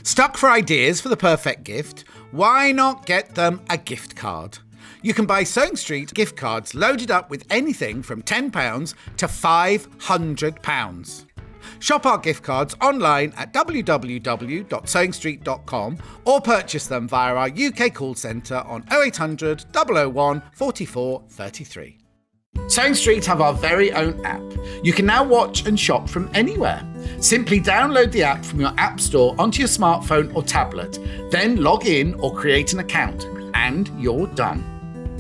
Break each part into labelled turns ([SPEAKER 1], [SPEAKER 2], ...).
[SPEAKER 1] Stuck for ideas for the perfect gift? Why not get them a gift card? You can buy Sewing Street gift cards loaded up with anything from £10 to £500. Shop our gift cards online at www.sewingstreet.com or purchase them via our UK call centre on 0800 001 44 33. Sewing Street have our very own app. You can now watch and shop from anywhere. Simply download the app from your app store onto your smartphone or tablet, then log in or create an account, and you're done.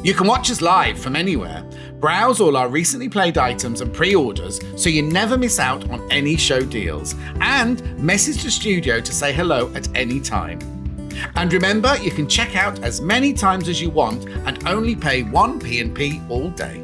[SPEAKER 1] You can watch us live from anywhere, browse all our recently played items and pre-orders so you never miss out on any show deals, and message the studio to say hello at any time. And remember, you can check out as many times as you want and only pay 1 P&P all day.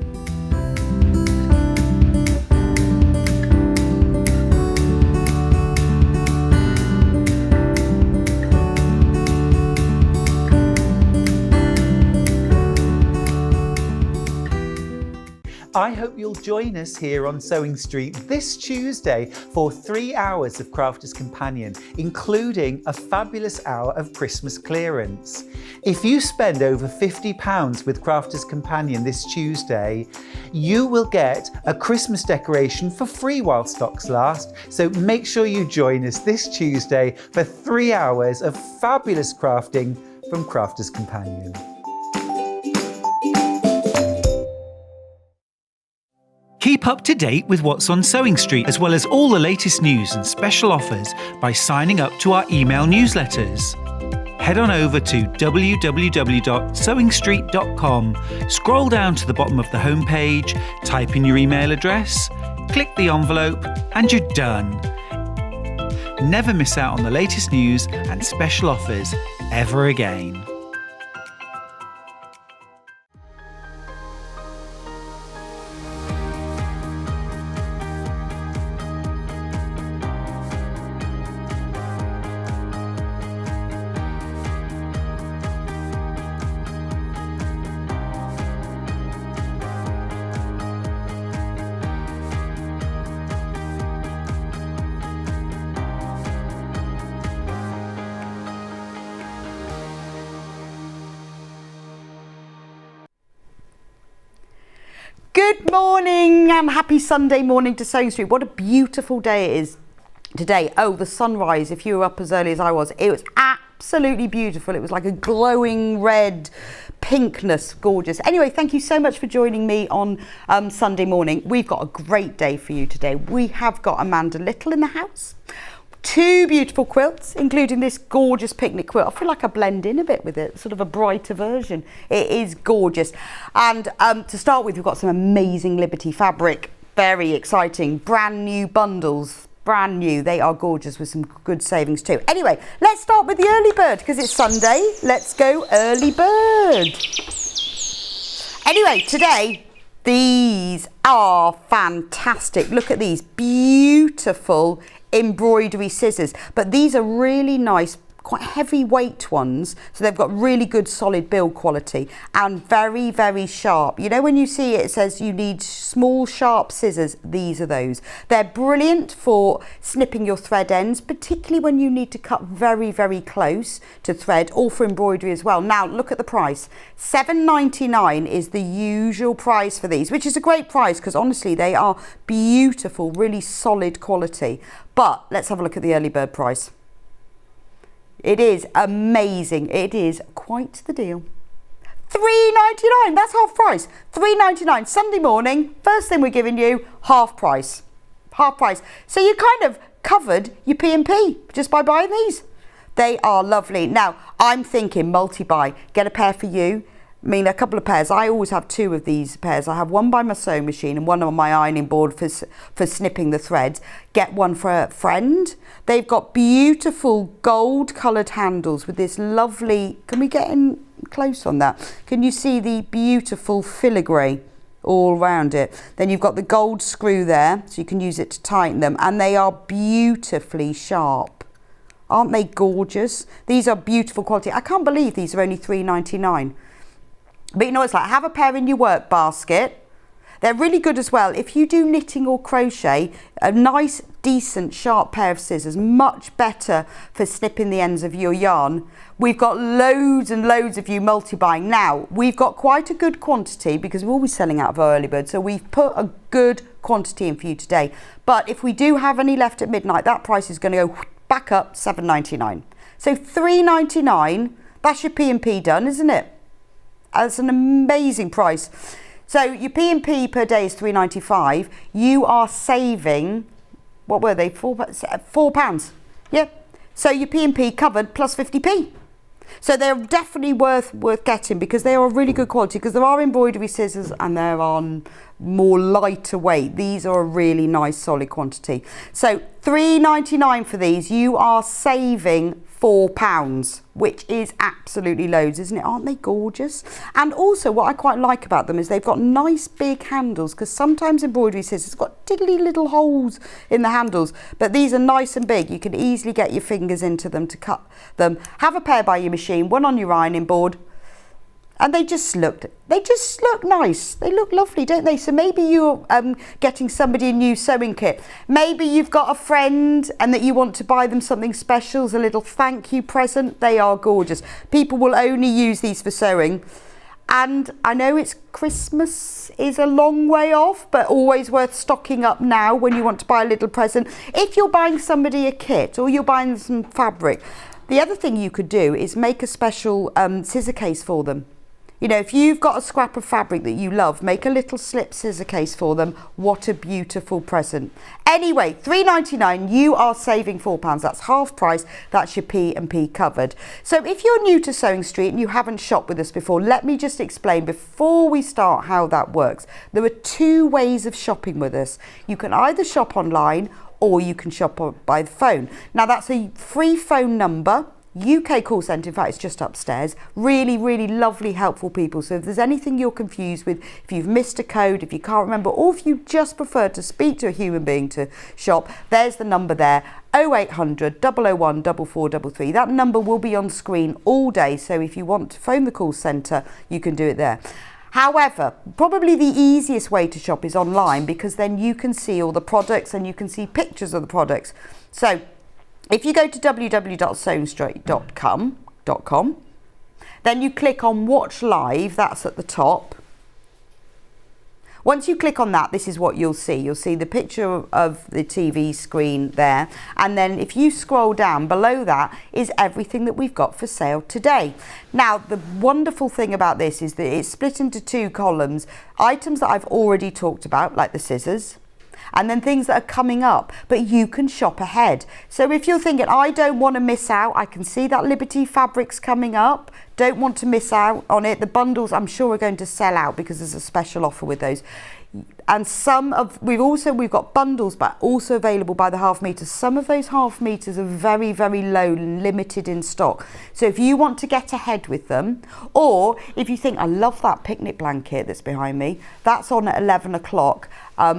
[SPEAKER 2] I hope you'll join us here on Sewing Street this Tuesday for 3 hours of Crafters Companion, including a fabulous hour of Christmas clearance. If you spend over £50 with Crafters Companion this Tuesday, you will get a Christmas decoration for free while stocks last. So make sure you join us this Tuesday for 3 hours of fabulous crafting from Crafters Companion. Keep up to date with what's on Sewing Street, as well as all the latest news and special offers by signing up to our email newsletters. Head on over to www.sewingstreet.com, scroll down to the bottom of the homepage, type in your email address, click the envelope, and you're done. Never miss out on the latest news and special offers ever again.
[SPEAKER 3] Good morning and happy Sunday morning to Sewing Street. What a beautiful day it is today. Oh, the sunrise, if you were up as early as I was, it was absolutely beautiful. It was like a glowing red pinkness, gorgeous. Anyway, thank you so much for joining me on Sunday morning. We've got a great day for you today. We have got Amanda Little in the house. 2 beautiful quilts, including this gorgeous picnic quilt. I feel like I blend in a bit with it, sort of a brighter version. It is gorgeous. And to start with, we've got some amazing Liberty fabric. Very exciting. Brand new bundles. Brand new. They are gorgeous with some good savings too. Anyway, let's start with the early bird because it's Sunday. Let's go early bird. Anyway, today, these are fantastic. Look at these beautiful embroidery scissors, but these are really nice, quite heavyweight ones, so they've got really good solid build quality and very, very sharp. You know, when you see it says you need small sharp scissors, these are those. They're brilliant for snipping your thread ends, particularly when you need to cut very, very close to thread, or for embroidery as well. Now look at the price. £7.99 is the usual price for these, which is a great price because honestly they are beautiful, really solid quality. But let's have a look at the early bird price. It is amazing. It is quite the deal. £3.99, that's half price. £3.99 Sunday morning. First thing we're giving you, half price. Half price. So you kind of covered your P&P just by buying these. They are lovely. Now, I'm thinking multi-buy. Get a pair for you. I mean, a couple of pairs. I always have 2 of these pairs. I have one by my sewing machine and one on my ironing board for snipping the threads. Get one for a friend. They've got beautiful gold coloured handles with this lovely, can we get in close on that? Can you see the beautiful filigree all around it? Then you've got the gold screw there, so you can use it to tighten them, and they are beautifully sharp. Aren't they gorgeous? These are beautiful quality. I can't believe these are only £3.99. But you know, it's like, have a pair in your work basket. They're really good as well. If you do knitting or crochet, a nice decent sharp pair of scissors, much better for snipping the ends of your yarn. We've got loads and loads of you multi-buying. Now, we've got quite a good quantity because we're always selling out of our early bird, so we've put a good quantity in for you today. But if we do have any left at midnight, that price is going to go back up $7.99. So $3.99, that's your P&P done, isn't it? That's an amazing price. So your P&P per day is $3.95. You are saving, what were they, £4? Yep. So your P&P covered plus 50p. So they're definitely worth getting because they are really good quality, because there are embroidery scissors and they're on more lighter weight. These are a really nice solid quantity. So $3.99 for these, you are saving £4, which is absolutely loads, isn't it? Aren't they gorgeous? And also what I quite like about them is they've got nice big handles, because sometimes embroidery scissors got diddly little holes in the handles, but these are nice and big. You can easily get your fingers into them to cut them. Have a pair by your machine, one on your ironing board, and they just look nice. They look lovely, don't they? So maybe you're getting somebody a new sewing kit. Maybe you've got a friend and that you want to buy them something special as a little thank you present. They are gorgeous. People will only use these for sewing. And I know it's Christmas is a long way off, but always worth stocking up now when you want to buy a little present. If you're buying somebody a kit or you're buying some fabric, the other thing you could do is make a special scissor case for them. You know, if you've got a scrap of fabric that you love, make a little slip scissor case for them. What a beautiful present. Anyway, $3.99, you are saving £4. That's half price. That's your P&P covered. So if you're new to Sewing Street and you haven't shopped with us before, let me just explain before we start how that works. There are two ways of shopping with us. You can either shop online or you can shop by the phone. Now that's a free phone number. UK call centre, in fact it's just upstairs. Really, really lovely, helpful people. So if there's anything you're confused with, if you've missed a code, if you can't remember, or if you just prefer to speak to a human being to shop, there's the number there, 0800 001 4433. That number will be on screen all day, so if you want to phone the call centre, you can do it there. However, probably the easiest way to shop is online, because then you can see all the products and you can see pictures of the products. So if you go to www.sewingstreet.com, then you click on Watch Live, that's at the top. Once you click on that, this is what you'll see. You'll see the picture of the TV screen there. And then if you scroll down below that is everything that we've got for sale today. Now, the wonderful thing about this is that it's split into two columns. Items that I've already talked about, like the scissors, and then things that are coming up, but you can shop ahead. So if you're thinking, I don't want to miss out, I can see that Liberty fabric's coming up, don't want to miss out on it. The bundles I'm sure are going to sell out because there's a special offer with those. And we've got bundles, but also available by the half meter. Some of those half meters are very, very low and limited in stock. So if you want to get ahead with them, or if you think, I love that picnic blanket that's behind me, that's on at 11 o'clock.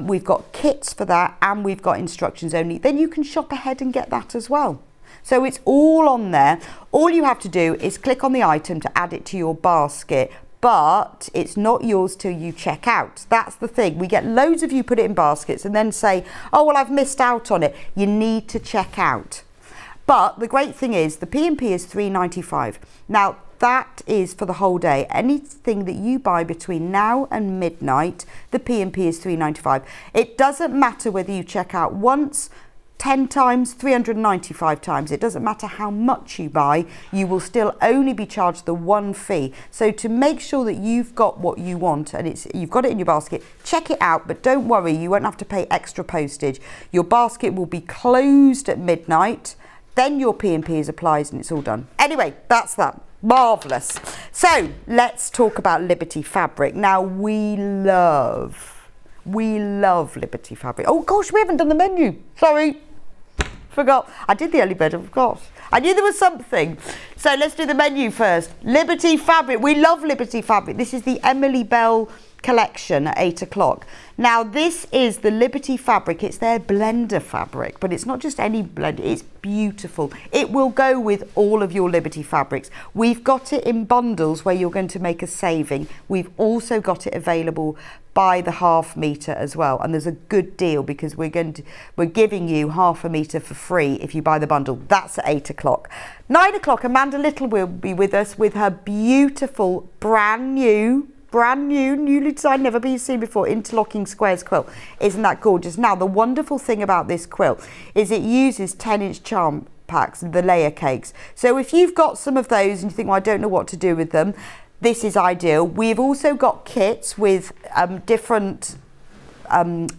[SPEAKER 3] We've got kits for that and we've got instructions only. Then you can shop ahead and get that as well. So it's all on there. All you have to do is click on the item to add it to your basket, but it's not yours till you check out. That's the thing. We get loads of you put it in baskets and then say, oh, well, I've missed out on it. You need to check out. But the great thing is the P&P is $3.95. Now, that is for the whole day. Anything that you buy between now and midnight, the P&P is $3.95. It doesn't matter whether you check out once, 10 times, 395 times. It doesn't matter how much you buy, you will still only be charged the one fee. So to make sure that you've got what you want and you've got it in your basket, check it out, but don't worry, you won't have to pay extra postage. Your basket will be closed at midnight, then your P&P is applied and it's all done. Anyway, that's that. Marvellous. So let's talk about Liberty fabric. Now we love Liberty fabric. Oh gosh, we haven't done the menu. Sorry. Forgot. I did the early bird, of course. I knew there was something. So let's do the menu first. Liberty fabric. We love Liberty fabric. This is the Emily Belle collection at 8 o'clock. Now this is the Liberty fabric. It's their blender fabric, but it's not just any blender. It's beautiful. It will go with all of your Liberty fabrics. We've got it in bundles where you're going to make a saving. We've also got it available by the half metre as well, and there's a good deal because we're giving you half a metre for free if you buy the bundle. That's at 8 o'clock. 9 o'clock, Amanda Little will be with us with her beautiful brand new newly designed, never been seen before, interlocking squares quilt. Isn't that gorgeous? Now the wonderful thing about this quilt is it uses 10-inch charm packs, the layer cakes. So if you've got some of those and you think, well, I don't know what to do with them, this is ideal. We've also got kits with different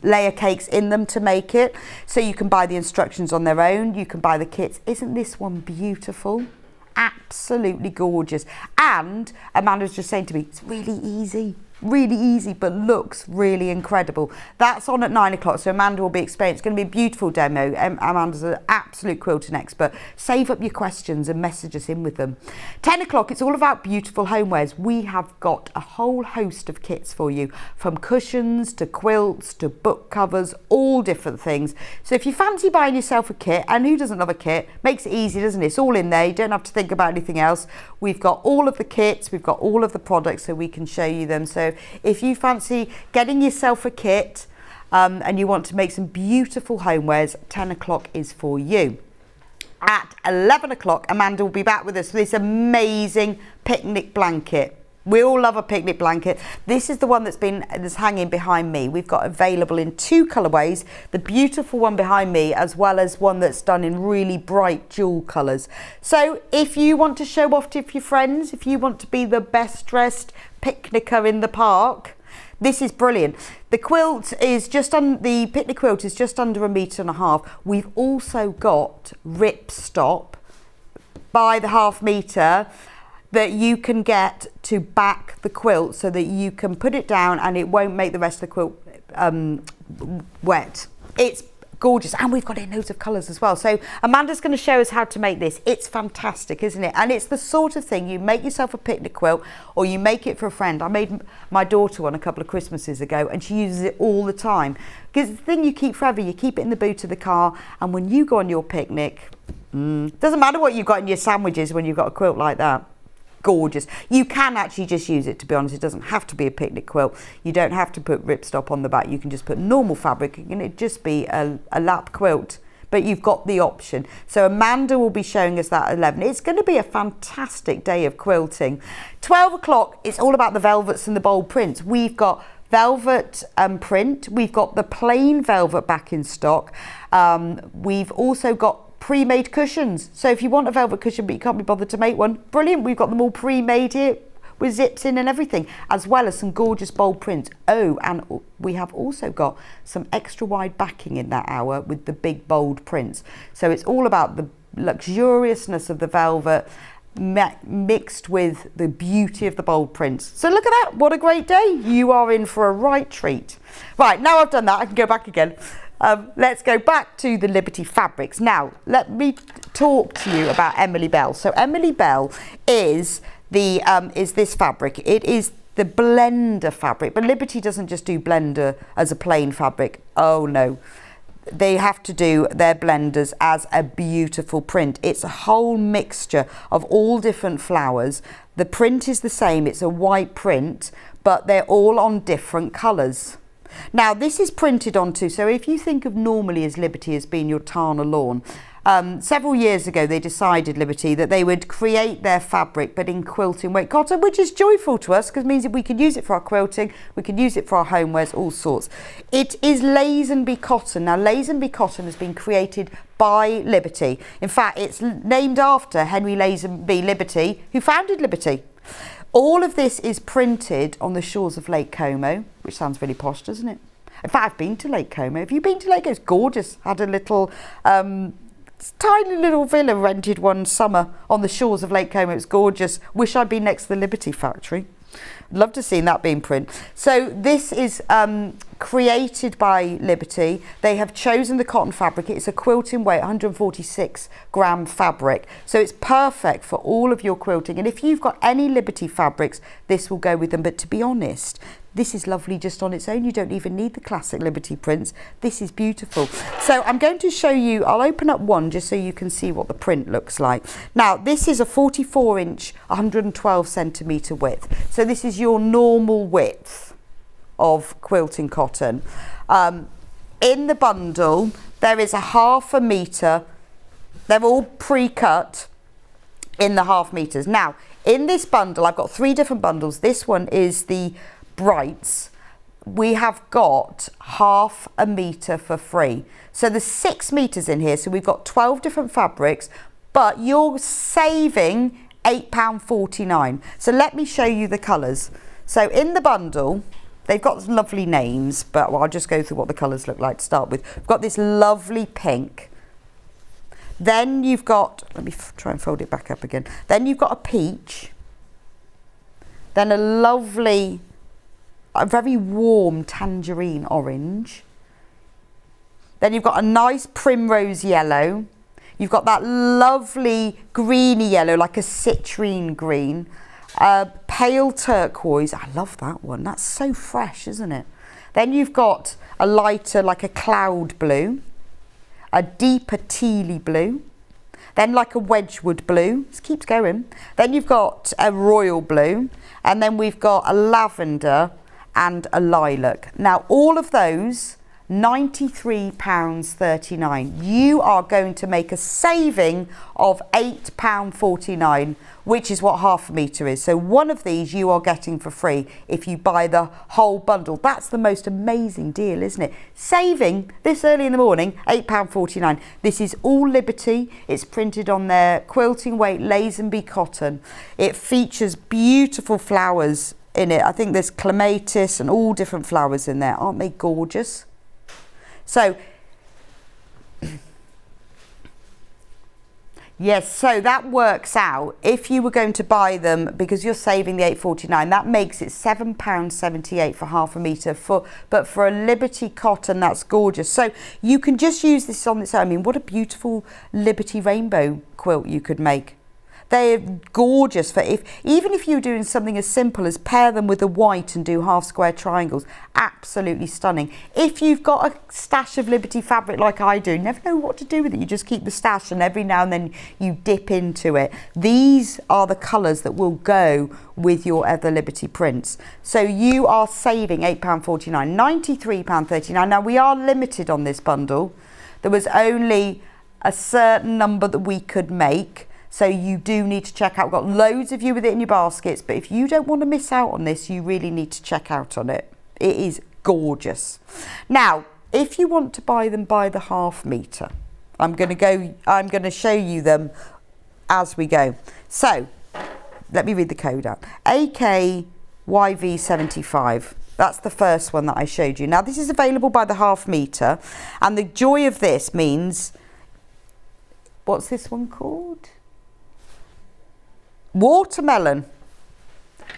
[SPEAKER 3] layer cakes in them to make it, so you can buy the instructions on their own, you can buy the kits. Isn't this one beautiful? Absolutely gorgeous. And Amanda was just saying to me, it's really easy, but looks really incredible. That's on at 9 o'clock, so Amanda will be explaining. It's going to be a beautiful demo. Amanda's an absolute quilting expert. Save up your questions and message us in with them. 10 o'clock, it's all about beautiful homewares. We have got a whole host of kits for you, from cushions to quilts to book covers, all different things. So if you fancy buying yourself a kit, and who doesn't love a kit, makes it easy, doesn't it? It's all in there, you don't have to think about anything else. We've got all of the kits, we've got all of the products, so we can show you them. So if you fancy getting yourself a kit and you want to make some beautiful homewares, 10 o'clock is for you. At 11 o'clock, Amanda will be back with us for this amazing picnic blanket. We all love a picnic blanket. This is the one that's hanging behind me. We've got available in 2 colourways, the beautiful one behind me, as well as one that's done in really bright jewel colours. So if you want to show off to your friends, if you want to be the best dressed picnicker in the park, this is brilliant. The quilt is the picnic quilt is just under 1.5 metres. We've also got ripstop by the half metre that you can get to back the quilt so that you can put it down and it won't make the rest of the quilt wet. It's gorgeous, and we've got it in loads of colours as well. So Amanda's going to show us how to make this. It's fantastic, isn't it? And it's the sort of thing you make yourself a picnic quilt, or you make it for a friend. I made my daughter one a couple of Christmases ago, and she uses it all the time because it's the thing you keep forever. You keep it in the boot of the car, and when you go on your picnic, doesn't matter what you've got in your sandwiches when you've got a quilt like that. Gorgeous. You can actually just use it, to be honest. It doesn't have to be a picnic quilt. You don't have to put ripstop on the back. You can just put normal fabric and it'd just be a lap quilt, but you've got the option. So Amanda will be showing us that at 11. It's going to be a fantastic day of quilting. 12 o'clock, it's all about the velvets and the bold prints. We've got velvet print. We've got the plain velvet back in stock. We've also got pre-made cushions. So if you want a velvet cushion but you can't be bothered to make one, brilliant. We've got them all pre-made here with zips in and everything, as well as some gorgeous bold prints. Oh, and we have also got some extra wide backing in that hour with the big bold prints. So it's all about the luxuriousness of the velvet mixed with the beauty of the bold prints. So look at that, what a great day. You are in for a right treat. Right, now I've done that, I can go back again. Let's go back to the Liberty fabrics. Now, let me talk to you about Emily Belle. So Emily Belle is this fabric. It is the blender fabric, but Liberty doesn't just do blender as a plain fabric. Oh no, they have to do their blenders as a beautiful print. It's a whole mixture of all different flowers. The print is the same, it's a white print, but they're all on different colours. Now this is printed onto, so if you think of normally as Liberty as being your Tana lawn, several years ago they decided, Liberty, that they would create their fabric but in quilting weight cotton, which is joyful to us because it means that we can use it for our quilting, we can use it for our homewares, all sorts. It is Lazenby cotton. Now Lazenby cotton has been created by Liberty. In fact, it's named after Henry Lazenby Liberty, who founded Liberty. All of this is printed on the shores of Lake Como, which sounds really posh, doesn't it? In fact, I've been to Lake Como. Have you been to Lake Como? It's gorgeous. Had a little tiny little villa rented one summer on the shores of Lake Como. It's gorgeous. Wish I'd been next to the Liberty factory. Love to see that being print. So this is created by Liberty. They have chosen the cotton fabric. It's a quilting weight, 146 gram fabric. So it's perfect for all of your quilting. And if you've got any Liberty fabrics, this will go with them. But to be honest, this is lovely just on its own. You don't even need the classic Liberty prints. This is beautiful. So I'm going to show you, I'll open up one just so you can see what the print looks like. Now, this is a 44-inch, 112 centimetre width. So this is your normal width of quilting cotton. In the bundle, there is a 1/2 metre. They're all pre-cut in the 1/2 meters. Now, in this bundle, I've got 3 different bundles. This one is the brights. We have got 1/2 metre for free. So there's 6 meters in here. So we've got 12 different fabrics, but you're saving £8.49. So let me show you the colours. So in the bundle, they've got lovely names, but I'll just go through what the colours look like to start with. We've got this lovely pink. Then you've got, let me try and fold it back up again. Then you've got a peach. Then a lovely, a very warm tangerine orange. Then you've got a nice primrose yellow. You've got that lovely greeny yellow, like a citrine green. Pale turquoise. I love that one. That's so fresh, isn't it? Then you've got a lighter, like a cloud blue. A deeper tealy blue, then like a Wedgwood blue, this keeps going. Then you've got a royal blue, and then we've got a lavender and a lilac. Now all of those, £93.39. You are going to make a saving of £8.49, which is what 1/2 metre is. So one of these you are getting for free if you buy the whole bundle. That's the most amazing deal, isn't it? Saving this early in the morning, £8.49. This is all Liberty. It's printed on their quilting weight Lazenby cotton. It features beautiful flowers in it. I think there's clematis and all different flowers in there. Aren't they gorgeous? So, yes, so that works out. If you were going to buy them, because you're saving the £8.49, that makes it £7.78 for 1/2 metre. But for a Liberty cotton, that's gorgeous. So you can just use this on its own. I mean, what a beautiful Liberty rainbow quilt you could make. They're gorgeous for even if you're doing something as simple as pair them with a white and do 1/2 square triangles. Absolutely stunning. If you've got a stash of Liberty fabric like I do, never know what to do with it. You just keep the stash and every now and then you dip into it. These are the colours that will go with your other Liberty prints. So you are saving £8.49, £93.39. Now we are limited on this bundle. There was only a certain number that we could make. So you do need to check out. We've got loads of you with it in your baskets, but if you don't want to miss out on this, you really need to check out on it. It is gorgeous. Now, if you want to buy them by the 1/2 metre, I'm going to show you them as we go. So, let me read the code out. AKYV75. That's the first one that I showed you. Now, this is available by the 1/2 metre, and the joy of this means, what's this one called? Watermelon.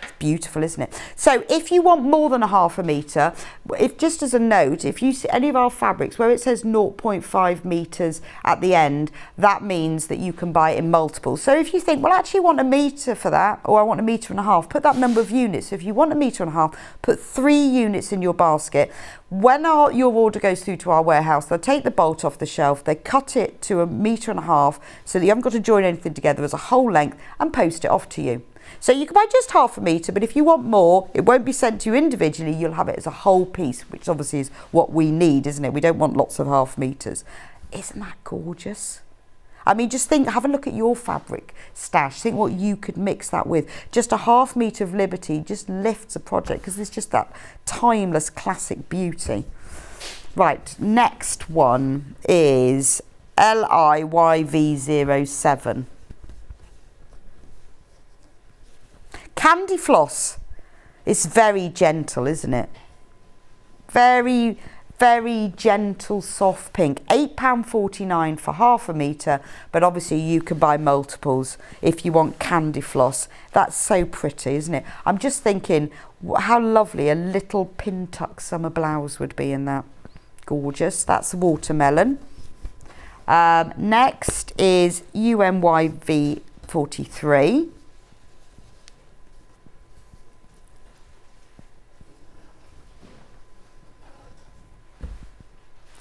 [SPEAKER 3] It's beautiful, isn't it? So if you want more than a 1/2 metre, if just as a note, if you see any of our fabrics where it says 0.5 metres at the end, that means that you can buy it in multiples. So if you think, well, I actually want a metre for that, or I want a metre and a half, put that number of units. So if you want a metre and a half, put 3 units in your basket. When your order goes through to our warehouse, they'll take the bolt off the shelf, they cut it to a metre and a half so that you haven't got to join anything together as a whole length, and post it off to you. So you can buy just 1/2 metre, but if you want more, it won't be sent to you individually, you'll have it as a whole piece, which obviously is what we need, isn't it? We don't want lots of 1/2 metres. Isn't that gorgeous? I mean, just think, have a look at your fabric stash. Think what you could mix that with. Just a 1/2 metre of Liberty just lifts a project because there's just that timeless classic beauty. Right, next one is LIYV07. Candy floss. It's very gentle, isn't it? Very, very gentle, soft pink. £8.49 for 1/2 metre, but obviously you can buy multiples if you want candy floss. That's so pretty, isn't it? I'm just thinking how lovely a little pin tuck summer blouse would be in that. Gorgeous. That's watermelon. Next is UMYV43.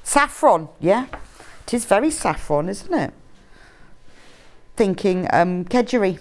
[SPEAKER 3] Saffron, yeah, it is very saffron, isn't it? Thinking kedgeree.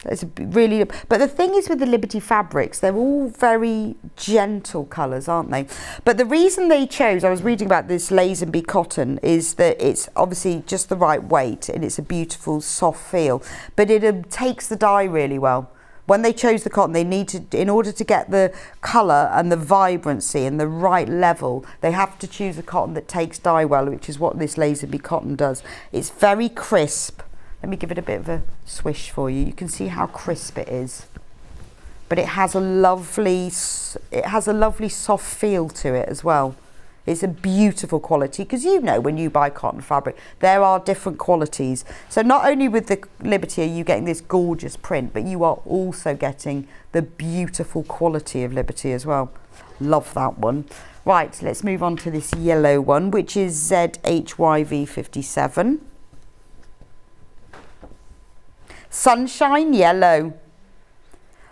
[SPEAKER 3] It's really, but the thing is with the Liberty fabrics, they're all very gentle colours, aren't they? But the reason they chose, I was reading about this Lazenby cotton, is that it's obviously just the right weight and it's a beautiful soft feel, but it takes the dye really well. When they chose the cotton, they needed, in order to get the colour and the vibrancy and the right level, they have to choose a cotton that takes dye well, which is what this Lazenby cotton does. It's very crisp. Let me give it a bit of a swish for you. You can see how crisp it is, but it has a lovely soft feel to it as well. It's a beautiful quality, because you know when you buy cotton fabric, there are different qualities. So not only with the Liberty are you getting this gorgeous print, but you are also getting the beautiful quality of Liberty as well. Love that one. Right, let's move on to this yellow one, which is ZHYV57. Sunshine Yellow.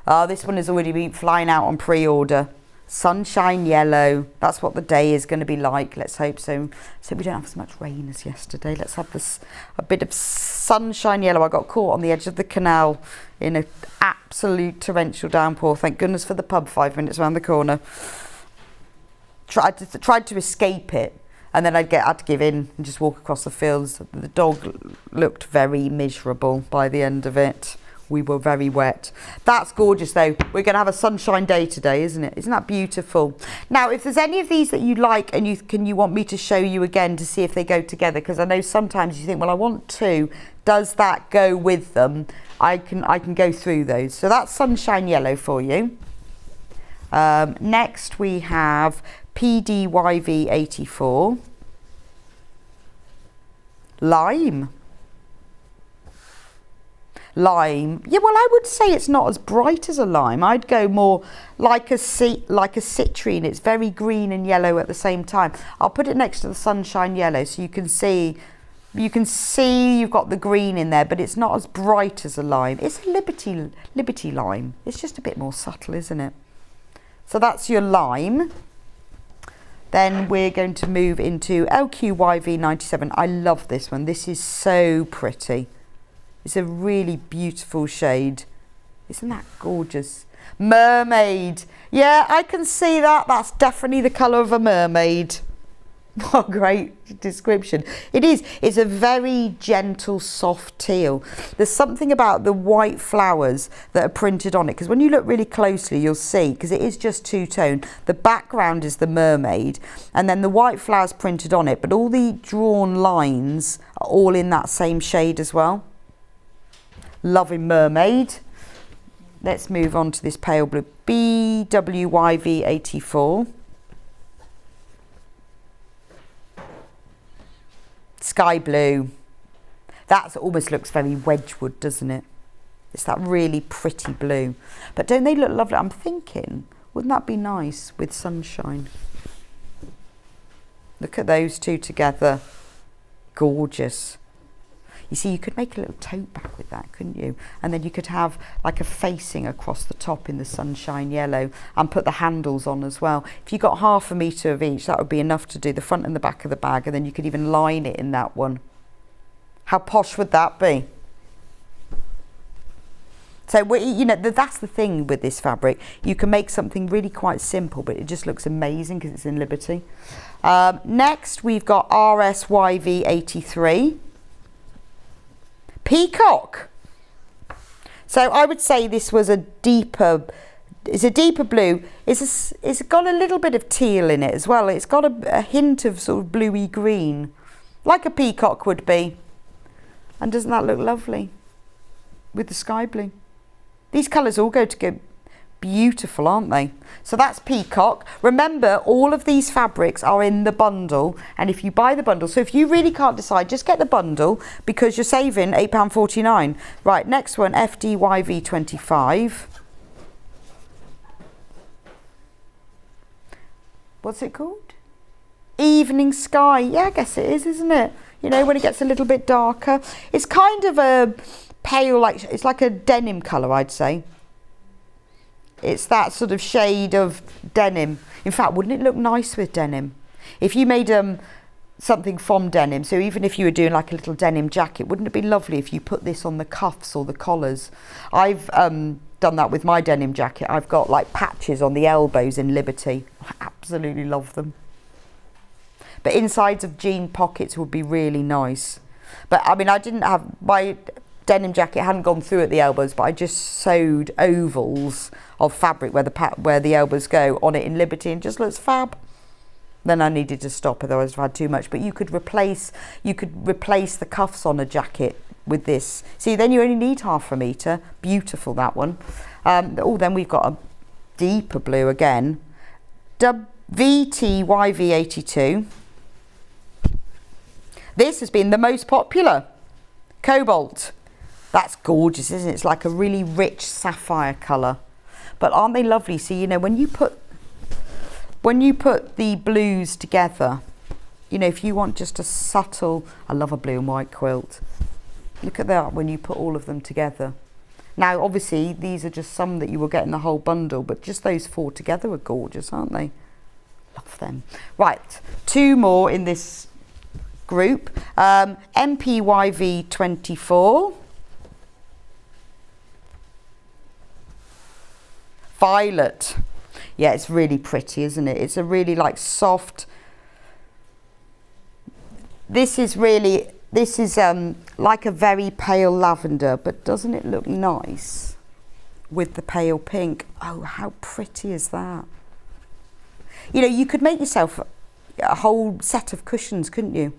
[SPEAKER 3] Oh, this one has already been flying out on pre-order. Sunshine Yellow. That's what the day is going to be like. Let's hope so. So we don't have as much rain as yesterday. Let's have this a bit of sunshine yellow. I got caught on the edge of the canal in an absolute torrential downpour. Thank goodness for the pub 5 minutes around the corner. Tried to escape it. And then had to give in and just walk across the fields. The dog looked very miserable by the end of it. We were very wet. That's gorgeous though. We're going to have a sunshine day today, isn't it? Isn't that beautiful? Now, if there's any of these that you like and you want me to show you again to see if they go together, because I know sometimes you think, well, I want two. Does that go with them? I can go through those. So that's Sunshine Yellow for you. Next we have PDYV84. Lime. Lime. Yeah, well, I would say it's not as bright as a lime. I'd go more like a citrine. It's very green and yellow at the same time. I'll put it next to the Sunshine Yellow so you can see you've got the green in there, but it's not as bright as a lime. It's a Liberty lime. It's just a bit more subtle, isn't it? So that's your lime. Then we're going to move into LQYV97. I love this one. This is so pretty. It's a really beautiful shade. Isn't that gorgeous? Mermaid. Yeah, I can see that. That's definitely the colour of a mermaid. What a great description. It is. It's a very gentle, soft teal. There's something about the white flowers that are printed on it, because when you look really closely, you'll see, because it is just two-tone. The background is the mermaid, and then the white flowers printed on it, but all the drawn lines are all in that same shade as well. Loving mermaid. Let's move on to this pale blue. BWYV84. Sky blue. That almost looks very Wedgwood, doesn't it? It's that really pretty blue. But don't they look lovely? I'm thinking, wouldn't that be nice with sunshine? Look at those two together. Gorgeous. You see, you could make a little tote bag with that, couldn't you? And then you could have like a facing across the top in the Sunshine Yellow and put the handles on as well. If you got 1/2 metre of each, that would be enough to do the front and the back of the bag, and then you could even line it in that one. How posh would that be? So, you know, that's the thing with this fabric. You can make something really quite simple, but it just looks amazing because it's in Liberty. Next, we've got RSYV83. Peacock. So I would say this was a deeper blue. It's got a little bit of teal in it as well. It's got a hint of sort of bluey green, like a peacock would be. And doesn't that look lovely with the sky blue? These colours all go together. Beautiful, aren't they? So that's peacock. Remember, all of these fabrics are in the bundle, and if you buy the bundle, so if you really can't decide, just get the bundle because you're saving £8.49. Right, next one, FDYV25. What's it called? Evening Sky. Yeah, I guess it is, isn't it? You know, when it gets a little bit darker. It's kind of a pale, it's like a denim colour, I'd say. It's that sort of shade of denim. In fact, wouldn't it look nice with denim? If you made something from denim. So even if you were doing like a little denim jacket, wouldn't it be lovely if you put this on the cuffs or the collars? I've done that with my denim jacket. I've got like patches on the elbows in Liberty. I absolutely love them. But insides of jean pockets would be really nice. But I mean, I didn't have, my denim jacket hadn't gone through at the elbows, but I just sewed ovals of fabric where the elbows go on it in Liberty, and just looks fab. Then I needed to stop, otherwise I've had too much. But you could replace the cuffs on a jacket with this. See, then you only need 1/2 metre. Beautiful, that one. Oh, then we've got a deeper blue again. VTYV82. This has been the most popular. Cobalt. That's gorgeous, isn't it? It's like a really rich sapphire colour. But aren't they lovely? See, you know, when you put the blues together, you know, if you want just a subtle, I love a blue and white quilt. Look at that when you put all of them together. Now, obviously, these are just some that you will get in the whole bundle, but just those 4 together are gorgeous, aren't they? Love them. Right, 2 more in this group. MPYV24. Violet. Yeah, it's really pretty, isn't it? It's a really like soft. This is like a very pale lavender, but doesn't it look nice with the pale pink? Oh, how pretty is that? You know, you could make yourself a whole set of cushions, couldn't you?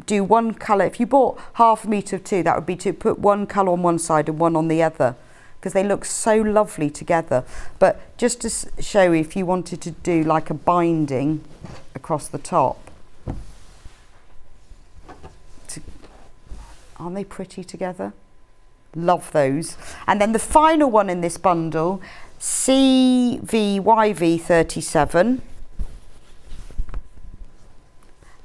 [SPEAKER 3] Do one colour. If you bought 1/2 metre of 2, that would be to put one colour on one side and one on the other, because they look so lovely together. But just to show you, if you wanted to do like a binding across the top, aren't they pretty together? Love those. And then the final one in this bundle, CVYV37.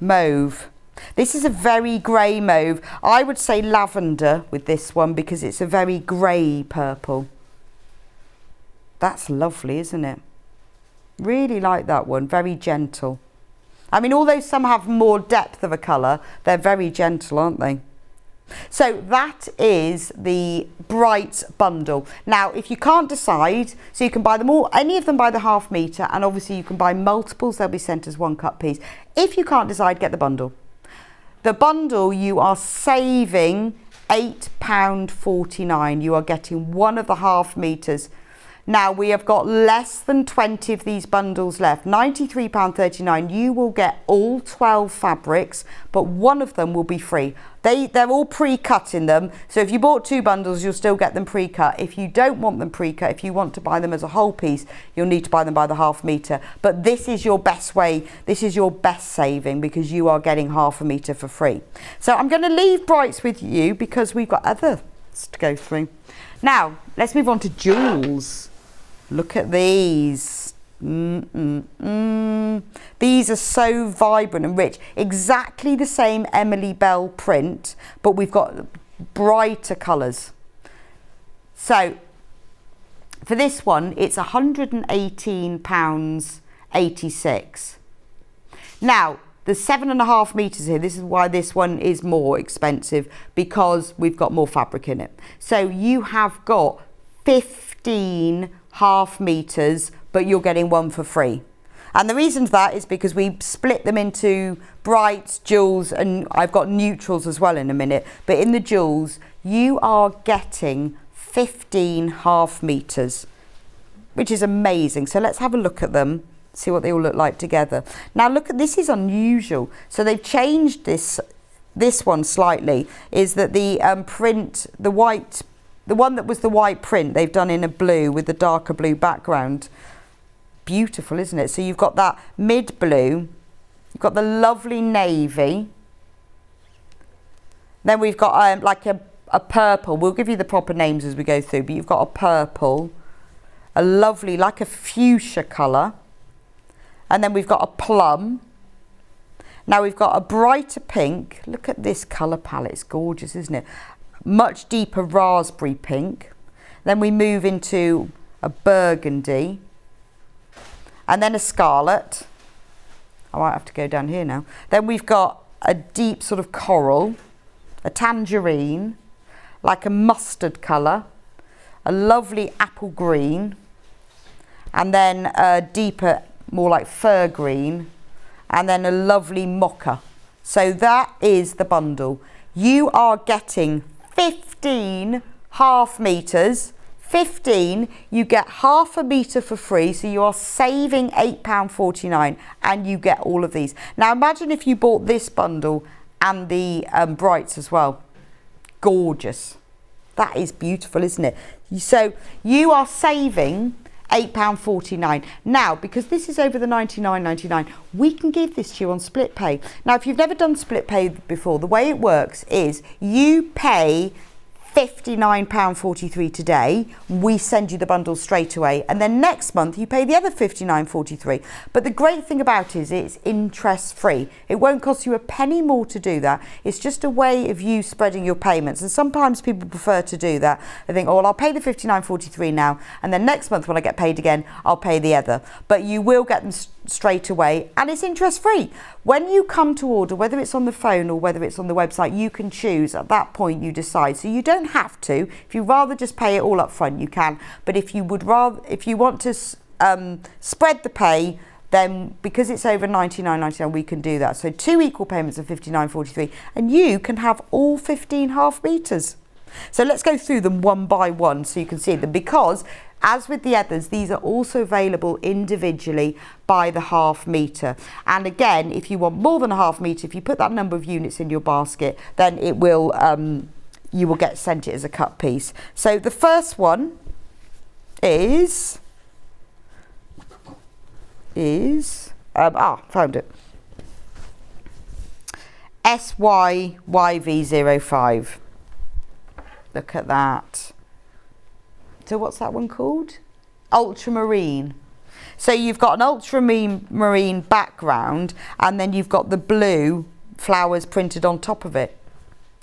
[SPEAKER 3] Mauve. This is a very grey mauve. I would say lavender with this one because it's a very grey purple. That's lovely, isn't it? Really like that one. Very gentle. I mean, although some have more depth of a colour, they're very gentle, aren't they? So that is the bright bundle. Now, if you can't decide, so you can buy them all, any of them by the 1/2 metre, and obviously you can buy multiples, they'll be sent as 1 cut piece. If you can't decide, get the bundle. The bundle, you are saving £8.49. You are getting one of the 1/2 metres. Now, we have got less than 20 of these bundles left. £93.39. You will get all 12 fabrics, but one of them will be free. They're all pre-cut in them. So if you bought 2 bundles, you'll still get them pre-cut. If you don't want them pre-cut, if you want to buy them as a whole piece, you'll need to buy them by the 1/2 metre. But this is your best way. This is your best saving because you are getting 1/2 metre for free. So I'm going to leave brights with you because we've got others to go through. Now, let's move on to jewels. Look at these. These are so vibrant and rich. Exactly the same Emily Belle print, but we've got brighter colours. So for this one, it's £118.86. Now, the 7.5 metres here. This is why this one is more expensive, because we've got more fabric in it. So you have got 15 1/2 metres, but you're getting one for free. And the reason for that is because we split them into brights, jewels, and I've got neutrals as well in a minute. But in the jewels, you are getting 15 1/2 metres, which is amazing. So let's have a look at them, see what they all look like together. Now look at this, is unusual. So they've changed this one slightly, is that the print, the one that was the white print, they've done in a blue with the darker blue background. Beautiful, isn't it? So you've got that mid blue, you've got the lovely navy, then we've got like a purple. We'll give you the proper names as we go through, but you've got a purple, a lovely, like a fuchsia colour, and then we've got a plum. Now we've got a brighter pink. Look at this colour palette, it's gorgeous, isn't it? Much deeper raspberry pink. Then we move into a burgundy, and then a scarlet. I might have to go down here now. Then we've got a deep sort of coral, a tangerine, like a mustard colour, a lovely apple green, and then a deeper, more like fir green, and then a lovely mocha. So that is the bundle. You are getting 15 half meters. 15, you get half a metre for free, so you are saving £8.49 and you get all of these. Now imagine if you bought this bundle and the brights as well. Gorgeous. That is beautiful, isn't it? So you are saving £8.49. Now, because this is over the £99.99, we can give this to you on split pay. Now, if you've never done split pay before, the way it works is you pay £59.43 today, we send you the bundle straight away, and then next month you pay the other £59.43. But the great thing about it is it's interest free. It won't cost you a penny more to do that. It's just a way of you spreading your payments, and sometimes people prefer to do that. They think, oh well, I'll pay the £59.43 now, and then next month when I get paid again I'll pay the other. But you will get them straight away, and it's interest free. When you come to order, whether it's on the phone or whether it's on the website, you can choose. At that point you decide, so you don't have to. If you rather just pay it all up front, you can. But if you want to spread the pay, then because it's over £99.99, we can do that. So 2 equal payments of £59.43, and you can have all 15 half meters. So let's go through them one by one so you can see them, because as with the others, these are also available individually by the half metre. And again, if you want more than a half metre, if you put that number of units in your basket, then it will, you will get sent it as a cut piece. So the first one is found it. SYYV05. Look at that. So what's that one called? Ultramarine. So you've got an ultramarine background, and then you've got the blue flowers printed on top of it.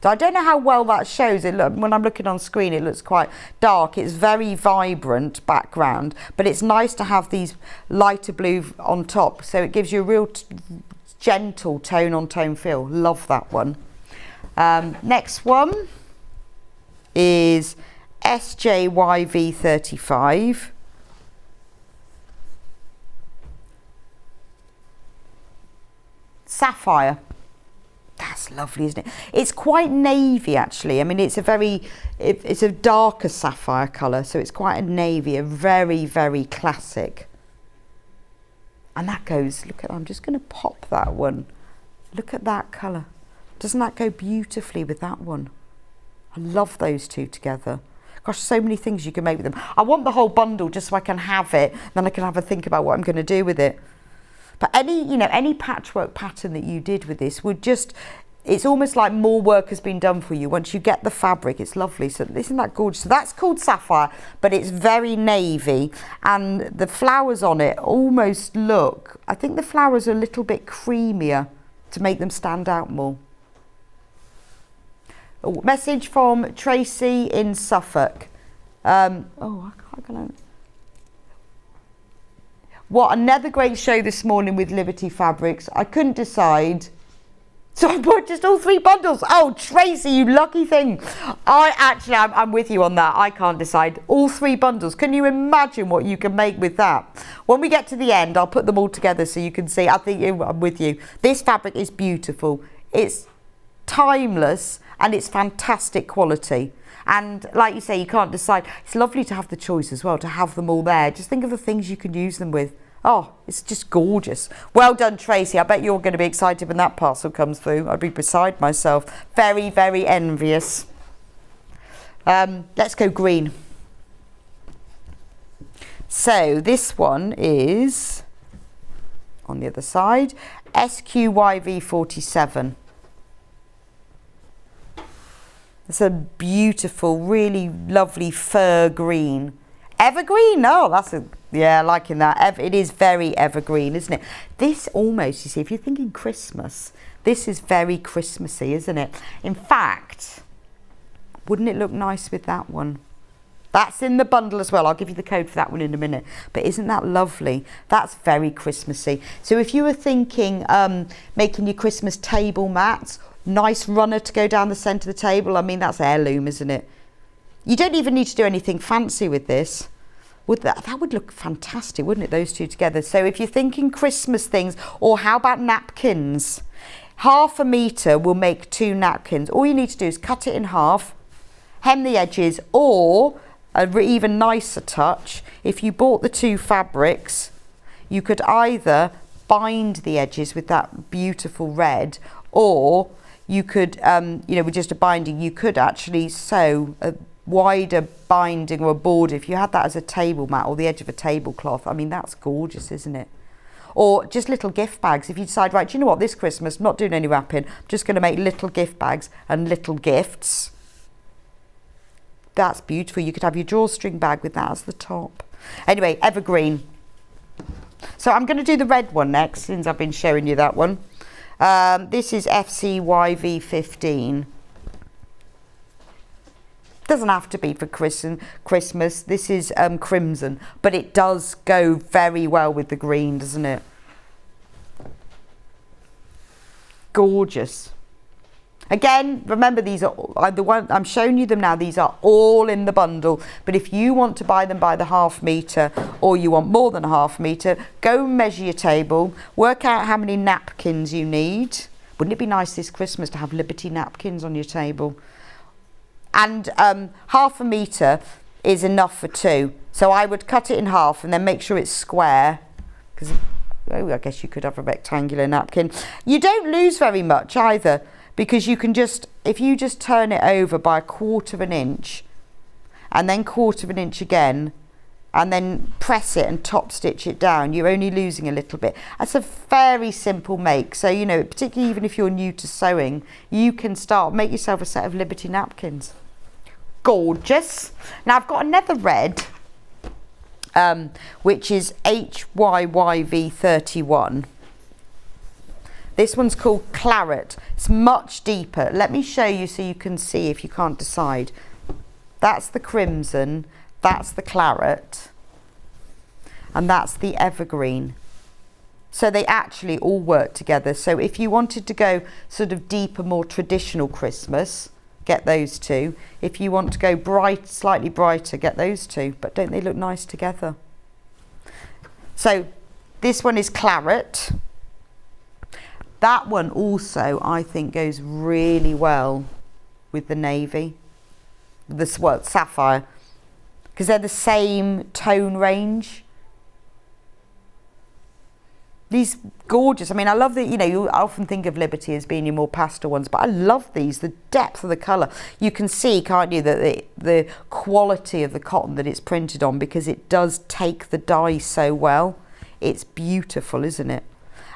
[SPEAKER 3] So I don't know how well that shows. When I'm looking on screen, it looks quite dark. It's very vibrant background, but it's nice to have these lighter blue on top, so it gives you a real gentle tone on tone feel. Love that one. Next one is SJYV35. Sapphire. That's lovely, isn't it? It's quite navy actually. I mean, it's a darker sapphire colour, so it's quite a navy, a very, very classic. And that goes, look at, I'm just going to pop that one. Look at that colour. Doesn't that go beautifully with that one? I love those two together. Gosh, so many things you can make with them. I want the whole bundle just so I can have it, then I can have a think about what I'm going to do with it. But any patchwork pattern that you did with this would just, it's almost like more work has been done for you. Once you get the fabric, it's lovely. So isn't that gorgeous? So that's called Sapphire, but it's very navy, and the flowers on it almost look, I think the flowers are a little bit creamier to make them stand out more. Oh, message from Tracy in Suffolk. I can't. What another great show this morning with Liberty Fabrics. I couldn't decide, so I bought just all 3 bundles. Oh, Tracy, you lucky thing. I'm with you on that. I can't decide. All 3 bundles. Can you imagine what you can make with that? When we get to the end, I'll put them all together so you can see. I'm with you. This fabric is beautiful. It's timeless, and it's fantastic quality. And like you say, you can't decide. It's lovely to have the choice as well, to have them all there. Just think of the things you can use them with. Oh, it's just gorgeous. Well done, Tracy. I bet you're going to be excited when that parcel comes through. I'd be beside myself. Very, very envious. Let's go green. So this one is, on the other side, SQYV47. It's a beautiful, really lovely fir green. Evergreen? Oh, yeah, liking that. It is very evergreen, isn't it? This almost, you see, if you're thinking Christmas, this is very Christmassy, isn't it? In fact, wouldn't it look nice with that one? That's in the bundle as well. I'll give you the code for that one in a minute. But isn't that lovely? That's very Christmassy. So if you were thinking making your Christmas table mats, nice runner to go down the centre of the table. I mean, that's heirloom, isn't it? You don't even need to do anything fancy with this. That would look fantastic, wouldn't it, those two together? So if you're thinking Christmas things, or how about napkins? 1/2 metre will make 2 napkins. All you need to do is cut it in half, hem the edges, or an even nicer touch, if you bought the 2 fabrics, you could either bind the edges with that beautiful red, or you could, you know, with just a binding, you could actually sew a wider binding or a border if you had that as a table mat or the edge of a tablecloth. I mean, that's gorgeous, isn't it? Or just little gift bags. If you decide, right, do you know what, this Christmas, I'm not doing any wrapping, I'm just going to make little gift bags and little gifts. That's beautiful. You could have your drawstring bag with that as the top. Anyway, evergreen. So I'm going to do the red one next, since I've been showing you that one. This is FCYV15. Doesn't have to be for Christmas. This is crimson, but it does go very well with the green, doesn't it? Gorgeous. Again, remember, these are the one I'm showing you them now. These are all in the bundle. But if you want to buy them by the 1/2 metre, or you want more than 1/2 metre, go measure your table, work out how many napkins you need. Wouldn't it be nice this Christmas to have Liberty napkins on your table? And 1/2 metre is enough for 2. So I would cut it in half and then make sure it's square, because I guess you could have a rectangular napkin. You don't lose very much either, because you can just, if you just turn it over by 1/4 inch and then 1/4 inch again, and then press it and top stitch it down, you're only losing a little bit. That's a very simple make. So, you know, particularly even if you're new to sewing, you can make yourself a set of Liberty napkins. Gorgeous. Now I've got another red, which is HYYV31. This one's called Claret. It's much deeper. Let me show you so you can see if you can't decide. That's the crimson, that's the claret, and that's the evergreen. So they actually all work together. So if you wanted to go sort of deeper, more traditional Christmas, get those two. If you want to go bright, slightly brighter, get those two. But don't they look nice together? So this one is claret. That one also, I think, goes really well with the navy, sapphire, because they're the same tone range. These gorgeous. I mean, I love that, you know, you often think of Liberty as being your more pastel ones, but I love these, the depth of the colour. You can see, can't you, that the quality of the cotton that it's printed on, because it does take the dye so well. It's beautiful, isn't it?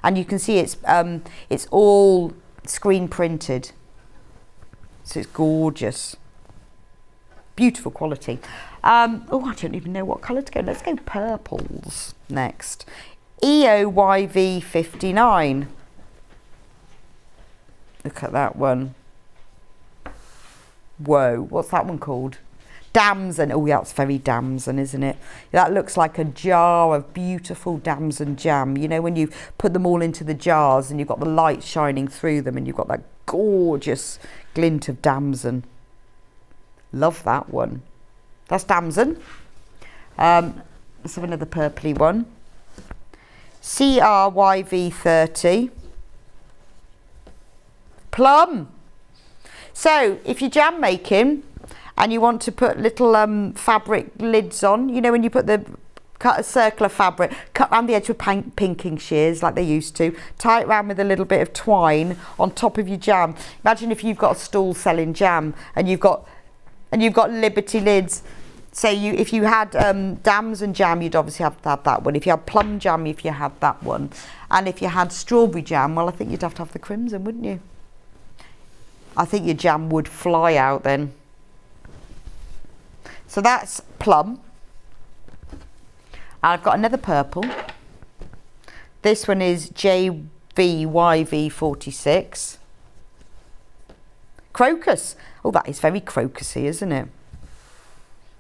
[SPEAKER 3] And you can see it's all screen printed, so it's gorgeous, beautiful quality. Oh, I don't even know what colour to go. Let's go purples next. EOYV59. Look at that one. Whoa, what's that one called? Damson. Oh, yeah, that's very damson, isn't it? That looks like a jar of beautiful damson jam. You know, when you put them all into the jars and you've got the light shining through them and you've got that gorgeous glint of damson. Love that one. That's damson. Let's have another purpley one. CRYV30. Plum. So if you're jam making and you want to put little fabric lids on, you know, when you cut a circle of fabric, cut around the edge with pinking shears like they used to, tie it round with a little bit of twine on top of your jam. Imagine if you've got a stall selling jam and you've got Liberty lids. So if you had damson jam, you'd obviously have to have that one. If you had plum jam, if you had that one. And if you had strawberry jam, well, I think you'd have to have the crimson, wouldn't you? I think your jam would fly out then. So that's plum. I've got another purple. This one is JVYV46. Crocus. Oh, that is very crocusy, isn't it?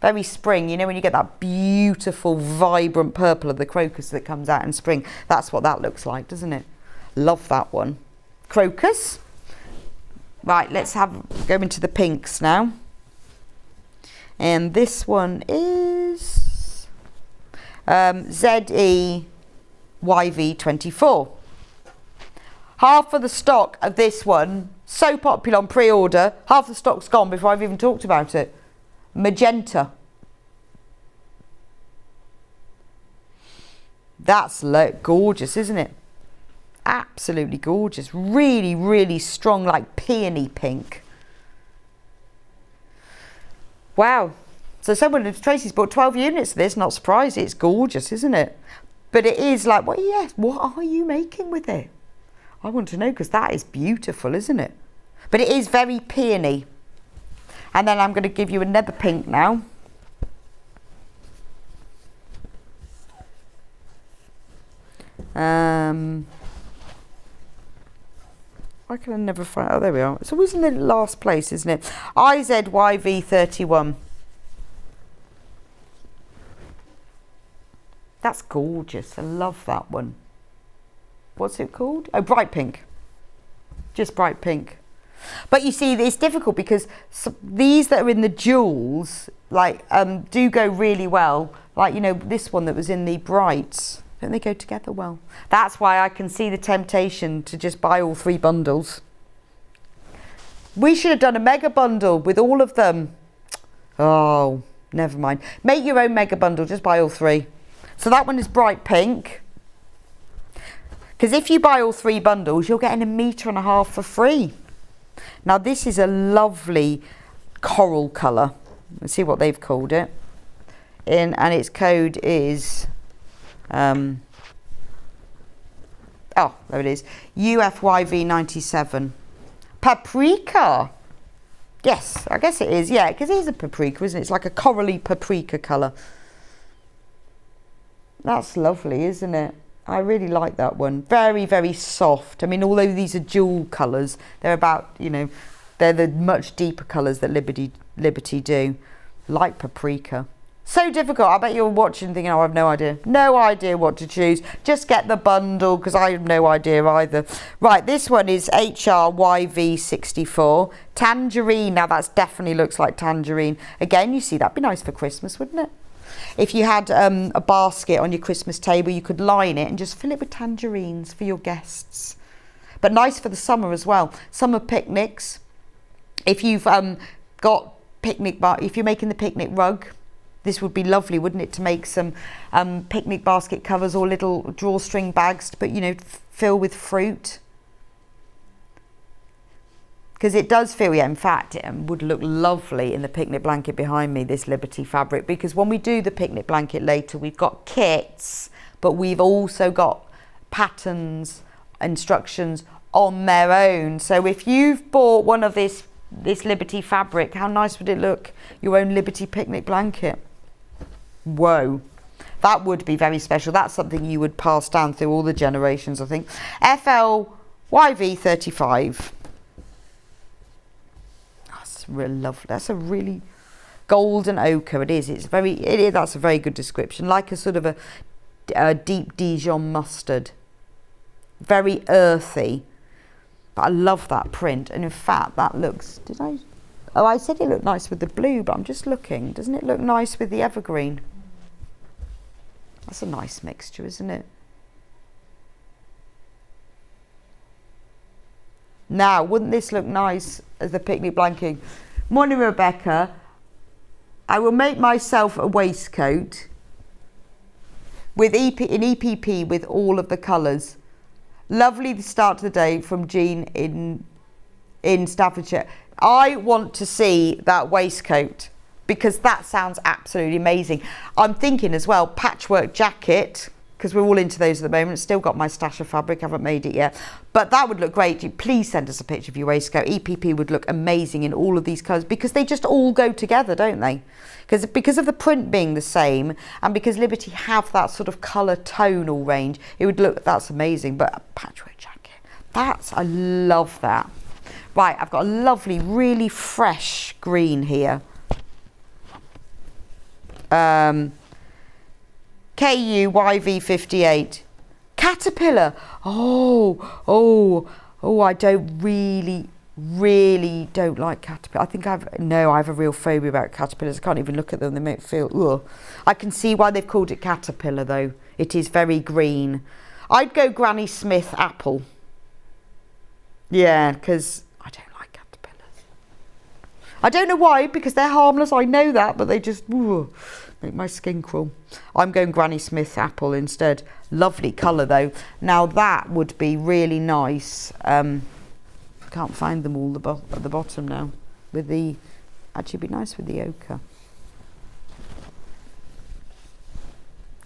[SPEAKER 3] Very spring, you know, when you get that beautiful, vibrant purple of the crocus that comes out in spring. That's what that looks like, doesn't it? Love that one. Crocus. Right, let's go into the pinks now. And this one is ZEYV24. Half of the stock of this one, so popular on pre-order, half the stock's gone before I've even talked about it. Magenta. That's gorgeous, isn't it? Absolutely gorgeous. Really, really strong, like peony pink. Wow. So Tracy's bought 12 units of this, not surprised. It's gorgeous, isn't it? But it is like, well, yes, what are you making with it? I want to know, because that is beautiful, isn't it? But it is very peony. And then I'm going to give you another pink now. Why can I never find... Oh, there we are. It's always in the last place, isn't it? IZYV31. That's gorgeous. I love that one. What's it called? Oh, bright pink. Just bright pink. But you see, it's difficult because these that are in the jewels, like, do go really well. Like, you know, this one that was in the brights. Don't they go together well? That's why I can see the temptation to just buy all 3 bundles. We should have done a mega bundle with all of them. Oh, never mind. Make your own mega bundle. Just buy all 3. So that one is bright pink. Because if you buy all 3 bundles, you're getting 1.5 meters for free. Now this is a lovely coral colour. Let's see what they've called it. And its code is, oh, there it is, UFYV97. Paprika. Yes, I guess it is. Yeah, because it is a paprika, isn't it? It's like a corally paprika colour. That's lovely, isn't it? I really like that one. Very, very soft. I mean, although these are jewel colours, they're about, you know, they're the much deeper colours that Liberty do. Like paprika. So difficult. I bet you're watching thinking, oh, I have no idea. No idea what to choose. Just get the bundle, because I have no idea either. Right, this one is HRYV64. Tangerine. Now, that definitely looks like tangerine. Again, you see, that'd be nice for Christmas, wouldn't it? If you had a basket on your Christmas table, you could line it and just fill it with tangerines for your guests. But nice for the summer as well. Summer picnics. If you've got if you're making the picnic rug, this would be lovely, wouldn't it, to make some picnic basket covers or little drawstring bags to put, you know, fill with fruit. Because it does feel, yeah, in fact, it would look lovely in the picnic blanket behind me, this Liberty fabric, because when we do the picnic blanket later, we've got kits, but we've also got patterns, instructions on their own. So if you've bought one of this Liberty fabric, how nice would it look? Your own Liberty picnic blanket. Whoa. That would be very special. That's something you would pass down through all the generations, I think. FLYV35. Real lovely. That's a really golden ochre. It is. That's a very good description. Like a sort of a deep Dijon mustard. Very earthy. But I love that print. And in fact, that looks. Oh, I said it looked nice with the blue, but I'm just looking. Doesn't it look nice with the evergreen? That's a nice mixture, isn't it? Now, wouldn't this look nice as the picnic blanket? Morning, Rebecca. I will make myself a waistcoat with in EPP with all of the colours. Lovely start to the day from Jean in Staffordshire. I want to see that waistcoat because that sounds absolutely amazing. I'm thinking as well, patchwork jacket, because we're all into those at the moment. Still got my stash of fabric, haven't made it yet. But that would look great. Please send us a picture of your waistcoat. EPP would look amazing in all of these colours because they just all go together, don't they? Because of the print being the same and because Liberty have that sort of colour tonal range, it would look, that's amazing. But a patchwork jacket, I love that. Right, I've got a lovely, really fresh green here. KUYV58. Caterpillar. I don't really don't like caterpillar. I think I have a real phobia about caterpillars. I can't even look at them. They make me feel, ugh. I can see why they've called it caterpillar though. It is very green. I'd go Granny Smith apple. Yeah, because I don't like caterpillars. I don't know why, because they're harmless, I know that, but they just make my skin crawl. I'm going Granny Smith apple instead. Lovely colour though. Now that would be really nice. Can't find them all at the bottom now. With the, actually it'd be nice with the ochre.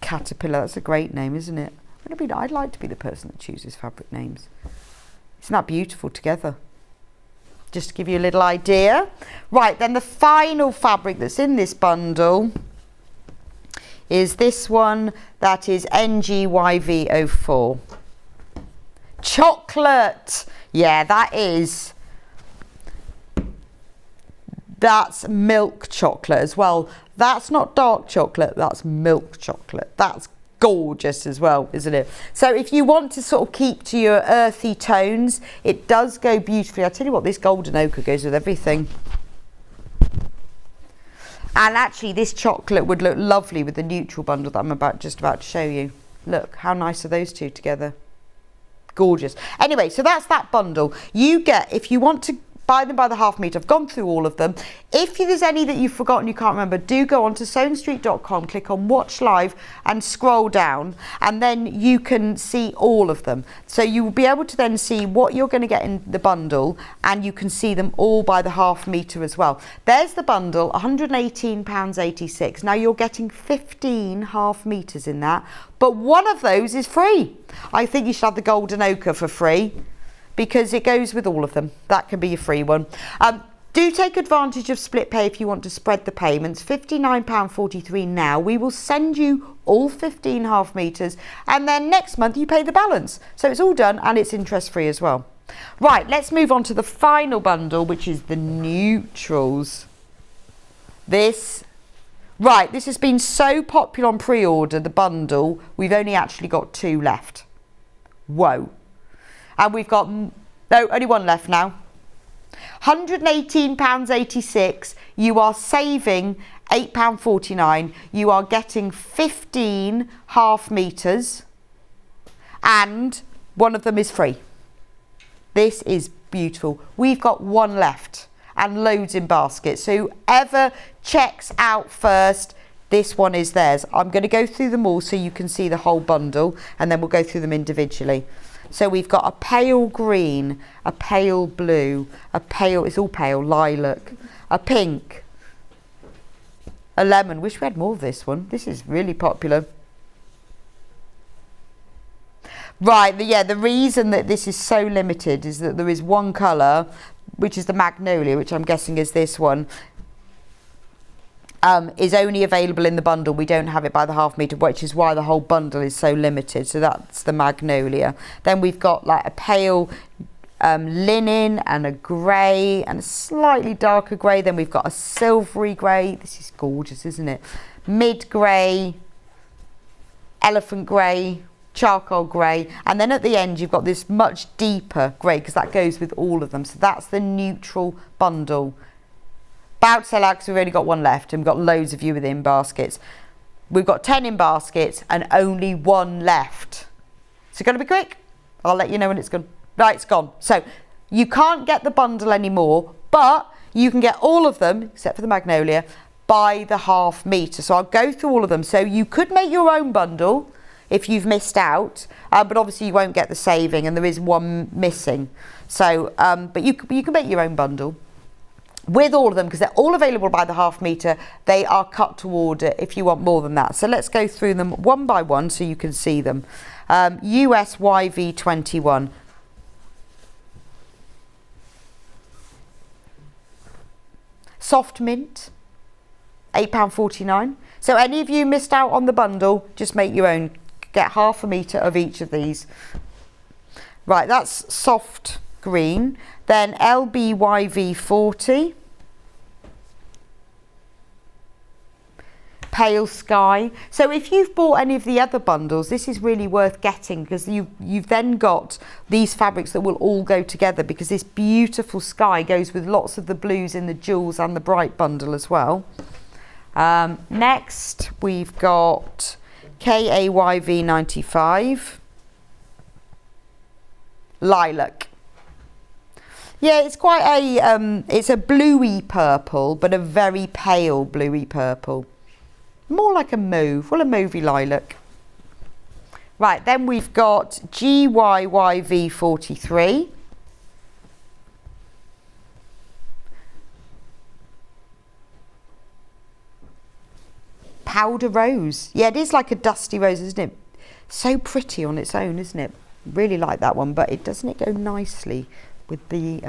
[SPEAKER 3] Caterpillar, that's a great name, isn't it? I'd like to be the person that chooses fabric names. Isn't that beautiful together? Just to give you a little idea. Right, then the final fabric that's in this bundle is this one that is NGYV04. Chocolate! Yeah, that's milk chocolate as well. That's not dark chocolate, that's milk chocolate. That's gorgeous as well, isn't it? So if you want to sort of keep to your earthy tones, it does go beautifully. I tell you what, this golden ochre goes with everything. And actually this chocolate would look lovely with the neutral bundle that I'm just about to show you. Look, how nice are those two together? Gorgeous. Anyway, so that's that bundle. You get, if you want to buy them by the half metre, I've gone through all of them. If there's any that you've forgotten, you can't remember, do go on to sewingstreet.com, click on watch live and scroll down, and then you can see all of them. So you will be able to then see what you're going to get in the bundle, and you can see them all by the half metre as well. There's the bundle, £118.86. Now you're getting 15 half metres in that, but one of those is free. I think you should have the golden ochre for free, because it goes with all of them. That can be your free one. Do take advantage of split pay if you want to spread the payments. £59.43 now. We will send you all 15 half metres, and then next month you pay the balance. So it's all done, and it's interest free as well. Right, let's move on to the final bundle, which is the neutrals. This has been so popular on pre-order, the bundle, we've only actually got 2 left. Whoa. And we've got, only 1 left now. £118.86. You are saving £8.49. You are getting 15 half metres, and one of them is free. This is beautiful. We've got 1 left and loads in baskets. So whoever checks out first, this one is theirs. I'm going to go through them all so you can see the whole bundle, and then we'll go through them individually. So we've got a pale green, a pale blue, it's all pale, lilac, a pink, a lemon. Wish we had more of this one. This is really popular. Right, the reason that this is so limited is that there is one colour, which is the magnolia, which I'm guessing is this one. Is only available in the bundle. We don't have it by the half metre, which is why the whole bundle is so limited. So that's the magnolia. Then we've got like a pale linen and a grey and a slightly darker grey. Then we've got a silvery grey. This is gorgeous, isn't it? Mid grey, elephant grey, charcoal grey, and then at the end you've got this much deeper grey, because that goes with all of them. So that's the neutral bundle. About to sell out because we've only got 1 left, and we've got loads of you within baskets. We've got 10 in baskets and only 1 left. So going to be quick. I'll let you know when it's gone. Right, it's gone. So you can't get the bundle anymore, but you can get all of them, except for the magnolia, by the half metre. So I'll go through all of them. So you could make your own bundle if you've missed out, but obviously you won't get the saving, and there is 1 missing. So, but you can make your own bundle with all of them, because they're all available by the half metre. They are cut to order if you want more than that. So let's go through them one by one so you can see them. USYV21. Soft mint, £8.49. So any of you missed out on the bundle, just make your own. Get half a metre of each of these. Right, that's soft green. Then LBYV40. pale sky. So if you've bought any of the other bundles, this is really worth getting, because you've then got these fabrics that will all go together, because this beautiful sky goes with lots of the blues in the jewels and the bright bundle as well. Next we've got KAYV 95 Lilac. Yeah, it's quite a it's a bluey purple, but a very pale bluey purple. More like a mauve, well, a mauvey lilac. Right, then we've got GYYV 43. Powder rose. Yeah, it is like a dusty rose, isn't it? So pretty on its own, isn't it? Really like that one, but doesn't it go nicely with the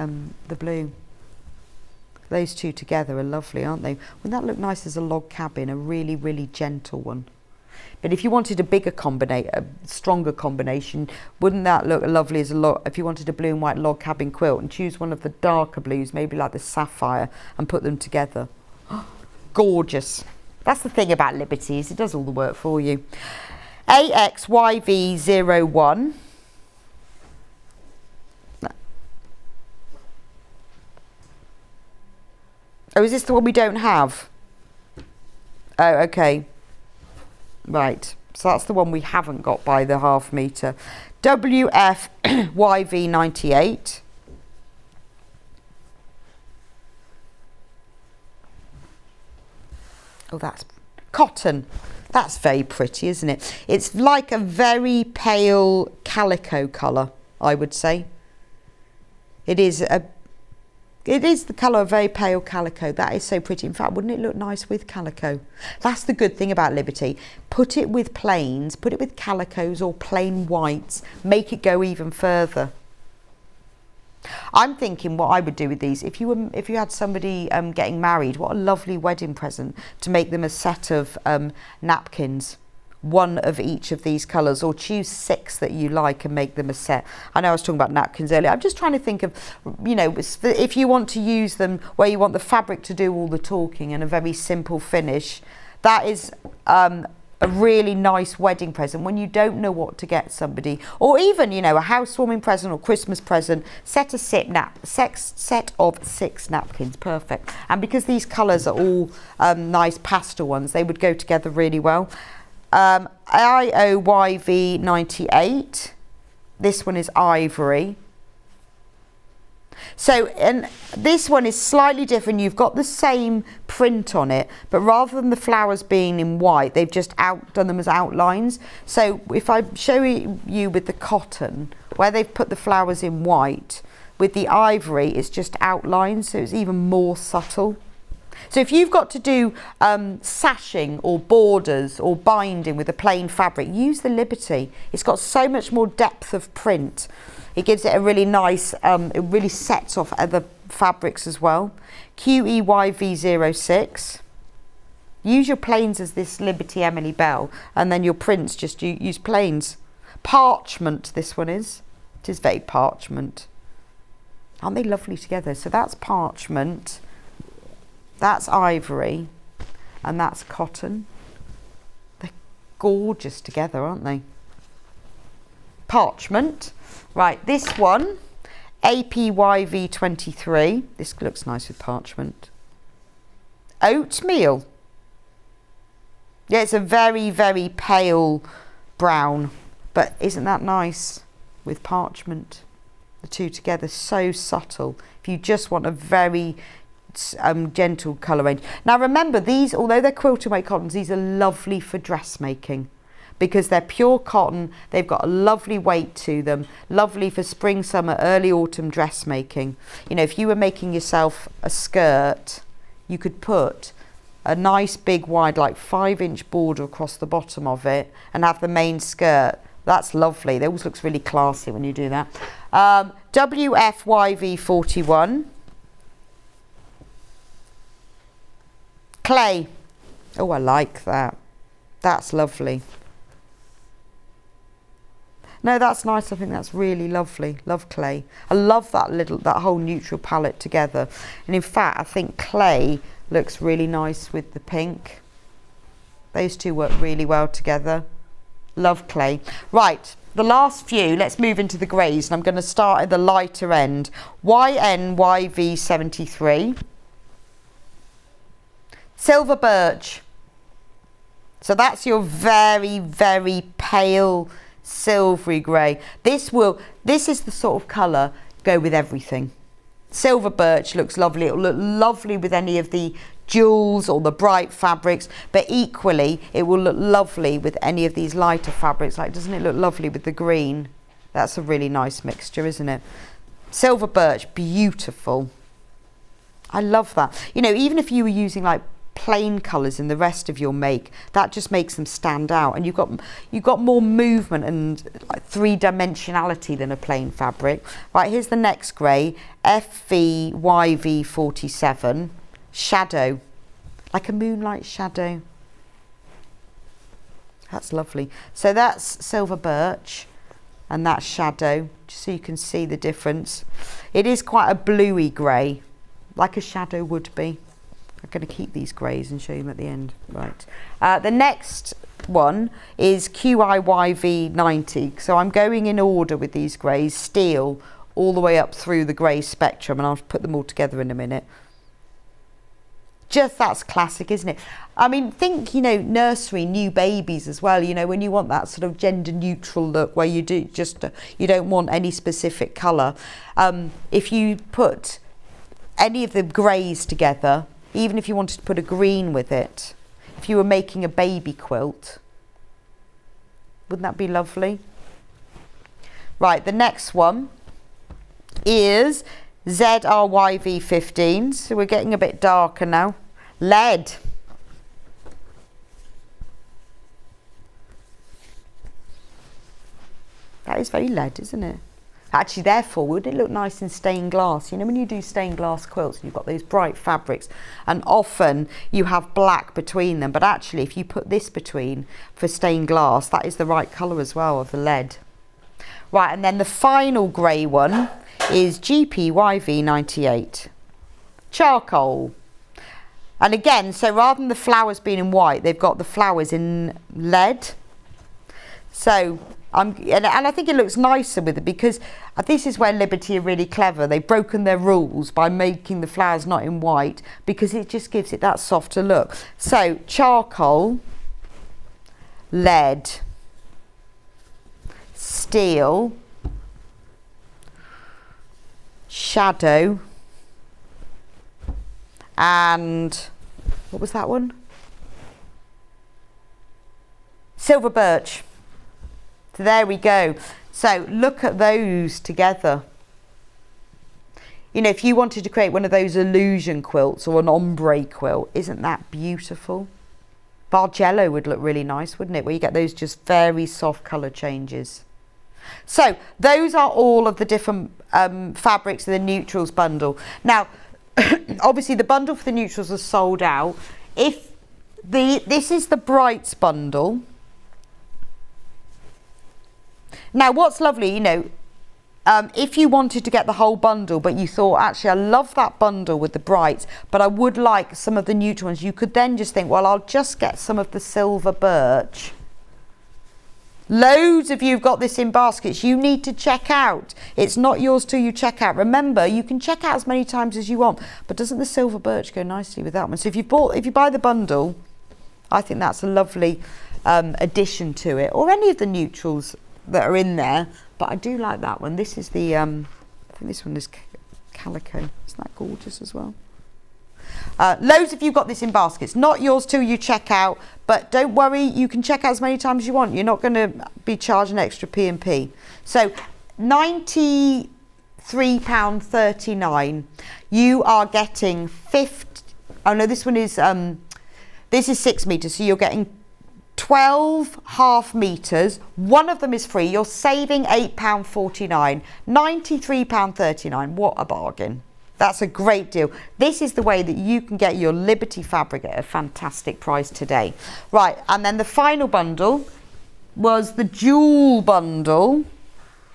[SPEAKER 3] blue? Those two together are lovely, aren't they? Wouldn't that look nice as a log cabin? A really, really gentle one. But if you wanted a bigger combination, a stronger combination, wouldn't that look lovely as if you wanted a blue and white log cabin quilt, and choose one of the darker blues, maybe like the sapphire, and put them together. Gorgeous. That's the thing about Liberties, it does all the work for you. AXYV01. Oh, is this the one we don't have? Oh, okay. Right, so that's the one we haven't got by the half metre. WFYV98. Oh, that's cotton. That's very pretty, isn't it? It's like a very pale calico colour, I would say. It is the colour of very pale calico. That is so pretty. In fact, wouldn't it look nice with calico? That's the good thing about Liberty. Put it with plains, put it with calicos or plain whites, make it go even further. I'm thinking what I would do with these, if you had somebody getting married, what a lovely wedding present to make them a set of napkins, one of each of these colours, or choose 6 that you like and make them a set. I know I was talking about napkins earlier. I'm just trying to think of, you know, if you want to use them where you want the fabric to do all the talking and a very simple finish, that is a really nice wedding present when you don't know what to get somebody, or even, you know, a housewarming present or Christmas present. Set of 6 napkins, perfect. And because these colours are all nice pastel ones, they would go together really well. IOYV 98. This one is ivory. So, and this one is slightly different. You've got the same print on it, but rather than the flowers being in white, they've just done them as outlines. So if I show you with the cotton, where they've put the flowers in white, with the ivory, it's just outlines, so it's even more subtle. So if you've got to do sashing or borders or binding with a plain fabric, use the Liberty. It's got so much more depth of print. It gives it a really nice, it really sets off other fabrics as well. QEYV06. Use your plains as this Liberty Emily Belle, and then your prints just use plains. Parchment, this one is. It is very parchment. Aren't they lovely together? So that's parchment, that's ivory, and that's cotton. They're gorgeous together, aren't they? Parchment. Right, this one, APYV23. This looks nice with parchment. Oatmeal. Yeah, it's a very, very pale brown, but isn't that nice with parchment? The two together, so subtle. If you just want a very gentle colour range. Now remember, these, although they're quilted weight cottons, these are lovely for dressmaking, because they're pure cotton. They've got a lovely weight to them, lovely for spring, summer, early autumn dressmaking. You know, if you were making yourself a skirt, you could put a nice big wide, like 5-inch border across the bottom of it and have the main skirt. That's lovely. It always looks really classy when you do that. WFYV41. Clay. Oh, I like that. That's lovely. No, that's nice. I think that's really lovely. Love clay. I love that whole neutral palette together. And in fact, I think clay looks really nice with the pink. Those two work really well together. Love clay. Right, the last few, let's move into the greys, and I'm going to start at the lighter end. YNYV73. Silver birch. So that's your very, very pale silvery grey. This is the sort of colour go with everything. Silver birch looks lovely. It will look lovely with any of the jewels or the bright fabrics, but equally it will look lovely with any of these lighter fabrics. Like, doesn't it look lovely with the green? That's a really nice mixture, isn't it? Silver birch, beautiful. I love that. You know, even if you were using like plain colours in the rest of your make, that just makes them stand out, and you've got more movement and like three-dimensionality than a plain fabric. Right, here's the next grey, FVYV47, shadow, like a moonlight shadow. That's lovely. So that's silver birch and that's shadow, just so you can see the difference. It is quite a bluey grey, like a shadow would be. I'm going to keep these greys and show you them at the end. Right. The next one is QIYV90. So I'm going in order with these greys, steel, all the way up through the grey spectrum, and I'll put them all together in a minute. Just, that's classic, isn't it? I mean, think, you know, nursery, new babies as well, you know, when you want that sort of gender neutral look where you do just, you don't want any specific colour. If you put any of the greys together, even if you wanted to put a green with it, if you were making a baby quilt, wouldn't that be lovely? Right, the next one is ZRYV15, so we're getting a bit darker now. Lead. That is very lead, isn't it? Actually, therefore, wouldn't it look nice in stained glass? You know, when you do stained glass quilts, you've got those bright fabrics, and often you have black between them, but actually, if you put this between for stained glass, that is the right colour as well of the lead. Right, and then the final grey one is GPYV98, charcoal. And again, so rather than the flowers being in white, they've got the flowers in lead. So and I think it looks nicer with it, because this is where Liberty are really clever. They've broken their rules by making the flowers not in white, because it just gives it that softer look. So charcoal, lead, steel, shadow, and what was that one? Silver birch. So there we go. So look at those together. You know, if you wanted to create one of those illusion quilts or an ombre quilt, isn't that beautiful? Bargello would look really nice, wouldn't it? Where you get those just very soft colour changes. So those are all of the different fabrics of the neutrals bundle. Now, obviously the bundle for the neutrals is sold out. This is the brights bundle. Now, what's lovely, you know, if you wanted to get the whole bundle, but you thought, actually, I love that bundle with the brights, but I would like some of the neutral ones, you could then just think, well, I'll just get some of the silver birch. Loads of you have got this in baskets. You need to check out. It's not yours till you check out. Remember, you can check out as many times as you want, but doesn't the silver birch go nicely with that one? So if you buy the bundle, I think that's a lovely addition to it, or any of the neutrals that are in there, but I do like that one. This is the I think this one is calico. Isn't that gorgeous as well? Loads of you got this in baskets. Not yours till you check out, but don't worry, you can check out as many times as you want. You're not going to be charged an extra P&P. So £93.39. You are getting 50. Oh no, this one is this is 6 meters, so you're getting 12 half meters. One of them is free. You're saving £8.49, £93.39. What a bargain. That's a great deal. This is the way that you can get your Liberty fabric at a fantastic price today. Right, and then the final bundle was the jewel bundle.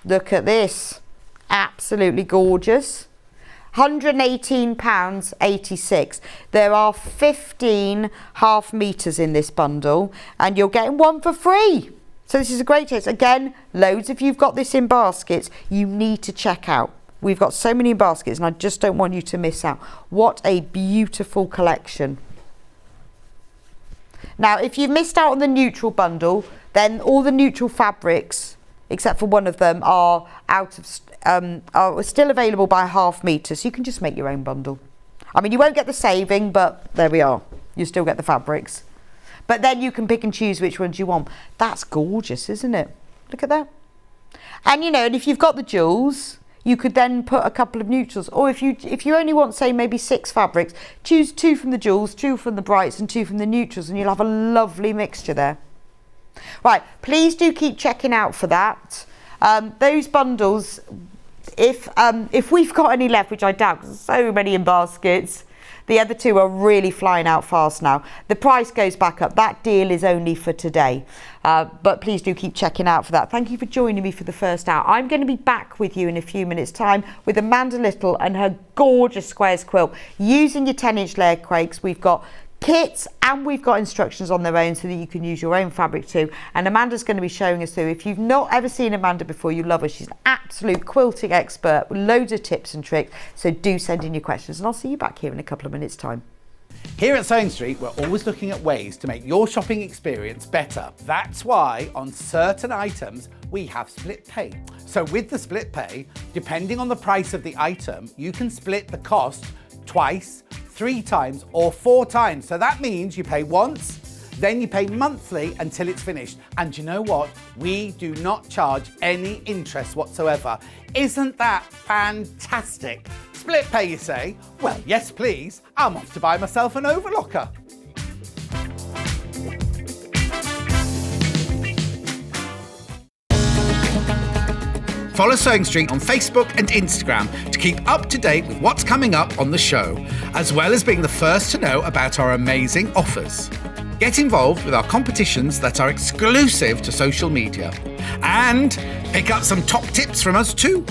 [SPEAKER 3] Look at this. Absolutely gorgeous. £118.86. There are 15 half meters in this bundle and you're getting one for free. So this is a great choice. Again, loads of you've got this in baskets. You need to check out. We've got so many baskets and I just don't want you to miss out. What a beautiful collection. Now, if you've missed out on the neutral bundle, then all the neutral fabrics, except for one of them, are are still available by half metre, so you can just make your own bundle. I mean, you won't get the saving, but there we are. You still get the fabrics. But then you can pick and choose which ones you want. That's gorgeous, isn't it? Look at that. And you know, and if you've got the jewels, you could then put a couple of neutrals. Or if you only want, say, maybe 6 fabrics, choose 2 from the jewels, 2 from the brights and 2 from the neutrals, and you'll have a lovely mixture there. Right, please do keep checking out for that. Those bundles, if we've got any left, which I doubt, because there's so many in baskets, the other 2 are really flying out fast now. The price goes back up. That deal is only for today. But please do keep checking out for that. Thank you for joining me for the first hour. I'm going to be back with you in a few minutes' time with Amanda Little and her gorgeous squares quilt. Using your 10-inch layer quakes, we've got kits and we've got instructions on their own so that you can use your own fabric too. And Amanda's going to be showing us through. If you've not ever seen Amanda before, you love her. She's an absolute quilting expert with loads of tips and tricks. So do send in your questions and I'll see you back here in a couple of minutes' time.
[SPEAKER 1] Here at Sewing Street, we're always looking at ways to make your shopping experience better. That's why on certain items, we have split pay. So with the split pay, depending on the price of the item, you can split the cost twice, 3 times or 4 times. So that means you pay once, then you pay monthly until it's finished. And you know what? We do not charge any interest whatsoever. Isn't that fantastic? Split pay, you say? Well, yes, please. I'm off to buy myself an overlocker. Follow Sewing Street on Facebook and Instagram to keep up to date with what's coming up on the show, as well as being the first to know about our amazing offers. Get involved with our competitions that are exclusive to social media. And pick up some top tips from us too.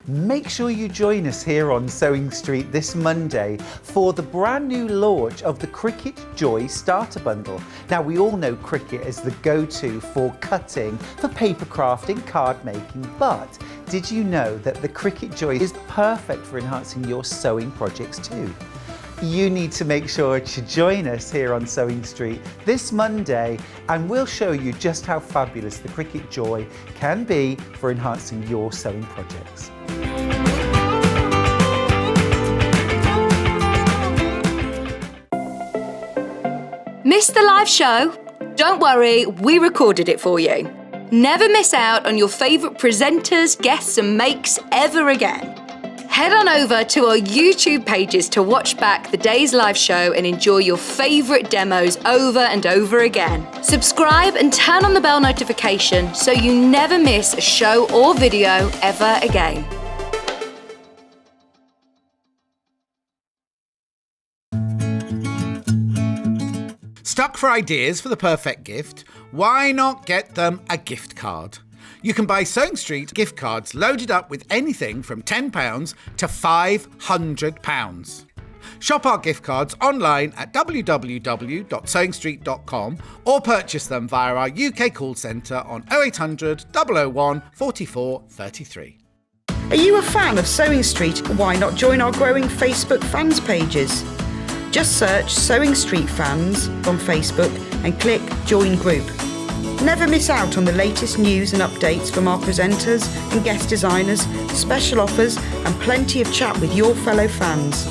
[SPEAKER 2] Make sure you join us here on Sewing Street this Monday for the brand new launch of the Cricut Joy Starter Bundle. Now, we all know Cricut is the go-to for cutting, for paper crafting, card making, but did you know that the Cricut Joy is perfect for enhancing your sewing projects too? You need to make sure to join us here on Sewing Street this Monday and we'll show you just how fabulous the Cricut Joy can be for enhancing your sewing projects.
[SPEAKER 4] Missed the live show? Don't worry, we recorded it for you. Never miss out on your favourite presenters, guests and makes ever again. Head on over to our YouTube pages to watch back the day's live show and enjoy your favourite demos over and over again. Subscribe and turn on the bell notification so you never miss a show or video ever again.
[SPEAKER 1] Stuck for ideas for the perfect gift? Why not get them a gift card? You can buy Sewing Street gift cards loaded up with anything from £10 to £500. Shop our gift cards online at www.sewingstreet.com or purchase them via our UK call centre on 0800 001 44 33.
[SPEAKER 3] Are you a fan of Sewing Street? Why not join our growing Facebook fans pages? Just search Sewing Street Fans on Facebook and click Join Group. Never miss out on the latest news and updates from our presenters and guest designers, special offers and plenty of chat with your fellow fans.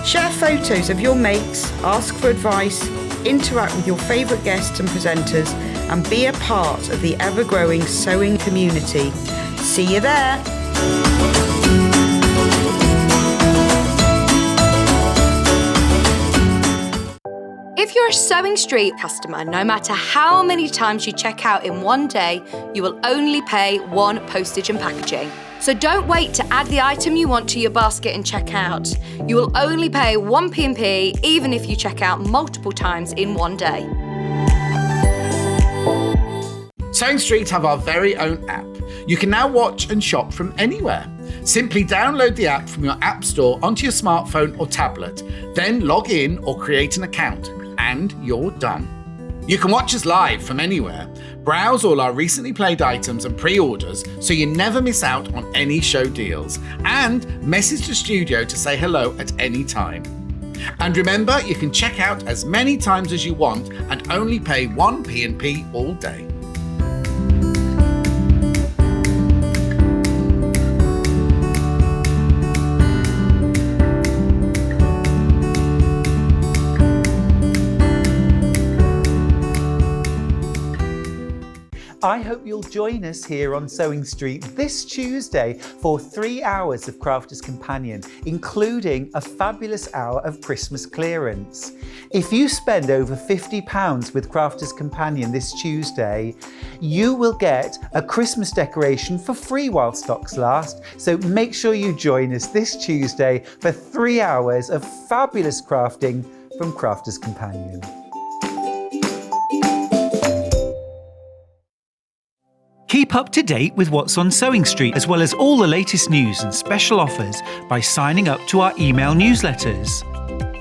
[SPEAKER 3] Share photos of your makes, ask for advice, interact with your favourite guests and presenters and be a part of the ever-growing sewing community. See you there!
[SPEAKER 4] If you're a Sewing Street customer, no matter how many times you check out in one day, you will only pay 1 postage and packaging. So don't wait to add the item you want to your basket and check out. You will only pay 1 P&P even if you check out multiple times in one day.
[SPEAKER 1] Sewing Street have our very own app. You can now watch and shop from anywhere. Simply download the app from your app store onto your smartphone or tablet, then log in or create an account, and you're done. You can watch us live from anywhere, browse all our recently played items and pre-orders so you never miss out on any show deals, and message the studio to say hello at any time. And remember, you can check out as many times as you want and only pay 1 P&P all day.
[SPEAKER 2] I hope you'll join us here on Sewing Street this Tuesday for 3 hours of Crafters Companion, including a fabulous hour of Christmas clearance. If you spend over £50 with Crafters Companion this Tuesday, you will get a Christmas decoration for free while stocks last. So make sure you join us this Tuesday for 3 hours of fabulous crafting from Crafters Companion. Keep up to date with what's on Sewing Street, as well as all the latest news and special offers by signing up to our email newsletters.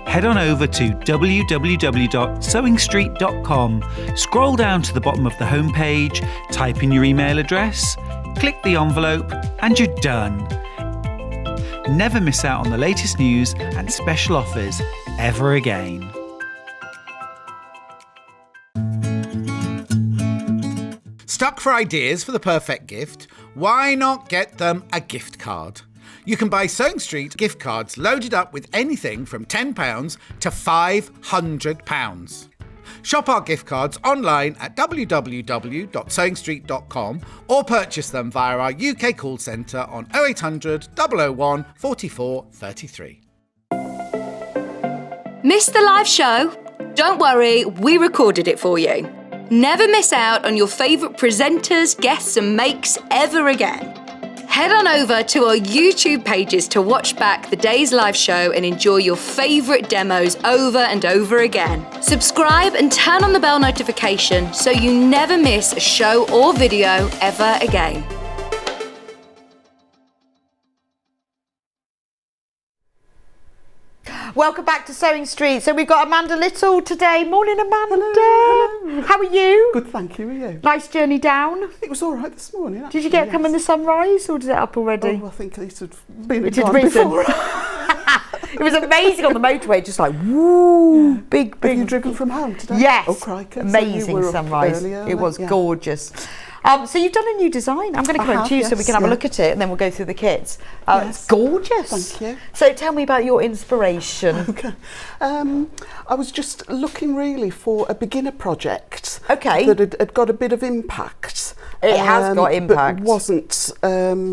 [SPEAKER 2] Head on over to www.sewingstreet.com, scroll down to the bottom of the homepage, type in your email address, click the envelope, and you're done. Never miss out on the latest news and special offers ever again.
[SPEAKER 1] Stuck for ideas for the perfect gift? Why not get them a gift card? You can buy Sewing Street gift cards loaded up with anything from £10 to £500. Shop our gift cards online at www.sewingstreet.com or purchase them via our UK call centre on 0800 001 44 33.
[SPEAKER 4] Missed the live show? Don't worry, we recorded it for you. Never miss out on your favourite presenters, guests and makes ever again. Head on over to our YouTube pages to watch back the day's live show and enjoy your favourite demos over and over again. Subscribe and turn on the bell notification so you never miss a show or video ever again.
[SPEAKER 3] Welcome back to Sewing Street. So we've got Amanda Little today. Morning, Amanda.
[SPEAKER 5] Hello.
[SPEAKER 3] How are you?
[SPEAKER 5] Good, thank you. Are you?
[SPEAKER 3] Nice journey down.
[SPEAKER 5] It was all right this morning. Actually,
[SPEAKER 3] Did you get come in the sunrise, or did it up already?
[SPEAKER 5] Oh, I think it had been
[SPEAKER 3] It had
[SPEAKER 5] gone
[SPEAKER 3] risen.
[SPEAKER 5] before.
[SPEAKER 3] It was amazing on the motorway, just like woo, big.
[SPEAKER 5] Have you driven from home today?
[SPEAKER 3] Yes.
[SPEAKER 5] Oh, crikey.
[SPEAKER 3] Amazing
[SPEAKER 5] So you were up
[SPEAKER 3] sunrise.
[SPEAKER 5] early,
[SPEAKER 3] It was
[SPEAKER 5] yeah.
[SPEAKER 3] gorgeous. So you've done a new design. I'm going to come over to you so we can have a look at it, and then we'll go through the kits. It's gorgeous.
[SPEAKER 5] Thank you.
[SPEAKER 3] So tell me about your inspiration.
[SPEAKER 5] Okay. I was just looking really for a beginner project.
[SPEAKER 3] Okay.
[SPEAKER 5] That had got a bit of impact.
[SPEAKER 3] It has got impact.
[SPEAKER 5] But wasn't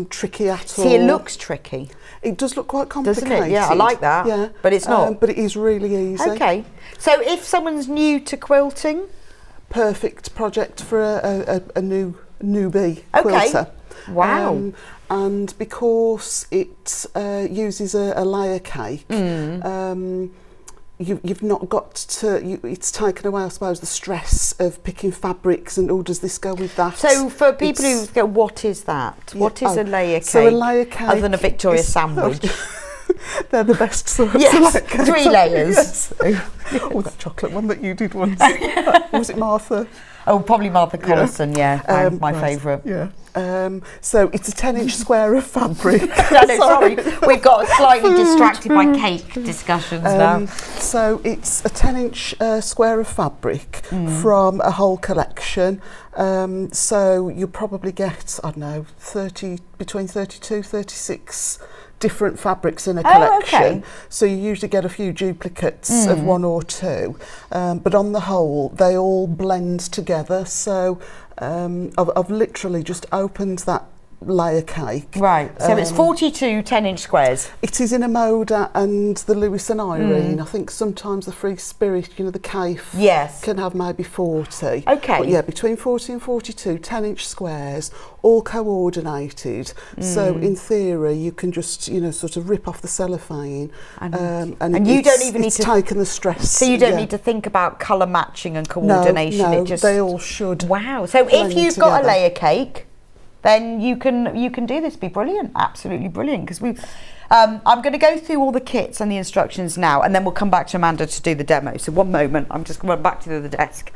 [SPEAKER 5] tricky at all.
[SPEAKER 3] See, it looks tricky.
[SPEAKER 5] It does look quite complicated.
[SPEAKER 3] Doesn't it? Yeah, I like that.
[SPEAKER 5] Yeah.
[SPEAKER 3] But it's not.
[SPEAKER 5] But it is really easy.
[SPEAKER 3] Okay. So if someone's new to quilting,
[SPEAKER 5] perfect project for a newbie quilter.
[SPEAKER 3] Wow.
[SPEAKER 5] And because it uses a layer cake, you've not got to, it's taken away, I suppose, the stress of picking fabrics and, oh, does this go with that?
[SPEAKER 3] So for people who go, what is that? What is a layer cake?
[SPEAKER 5] So a layer cake,
[SPEAKER 3] other than a Victoria sandwich.
[SPEAKER 5] They're the best sorts
[SPEAKER 3] Yes,
[SPEAKER 5] of layer cakes.
[SPEAKER 3] 3 layers.
[SPEAKER 5] Yes. Oh, that chocolate one that you did once. Was it Martha?
[SPEAKER 3] Oh, probably Martha Collison, yeah, my favourite.
[SPEAKER 5] Yeah. So it's a 10-inch square of fabric.
[SPEAKER 3] No, sorry, we've got slightly distracted by cake discussions now.
[SPEAKER 5] So it's a 10-inch square of fabric from a whole collection. So you'll probably get, I don't know, between 32, 36 different fabrics in a collection.
[SPEAKER 3] Okay.
[SPEAKER 5] So you usually get a few duplicates of 1 or 2. But on the whole, they all blend together. So I've literally just opened that layer cake.
[SPEAKER 3] Right, so it's 42 10-inch squares.
[SPEAKER 5] It is in a Moda and the Lewis and Irene. I think sometimes the Free Spirit, you know, the Cafe,
[SPEAKER 3] Yes.
[SPEAKER 5] can have maybe 40.
[SPEAKER 3] Okay.
[SPEAKER 5] But yeah, between 40 and 42 10-inch squares, all coordinated. So in theory, you can just, you know, sort of rip off the cellophane.
[SPEAKER 3] And you don't even need
[SPEAKER 5] it's
[SPEAKER 3] to...
[SPEAKER 5] taken the stress.
[SPEAKER 3] So you don't need to think about colour matching and coordination.
[SPEAKER 5] No,
[SPEAKER 3] it just...
[SPEAKER 5] they all should.
[SPEAKER 3] Wow. So if
[SPEAKER 5] blend
[SPEAKER 3] you've got a
[SPEAKER 5] together.
[SPEAKER 3] layer cake, then you can do this. Be brilliant, absolutely brilliant. Because I'm going to go through all the kits and the instructions now, and then we'll come back to Amanda to do the demo. So one moment, I'm just going back to the desk.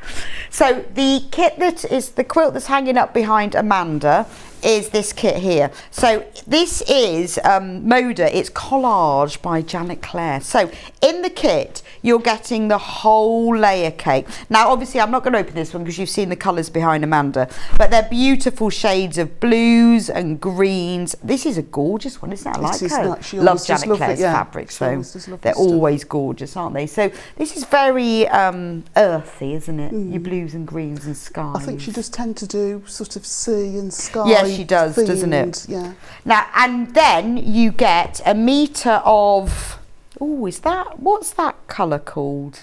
[SPEAKER 3] So the kit that is the quilt that's hanging up behind Amanda is this kit here. So this is Moda. It's Collage by Janet Clare. So in the kit, you're getting the whole layer cake. Now, obviously, I'm not going to open this one because you've seen the colours behind Amanda, but they're beautiful shades of blues and greens. This is a gorgeous one, isn't it? I like her. Love Janet Clare's fabrics, so they're always gorgeous, aren't they? So this is very earthy, isn't it? Your blues and greens and skies.
[SPEAKER 5] I think she does tend to do sort of sea and sky.
[SPEAKER 3] Yes, she does,
[SPEAKER 5] themed,
[SPEAKER 3] doesn't it?
[SPEAKER 5] Yeah.
[SPEAKER 3] Now, and then you get a metre of... Oh, what's that colour called?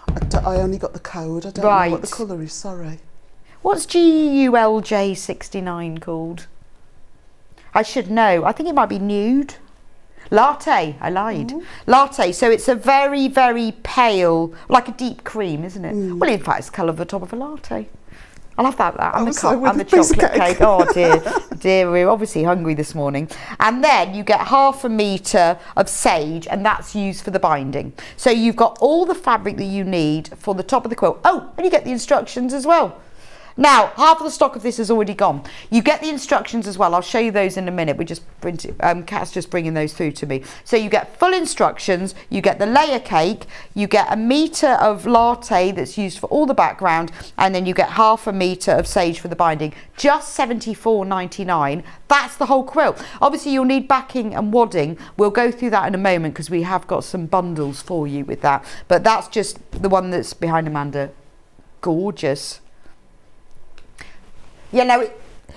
[SPEAKER 5] I only got the code. I don't know what the colour is, sorry.
[SPEAKER 3] What's GULJ69 called? I should know. I think it might be nude. Latte, I lied. Latte, so it's a very, very pale, like a deep cream, isn't it? Well, in fact, it's the colour of the top of a latte. I'll have that and the cup and the chocolate cake. Oh dear, we're obviously hungry this morning. And then you get 1/2 metre of sage, and that's used for the binding. So you've got all the fabric that you need for the top of the quilt. Oh, and you get the instructions as well. Now, half of the stock of this is already gone. You get the instructions as well. I'll show you those in a minute. We just printed, Kat's just bringing those through to me. So you get full instructions, you get the layer cake, you get a metre of latte that's used for all the background, and then you get 1/2 metre of sage for the binding. Just $74.99. That's the whole quilt. Obviously, you'll need backing and wadding. We'll go through that in a moment because we have got some bundles for you with that. But that's just the one that's behind Amanda. Gorgeous. You know,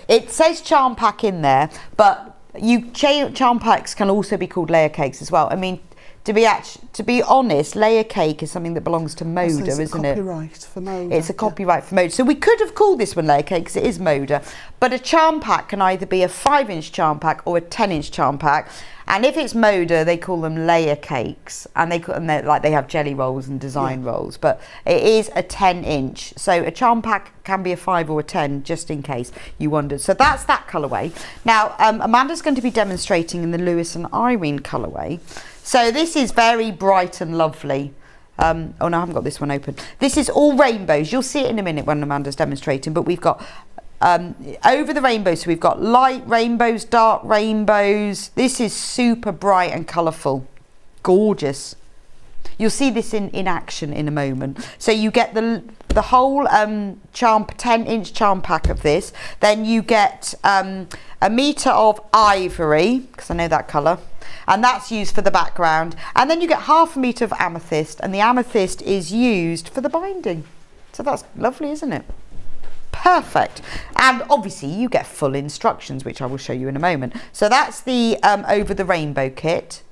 [SPEAKER 3] it says charm pack in there, but charm packs can also be called layer cakes as well. I mean, to be honest, layer cake is something that belongs to Moda, isn't it?
[SPEAKER 5] Copyright for Moda.
[SPEAKER 3] It's a copyright for Moda. So we could have called this one layer cake because it is Moda, but a charm pack can either be a 5-inch charm pack or a 10-inch charm pack. And if it's Moda, they call them layer cakes, and they have jelly rolls and design rolls. But it is a 10-inch, so a charm pack can be a 5 or a 10, just in case you wondered. So that's that colourway. Now Amanda's going to be demonstrating in the Lewis and Irene colourway. So this is very bright and lovely. Oh no, I haven't got this one open. This is all rainbows. You'll see it in a minute when Amanda's demonstrating. But we've got over the rainbow, so we've got light rainbows, dark rainbows. This is super bright and colourful, gorgeous. You'll see this in action in a moment. So you get the whole 10-inch charm pack of this. Then you get a metre of ivory, because I know that colour, and that's used for the background. And then you get 1/2 metre of amethyst, and the amethyst is used for the binding. So that's lovely, isn't it? Perfect. And obviously you get full instructions, which I will show you in a moment. So that's the over the rainbow kit.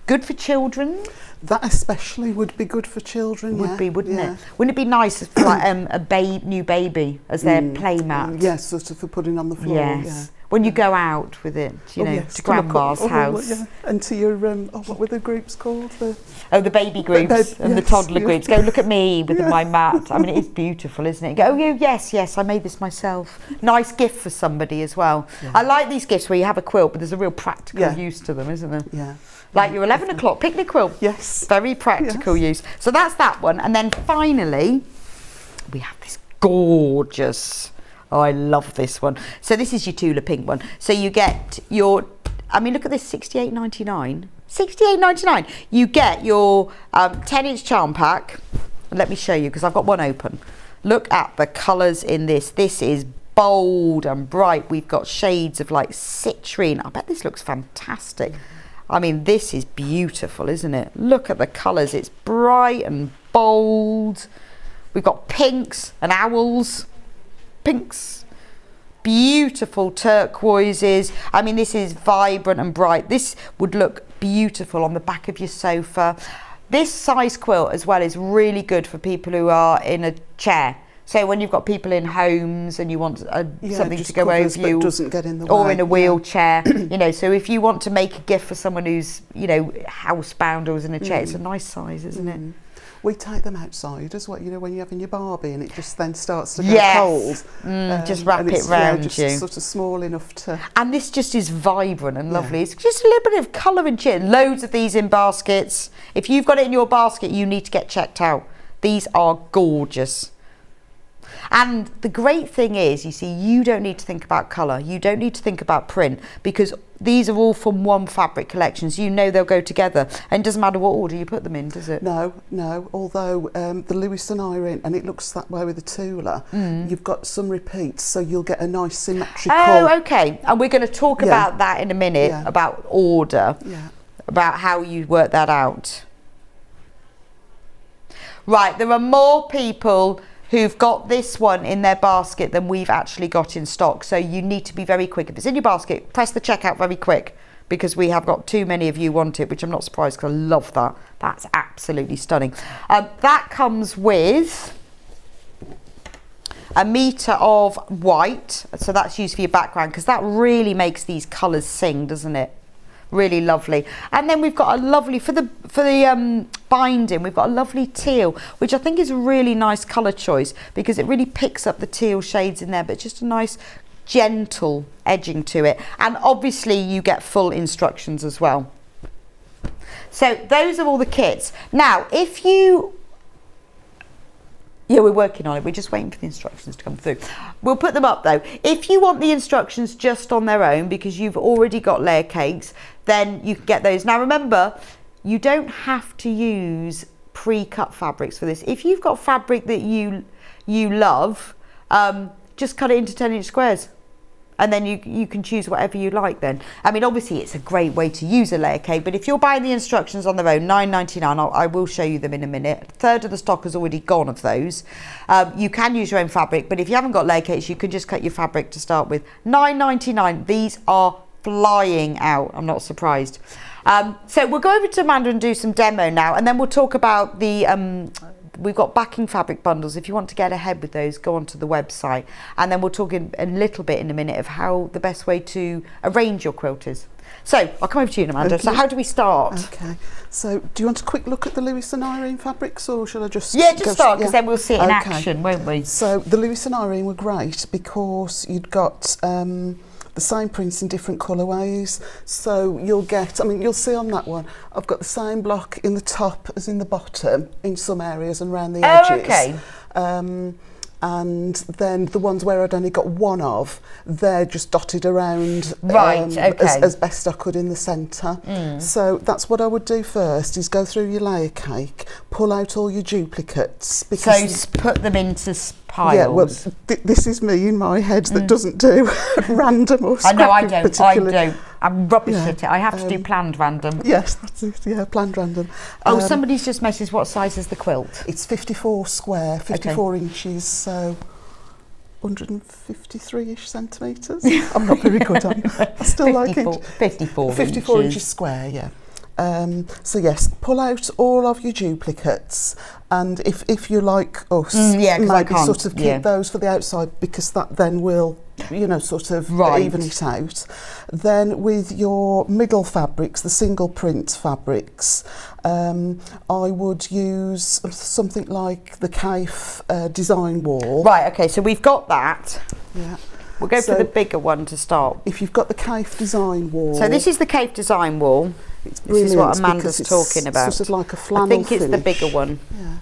[SPEAKER 3] Good for children.
[SPEAKER 5] That especially would be good for children.
[SPEAKER 3] Would be, wouldn't it? Wouldn't it be nice for like a new baby as their play mat?
[SPEAKER 5] Yes, sort of for putting on the floor.
[SPEAKER 3] Yes.
[SPEAKER 5] Yeah.
[SPEAKER 3] When you go out with it, you know, to grandma's house.
[SPEAKER 5] Yeah. And to your, what were the groups called? The
[SPEAKER 3] baby groups and the toddler groups. Go look at me with my mat. I mean, it is beautiful, isn't it? Go, oh, yes, I made this myself. Nice gift for somebody as well. Yeah. I like these gifts where you have a quilt, but there's a real practical use to them, isn't there?
[SPEAKER 5] Yeah.
[SPEAKER 3] Like your 11 o'clock picnic quilt.
[SPEAKER 5] Yes.
[SPEAKER 3] Very practical use. So that's that one. And then finally, we have this gorgeous... Oh, I love this one. So this is your Tula pink one. So you get your, I mean, look at this, $68.99. $68.99. You get your 10-inch charm pack. Let me show you, because I've got one open. Look at the colours in this. This is bold and bright. We've got shades of like citrine. I bet this looks fantastic. I mean, this is beautiful, isn't it? Look at the colours. It's bright and bold. We've got pinks and owls. Pinks, beautiful turquoises. I mean, this is vibrant and bright. This would look beautiful on the back of your sofa. This size quilt as well is really good for people who are in a chair. So when you've got people in homes and you want something to go over you,
[SPEAKER 5] doesn't get in the
[SPEAKER 3] or
[SPEAKER 5] way.
[SPEAKER 3] in a wheelchair, you know. So if you want to make a gift for someone who's, you know, housebound or is in a chair, it's a nice size, isn't it?
[SPEAKER 5] We take them outside as well, you know, when you're having your Barbie and it just then starts to go cold.
[SPEAKER 3] Just wrap it round
[SPEAKER 5] just
[SPEAKER 3] you.
[SPEAKER 5] Sort of small enough to...
[SPEAKER 3] And this just is vibrant and lovely. It's just a little bit of colour and cheer. Loads of these in baskets. If you've got it in your basket, you need to get checked out. These are gorgeous. And the great thing is, you see, you don't need to think about colour. You don't need to think about print, because these are all from one fabric collections. You know they'll go together. And it doesn't matter what order you put them in, does it?
[SPEAKER 5] No. Although the Lewis and Irene, and it looks that way with the Tula, you've got some repeats, so you'll get a nice symmetrical...
[SPEAKER 3] Oh, okay. And we're going to talk about that in a minute, about order, about how you work that out. Right, there are more people who've got this one in their basket than we've actually got in stock. So you need to be very quick. If it's in your basket, press the checkout very quick, because we have got too many of you want it, which I'm not surprised, because I love that. That's absolutely stunning. That comes with a metre of white. So that's used for your background, because that really makes these colours sing, doesn't it? Really lovely. And then we've got a lovely, for the binding, we've got a lovely teal, which I think is a really nice colour choice, because it really picks up the teal shades in there, but just a nice gentle edging to it. And obviously you get full instructions as well. So those are all the kits. Now, if you... Yeah, we're working on it. We're just waiting for the instructions to come through. We'll put them up though. If you want the instructions just on their own, because you've already got layer cakes, then you can get those. Now remember, you don't have to use pre-cut fabrics for this. If you've got fabric that you love, just cut it into 10-inch squares. And then you can choose whatever you like then. I mean, obviously it's a great way to use a layer cake, but if you're buying the instructions on their own, $9.99, I will show you them in a minute. A third of the stock has already gone of those. You can use your own fabric, but if you haven't got layer cakes, you can just cut your fabric to start with. $9.99, these are flying out, I'm not surprised. So we'll go over to Amanda and do some demo now, and then we'll talk about the... we've got backing fabric bundles. If you want to get ahead with those, go onto the website, and then we'll talk in a little bit in a minute of how the best way to arrange your quilt is. So I'll come over to you, Amanda. Okay. So how do we start?
[SPEAKER 5] Okay, so do you want a quick look at the Lewis and Irene fabrics, or shall I just...
[SPEAKER 3] Yeah, just start, because then we'll see it in action, won't we?
[SPEAKER 5] So the Lewis and Irene were great because you'd got the same prints in different colourways. So you'll get, I mean, you'll see on that one, I've got the same block in the top as in the bottom in some areas and around the edges.
[SPEAKER 3] Oh, okay.
[SPEAKER 5] And then the ones where I'd only got one of, they're just dotted around as best I could in the centre. So that's what I would do first, is go through your layer cake, pull out all your duplicates.
[SPEAKER 3] So put them into piles.
[SPEAKER 5] Yeah, well, this is me in my head that doesn't do random or scrappy.
[SPEAKER 3] I don't. I'm rubbish at it. I have to do planned random.
[SPEAKER 5] Yes, that's it. Yeah, planned random.
[SPEAKER 3] Oh, somebody's just messaged, what size is the quilt?
[SPEAKER 5] It's 54 square, 54 inches, so 153-ish centimetres. I'm not very good on. I still like it.
[SPEAKER 3] 54
[SPEAKER 5] inches square, yeah. So yes, pull out all of your duplicates, and if you like us, maybe sort of keep those for the outside, because that then will, you know, sort of even it out. Then with your middle fabrics, the single print fabrics, I would use something like the Kaif design wall.
[SPEAKER 3] Right, okay, so we've got that.
[SPEAKER 5] Yeah.
[SPEAKER 3] We'll go for the bigger one to start.
[SPEAKER 5] If you've got the Kaif design wall.
[SPEAKER 3] So this is the Kaif design wall.
[SPEAKER 5] It's
[SPEAKER 3] this is what Amanda's talking about.
[SPEAKER 5] Sort of like a flannel
[SPEAKER 3] I think it's
[SPEAKER 5] finish.
[SPEAKER 3] the bigger one.
[SPEAKER 5] Yeah.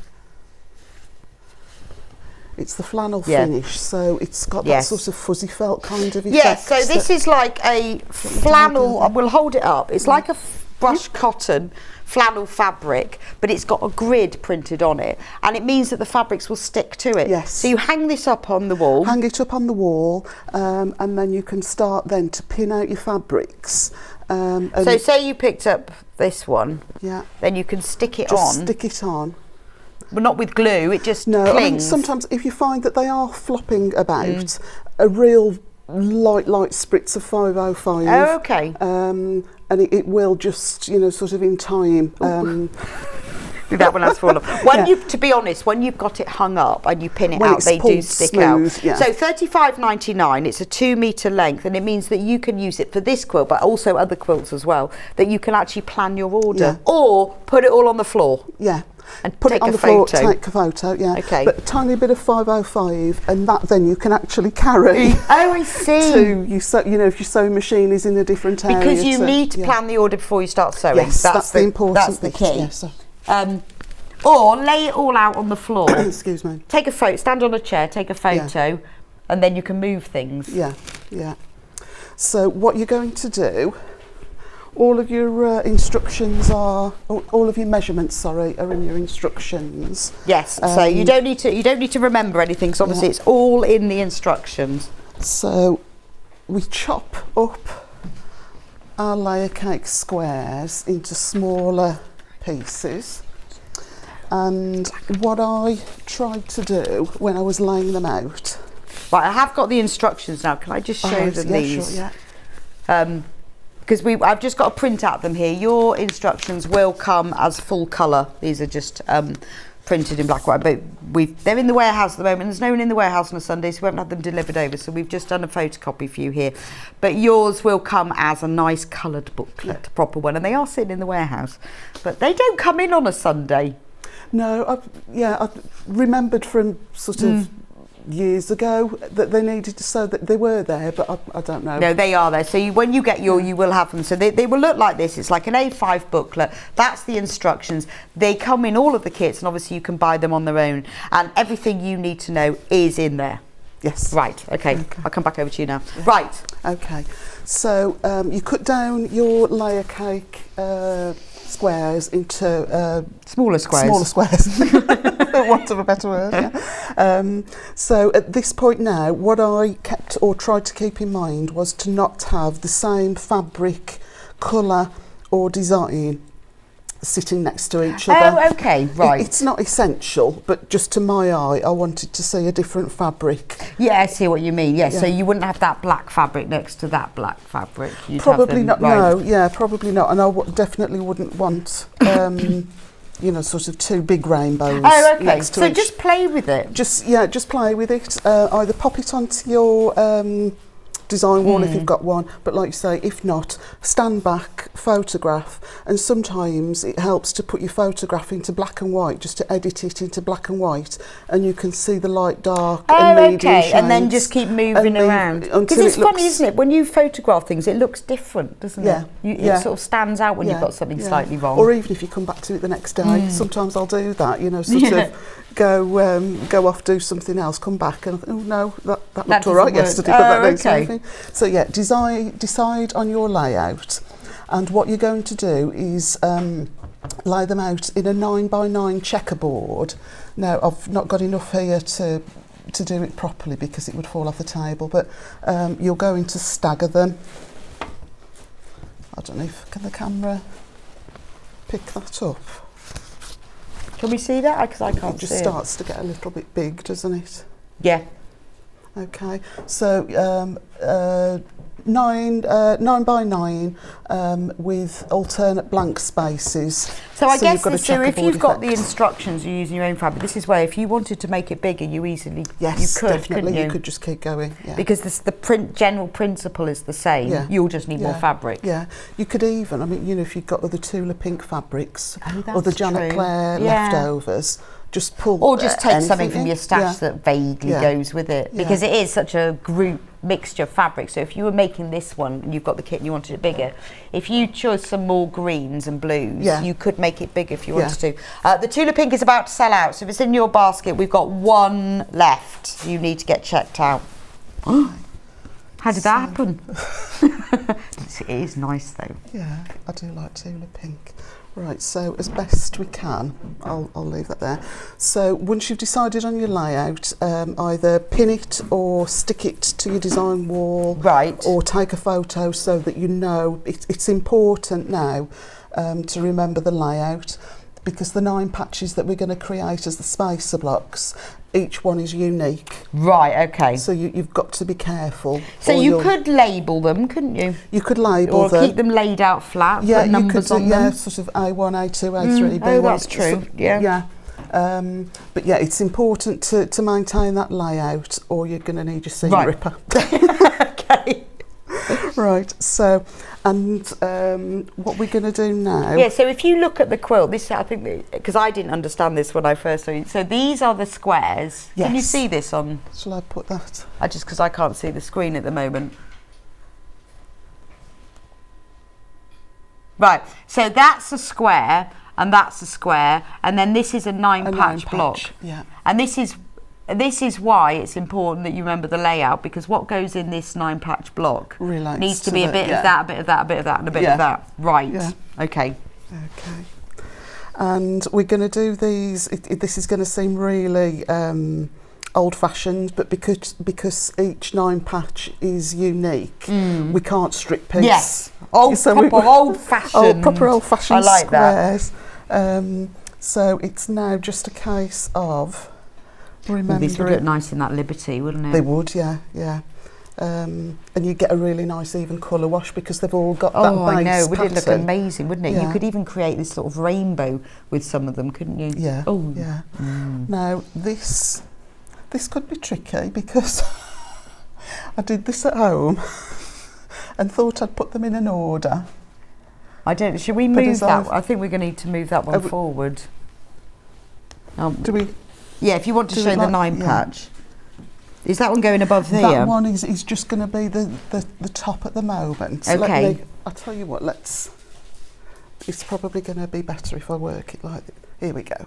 [SPEAKER 5] It's the flannel finish, so it's got that sort of fuzzy felt kind of effect.
[SPEAKER 3] Yes, so this is like a flannel, we'll hold it up. It's like a brushed cotton flannel fabric, but it's got a grid printed on it, and it means that the fabrics will stick to it.
[SPEAKER 5] Yes.
[SPEAKER 3] So you hang this up on the wall.
[SPEAKER 5] Hang it up on the wall, and then you can start then to pin out your fabrics.
[SPEAKER 3] So say you picked up this one, then you can stick it on.
[SPEAKER 5] Just stick it on.
[SPEAKER 3] But not with glue, it just
[SPEAKER 5] clings.
[SPEAKER 3] clings.
[SPEAKER 5] I mean, sometimes if you find that they are flopping about, a real light spritz of 505.
[SPEAKER 3] Oh, okay.
[SPEAKER 5] And it will just, you know, sort of in time.
[SPEAKER 3] That one has fallen off. To be honest, when you've got it hung up and you pin it out, they do stick
[SPEAKER 5] smooth,
[SPEAKER 3] out.
[SPEAKER 5] yeah.
[SPEAKER 3] So £35.99, it's a 2 metre length, and it means that you can use it for this quilt, but also other quilts as well, that you can actually plan your order or put it all on the floor.
[SPEAKER 5] Yeah.
[SPEAKER 3] And
[SPEAKER 5] put
[SPEAKER 3] take
[SPEAKER 5] it on
[SPEAKER 3] a
[SPEAKER 5] the
[SPEAKER 3] photo.
[SPEAKER 5] floor, take a photo, yeah.
[SPEAKER 3] Okay.
[SPEAKER 5] But a tiny bit of 505, and that then you can actually carry.
[SPEAKER 3] Oh, I see.
[SPEAKER 5] To you know, if your sewing machine is in a different area.
[SPEAKER 3] Because you need to plan the order before you start sewing.
[SPEAKER 5] Yes, that's the important
[SPEAKER 3] That's the
[SPEAKER 5] bit,
[SPEAKER 3] key.
[SPEAKER 5] yes.
[SPEAKER 3] Or lay it all out on the floor.
[SPEAKER 5] Excuse me.
[SPEAKER 3] Take a photo, stand on a chair, take a photo, and then you can move things.
[SPEAKER 5] Yeah, yeah. So what you're going to do, all of your instructions are, all of your measurements, are in your instructions.
[SPEAKER 3] Yes. So you don't need to remember anything. So obviously it's all in the instructions.
[SPEAKER 5] So we chop up our layer cake squares into smaller pieces. And what I tried to do when I was laying them out.
[SPEAKER 3] Right, I have got the instructions now. Can I just show them these?
[SPEAKER 5] Sure, yeah.
[SPEAKER 3] Because I've just got to print out them here. Your instructions will come as full colour. These are just printed in black and white, but they're in the warehouse at the moment. There's no one in the warehouse on a Sunday, so we haven't had them delivered over, so we've just done a photocopy for you here. But yours will come as a nice coloured booklet, a proper one, and they are sitting in the warehouse. But they don't come in on a Sunday.
[SPEAKER 5] No, I remembered from sort of years ago that they needed to sew, that they were there, but I don't know.
[SPEAKER 3] No, they are there. So when you get you will have them. So they will look like this. It's like an A5 booklet. That's the instructions. They come in all of the kits, and obviously you can buy them on their own. And everything you need to know is in there.
[SPEAKER 5] Yes.
[SPEAKER 3] Right, okay. I'll come back over to you now. Right.
[SPEAKER 5] Okay. So you cut down your layer cake squares into
[SPEAKER 3] smaller squares.
[SPEAKER 5] Smaller squares, for want of a better word. Yeah. So at this point now, what I kept or tried to keep in mind was to not have the same fabric, colour or design sitting next to each other.
[SPEAKER 3] Oh, okay, right.
[SPEAKER 5] It's not essential, but just to my eye, I wanted to see a different fabric.
[SPEAKER 3] Yeah, I see what you mean. Yeah, so you wouldn't have that black fabric next to that black fabric. You'd
[SPEAKER 5] Probably
[SPEAKER 3] have them,
[SPEAKER 5] not.
[SPEAKER 3] right.
[SPEAKER 5] No, yeah, probably not. And I definitely wouldn't want, you know, sort of two big rainbows.
[SPEAKER 3] Oh, okay.
[SPEAKER 5] Next to
[SPEAKER 3] So
[SPEAKER 5] each.
[SPEAKER 3] just play with it.
[SPEAKER 5] Just play with it. Either pop it onto your design wall if you've got one, but like you say, if not, stand back, photograph, and sometimes it helps to put your photograph into black and white, just to edit it into black and white, and you can see the light, dark, and medium shades,
[SPEAKER 3] and then just keep moving around. Because it's funny, isn't it? When you photograph things, it looks different, doesn't it? It sort of stands out when you've got something slightly wrong.
[SPEAKER 5] Or even if you come back to it the next day, sometimes I'll do that, you know, sort of go off, do something else, come back and oh no, that looked all right yesterday, but that needs anything. So yeah, decide on your layout, and what you're going to do is lay them out in a 9x9 checkerboard. Now I've not got enough here to do it properly because it would fall off the table, but you're going to stagger them. I don't know if can the camera pick that up.
[SPEAKER 3] Can we see that? Because I can't
[SPEAKER 5] see it. It just starts to get a little bit big, doesn't it?
[SPEAKER 3] Yeah.
[SPEAKER 5] Okay, so 9x9 with alternate blank spaces.
[SPEAKER 3] So I guess if you've got the
[SPEAKER 5] effect.
[SPEAKER 3] instructions, you're using your own fabric. This is where if you wanted to make it bigger, you easily you could,
[SPEAKER 5] definitely,
[SPEAKER 3] couldn't you?
[SPEAKER 5] You could just keep going. Yeah.
[SPEAKER 3] Because the general principle is the same.
[SPEAKER 5] Yeah.
[SPEAKER 3] You'll just need more fabric.
[SPEAKER 5] Yeah, you could even, I mean, you know, if you've got other Tula pink fabrics
[SPEAKER 3] that's
[SPEAKER 5] or the Janet
[SPEAKER 3] true.
[SPEAKER 5] Claire leftovers, just pull.
[SPEAKER 3] Or just take something
[SPEAKER 5] anything
[SPEAKER 3] from your stash that vaguely goes with it, because it is such a group mixture of fabric. So if you were making this one and you've got the kit and you wanted it bigger, if you chose some more greens and blues, you could make it bigger if you wanted to. The Tula pink is about to sell out, so if it's in your basket, we've got one left. You need to get checked out. How did that happen? It is nice though.
[SPEAKER 5] Yeah, I do like Tula pink. Right, so as best we can, I'll leave that there. So once you've decided on your layout, either pin it or stick it to your design wall,
[SPEAKER 3] right,
[SPEAKER 5] or take a photo so that you know it's important now to remember the layout. because the 9 patches that we're going to create as the spacer blocks, each one is unique.
[SPEAKER 3] Right, okay.
[SPEAKER 5] So you've got to be careful.
[SPEAKER 3] So you could label them, couldn't you?
[SPEAKER 5] You could label them.
[SPEAKER 3] Or keep them laid out flat,
[SPEAKER 5] yeah,
[SPEAKER 3] put numbers on them.
[SPEAKER 5] Yeah, sort of A1, A2, A3, B1.
[SPEAKER 3] Oh, that's true, yeah.
[SPEAKER 5] But yeah, it's important to maintain that layout, or you're going to need your seam ripper.
[SPEAKER 3] Okay.
[SPEAKER 5] Right, so, and what we're going to do now...
[SPEAKER 3] Yeah, so if you look at the quilt, this, I think, because I didn't understand this when I first saw it. So these are the squares.
[SPEAKER 5] Yes.
[SPEAKER 3] Can you see this on?
[SPEAKER 5] Shall I put that?
[SPEAKER 3] Just because I can't see the screen at the moment. Right, so that's a square, and that's a square, and then this is a 9-patch block.
[SPEAKER 5] Yeah.
[SPEAKER 3] And this is why it's important that you remember the layout, because what goes in this 9-patch block
[SPEAKER 5] relates
[SPEAKER 3] needs to be a bit of that, a bit of that, a bit of that, and a bit of that. Right.
[SPEAKER 5] Yeah.
[SPEAKER 3] Okay.
[SPEAKER 5] Okay. And we're going to do these. This is going to seem really old-fashioned, but because each 9-patch is unique, we can't strip piece.
[SPEAKER 3] Yes. Old-fashioned.
[SPEAKER 5] Proper old-fashioned
[SPEAKER 3] I like
[SPEAKER 5] squares. So it's now just a case of remembering.
[SPEAKER 3] These would look nice in that Liberty, wouldn't it?
[SPEAKER 5] They would, yeah. And you get a really nice even colour wash because they've all got that base
[SPEAKER 3] I know. Would it look
[SPEAKER 5] pattern.
[SPEAKER 3] amazing, wouldn't it?
[SPEAKER 5] Yeah.
[SPEAKER 3] You could even create this sort of rainbow with some of them, couldn't you?
[SPEAKER 5] Yeah.
[SPEAKER 3] Oh.
[SPEAKER 5] Yeah. Now this could be tricky because I did this at home and thought I'd put them in an order.
[SPEAKER 3] Should we move that? I think we're going to need to move that one forward.
[SPEAKER 5] Do we?
[SPEAKER 3] Yeah, if you want to show the 9-patch. Is that one going above here?
[SPEAKER 5] That one is just going to be the top at the moment.
[SPEAKER 3] Okay.
[SPEAKER 5] I'll tell you what, it's probably going to be better if I work it like this. Here we go.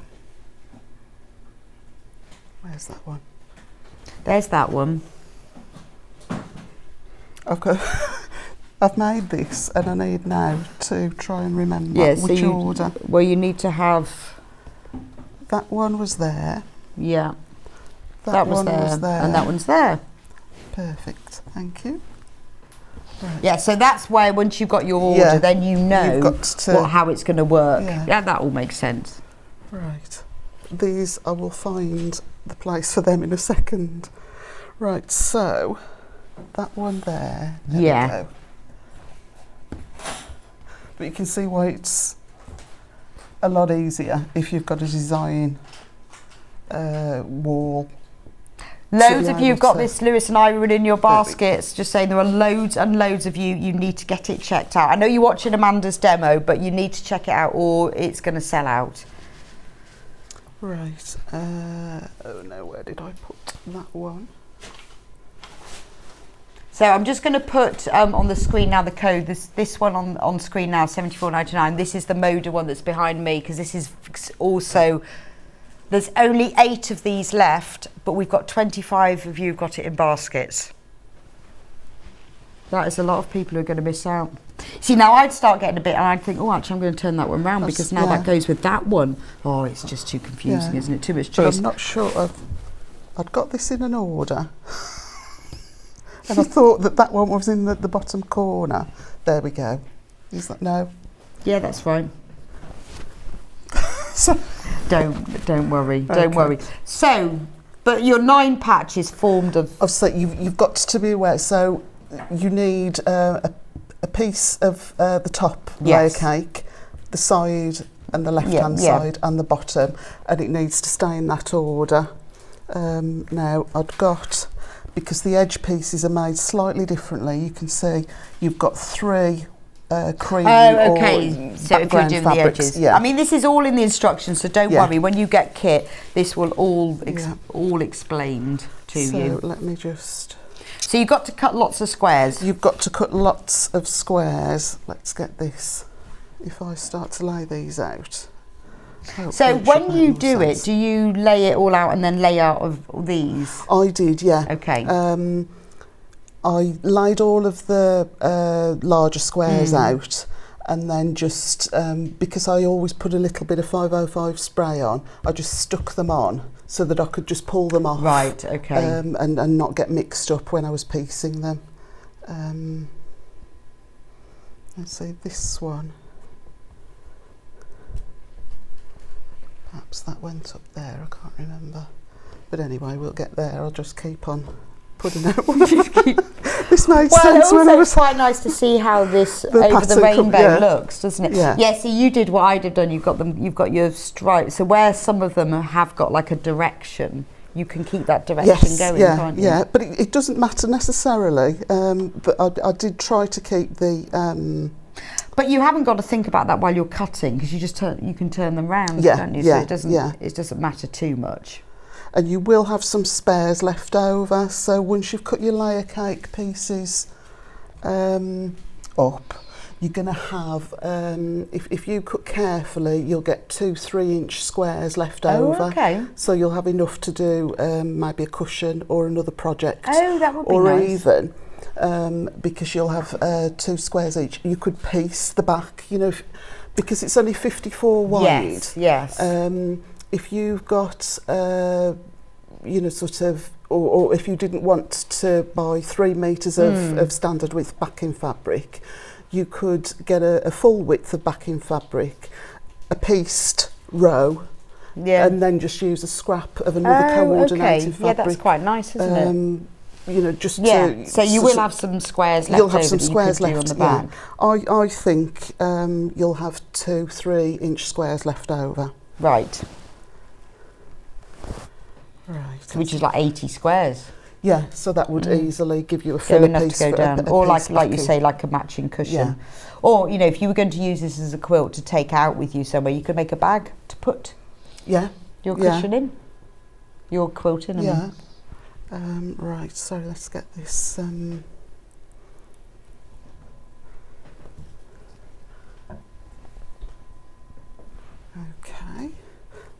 [SPEAKER 5] Where's that one?
[SPEAKER 3] There's that one.
[SPEAKER 5] I've made this and I need now to try and remember which order.
[SPEAKER 3] Well, you need to have...
[SPEAKER 5] That one was there.
[SPEAKER 3] Yeah. That was there. And that one's there.
[SPEAKER 5] Perfect. Thank you. Right.
[SPEAKER 3] Yeah, so that's where once you've got your order, then you know how it's going to work. Yeah, that all makes sense.
[SPEAKER 5] Right. These, I will find the place for them in a second. Right, so that one there. There we go. But you can see why it's a lot easier if you've got a design wall.
[SPEAKER 3] Loads of you have got this, Lewis and Irene, in your baskets. Just saying, there are loads and loads of you. You need to get it checked out. I know you're watching Amanda's demo, but you need to check it out or it's going to sell out.
[SPEAKER 5] Right. Oh no, where did I put that one?
[SPEAKER 3] So I'm just going to put on the screen now the code. This one on screen now, 74.99. This is the Moda one that's behind me because this is also. There's only 8 of these left, but we've got 25 of you who've got it in baskets. That is a lot of people who are going to miss out. See, now I'd start getting a bit, and I'd think, oh, actually, I'm going to turn that one round because now that goes with that one. Oh, it's just too confusing, isn't it? Too much choice.
[SPEAKER 5] But I'm not sure I'd got this in an order. And I thought that one was in the bottom corner. There we go. Is that no?
[SPEAKER 3] Yeah, that's fine.
[SPEAKER 5] So,
[SPEAKER 3] don't worry. Don't worry. So, but your 9-patch is formed of.
[SPEAKER 5] So you've got to be aware. So you need a piece of the top layer cake, the side and the left-hand side and the bottom, and it needs to stay in that order. Now I've got. Because the edge pieces are made slightly differently, you can see you've got 3 cream or
[SPEAKER 3] so if you're doing
[SPEAKER 5] fabrics.
[SPEAKER 3] the edges. I mean, this is all in the instructions, so don't worry. When you get kit, this will all explained to you.
[SPEAKER 5] So let me just...
[SPEAKER 3] So you've got to cut lots of squares.
[SPEAKER 5] You've got to cut lots of squares. Let's get this. If I start to lay these out...
[SPEAKER 3] So when you do it, do you lay it all out and then lay out of these?
[SPEAKER 5] I did, yeah.
[SPEAKER 3] Okay.
[SPEAKER 5] I laid all of the larger squares out, and then just because I always put a little bit of 505 spray on, I just stuck them on so that I could just pull them off.
[SPEAKER 3] Right. Okay.
[SPEAKER 5] And not get mixed up when I was piecing them. Let's see this one. perhaps that went up there, I can't remember. But anyway, we'll get there. I'll just keep on putting out. This made sense when I was...
[SPEAKER 3] It's quite nice to see how this over the rainbow looks, doesn't it? Yeah. See, you did what I'd have done. You've got your stripes. So where some of them have got like a direction, you can keep that direction going, can't you?
[SPEAKER 5] Yeah, but it doesn't matter necessarily. But I did try to keep the...
[SPEAKER 3] But you haven't got to think about that while you're cutting, because you can turn them round, don't you? So it doesn't matter too much.
[SPEAKER 5] And you will have some spares left over. So once you've cut your layer cake pieces up, you're going to have, if you cut carefully, you'll get 2 3-inch squares left over.
[SPEAKER 3] Okay.
[SPEAKER 5] So you'll have enough to do maybe a cushion or another project.
[SPEAKER 3] Oh, that would be
[SPEAKER 5] or
[SPEAKER 3] nice.
[SPEAKER 5] Even, because you'll have 2 squares each. You could piece the back, because it's only 54 wide.
[SPEAKER 3] Yes.
[SPEAKER 5] If you've got, sort of, or if you didn't want to buy 3 metres of standard width backing fabric, you could get a full width of backing fabric, a pieced row, and then just use a scrap of another coordinating fabric.
[SPEAKER 3] Yeah, that's quite nice, isn't it? So you will have some squares left.
[SPEAKER 5] You'll have some squares left
[SPEAKER 3] on the back.
[SPEAKER 5] Yeah. I think you'll have 2 3-inch squares left over.
[SPEAKER 3] Right.
[SPEAKER 5] Right.
[SPEAKER 3] Which is like 80 squares.
[SPEAKER 5] Yeah, so that would easily give you a filler piece.
[SPEAKER 3] To go down. Or like you say, like a matching cushion. Yeah. Or, if you were going to use this as a quilt to take out with you somewhere, you could make a bag to put your cushion in. Your quilt in.
[SPEAKER 5] Yeah. Right, so let's get this... Okay.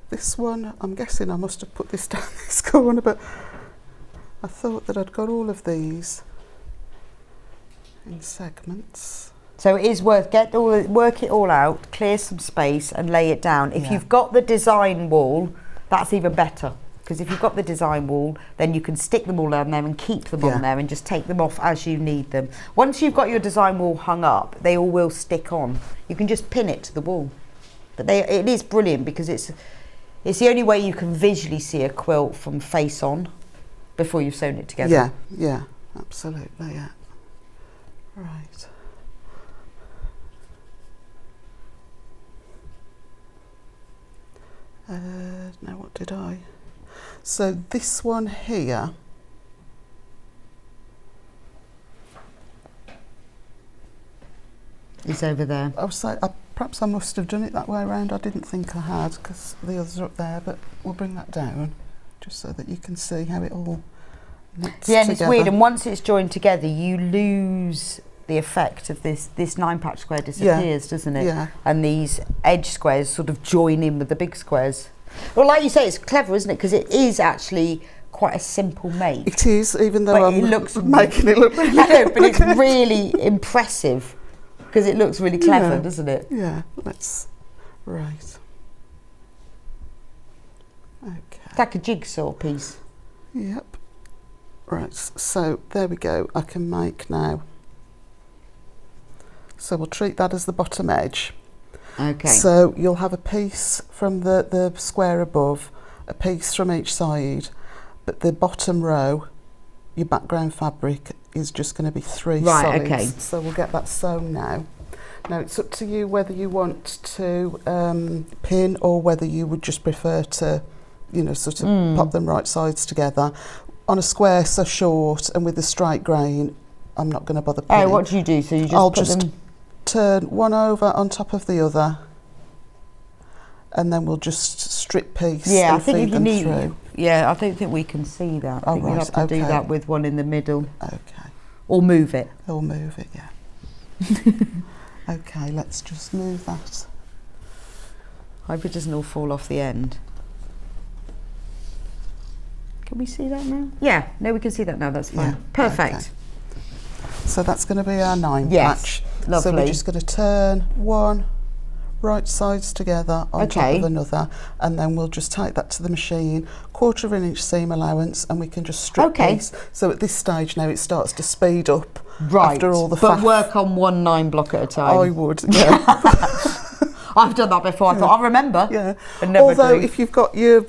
[SPEAKER 5] This one, I'm guessing I must have put this down this corner, but I thought that I'd got all of these in segments.
[SPEAKER 3] So it is worth work it all out, clear some space and lay it down. If you've got the design wall, that's even better. Because if you've got the design wall, then you can stick them all on there and keep them on there and just take them off as you need them. Once you've got your design wall hung up, they all will stick on. You can just pin it to the wall. But it is brilliant because it's the only way you can visually see a quilt from face on before you've sewn it together.
[SPEAKER 5] Yeah, absolutely, yeah. Right. Now what did I... So this one here...
[SPEAKER 3] Is over there.
[SPEAKER 5] Perhaps I must have done it that way around. I didn't think I had because the others are up there, but we'll bring that down just so that you can see how it all knits together.
[SPEAKER 3] And it's weird, and once it's joined together, you lose the effect of this 9-patch square disappears, doesn't it?
[SPEAKER 5] Yeah.
[SPEAKER 3] And these edge squares sort of join in with the big squares. Well, like you say, it's clever, isn't it? Because it is actually quite a simple make.
[SPEAKER 5] It is, even though I'm making it look really
[SPEAKER 3] I know, but it's really impressive. Because it looks really clever, doesn't it?
[SPEAKER 5] Yeah, right. Okay.
[SPEAKER 3] It's like a jigsaw piece.
[SPEAKER 5] Yep. Right, so there we go. I can make now. So we'll treat that as the bottom edge.
[SPEAKER 3] Okay.
[SPEAKER 5] So you'll have a piece from the square above, a piece from each side, but the bottom row, your background fabric, is just going to be 3 solids.
[SPEAKER 3] Okay.
[SPEAKER 5] So we'll get that sewn now. Now it's up to you whether you want to pin or whether you would just prefer to, sort of pop them right sides together. On a square so short and with a straight grain, I'm not going to bother pinning.
[SPEAKER 3] Oh, what do you do? So you just
[SPEAKER 5] turn one over on top of the other, and then we'll just strip piece and feed them through.
[SPEAKER 3] Yeah, I don't think we can see that. I think you have to do that with one in the middle.
[SPEAKER 5] Okay.
[SPEAKER 3] Or move it.
[SPEAKER 5] Yeah. Okay, let's just move that.
[SPEAKER 3] I hope it doesn't all fall off the end. Can we see that now? Yeah, no, we can see that now, that's fine.
[SPEAKER 5] Yeah,
[SPEAKER 3] perfect.
[SPEAKER 5] Okay. So that's going to be our 9 patch.
[SPEAKER 3] Lovely.
[SPEAKER 5] So we're just going to turn one right sides together on top of another, and then we'll just take that to the machine, 1/4 inch seam allowance, and we can just strip piece. So at this stage now it starts to speed up after all the
[SPEAKER 3] but work on one 9 block at a time.
[SPEAKER 5] I would, yeah.
[SPEAKER 3] I've done that before. I thought, I'll remember.
[SPEAKER 5] Yeah.
[SPEAKER 3] And never
[SPEAKER 5] Although
[SPEAKER 3] do.
[SPEAKER 5] if you've got your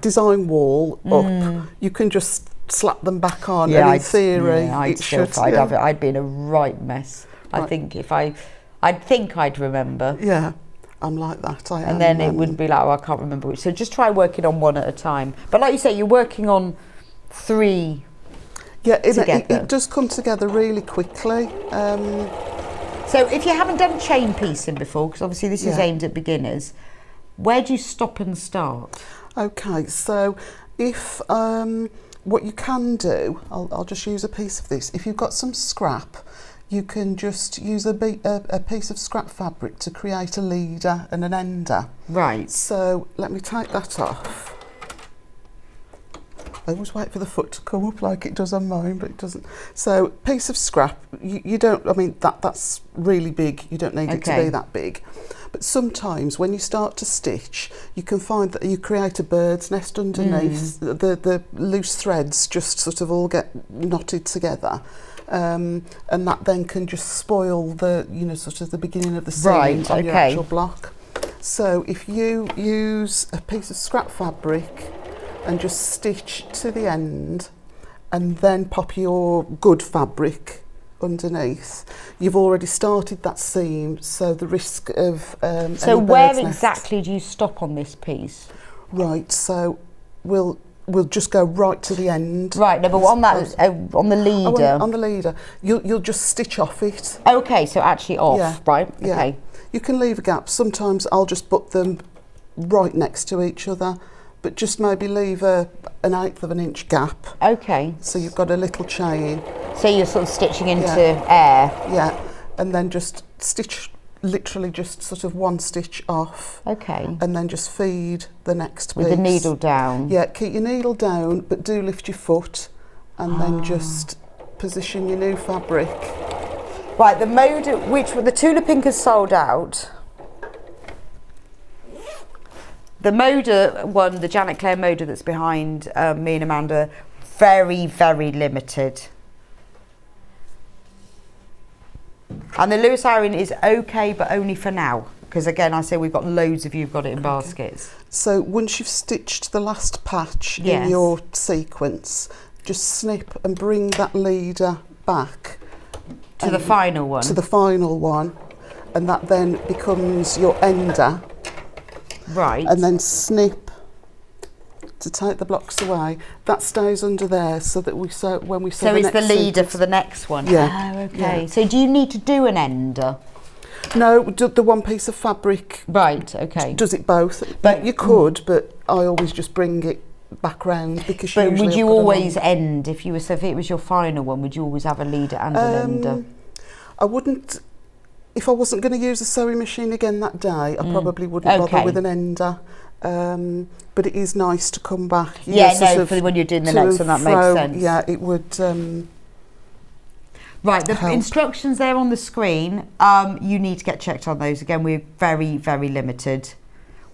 [SPEAKER 5] design wall up, you can just slap them back on, and in theory
[SPEAKER 3] I'd be in a right mess. I think I'd remember.
[SPEAKER 5] Yeah, I'm like that.
[SPEAKER 3] And then it would be like, I can't remember which. So just try working on one at a time. But like you say, you're working on 3 together.
[SPEAKER 5] It does come together really quickly.
[SPEAKER 3] So if you haven't done chain piecing before, because obviously this is aimed at beginners, where do you stop and start?
[SPEAKER 5] Okay, so if what you can do, I'll just use a piece of this. If you've got some scrap, you can just use a piece of scrap fabric to create a leader and an ender.
[SPEAKER 3] Right.
[SPEAKER 5] So let me take that off. I always wait for the foot to come up like it does on mine, but it doesn't. So piece of scrap, you don't, I mean, that's really big. You don't need it to be that big. But sometimes when you start to stitch, you can find that you create a bird's nest underneath. The loose threads just sort of all get knotted together. And that then can just spoil the, sort of the beginning of the seam on your actual block. So if you use a piece of scrap fabric and just stitch to the end and then pop your good fabric underneath, you've already started that seam, so the risk of
[SPEAKER 3] so where exactly do you stop on this piece?
[SPEAKER 5] Right, so we'll just go right to the end.
[SPEAKER 3] Right, no, but on that on the leader.
[SPEAKER 5] On the leader, you'll just stitch off it.
[SPEAKER 3] Okay, so actually off, right? Okay.
[SPEAKER 5] Yeah. You can leave a gap. Sometimes I'll just put them right next to each other, but just maybe leave an 1/8 of an inch gap.
[SPEAKER 3] Okay.
[SPEAKER 5] So you've got a little chain.
[SPEAKER 3] So you're sort of stitching into air.
[SPEAKER 5] Yeah, and then just stitch, literally just sort of 1 stitch off.
[SPEAKER 3] Okay.
[SPEAKER 5] And then just feed the next piece.
[SPEAKER 3] With the needle down.
[SPEAKER 5] Yeah, keep your needle down, but do lift your foot, and then just position your new fabric.
[SPEAKER 3] Right, the mode, the Tula Pink has sold out. The Moda one, the Janet Clare Moda that's behind me and Amanda, very, very limited. And the Lewis iron is okay, but only for now. Because again, I say we've got loads of you who've got it in baskets.
[SPEAKER 5] So once you've stitched the last patch in your sequence, just snip and bring that leader back.
[SPEAKER 3] To the final one?
[SPEAKER 5] To the final one. And that then becomes your ender.
[SPEAKER 3] Right.
[SPEAKER 5] And then snip to take the blocks away. That stays under there so that when we sew the next
[SPEAKER 3] So it's the leader
[SPEAKER 5] sequence,
[SPEAKER 3] for the next one?
[SPEAKER 5] Yeah.
[SPEAKER 3] Oh, okay.
[SPEAKER 5] Yeah.
[SPEAKER 3] So do you need to do an ender?
[SPEAKER 5] No, the one piece of fabric does it both. But you could, but I always just bring it back round because
[SPEAKER 3] But
[SPEAKER 5] usually
[SPEAKER 3] would you always end, if it was your final one, would you always have a leader and an ender?
[SPEAKER 5] I wouldn't. If I wasn't going to use a sewing machine again that day, I probably wouldn't bother with an ender. But it is nice to come back.
[SPEAKER 3] For when you're doing the next one, that makes sense.
[SPEAKER 5] Yeah, it would.
[SPEAKER 3] Right, the
[SPEAKER 5] help.
[SPEAKER 3] instructions there on the screen, you need to get checked on those. Again, we're very, very limited.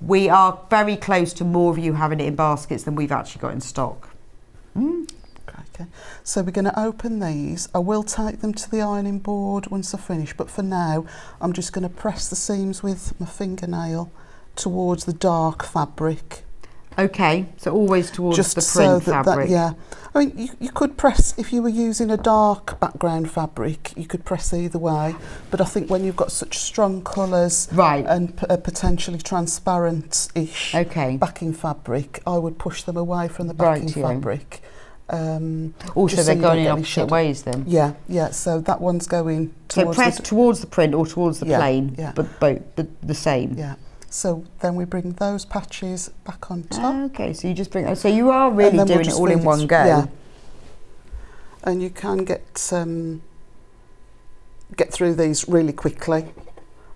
[SPEAKER 3] We are very close to more of you having it in baskets than we've actually got in stock.
[SPEAKER 5] Okay, so we're going to open these. I will take them to the ironing board once I finish, but for now, I'm just going to press the seams with my fingernail towards the dark fabric.
[SPEAKER 3] Okay, so always towards just the print fabric.
[SPEAKER 5] Yeah, I mean, you could press, if you were using a dark background fabric, you could press either way, but I think when you've got such strong colours and potentially transparent-ish backing fabric, I would push them away from the backing fabric.
[SPEAKER 3] Also, they're going in opposite ways then?
[SPEAKER 5] Yeah, so that one's going towards
[SPEAKER 3] towards the print or towards the plain, but both the same.
[SPEAKER 5] Yeah. So then we bring those patches back on top.
[SPEAKER 3] Okay, so you just bring. So you are really doing it all in one go.
[SPEAKER 5] Yeah. And you can get through these really quickly.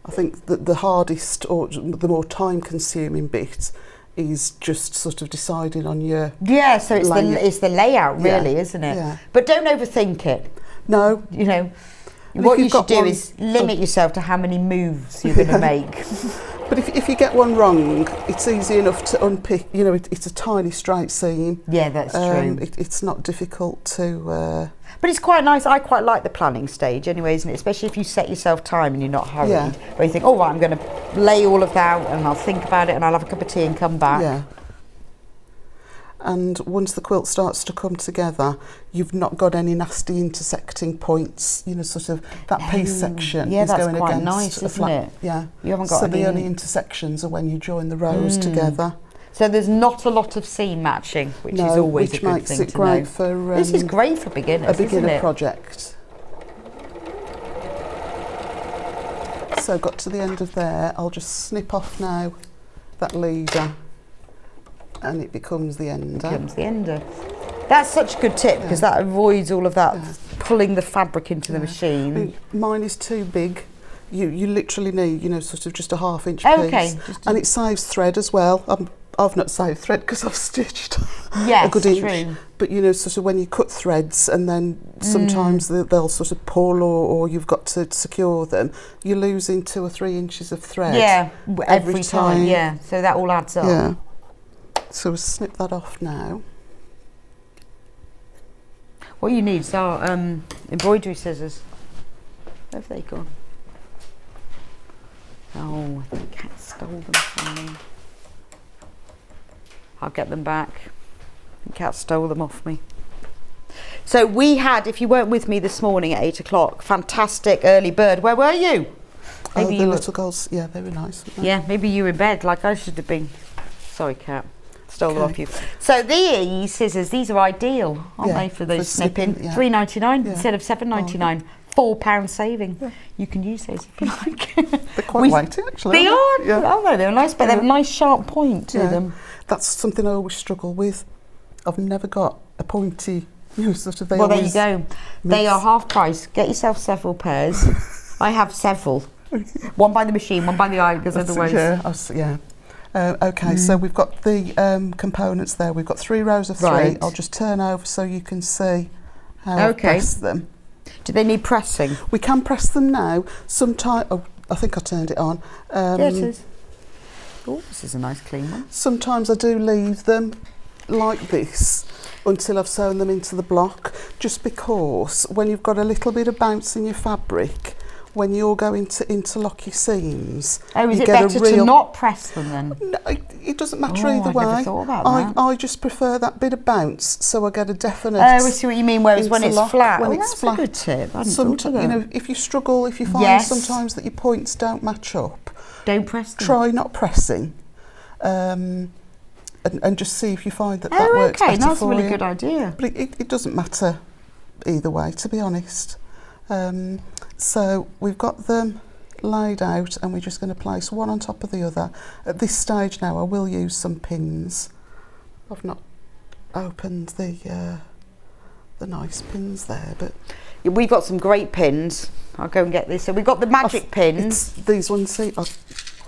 [SPEAKER 5] I think that the hardest or the more time-consuming bit is just sort of deciding on your.
[SPEAKER 3] Yeah, so it's the layout really, isn't it?
[SPEAKER 5] Yeah.
[SPEAKER 3] But don't overthink it.
[SPEAKER 5] No.
[SPEAKER 3] You know. What you should do is limit yourself to how many moves you're going to make.
[SPEAKER 5] But if you get one wrong, it's easy enough to unpick. You know, it's a tiny straight seam.
[SPEAKER 3] Yeah, that's true.
[SPEAKER 5] It's not difficult to.
[SPEAKER 3] But it's quite nice. I quite like the planning stage anyway, isn't it? Especially if you set yourself time and you're not hurried.
[SPEAKER 5] Yeah.
[SPEAKER 3] Where you think, oh, right, I'm going to lay all of that out and I'll think about it and I'll have a cup of tea and come back.
[SPEAKER 5] Yeah. And once the quilt starts to come together, you've not got any nasty intersecting points, you know, sort of that piece section is going
[SPEAKER 3] quite
[SPEAKER 5] against
[SPEAKER 3] nice,
[SPEAKER 5] a
[SPEAKER 3] isn't
[SPEAKER 5] flat.
[SPEAKER 3] it?
[SPEAKER 5] Yeah.
[SPEAKER 3] You haven't got
[SPEAKER 5] so
[SPEAKER 3] any...
[SPEAKER 5] the only intersections are when you join the rows together.
[SPEAKER 3] So there's not a lot of seam matching, which is always a good
[SPEAKER 5] makes
[SPEAKER 3] thing
[SPEAKER 5] it
[SPEAKER 3] to
[SPEAKER 5] great
[SPEAKER 3] know.
[SPEAKER 5] for
[SPEAKER 3] This is great for beginners,
[SPEAKER 5] a beginner
[SPEAKER 3] isn't it?
[SPEAKER 5] project. So got to the end of there, I'll just snip off now that leader and it becomes the ender.
[SPEAKER 3] Becomes the ender. That's such a good tip because that avoids all of that pulling the fabric into the machine.
[SPEAKER 5] I mean, mine is too big. You literally need, you know, sort of just a 1/2 inch
[SPEAKER 3] Okay,
[SPEAKER 5] piece. And it saves thread as well. I've not saved thread because I've stitched
[SPEAKER 3] Yes,
[SPEAKER 5] a good inch.
[SPEAKER 3] true.
[SPEAKER 5] But you know, sort of when you cut threads and then sometimes they'll sort of pull or you've got to secure them, you're losing 2 or 3 inches of thread.
[SPEAKER 3] Yeah, every time. Yeah, so that all adds up.
[SPEAKER 5] Yeah. So we'll snip that off now.
[SPEAKER 3] What you need is our embroidery scissors. Where have they gone? Oh, I think Cat stole them from me. I'll get them back. Cat stole them off me. So we had, if you weren't with me this morning at 8 o'clock, fantastic early bird. Where were you?
[SPEAKER 5] Maybe the little girls, yeah, they were nice. Weren't they?
[SPEAKER 3] Yeah, maybe you were in bed like I should have been. Sorry, Cat. Stole them off you. So these scissors, these are ideal, aren't they, for those snipping?
[SPEAKER 5] Yeah.
[SPEAKER 3] $3.99 instead of $7.99. £4 saving. Yeah. You can use those if you like.
[SPEAKER 5] They're quite weighty, actually.
[SPEAKER 3] They are.
[SPEAKER 5] Yeah.
[SPEAKER 3] Oh no, they're nice, but they have a nice sharp point to them.
[SPEAKER 5] That's something I always struggle with. I've never got a pointy, you know, sort of.
[SPEAKER 3] Well, there you go. They are half price. Get yourself several pairs. I have several. One by the machine, one by the eye, because otherwise.
[SPEAKER 5] Yeah. Okay, so we've got the components there. We've got 3 rows of 3.
[SPEAKER 3] Right.
[SPEAKER 5] I'll just turn over so you can see how I press them.
[SPEAKER 3] Do they need pressing?
[SPEAKER 5] We can press them now. Sometimes, I think I turned it on.
[SPEAKER 3] Yeah, it is. Oh, this is a nice clean one.
[SPEAKER 5] Sometimes I do leave them like this until I've sewn them into the block, just because when you've got a little bit of bounce in your fabric, when you're going to interlock your seams,
[SPEAKER 3] is
[SPEAKER 5] you
[SPEAKER 3] it
[SPEAKER 5] get
[SPEAKER 3] better to not press them then?
[SPEAKER 5] No, it doesn't matter either way.
[SPEAKER 3] I never thought about that.
[SPEAKER 5] I just prefer that bit of bounce, so I get a definite.
[SPEAKER 3] I see what you mean. Whereas when it's flat,
[SPEAKER 5] when it's
[SPEAKER 3] that's
[SPEAKER 5] flat,
[SPEAKER 3] a good tip. I hadn't thought of that.
[SPEAKER 5] You know, if you struggle, if you find sometimes that your points don't match up,
[SPEAKER 3] don't press them.
[SPEAKER 5] Try not pressing, and just see if you find that works better for you.
[SPEAKER 3] That's a really good idea.
[SPEAKER 5] But it doesn't matter either way, to be honest. So we've got them laid out and we're just going to place one on top of the other. At this stage now I will use some pins. I've not opened the nice pins there, but
[SPEAKER 3] we've got some great pins. I'll go and get this. So we've got the magic pins.
[SPEAKER 5] These ones, see?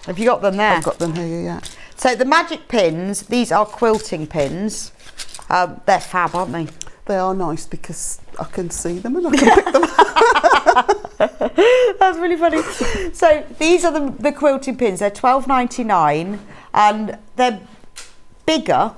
[SPEAKER 3] Have you got them there?
[SPEAKER 5] I've got them here, yeah.
[SPEAKER 3] So the magic pins, these are quilting pins. They're fab, aren't they?
[SPEAKER 5] They are nice because I can see them and I can pick them up.
[SPEAKER 3] That's really funny. So these are the quilting pins. They're $12.99 and they're bigger,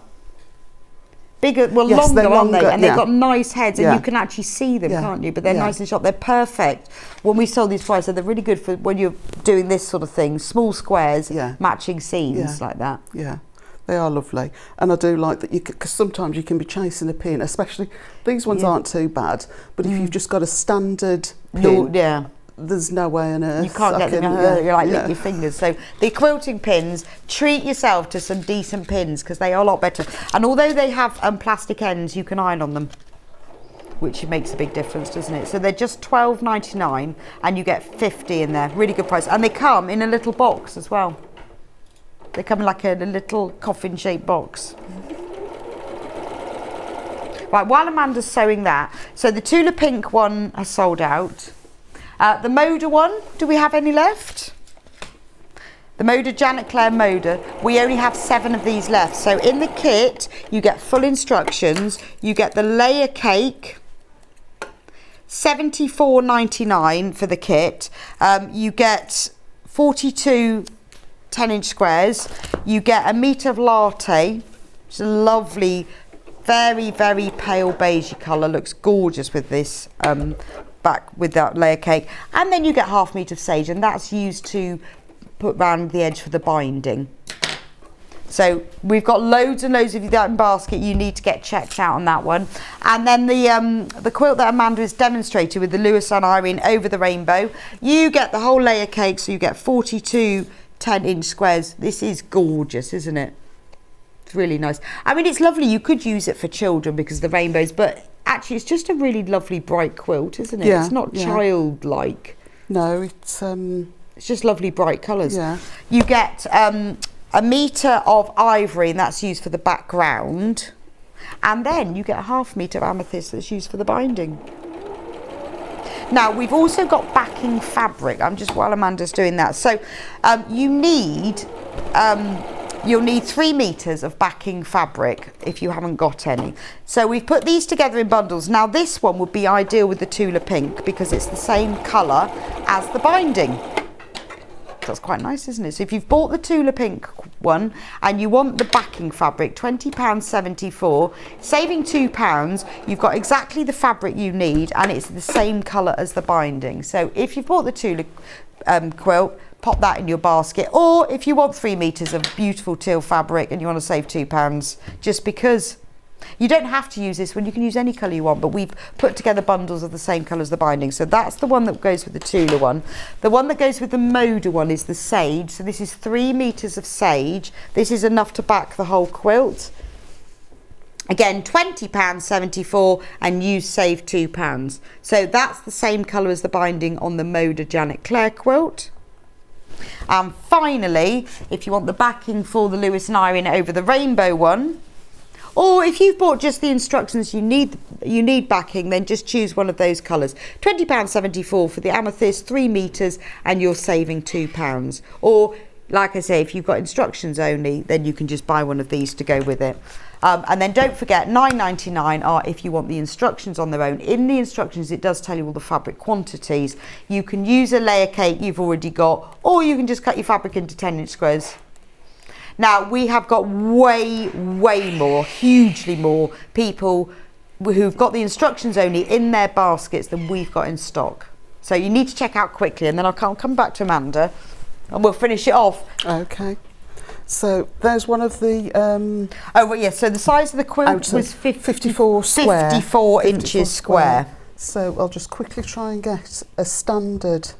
[SPEAKER 3] longer, aren't they? And they've got nice heads and you can actually see them, can't you? But they're nice and sharp. They're perfect. When we sold these prices, they're really good for when you're doing this sort of thing, small squares, matching seams like that.
[SPEAKER 5] Yeah. They are lovely, and I do like that because sometimes you can be chasing a pin, especially these ones aren't too bad, but if you've just got a standard pin, there's no way on earth.
[SPEAKER 3] You can't get them you lick your fingers. So the quilting pins, treat yourself to some decent pins because they are a lot better. And although they have plastic ends, you can iron on them, which makes a big difference, doesn't it? So they're just $12.99 and you get 50 in there. Really good price. And they come in a little box as well. They come in like a little coffin-shaped box. Right, while Amanda's sewing that, so the Tula Pink one has sold out. The Moda one, do we have any left? The Moda, Janet Claire Moda, we only have 7 of these left. So in the kit, you get full instructions, you get the layer cake, $74.99 for the kit. You get 42 10-inch squares. You get a metre of latte. It's a lovely, very, very pale beigey colour. Looks gorgeous with this back with that layer cake. And then you get half metre of sage, and that's used to put round the edge for the binding. So we've got loads and loads of that in basket. You need to get checked out on that one. And then the quilt that Amanda has demonstrated with the Lewis and Irene over the rainbow, you get the whole layer cake, so you get 42 10-inch squares. This is gorgeous, isn't it? It's really nice. I mean, it's lovely. You could use it for children because of the rainbows, but actually it's just a really lovely bright quilt, isn't it?
[SPEAKER 5] Yeah,
[SPEAKER 3] it's not childlike.
[SPEAKER 5] No, it's
[SPEAKER 3] just lovely bright colours.
[SPEAKER 5] Yeah.
[SPEAKER 3] You get a metre of ivory, and that's used for the background, and then you get a half metre of amethyst that's used for the binding. Now we've also got backing fabric. While Amanda's doing that, so you'll need 3 metres of backing fabric if you haven't got any. So we've put these together in bundles. Now this one would be ideal with the Tula pink because it's the same colour as the binding. That's quite nice, isn't it? So if you've bought the Tula pink one and you want the backing fabric, £20.74, saving £2, you've got exactly the fabric you need, and it's the same colour as the binding. So if you've bought the Tula quilt, pop that in your basket. Or if you want 3 metres of beautiful teal fabric and you want to save £2, just because you don't have to use this one, you can use any colour you want, but we've put together bundles of the same colour as the binding. So that's the one that goes with the Tula one. The one that goes with the Moda one is the sage. So this is 3 metres of sage. This is enough to back the whole quilt. Again, £20.74, and you save £2. So that's the same colour as the binding on the Moda Janet Clare quilt. And finally, if you want the backing for the Lewis and Irene over the rainbow one, or if you've bought just the instructions you need backing, then just choose one of those colours. £20.74 for the amethyst, 3 metres, and you're saving £2. Or, like I say, if you've got instructions only, then you can just buy one of these to go with it. And then don't forget, £9.99 are if you want the instructions on their own. In the instructions, it does tell you all the fabric quantities. You can use a layer cake you've already got, or you can just cut your fabric into 10-inch squares. Now, we have got way more, hugely more people who've got the instructions only in their baskets than we've got in stock. So you need to check out quickly, and then I'll come back to Amanda and we'll finish it off.
[SPEAKER 5] okay. So there's one of the
[SPEAKER 3] oh, well, yeah, so the size of the quilt was
[SPEAKER 5] 54 square.
[SPEAKER 3] 54 inches square.
[SPEAKER 5] So I'll just quickly try and get a standard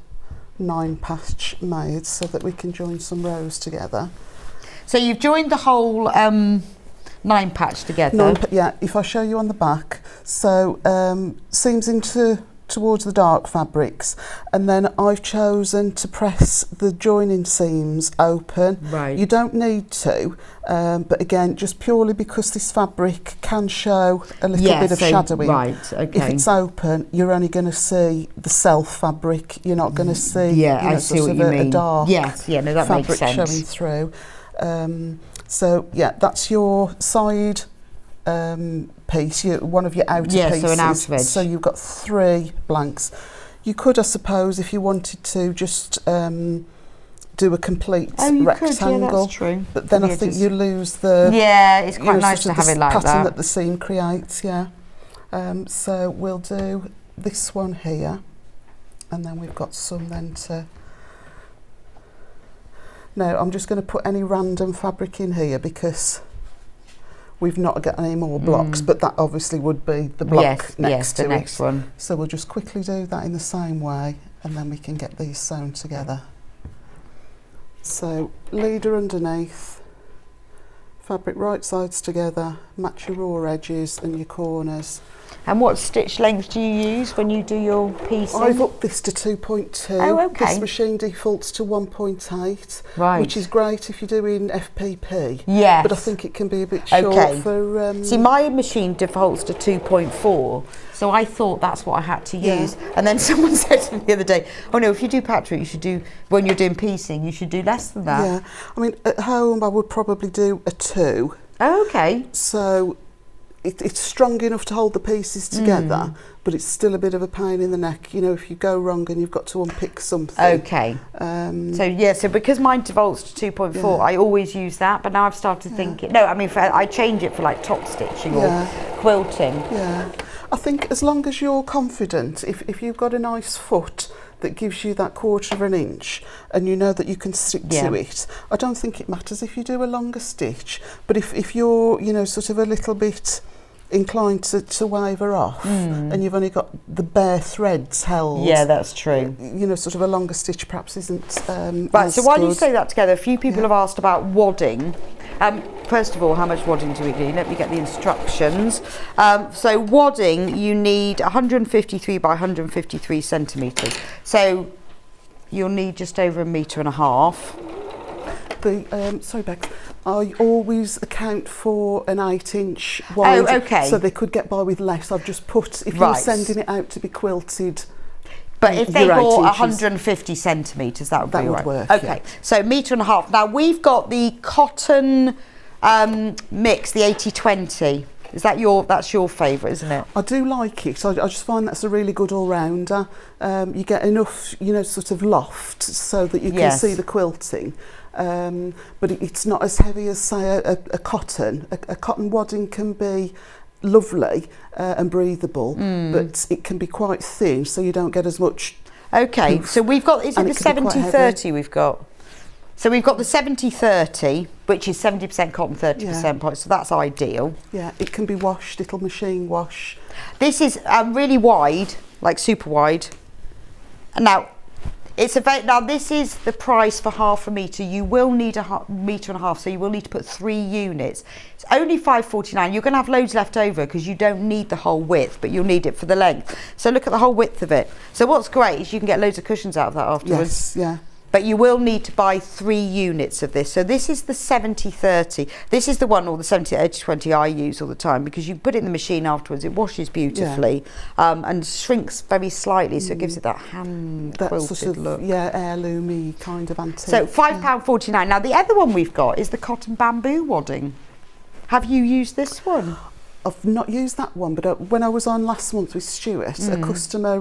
[SPEAKER 5] 9 patch made so that we can join some rows together.
[SPEAKER 3] So you've joined the whole 9 patch together.
[SPEAKER 5] Yeah, if I show you on the back, so seams towards the dark fabrics, and then I've chosen to press the joining seams open.
[SPEAKER 3] Right.
[SPEAKER 5] You don't need to, but again, just purely because this fabric can show a little bit of shadowing.
[SPEAKER 3] Right, okay.
[SPEAKER 5] If it's open, you're only going to see the self fabric. You're not going to see,
[SPEAKER 3] I see what you mean.
[SPEAKER 5] A dark
[SPEAKER 3] that
[SPEAKER 5] fabric
[SPEAKER 3] makes sense.
[SPEAKER 5] showing through. So yeah, that's your side piece, one of your outer pieces.
[SPEAKER 3] So an outer edge.
[SPEAKER 5] So you've got 3 blanks. You could, I suppose, if you wanted to, just do a complete rectangle.
[SPEAKER 3] Could, yeah, that's true.
[SPEAKER 5] But then I think you lose the...
[SPEAKER 3] Yeah, it's quite nice to have it like
[SPEAKER 5] pattern
[SPEAKER 3] that.
[SPEAKER 5] The seam creates, yeah. So we'll do this one here, and then we've got some then to... Now, I'm just going to put any random fabric in here because we've not got any more blocks, but that obviously would be the block next to
[SPEAKER 3] the next one.
[SPEAKER 5] So we'll just quickly do that in the same way, and then we can get these sewn together. So leader underneath, fabric right sides together, match your raw edges and your corners.
[SPEAKER 3] And what stitch length do you use when you do your piecing?
[SPEAKER 5] I've upped this to 2.2.
[SPEAKER 3] Oh, okay.
[SPEAKER 5] This machine defaults to 1.8,
[SPEAKER 3] right,
[SPEAKER 5] which is great if you're doing FPP.
[SPEAKER 3] Yes.
[SPEAKER 5] But I think it can be a bit short for...
[SPEAKER 3] See, my machine defaults to 2.4, so I thought that's what I had to use. Yeah. And then someone said to me the other day, oh no, if you do patchwork, you should do, when you're doing piecing, you should do less than that.
[SPEAKER 5] Yeah. I mean, at home, I would probably do a 2.
[SPEAKER 3] Oh, okay.
[SPEAKER 5] So... It's strong enough to hold the pieces together, but it's still a bit of a pain in the neck, you know, if you go wrong and you've got to unpick something.
[SPEAKER 3] Okay. So because mine defaults to 2.4, I always use that, but now I've started thinking, no, I mean, I change it for like top stitching or quilting.
[SPEAKER 5] Yeah. I think as long as you're confident, if you've got a nice foot that gives you that 1/4 of an inch and you know that you can stick to it, I don't think it matters if you do a longer stitch. But if you're, you know, sort of a little bit inclined to waver off and you've only got the bare threads held,
[SPEAKER 3] that's true,
[SPEAKER 5] you know, sort of a longer stitch perhaps isn't
[SPEAKER 3] right. So while you say that together, a few people have asked about wadding. First of all, how much wadding do we need? Let me get the instructions. So wadding, you need 153 by 153 centimetres. So you'll need just over 1.5 meters.
[SPEAKER 5] Sorry, Bex, I always account for an 8-inch wide.
[SPEAKER 3] Oh, okay.
[SPEAKER 5] So they could get by with less. I've just put, if you're sending it out to be quilted.
[SPEAKER 3] But if they bought 150 centimetres, that would be right.
[SPEAKER 5] Work,
[SPEAKER 3] okay, so 1.5 meters. Now we've got the cotton mix, the 80-20. Is that that's your favourite, isn't it?
[SPEAKER 5] I do like it. I just find that's a really good all-rounder. You get enough, you know, sort of loft so that you can see the quilting. But it's not as heavy as, say, a cotton. A cotton wadding can be lovely and breathable, but it can be quite thin, so you don't get as much.
[SPEAKER 3] Okay, so we've got, is it the 70-30 we've got? So we've got the 70-30, which is 70% cotton, 30% poly, so that's ideal. Yeah,
[SPEAKER 5] it can be washed, it'll machine wash.
[SPEAKER 3] This is really wide, like super wide. Now, now this is the price for 1/2 meter. You will need 1.5 meters, so you will need to put 3 units. It's only £5.49. You're going to have loads left over because you don't need the whole width, but you'll need it for the length. So look at the whole width of it. So what's great is you can get loads of cushions out of that afterwards.
[SPEAKER 5] Yes, yeah.
[SPEAKER 3] But you will need to buy 3 units of this. So this is the 70-30. This is the one, or the 70-80-20 I use all the time, because you put it in the machine afterwards, it washes beautifully and shrinks very slightly, so it gives it that hand quilted
[SPEAKER 5] sort of
[SPEAKER 3] look.
[SPEAKER 5] Yeah, heirloomy kind of antique.
[SPEAKER 3] So £5.49. Now the other one we've got is the cotton bamboo wadding. Have you used this one?
[SPEAKER 5] I've not used that one, but when I was on last month with Stuart, a customer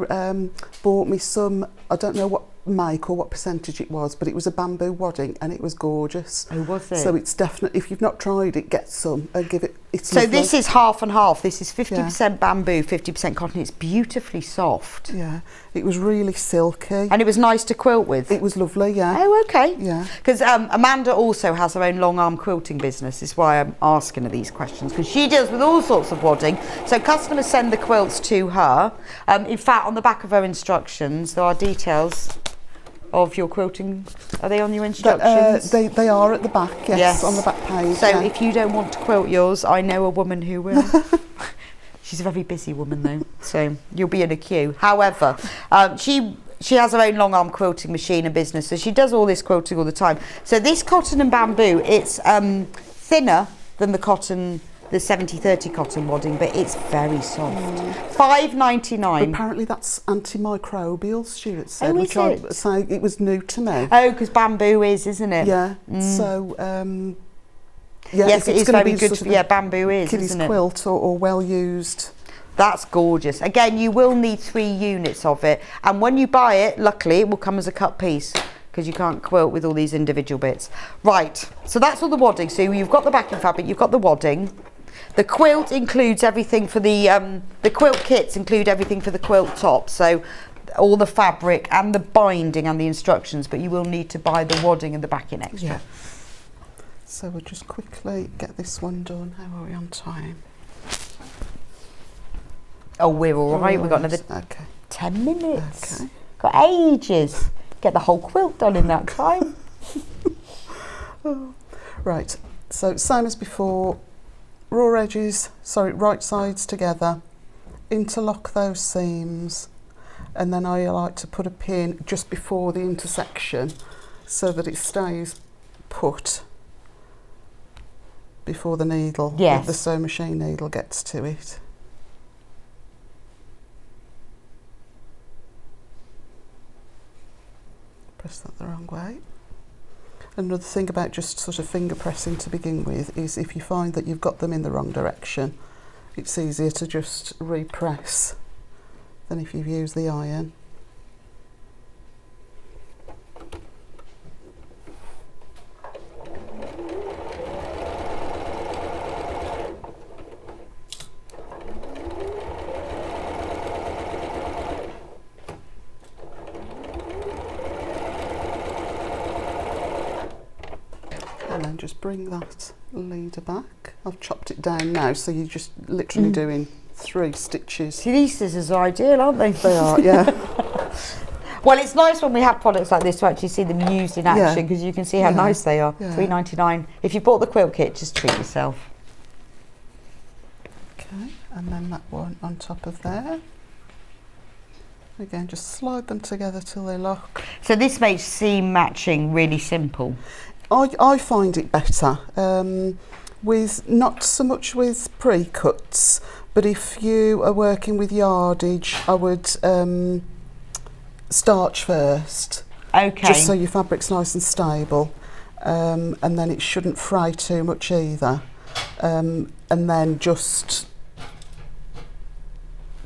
[SPEAKER 5] bought me some, I don't know what make or what percentage it was, but it was a bamboo wadding and it was gorgeous.
[SPEAKER 3] Oh, was it?
[SPEAKER 5] So it's definitely, if you've not tried it, get some and give it, it's
[SPEAKER 3] so
[SPEAKER 5] lovely.
[SPEAKER 3] This is half and half. This is 50% bamboo, 50% cotton. It's beautifully soft.
[SPEAKER 5] Yeah, it was really silky.
[SPEAKER 3] And it was nice to quilt with.
[SPEAKER 5] It was lovely, yeah.
[SPEAKER 3] Oh, okay.
[SPEAKER 5] Yeah.
[SPEAKER 3] Because Amanda also has her own long arm quilting business. Is why I'm asking her these questions, because she deals with all sorts of wadding. So customers send the quilts to her. In fact, on the back of her instructions, there are details of your quilting. Are they on your instructions?
[SPEAKER 5] They are at the back, yes, on the back page.
[SPEAKER 3] So if you don't want to quilt yours, I know a woman who will. She's a very busy woman though, so you'll be in a queue. However, she has her own long arm quilting machine and business, so she does all this quilting all the time. So this cotton and bamboo, it's thinner than the 70-30 cotton wadding, but it's very soft. £5.99.
[SPEAKER 5] Apparently that's antimicrobial, Stuart said,
[SPEAKER 3] Oh,
[SPEAKER 5] which I say it was new to me.
[SPEAKER 3] Oh, because bamboo is, isn't it?
[SPEAKER 5] Yeah. So
[SPEAKER 3] yes, it is very good. Bamboo is,
[SPEAKER 5] kiddies
[SPEAKER 3] isn't it?
[SPEAKER 5] Quilt or well used.
[SPEAKER 3] That's gorgeous. Again, you will need 3 units of it, and when you buy it, luckily it will come as a cut piece, because you can't quilt with all these individual bits. Right, so that's all the wadding. So you've got the backing fabric, you've got the wadding. The quilt includes everything for the quilt kits include everything for the quilt top, so all the fabric and the binding and the instructions, but you will need to buy the wadding and the backing extra.
[SPEAKER 5] Yeah. So we'll just quickly get this one done. How are we on time?
[SPEAKER 3] Oh, we're all right. We've got another 10 minutes. Okay. Got ages. Get the whole quilt done in that time.
[SPEAKER 5] Right, so same as before, raw edges, right sides together, interlock those seams, and then I like to put a pin just before the intersection so that it stays put before the needle, the sewing machine needle gets to it. Press that the wrong way. Another thing about just sort of finger pressing to begin with is if you find that you've got them in the wrong direction, it's easier to just repress than if you've used the iron. And then just bring that leader back. I've chopped it down now, so you're just literally doing 3 stitches.
[SPEAKER 3] See, these scissors are ideal, aren't they?
[SPEAKER 5] They are, yeah.
[SPEAKER 3] Well, it's nice when we have products like this to actually see them used in action, because you can see how
[SPEAKER 5] Yeah.
[SPEAKER 3] nice they are.
[SPEAKER 5] Yeah.
[SPEAKER 3] £3.99. If you bought the quilt kit, just treat yourself.
[SPEAKER 5] Okay, and then that one on top of there. Again, just slide them together till they lock.
[SPEAKER 3] So this makes seam matching really simple.
[SPEAKER 5] I find it better with not so much with pre-cuts, but if you are working with yardage, I would starch first,
[SPEAKER 3] Okay.
[SPEAKER 5] just so your fabric's nice and stable, and then it shouldn't fray too much either, and then just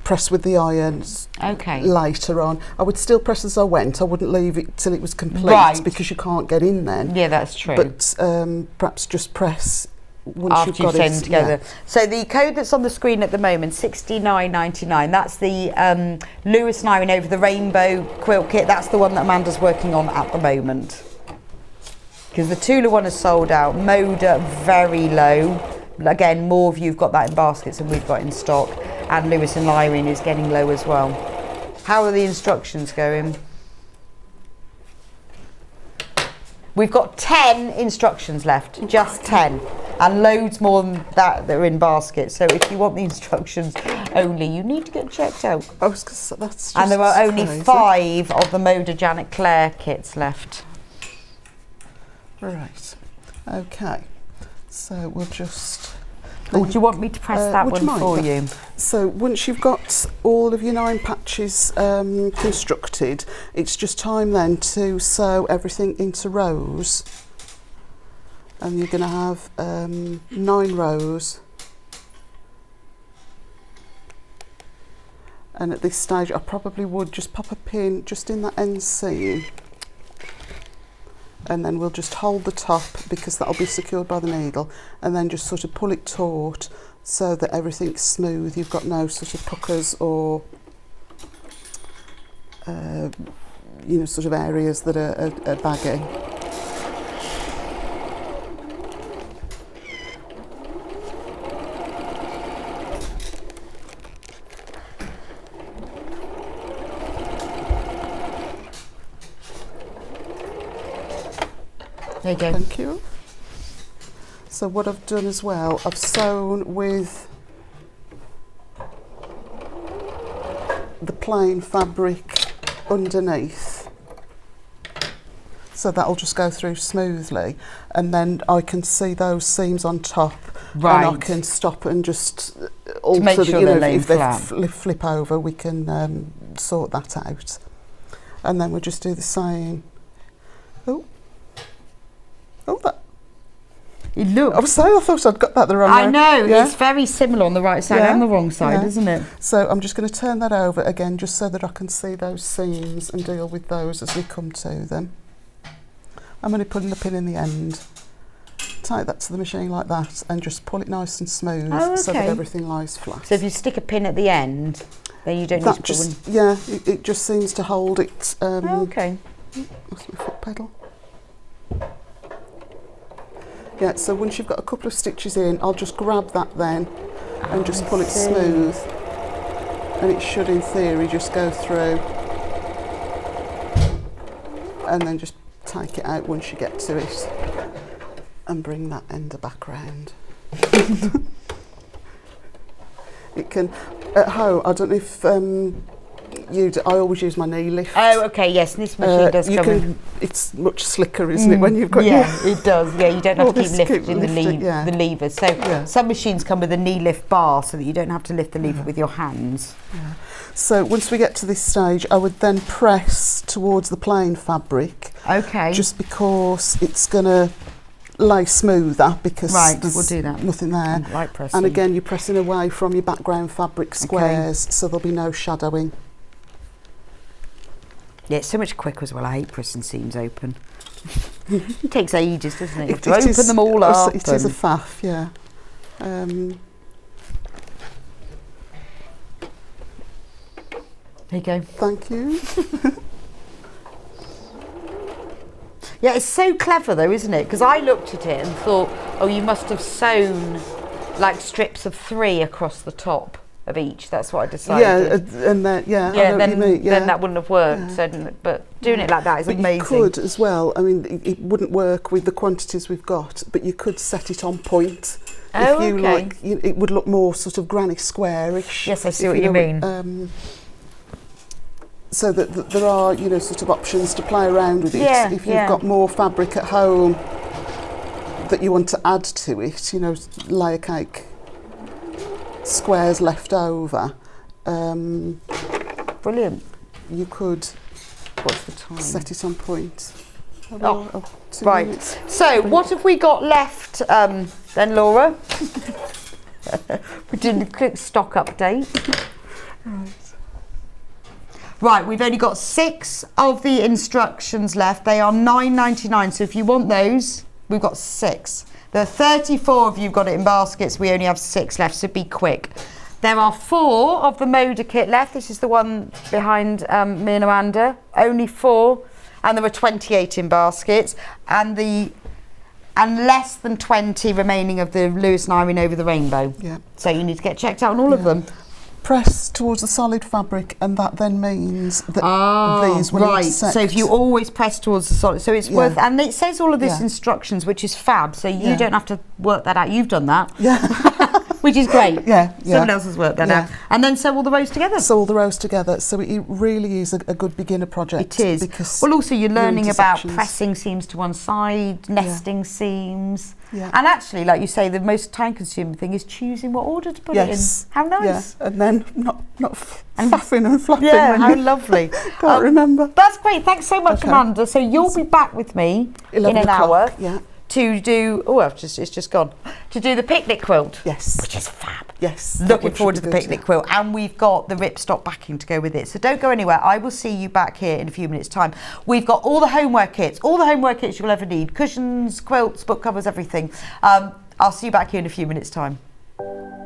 [SPEAKER 5] press with the irons
[SPEAKER 3] Okay.
[SPEAKER 5] later on. I would still press as I went. I wouldn't leave it till it was complete,
[SPEAKER 3] Right.
[SPEAKER 5] because you can't get in then.
[SPEAKER 3] Yeah, that's true.
[SPEAKER 5] But perhaps just press once
[SPEAKER 3] After
[SPEAKER 5] you've
[SPEAKER 3] you've
[SPEAKER 5] got
[SPEAKER 3] sewn
[SPEAKER 5] it
[SPEAKER 3] together. So the code that's on the screen at the moment, 69.99. That's the Lewis and Irene Over the Rainbow quilt kit. That's the one that Amanda's working on at the moment. Because the Tula one is sold out. Moda very low. Again, more of you've got that in baskets than we've got in stock. And Lewis and Irene is getting low as well. How are the instructions going? We've got 10 instructions left, just 10, and loads more than that are in baskets. So if you want the instructions only, you need to get checked out.
[SPEAKER 5] I was gonna say, that's just
[SPEAKER 3] And there are only
[SPEAKER 5] crazy.
[SPEAKER 3] 5 of the Moda Janet Clare kits left.
[SPEAKER 5] Right. Okay. So we'll just.
[SPEAKER 3] Oh, do you want me to press that
[SPEAKER 5] would
[SPEAKER 3] one
[SPEAKER 5] you mind?
[SPEAKER 3] for you?
[SPEAKER 5] So once you've got all of your 9 patches constructed, it's just time then to sew everything into rows. And you're going to have 9 rows. And at this stage, I probably would just pop a pin just in that end seam. And then we'll just hold the top, because that'll be secured by the needle, and then just sort of pull it taut so that everything's smooth. You've got no sort of puckers or sort of areas that are baggy.
[SPEAKER 3] There you go.
[SPEAKER 5] Thank you. So what I've done as well, I've sewn with the plain fabric underneath. So that'll just go through smoothly, and then I can see those seams on top,
[SPEAKER 3] Right.
[SPEAKER 5] and I can stop and just alter
[SPEAKER 3] make
[SPEAKER 5] the,
[SPEAKER 3] sure
[SPEAKER 5] you know,
[SPEAKER 3] they're laying
[SPEAKER 5] if they
[SPEAKER 3] flat.
[SPEAKER 5] flip over, we can sort that out. And then we'll just do the same. Oh, that.
[SPEAKER 3] It looks.
[SPEAKER 5] I was saying, I thought I'd got that the wrong way.
[SPEAKER 3] I know,
[SPEAKER 5] Yeah.
[SPEAKER 3] it's very similar on the right side
[SPEAKER 5] Yeah.
[SPEAKER 3] and the wrong side,
[SPEAKER 5] Yeah.
[SPEAKER 3] isn't it?
[SPEAKER 5] So I'm just going to turn that over again, just so that I can see those seams and deal with those as we come to them. I'm only putting the pin in the end. Take that to the machine like that and just pull it nice and smooth,
[SPEAKER 3] Oh,
[SPEAKER 5] so that
[SPEAKER 3] okay.
[SPEAKER 5] everything lies flat.
[SPEAKER 3] So if you stick a pin at the end, then you don't need
[SPEAKER 5] that
[SPEAKER 3] to put
[SPEAKER 5] just,
[SPEAKER 3] one.
[SPEAKER 5] yeah, it just seems to hold it.
[SPEAKER 3] Oh, okay.
[SPEAKER 5] That's my foot pedal. Yeah, so once you've got a couple of stitches in, I'll just grab that then and just pull it smooth, and it should in theory just go through, and then just take it out once you get to it and bring that ender back round. It can, at home, I don't know if I always use my knee lift.
[SPEAKER 3] Oh, okay, yes, this machine does
[SPEAKER 5] you
[SPEAKER 3] come
[SPEAKER 5] can,
[SPEAKER 3] in.
[SPEAKER 5] it's much slicker, isn't it, when you've got
[SPEAKER 3] Yeah, it does. Yeah, you don't have
[SPEAKER 5] All
[SPEAKER 3] to keep
[SPEAKER 5] this
[SPEAKER 3] lifting
[SPEAKER 5] yeah.
[SPEAKER 3] the levers. So
[SPEAKER 5] Yeah.
[SPEAKER 3] some machines come with a knee lift bar so that you don't have to lift the lever with your hands.
[SPEAKER 5] So once we get to this stage, I would then press towards the plain fabric,
[SPEAKER 3] Okay.
[SPEAKER 5] just because it's going to lay smoother, because
[SPEAKER 3] Right,
[SPEAKER 5] there's
[SPEAKER 3] we'll do that.
[SPEAKER 5] nothing there.
[SPEAKER 3] Light pressing.
[SPEAKER 5] And again, you're pressing away from your background fabric squares, so there'll be no shadowing.
[SPEAKER 3] Yeah, it's so much quicker as well. I hate pressing seams open. It takes ages, doesn't it? You have to
[SPEAKER 5] It
[SPEAKER 3] open
[SPEAKER 5] is-
[SPEAKER 3] them all up.
[SPEAKER 5] It is a faff, yeah.
[SPEAKER 3] There you go.
[SPEAKER 5] Thank you.
[SPEAKER 3] Yeah, it's so clever though, isn't it? Because I looked at it and thought, oh, you must have sewn like strips of 3 across the top of each. That's what I decided.
[SPEAKER 5] Yeah, and then, I know what you mean,
[SPEAKER 3] then that wouldn't have worked. So, but doing it like that is
[SPEAKER 5] but
[SPEAKER 3] amazing.
[SPEAKER 5] you could as well. I mean, it wouldn't work with the quantities we've got, but you could set it on point.
[SPEAKER 3] Oh,
[SPEAKER 5] if you
[SPEAKER 3] okay.
[SPEAKER 5] like, it would look more sort of granny squarish.
[SPEAKER 3] Yes, I see
[SPEAKER 5] if
[SPEAKER 3] what you
[SPEAKER 5] know
[SPEAKER 3] mean.
[SPEAKER 5] So that there are, sort of options to play around with it.
[SPEAKER 3] Yeah,
[SPEAKER 5] if you've got more fabric at home that you want to add to it, layer cake squares left over.
[SPEAKER 3] Brilliant.
[SPEAKER 5] You could
[SPEAKER 3] What's the time?
[SPEAKER 5] set it on point. 2
[SPEAKER 3] Right.
[SPEAKER 5] minutes.
[SPEAKER 3] So, what have we got left then, Laura? We're doing a quick stock update. Right, we've only got 6 of the instructions left. They are £9.99. So if you want those, we've got 6. There are 34 of you got it in baskets. We only have 6 left, so be quick. There are 4 of the Moda kit left. This is the one behind me and Amanda. Only 4, and there are 28 in baskets, and less than 20 remaining of the Lewis and Irene Over the Rainbow.
[SPEAKER 5] Yeah.
[SPEAKER 3] So you need to get checked out on all of them.
[SPEAKER 5] Press towards the solid fabric, and that then means that these will
[SPEAKER 3] right.
[SPEAKER 5] intersect.
[SPEAKER 3] So if you always press towards the solid, so it's worth, and it says all of this instructions, which is fab. So you don't have to work that out. You've done that.
[SPEAKER 5] Yeah.
[SPEAKER 3] Which is great.
[SPEAKER 5] Yeah.
[SPEAKER 3] Someone else has worked that out. And then sew all the rows together.
[SPEAKER 5] So all the rows together. So it really is a good beginner project.
[SPEAKER 3] It is.
[SPEAKER 5] Because
[SPEAKER 3] well, also you're learning about
[SPEAKER 5] intersections.
[SPEAKER 3] pressing seams to one side, nesting seams.
[SPEAKER 5] Yeah.
[SPEAKER 3] And actually, like you say, the most time-consuming thing is choosing what order to put it in. How nice.
[SPEAKER 5] Yeah. And then not faffing and flapping.
[SPEAKER 3] Yeah,
[SPEAKER 5] when
[SPEAKER 3] how
[SPEAKER 5] you
[SPEAKER 3] lovely.
[SPEAKER 5] can't remember.
[SPEAKER 3] That's great. Thanks so much,
[SPEAKER 5] Okay.
[SPEAKER 3] Amanda. So you'll be back with me in
[SPEAKER 5] 11
[SPEAKER 3] an
[SPEAKER 5] o'clock,
[SPEAKER 3] hour
[SPEAKER 5] yeah.
[SPEAKER 3] to do. Oh, it's just gone. To do the picnic quilt.
[SPEAKER 5] Yes.
[SPEAKER 3] Which is fab.
[SPEAKER 5] Yes. that
[SPEAKER 3] Looking
[SPEAKER 5] one
[SPEAKER 3] forward to
[SPEAKER 5] should
[SPEAKER 3] the
[SPEAKER 5] be good,
[SPEAKER 3] picnic quilt, and we've got the ripstop backing to go with it. So don't go anywhere. I will see you back here in a few minutes' time. We've got all the homework kits you'll ever need: cushions, quilts, book covers, everything. I'll see you back here in a few minutes' time.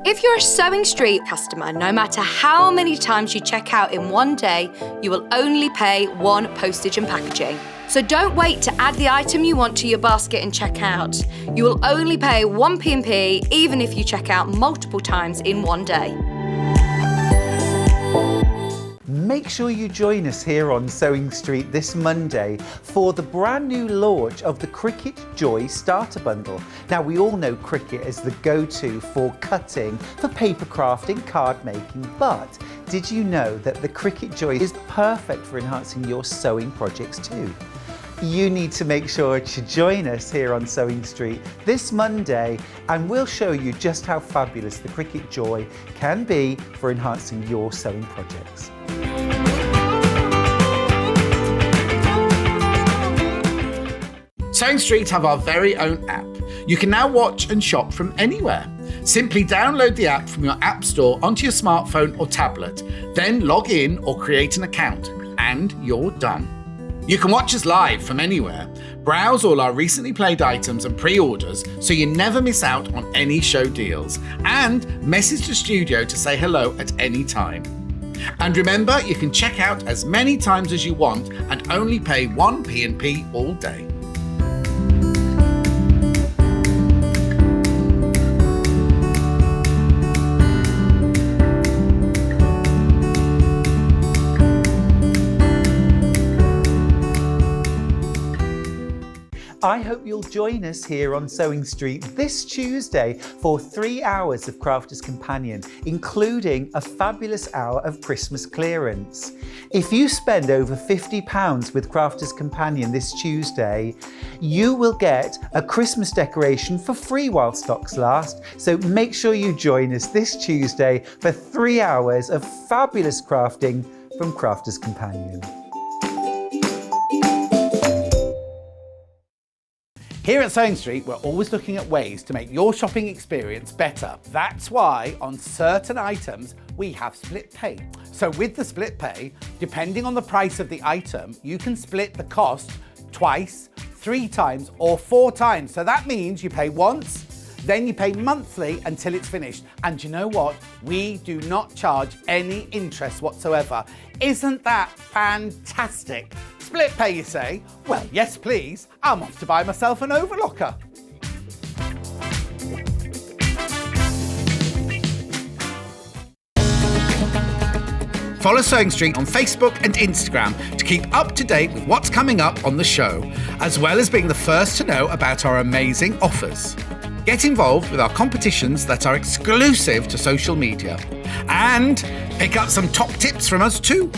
[SPEAKER 4] If you're a Sewing Street customer, no matter how many times you check out in one day, you will only pay 1 postage and packaging. So don't wait to add the item you want to your basket and check out. You will only pay 1 P&P even if you check out multiple times in one day.
[SPEAKER 2] Make sure you join us here on Sewing Street this Monday for the brand new launch of the Cricut Joy Starter Bundle. Now, we all know Cricut as the go-to for cutting, for paper crafting, card making, but did you know that the Cricut Joy is perfect for enhancing your sewing projects too? You need to make sure to join us here on Sewing Street this Monday, and we'll show you just how fabulous the Cricut Joy can be for enhancing your sewing projects.
[SPEAKER 1] Sewing Street have our very own app. You can now watch and shop from anywhere. Simply download the app from your app store onto your smartphone or tablet, then log in or create an account, and you're done. You can watch us live from anywhere, browse all our recently played items and pre-orders so you never miss out on any show deals, and message the studio to say hello at any time. And remember, you can check out as many times as you want and only pay 1 P&P all day.
[SPEAKER 2] I hope you'll join us here on Sewing Street this Tuesday for 3 hours of Crafters Companion, including a fabulous hour of Christmas clearance. If you spend over £50 with Crafters Companion this Tuesday, you will get a Christmas decoration for free while stocks last. So make sure you join us this Tuesday for 3 hours of fabulous crafting from Crafters Companion.
[SPEAKER 1] Here at Sewing Street, we're always looking at ways to make your shopping experience better. That's why on certain items, we have split pay. So with the split pay, depending on the price of the item, you can split the cost twice, 3 times, or 4 times. So that means you pay once, then you pay monthly until it's finished. And you know what? We do not charge any interest whatsoever. Isn't that fantastic? Split pay, you say? Well, yes, please. I'm off to buy myself an overlocker. Follow Sewing Street on Facebook and Instagram to keep up to date with what's coming up on the show, as well as being the first to know about our amazing offers. Get involved with our competitions that are exclusive to social media, and pick up some top tips from us too.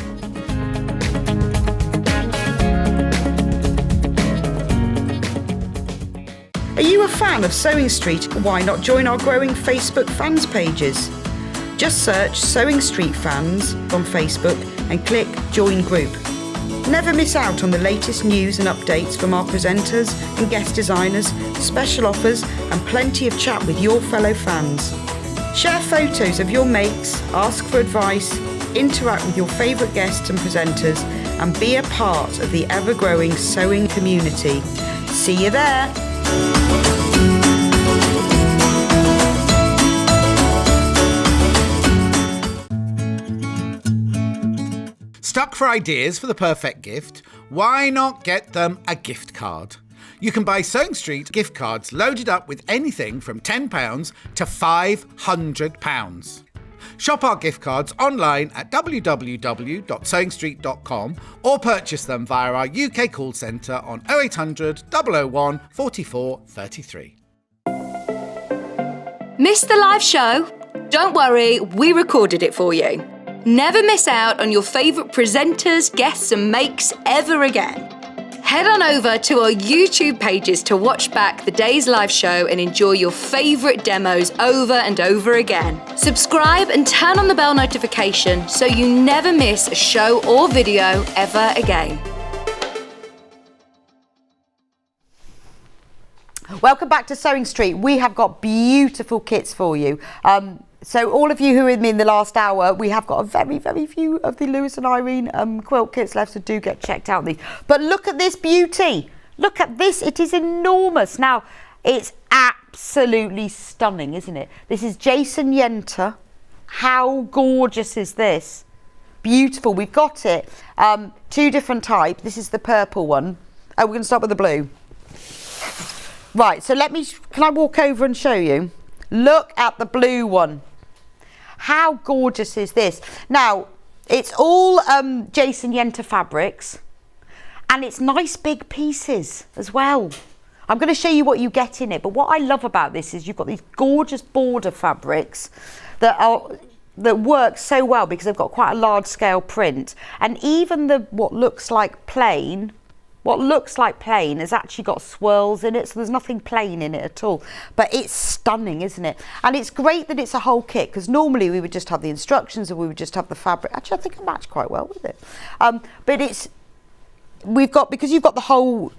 [SPEAKER 3] Are you a fan of Sewing Street? Why not join our growing Facebook fans pages? Just search Sewing Street Fans on Facebook and click Join Group. Never miss out on the latest news and updates from our presenters and guest designers, special offers and plenty of chat with your fellow fans. Share photos of your makes, ask for advice, interact with your favourite guests and presenters and be a part of the ever-growing sewing community. See you there!
[SPEAKER 1] Stuck for ideas for the perfect gift? Why not get them a gift card? You can buy Sewing Street gift cards loaded up with anything from £10 to £500. Shop our gift cards online at www.sewingstreet.com or purchase them via our UK call centre on 0800 001 44 33.
[SPEAKER 4] Missed the live show? Don't worry, we recorded it for you. Never miss out on your favourite presenters, guests and makes ever again. Head on over to our YouTube pages to watch back the day's live show and enjoy your favourite demos over and over again. Subscribe and turn on the bell notification so you never miss a show or video ever again.
[SPEAKER 3] Welcome back to Sewing Street. We have got beautiful kits for you. So all of you who were with me in the last hour, we have got a very, very few of the Lewis and Irene quilt kits left, so do get checked out these. But look at this beauty. Look at this. It is enormous. Now, it's absolutely stunning, isn't it? This is Jason Yenter. How gorgeous is this? Beautiful. We've got it. 2 different types. This is the purple one. Oh, we're going to start with the blue. Right, so can I walk over and show you? Look at the blue one. How gorgeous is this? Now, it's all Jason Yenter fabrics and it's nice big pieces as well. I'm going to show you what you get in it, but what I love about this is you've got these gorgeous border fabrics that work so well because they've got quite a large scale print, and even what looks like plain has actually got swirls in it, so there's nothing plain in it at all. But it's stunning, isn't it? And it's great that it's a whole kit, because normally we would just have the instructions or we would just have the fabric. Actually, I think it matched quite well with it. But because you've got all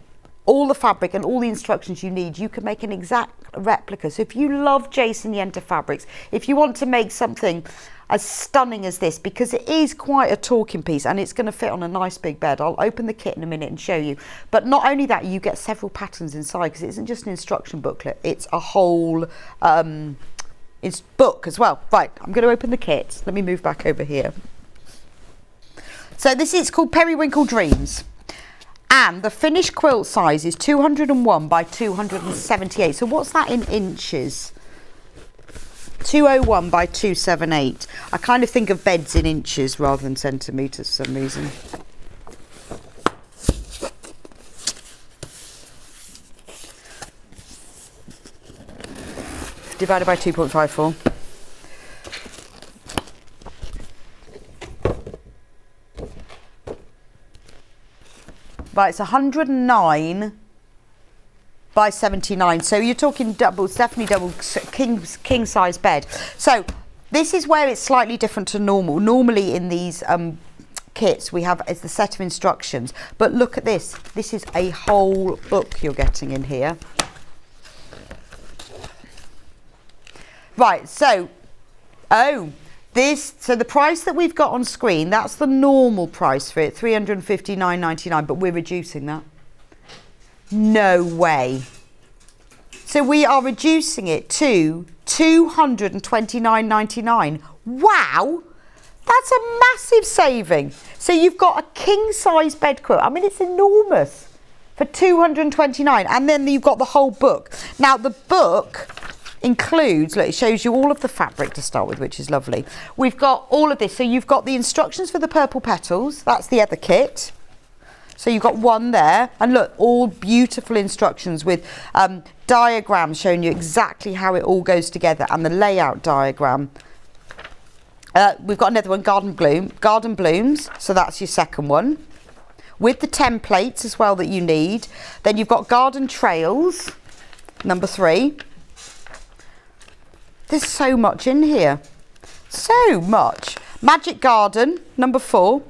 [SPEAKER 3] the fabric and all the instructions you need, you can make an exact replica. So if you love Jason Yenter fabrics, if you want to make something as stunning as this, because it is quite a talking piece and it's going to fit on a nice big bed. I'll open the kit in a minute and show you. But not only that, you get several patterns inside, because it isn't just an instruction booklet, it's a whole it's book as well. Right, I'm going to open the kit. Let me move back over here. So this is called Periwinkle Dreams. And the finished quilt size is 201 by 278. So what's that in inches? 201 by 278. I kind of think of beds in inches rather than centimetres for some reason. Divided by 2.54. Right, it's 109 by 79, so you're talking double, definitely double king size bed. So this is where it's slightly different to normal. Normally in these kits we have is the set of instructions, but look at this. This is a whole book you're getting in here. Right, so, so the price that we've got on screen, that's the normal price for it, £359.99, but we're reducing that. No way. So we are reducing it to £229.99. Wow, that's a massive saving. So you've got a king-size bed quilt. I mean, it's enormous for £229, and then you've got the whole book. Now the book includes, look, it shows you all of the fabric to start with, which is lovely. We've got all of this. So you've got the instructions for the purple petals. That's the other kit. So you've got one there, and look, all beautiful instructions with diagrams showing you exactly how it all goes together, and the layout diagram. We've got another one, garden blooms. So that's your second one, with the templates as well that you need. Then you've got garden trails, number 3. There's so much in here, so much. Magic garden, number 4.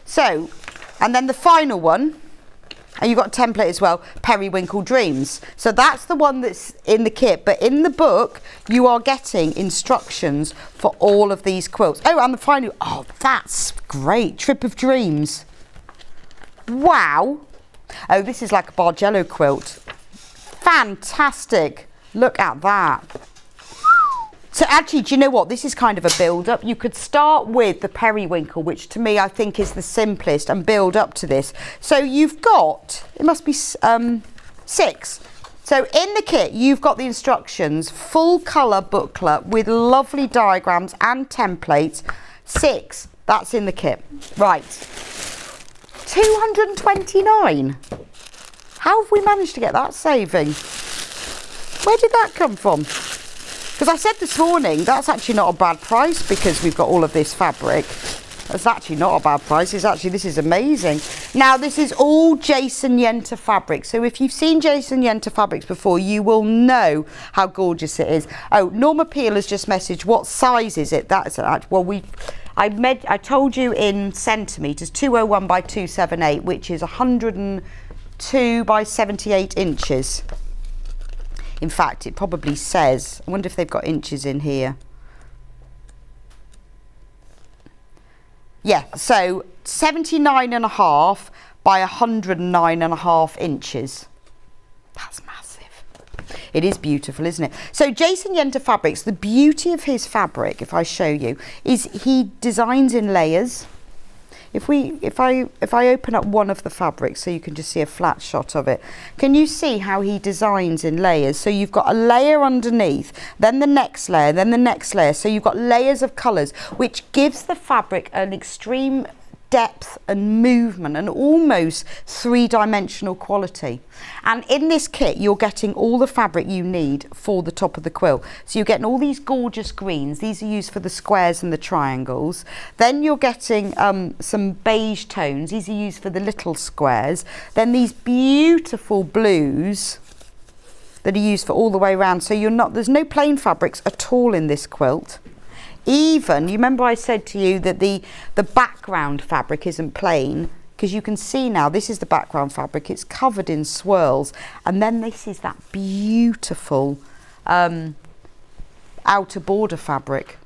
[SPEAKER 3] So, and then the final one, and you've got a template as well, Periwinkle Dreams. So that's the one that's in the kit, but in the book you are getting instructions for all of these quilts. Oh, and the final, oh, that's great, Trip of Dreams. Wow. Oh, this is like a Bargello quilt. Fantastic. Look at that. So actually, do you know what? This is kind of a build-up. You could start with the periwinkle, which to me I think is the simplest, and build up to this. So you've got, it must be 6. So in the kit, you've got the instructions, full colour booklet with lovely diagrams and templates. 6, that's in the kit. Right, 229. How have we managed to get that saving? Where did that come from? Because I said this morning, that's actually not a bad price because we've got all of this fabric. That's actually not a bad price. It's actually, this is amazing. Now, this is all Jason Yenter fabric. So if you've seen Jason Yenter fabrics before, you will know how gorgeous it is. Oh, Norma Peel has just messaged, what size is it? That's well, I told you in centimetres, 201 by 278, which is 102 by 78 inches. In fact, it probably says, I wonder if they've got inches in here. Yeah, so 79.5 by 109.5 inches. That's massive. It is beautiful, isn't it? So Jason Yenter Fabrics, the beauty of his fabric, if I show you, is he designs in layers. If I open up one of the fabrics so you can just see a flat shot of it, can you see how he designs in layers? So you've got a layer underneath, then the next layer, then the next layer. So you've got layers of colours, which gives the fabric an extreme depth and movement and almost 3-dimensional quality. And in this kit you're getting all the fabric you need for the top of the quilt. So you're getting all these gorgeous greens. These are used for the squares and the triangles. Then you're getting some beige tones. These are used for the little squares. Then these beautiful blues that are used for all the way around. So there's no plain fabrics at all in this quilt. Even, you remember I said to you that the background fabric isn't plain, because you can see now this is the background fabric, it's covered in swirls, and then this is that beautiful outer border fabric.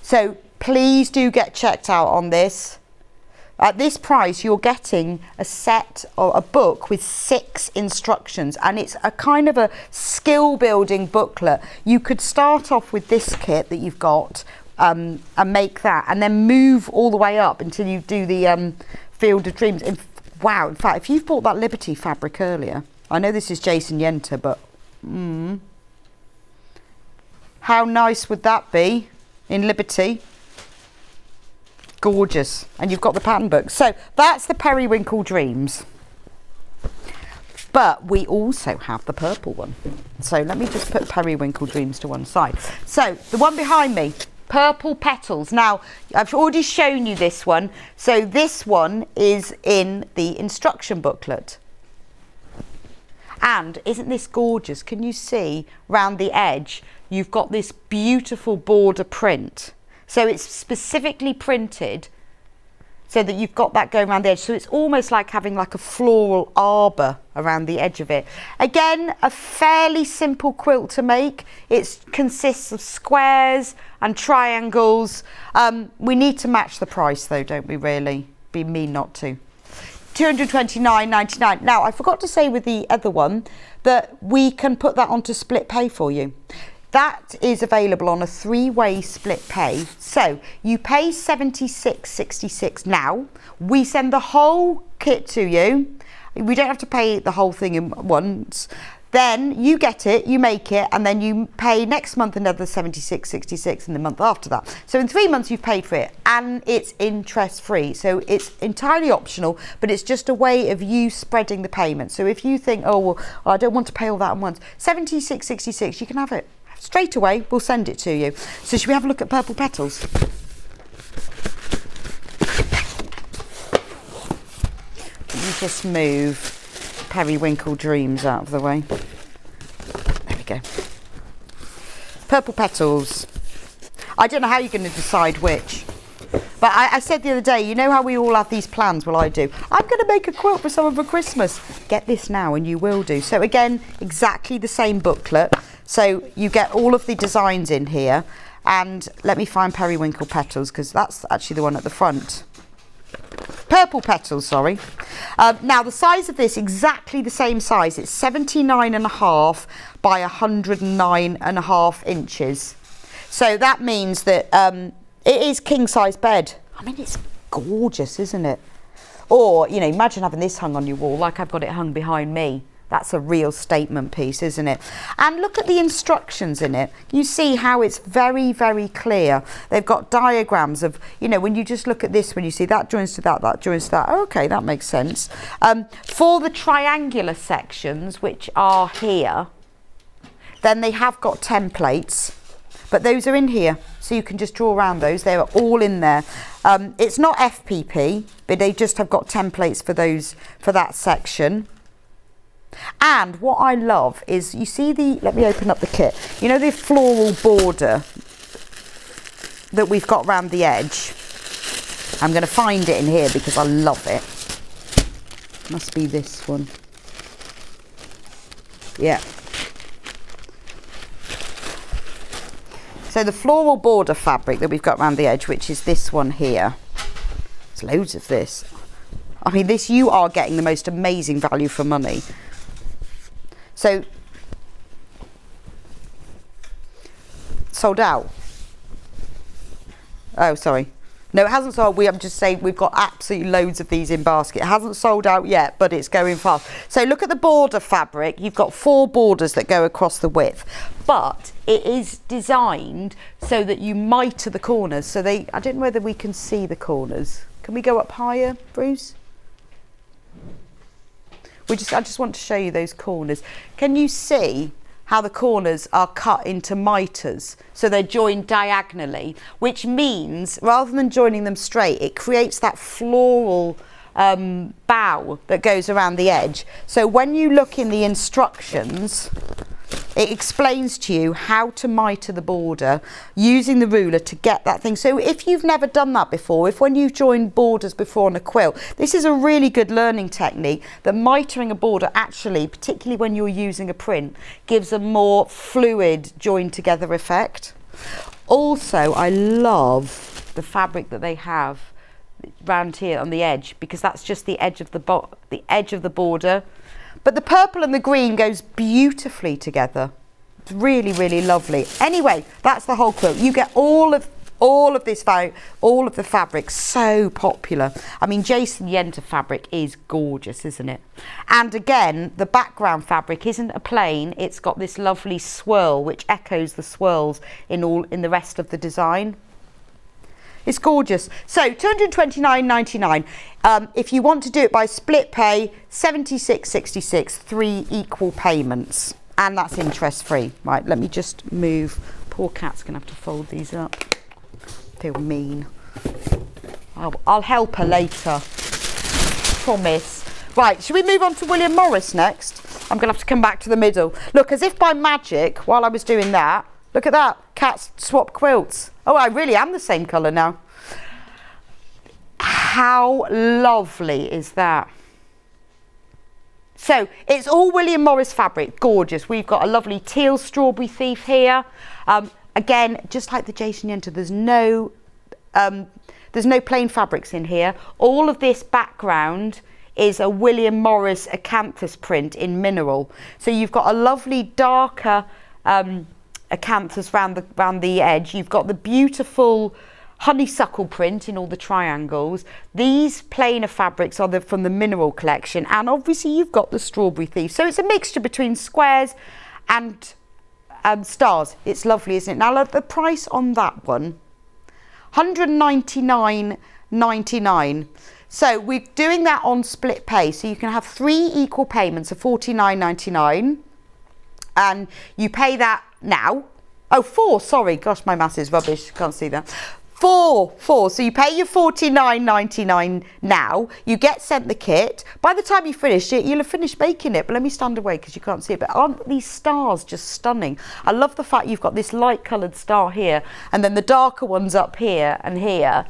[SPEAKER 3] So please do get checked out on this. At this price you're getting a set or a book with 6 instructions, and it's a kind of a skill building booklet. You could start off with this kit that you've got and make that, and then move all the way up until you do the Field of Dreams. Wow, in fact, if you've bought that Liberty fabric earlier, I know this is Jason Yenter, but how nice would that be in Liberty? Gorgeous. And you've got the pattern book. So that's the Periwinkle Dreams. But we also have the purple one. So let me just put Periwinkle Dreams to one side. So the one behind me, Purple Petals. Now, I've already shown you this one. So this one is in the instruction booklet. And isn't this gorgeous? Can you see round the edge? You've got this beautiful border print. So it's specifically printed so that you've got that going around the edge. So it's almost like having like a floral arbor around the edge of it. Again, a fairly simple quilt to make. It consists of squares and triangles. We need to match the price though, don't we really? Be mean not to. £229.99. Now, I forgot to say with the other one that we can put that onto split pay for you. That is available on a 3-way split pay. So you pay £76.66 now. We send the whole kit to you. We don't have to pay the whole thing in once. Then you get it, you make it, and then you pay next month another £76.66 and the month after that. So in 3 months you've paid for it, and it's interest free. So it's entirely optional, but it's just a way of you spreading the payment. So if you think, oh, well, I don't want to pay all that at once, £76.66, you can have it straight away. We'll send it to you. So should we have a look at Purple Petals? Let me just move Periwinkle Dreams out of the way. There we go. Purple Petals. I don't know how you're going to decide which. But I said the other day, you know how we all have these plans? Well, I do. I'm going to make a quilt for someone for Christmas. Get this now and you will do. So again, exactly the same booklet. So you get all of the designs in here. And let me find Periwinkle Petals, because that's actually the one at the front. Purple Petals, sorry. Now the size of this, exactly the same size. It's 79.5 by 109.5 inches. So that means that it is king size bed. I mean, it's gorgeous, isn't it? Or, you know, imagine having this hung on your wall like I've got it hung behind me. That's a real statement piece, isn't it? And look at the instructions in it. You see how it's very, very clear. They've got diagrams of, you know, when you just look at this, when you see that joins to that, that joins to that. Okay, that makes sense. For the triangular sections, which are here, then they have got templates, but those are in here. So you can just draw around those. They're all in there. It's not FPP, but they just have got templates for those, for that section. And what I love is, you see the, let me open up the kit. You know the floral border that we've got around the edge? I'm going to find it in here because I love it. Must be this one. Yeah. So the floral border fabric that we've got around the edge, which is this one here. There's loads of this. I mean, this, you are getting the most amazing value for money. So, sold out. Oh, sorry. No, it hasn't sold. I'm just saying we've got absolutely loads of these in basket. It hasn't sold out yet, but it's going fast. So look at the border fabric. You've got 4 borders that go across the width, but it is designed so that you miter the corners. So I don't know whether we can see the corners. Can we go up higher, Bruce? I just want to show you those corners. Can you see how the corners are cut into miters? So they're joined diagonally, which means rather than joining them straight, it creates that floral bow that goes around the edge. So when you look in the instructions, it explains to you how to miter the border using the ruler to get that thing. So if you've never done that before, if when you've joined borders before on a quilt, this is a really good learning technique, that mitering a border actually, particularly when you're using a print, gives a more fluid joined together effect. Also, I love the fabric that they have round here on the edge, because that's just the edge of the border. But the purple and the green goes beautifully together. It's really, really lovely. Anyway, that's the whole quilt. You get all of this all of the fabric, so popular. I mean, Jason Yenter fabric is gorgeous, isn't it? And again, the background fabric isn't a plain. It's got this lovely swirl which echoes the swirls in the rest of the design. It's gorgeous. So £229.99. If you want to do it by split pay, £76.66, 3 equal payments, and that's interest free. Right, let me just move. Poor cat's gonna have to fold these up. Feel mean. I'll help her later. Promise. Right, should we move on to William Morris next? I'm gonna have to come back to the middle. Look, as if by magic, while I was doing that, look at that. cat swap quilts. Oh, I really am the same colour now. How lovely is that? So it's all William Morris fabric, gorgeous. We've got a lovely teal strawberry thief here. Again, just like the Jason Yenter, there's no plain fabrics in here. All of this background is a William Morris acanthus print in mineral. So you've got a lovely darker acanthus round the edge. You've got the beautiful honeysuckle print in all the triangles. These plainer fabrics are from the mineral collection, and obviously you've got the strawberry thief. So it's a mixture between squares and stars. It's lovely, isn't it? Now the price on that one, £199.99. So we're doing that on split pay, so you can have 3 equal payments of £49.99, and you pay that now. Oh, 4, sorry, gosh, my maths is rubbish, can't see that. 4. So you pay your £49.99 now, you get sent the kit. By the time you finish it, you'll have finished making it, but let me stand away because you can't see it. But aren't these stars just stunning? I love the fact you've got this light coloured star here, and then the darker ones up here and here.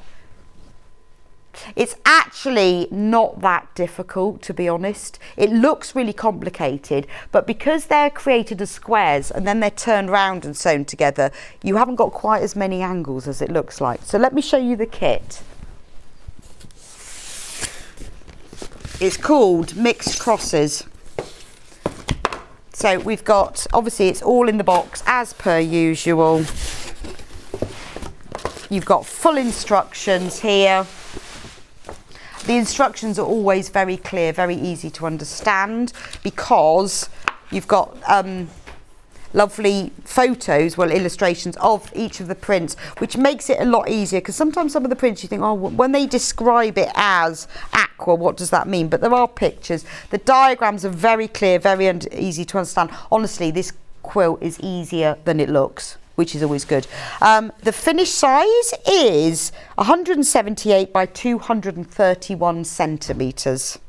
[SPEAKER 3] It's actually not that difficult, to be honest. It looks really complicated, but because they're created as squares and then they're turned round and sewn together, you haven't got quite as many angles as it looks like. So let me show you the kit. It's called Mixed Crosses. So we've got, obviously it's all in the box as per usual. You've got full instructions here. The instructions are always very clear, very easy to understand, because you've got lovely photos, well, illustrations of each of the prints, which makes it a lot easier, because sometimes some of the prints you think, oh, when they describe it as aqua, what does that mean? But there are pictures. The diagrams are very clear, very easy to understand. Honestly, this quilt is easier than it looks, which is always good. The finished size is 178 by 231 centimetres,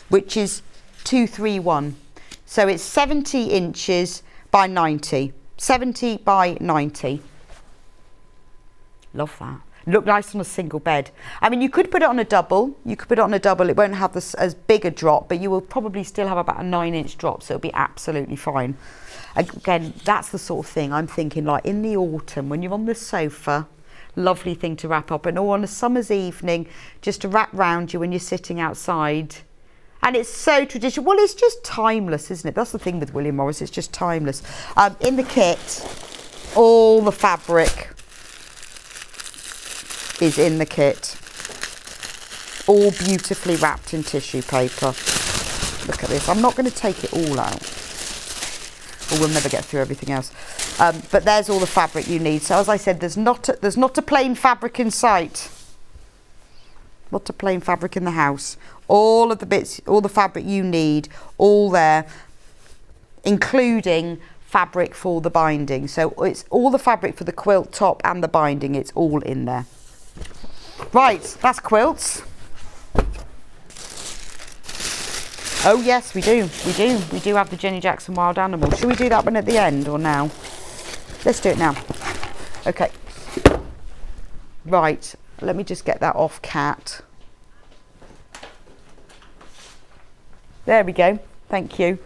[SPEAKER 3] which is 231. So it's 70 inches by 90. 70 by 90. Love that. Look nice on a single bed. I mean, you could put it on a double. It won't have this as big a drop, but you will probably still have about a 9-inch drop, so it'll be absolutely fine. Again, that's the sort of thing I'm thinking, like in the autumn when you're on the sofa, lovely thing to wrap up, and or on a summer's evening just to wrap round you when you're sitting outside. And it's so traditional. Well, it's just timeless, isn't it? That's the thing with William Morris, it's just timeless. In the kit, all the fabric is in the kit, all beautifully wrapped in tissue paper. Look at this. I'm not going to take it all out, or we'll never get through everything else. But there's all the fabric you need. So as I said, there's not a plain fabric in sight. Not a plain fabric in the house. All of the bits, all the fabric you need, all there, including fabric for the binding. So it's all the fabric for the quilt top and the binding. It's all in there. Right, that's quilts. Oh yes, we do have the Jenny Jackson Wild Animal. Should we do that one at the end or now? Let's do it now. Okay. Right, let me just get that off Cat. There we go, thank you.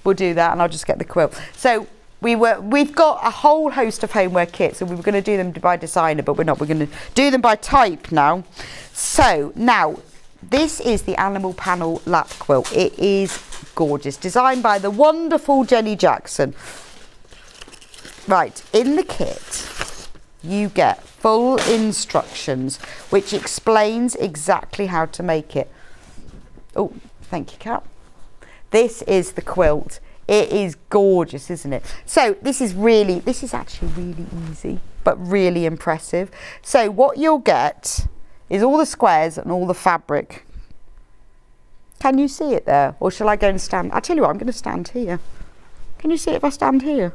[SPEAKER 3] We'll do that and I'll just get the quilt. So we've got a whole host of homeware kits, and we were going to do them by designer, but we're not. We're going to do them by type now. So now, this is the Animal Panel Lap Quilt. It is gorgeous, designed by the wonderful Jenny Jackson. Right, in the kit, you get full instructions, which explains exactly how to make it. Oh, thank you, Kat. This is the quilt. It is gorgeous, isn't it? So this is actually really easy, but really impressive. So what you'll get is all the squares and all the fabric. Can you see it there? Or shall I go and stand? I'll tell you what, I'm going to stand here. Can you see it if I stand here?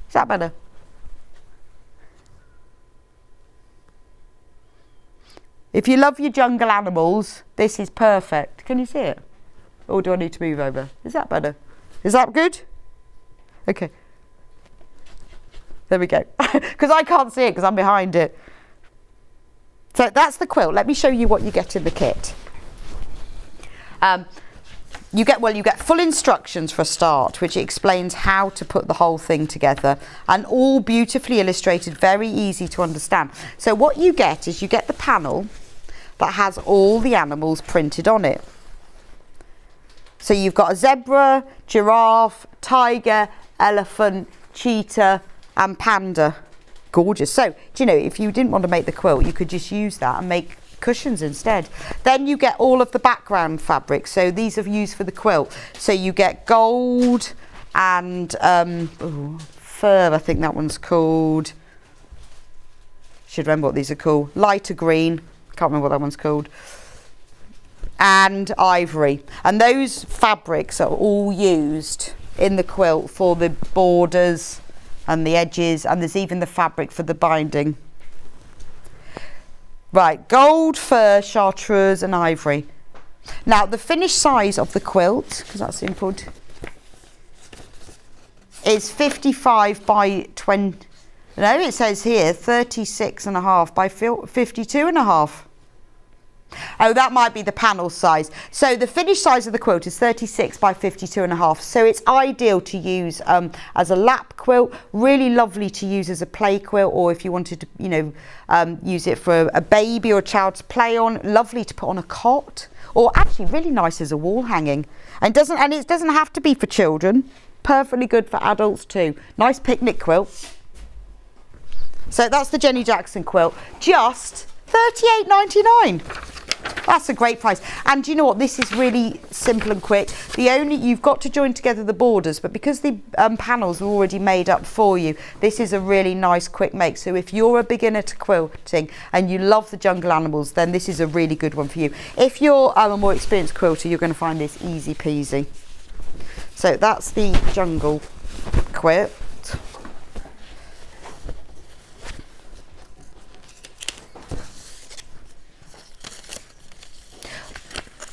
[SPEAKER 3] Is that better? If you love your jungle animals, this is perfect. Can you see it? Or do I need to move over? Is that better? Is that good? Okay. There we go. Because I can't see it because I'm behind it. So that's the quilt. Let me show you what you get in the kit. You get full instructions for a start, which explains how to put the whole thing together, and all beautifully illustrated, very easy to understand. So what you get is you get the panel that has all the animals printed on it. So you've got a zebra, giraffe, tiger, elephant, cheetah and panda. Gorgeous. So, do you know, if you didn't want to make the quilt, you could just use that and make cushions instead. Then you get all of the background fabric. So these are used for the quilt. So you get gold and fur, I think that one's called. Should remember what these are called. Lighter green. Can't remember what that one's called. And ivory. And those fabrics are all used in the quilt for the borders and the edges, and there's even the fabric for the binding. Right, gold, fur, chartreuse and ivory. Now the finished size of the quilt, because that's input, is 55 by 20, no, it says here 36.5 by 52.5. Oh, that might be the panel size. So the finished size of the quilt is 36 by 52.5. So it's ideal to use as a lap quilt, really lovely to use as a play quilt, or if you wanted to, you know, use it for a baby or a child to play on, lovely to put on a cot, or actually really nice as a wall hanging. And it doesn't have to be for children, perfectly good for adults too. Nice picnic quilt. So that's the Jenny Jackson quilt, just $38.99. That's a great price. And do you know what, this is really simple and quick. You've got to join together the borders, but because the panels are already made up for you, this is a really nice quick make. So if you're a beginner to quilting and you love the jungle animals, then this is a really good one for you. If you're a more experienced quilter, you're going to find this easy peasy. So that's the jungle quilt.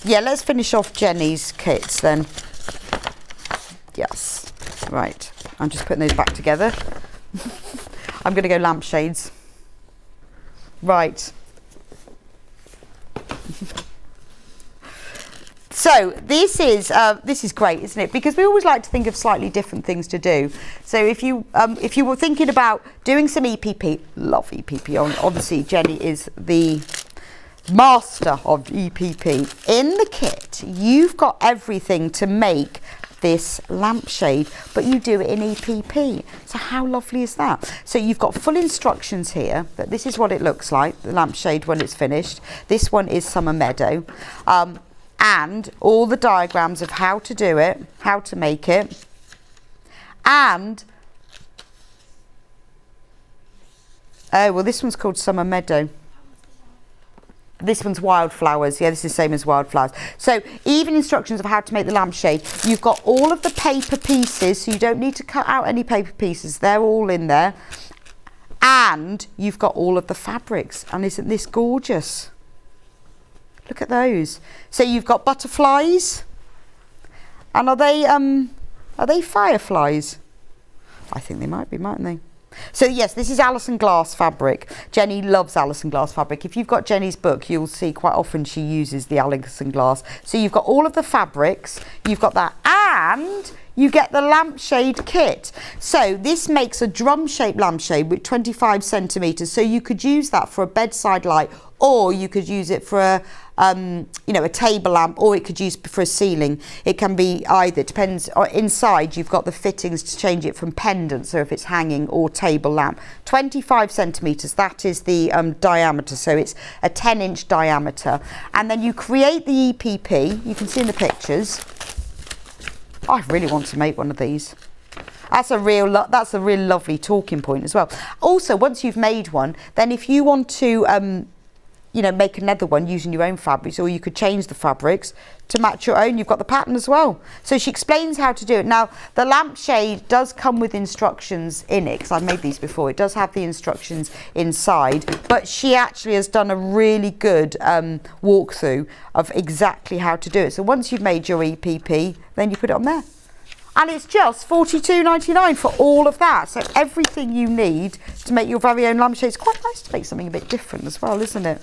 [SPEAKER 3] Yeah, let's finish off Jenny's kits then. Yes, right. I'm just putting those back together. I'm going to go lampshades. Right. So this is great, isn't it? Because we always like to think of slightly different things to do. So if you were thinking about doing some EPP, love EPP. Obviously, Jenny is the master of EPP. In the kit, you've got everything to make this lampshade, but you do it in EPP. So how lovely is that? So you've got full instructions here, that this is what it looks like, the lampshade when it's finished. This one is Summer Meadow. And all the diagrams of how to do it, how to make it. And, oh, well, this one's called Summer Meadow. This one's Wildflowers. Yeah, this is the same as Wildflowers. So even instructions of how to make the lampshade. You've got all of the paper pieces, so you don't need to cut out any paper pieces. They're all in there. And you've got all of the fabrics. And isn't this gorgeous? Look at those. So you've got butterflies. And are they fireflies? I think they might be, mightn't they? So yes, this is Alison Glass fabric. Jenny loves Alison Glass fabric. If you've got Jenny's book, you'll see quite often she uses the Alison Glass. So you've got all of the fabrics, you've got that, and you get the lampshade kit. So this makes a drum-shaped lampshade with 25 centimetres. So you could use that for a bedside light, or you could use it for a a table lamp, or it could use for a ceiling. It can be either, it depends. Inside you've got the fittings to change it from pendant, so if it's hanging, or table lamp. 25 centimetres, that is the diameter, so it's a 10-inch diameter. And then you create the EPP, you can see in the pictures. I really want to make one of these. That's a real lovely talking point as well. Also, once you've made one, then if you want to make another one using your own fabrics, or you could change the fabrics to match your own. You've got the pattern as well. So she explains how to do it. Now, the lampshade does come with instructions in it, because I've made these before. It does have the instructions inside, but she actually has done a really good walkthrough of exactly how to do it. So once you've made your EPP, then you put it on there. And it's just $42.99 for all of that. So everything you need to make your very own lampshade. It's quite nice to make something a bit different as well, isn't it?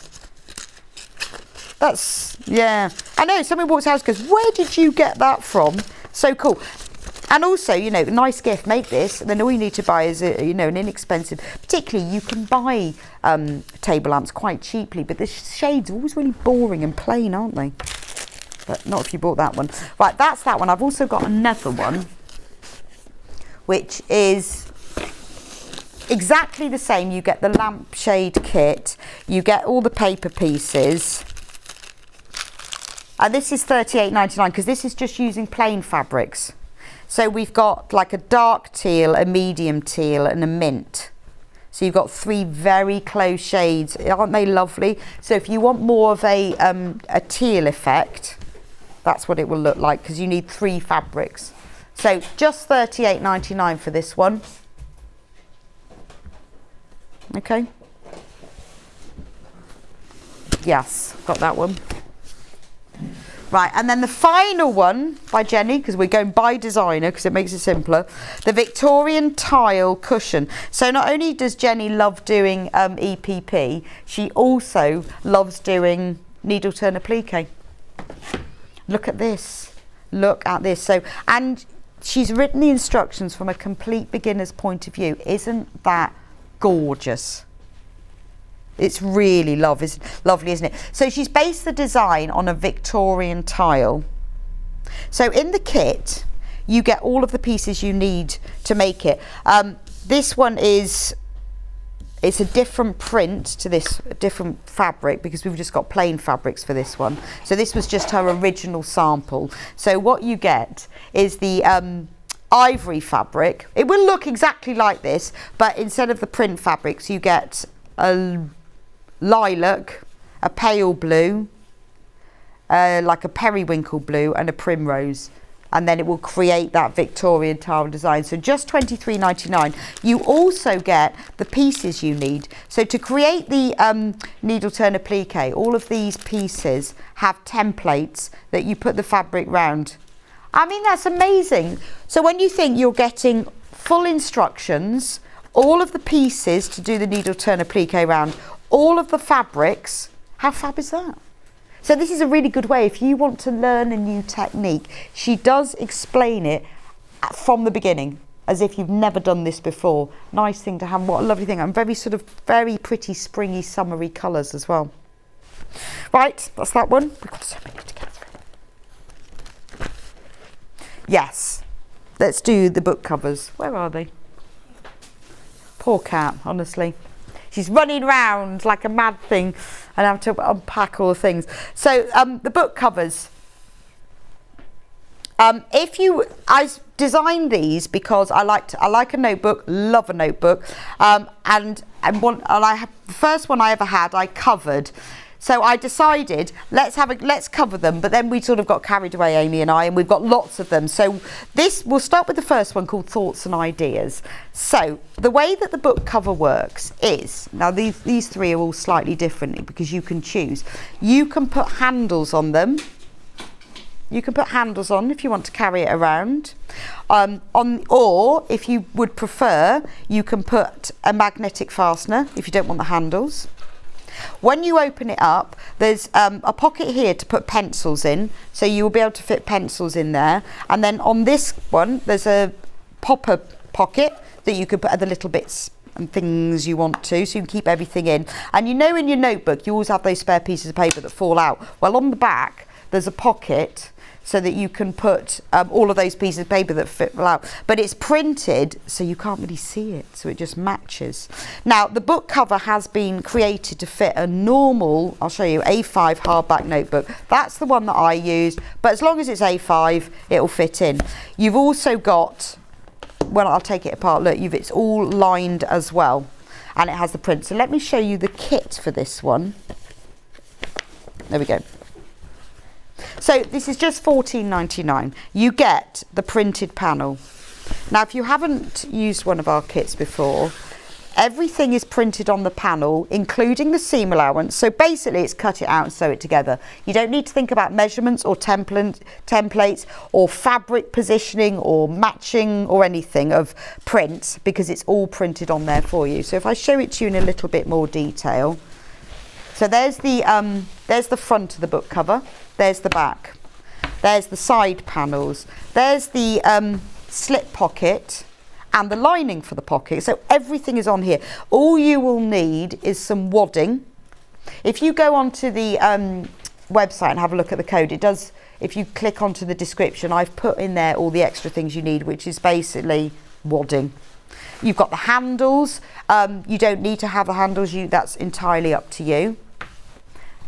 [SPEAKER 3] That's, yeah. I know, someone walks out and goes, where did you get that from? So cool. And also, you know, nice gift, make this, and then all you need to buy is, you know, an inexpensive, particularly you can buy table lamps quite cheaply, but the shades are always really boring and plain, aren't they? But not if you bought that one. Right, that's that one. I've also got another one, which is exactly the same. You get the lampshade kit, you get all the paper pieces, and this is $38.99 because this is just using plain fabrics. So we've got like a dark teal, a medium teal, and a mint. So you've got 3 very close shades. Aren't they lovely? So if you want more of a teal effect, that's what it will look like, because you need 3 fabrics. So just $38.99 for this one. Okay. Yes, got that one. Right, and then the final one by Jenny, because we're going by designer because it makes it simpler, the Victorian tile cushion. So not only does Jenny love doing EPP, she also loves doing needle turn applique. Look at this, look at this. So, and she's written the instructions from a complete beginner's point of view. Isn't that gorgeous? It's really lovely, isn't it? So she's based the design on a Victorian tile. So in the kit, you get all of the pieces you need to make it. This one is, it's a different print to this, different fabric, because we've just got plain fabrics for this one. So this was just her original sample. So what you get is the ivory fabric. It will look exactly like this, but instead of the print fabrics, you get a lilac, a pale blue, like a periwinkle blue, and a primrose, and then it will create that Victorian tile design. So just $23.99. You also get the pieces you need. So to create the needle turn applique, all of these pieces have templates that you put the fabric round. I mean, that's amazing. So when you think you're getting full instructions, all of the pieces to do the needle turn applique round, all of the fabrics, how fab is that? So this is a really good way if you want to learn a new technique. She does explain it from the beginning, as if you've never done this before. Nice thing to have. What a lovely thing. And very pretty springy summery colours as well. Right, that's that one. We've got so many to get through. Yes, let's do the book covers. Where are they? Poor cat, honestly. She's running around like a mad thing and I have to unpack all the things. So the book covers. I designed these because I like a notebook, love a notebook, and the first one I ever had I covered. So I decided let's cover them, but then we sort of got carried away, Amy and I, and we've got lots of them. So we'll start with the first one called Thoughts and Ideas. So the way that the book cover works is, now these 3 are all slightly differently because you can choose. You can put handles on them. You can put handles on if you want to carry it around. Or if you would prefer, you can put a magnetic fastener if you don't want the handles. When you open it up, there's a pocket here to put pencils in, so you will be able to fit pencils in there. And then on this one, there's a popper pocket that you could put other little bits and things you want to, so you can keep everything in. And you know, in your notebook, you always have those spare pieces of paper that fall out. Well, on the back, there's a pocket so that you can put all of those pieces of paper that fit out. But it's printed, so you can't really see it, so it just matches. Now, the book cover has been created to fit a normal, I'll show you, A5 hardback notebook. That's the one that I used, but as long as it's A5, it'll fit in. You've also got, well, I'll take it apart, look, it's all lined as well, and it has the print. So let me show you the kit for this one. There we go. So this is just $14.99. You get the printed panel. Now, if you haven't used one of our kits before, Everything is printed on the panel, including the seam allowance. So basically it's cut it out and sew it together. You don't need to think about measurements or templates or fabric positioning or matching or anything of print, because it's all printed on there for you. So if I show it to you in a little bit more detail. So there's the front of the book cover, there's the back, there's the side panels, there's the slip pocket and the lining for the pocket. So everything is on here. All you will need is some wadding. If you go onto the website and have a look at the code, it does, if you click onto the description, I've put in there all the extra things you need, which is basically wadding. You've got the handles. You don't need to have the handles, that's entirely up to you.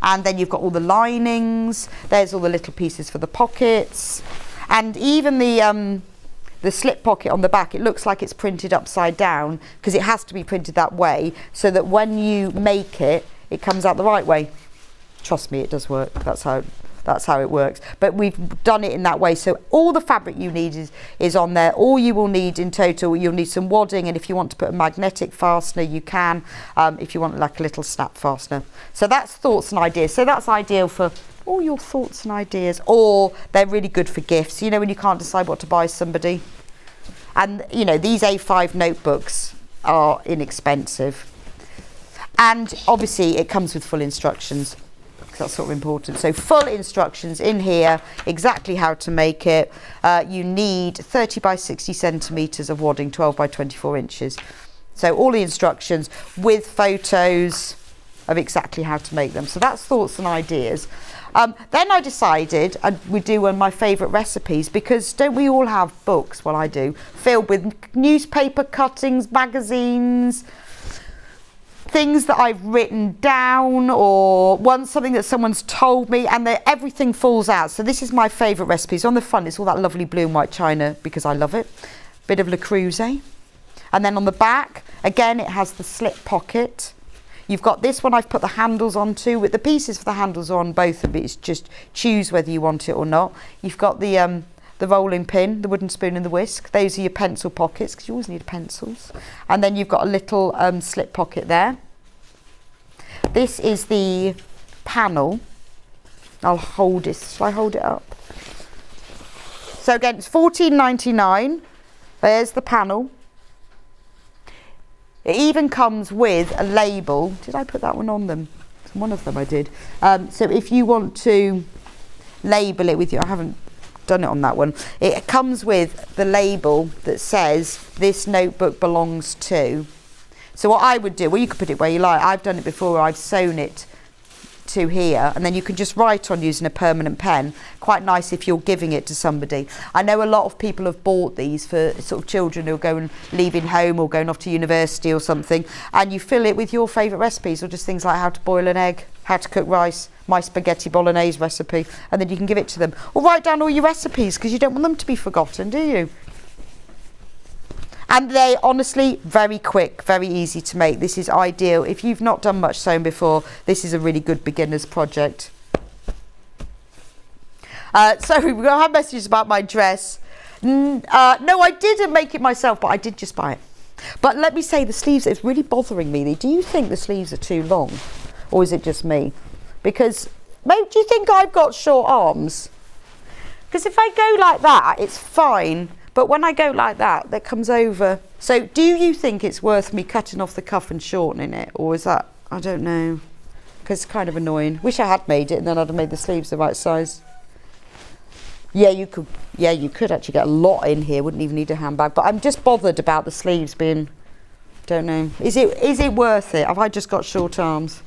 [SPEAKER 3] And then you've got all the linings, there's all the little pieces for the pockets, and even the slip pocket on the back, it looks like it's printed upside down because it has to be printed that way so that when you make it, it comes out the right way. Trust me, it does work. That's how it works. But we've done it in that way. So all the fabric you need is on there. All you will need in total, you'll need some wadding, and if you want to put a magnetic fastener, you can, if you want like a little snap fastener. So that's thoughts and ideas. So that's ideal for all your thoughts and ideas, or they're really good for gifts, you know, when you can't decide what to buy somebody. And you know, these A5 notebooks are inexpensive, and obviously it comes with full instructions. That's sort of important. So full instructions in here, exactly how to make it. You need 30 by 60 centimetres of wadding, 12 by 24 inches. So all the instructions with photos of exactly how to make them. So that's thoughts and ideas. Then I decided I would do one of my favourite recipes, because don't we all have books, well I do, filled with newspaper cuttings, magazines, things that I've written down, or something that someone's told me, and everything falls out. So this is my favourite recipes. On the front it's all that lovely blue and white china because I love it. Bit of Le Creuset. And then on the back, again, it has the slip pocket. You've got this one I've put the handles onto, with the pieces for the handles are on both of it. It's just choose whether you want it or not. You've got the rolling pin, the wooden spoon and the whisk. Those are your pencil pockets, because you always need pencils. And then you've got a little slip pocket there. This is the panel. I'll hold it. Shall I hold it up? So again, it's $14.99. There's the panel. It even comes with a label. Did I put that one on them? One of them I did. So if you want to label it with I haven't done it on that one. It comes with the label that says this notebook belongs to. So what I would do, well, you could put it where you like. I've done it before. I've sewn it to here, and then you can just write on using a permanent pen. Quite nice if you're giving it to somebody. I know a lot of people have bought these for sort of children who are going leaving home or going off to university or something, and you fill it with your favourite recipes, or just things like how to boil an egg, how to cook rice, my spaghetti bolognese recipe, and then you can give it to them. Or write down all your recipes, because you don't want them to be forgotten, do you? And they honestly very quick, very easy to make. This is ideal if you've not done much sewing before. This is a really good beginner's project. So we've got messages about my dress. No, I didn't make it myself, but I did just buy it. But let me say, the sleeves, it's really bothering me. Do you think the sleeves are too long, or is it just me? Because do you think I've got short arms? Because if I go like that, it's fine. But when I go like that, that comes over. So do you think it's worth me cutting off the cuff and shortening it? Or is that, I don't know, because it's kind of annoying. Wish I had made it, and then I'd have made the sleeves the right size. Yeah, you could actually get a lot in here. Wouldn't even need a handbag. But I'm just bothered about the sleeves being, don't know. Is it worth it? Have I just got short arms?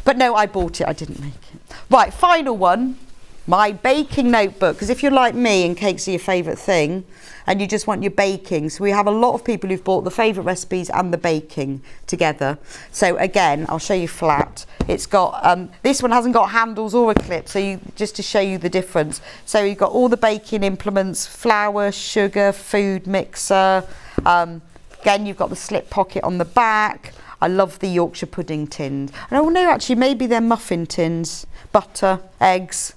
[SPEAKER 3] But no, I bought it. I didn't make it. Right, final one. My baking notebook, because if you're like me and cakes are your favourite thing and you just want your baking, so we have a lot of people who've bought the favourite recipes and the baking together. So again, I'll show you flat. It's got, this one hasn't got handles or a clip, so just to show you the difference. So you've got all the baking implements, flour, sugar, food mixer. Again, you've got the slip pocket on the back. I love the Yorkshire pudding tins. Oh no, actually maybe they're muffin tins. Butter, eggs.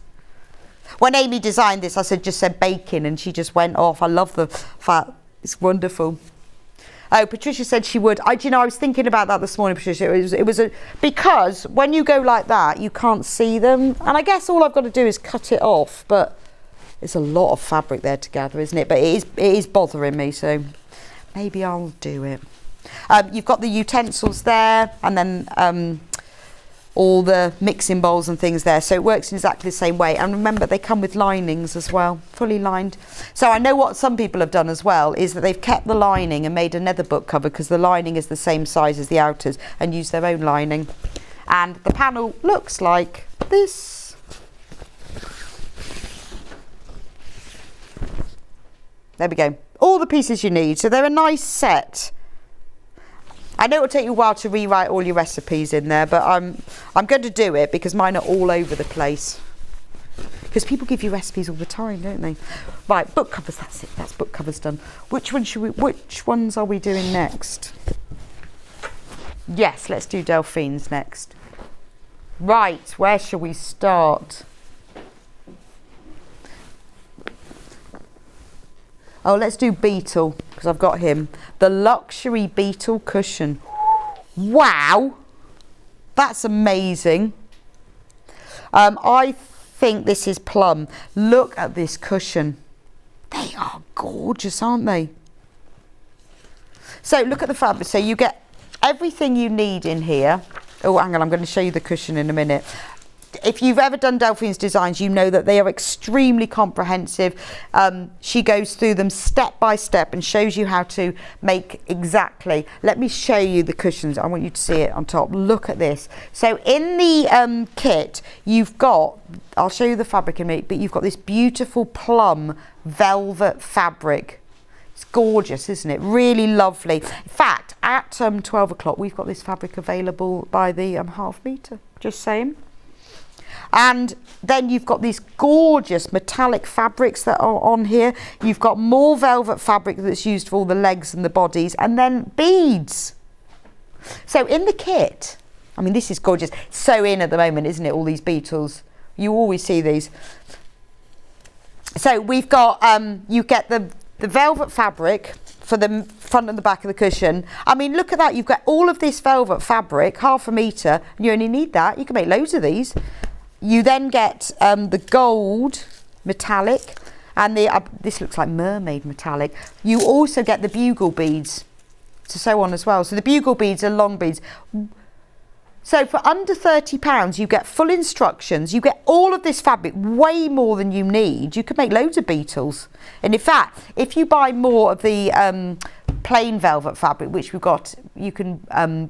[SPEAKER 3] When Amy designed this, I just said bacon, and she just went off. I love the fat. It's wonderful. Oh, Patricia said she would. Do you know, I was thinking about that this morning, Patricia. Because when you go like that, you can't see them. And I guess all I've got to do is cut it off. But it's a lot of fabric there to gather, isn't it? But it is bothering me, so maybe I'll do it. You've got the utensils there, and then all the mixing bowls and things there, so it works in exactly the same way. And remember, they come with linings as well, fully lined. So I know what some people have done as well is that they've kept the lining and made another book cover because the lining is the same size as the outers, and used their own lining. And the panel looks like this. There we go, all the pieces you need. So they're a nice set. I know it'll take you a while to rewrite all your recipes in there, but I'm going to do it because mine are all over the place. Because people give you recipes all the time, don't they? Right, book covers, that's it, that's book covers done. Which ones are we doing next? Yes, let's do Delphines next. Right, where shall we start? Oh, let's do Beetle, because I've got him. The luxury Beetle cushion. Wow, that's amazing. I think this is plum. Look at this cushion. They are gorgeous, aren't they? So look at the fabric. So you get everything you need in here. Oh, hang on, I'm going to show you the cushion in a minute. If you've ever done Delphine's designs, you know that they are extremely comprehensive. She goes through them step by step and shows you how to make exactly. Let me show you the cushions. I want you to see it on top. Look at this. So in the kit, you've got, I'll show you the fabric in a minute, but you've got this beautiful plum velvet fabric. It's gorgeous, isn't it? Really lovely. In fact, at 12 o'clock, we've got this fabric available by the half metre, just saying. And then you've got these gorgeous metallic fabrics that are on here. You've got more velvet fabric that's used for all the legs and the bodies, and then beads. So in the kit, I mean, this is gorgeous. So in at the moment, isn't it? All these beetles. You always see these. So we've got, you get the velvet fabric for the front and the back of the cushion. I mean, look at that. You've got all of this velvet fabric, 1/2 metre, and you only need that. You can make loads of these. You then get the gold metallic, and this looks like mermaid metallic. You also get the bugle beads to sew on as well. So the bugle beads are long beads. So for under £30, you get full instructions. You get all of this fabric, way more than you need. You could make loads of beetles. And in fact, if you buy more of the plain velvet fabric, which we've got, you can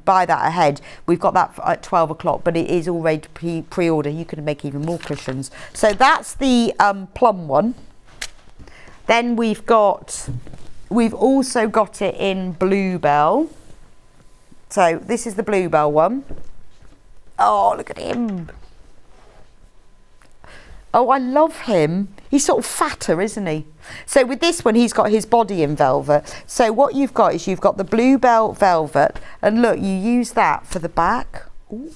[SPEAKER 3] buy that ahead. We've got that at 12 o'clock, but it is already pre-order. You can make even more cushions. So that's the plum one. Then we've also got it in Bluebell. So this is the Bluebell one. Oh, look at him. Oh, I love him. He's sort of fatter, isn't he? So with this one, he's got his body in velvet. So what you've got is you've got the Bluebell velvet, and look, you use that for the back. Ooh.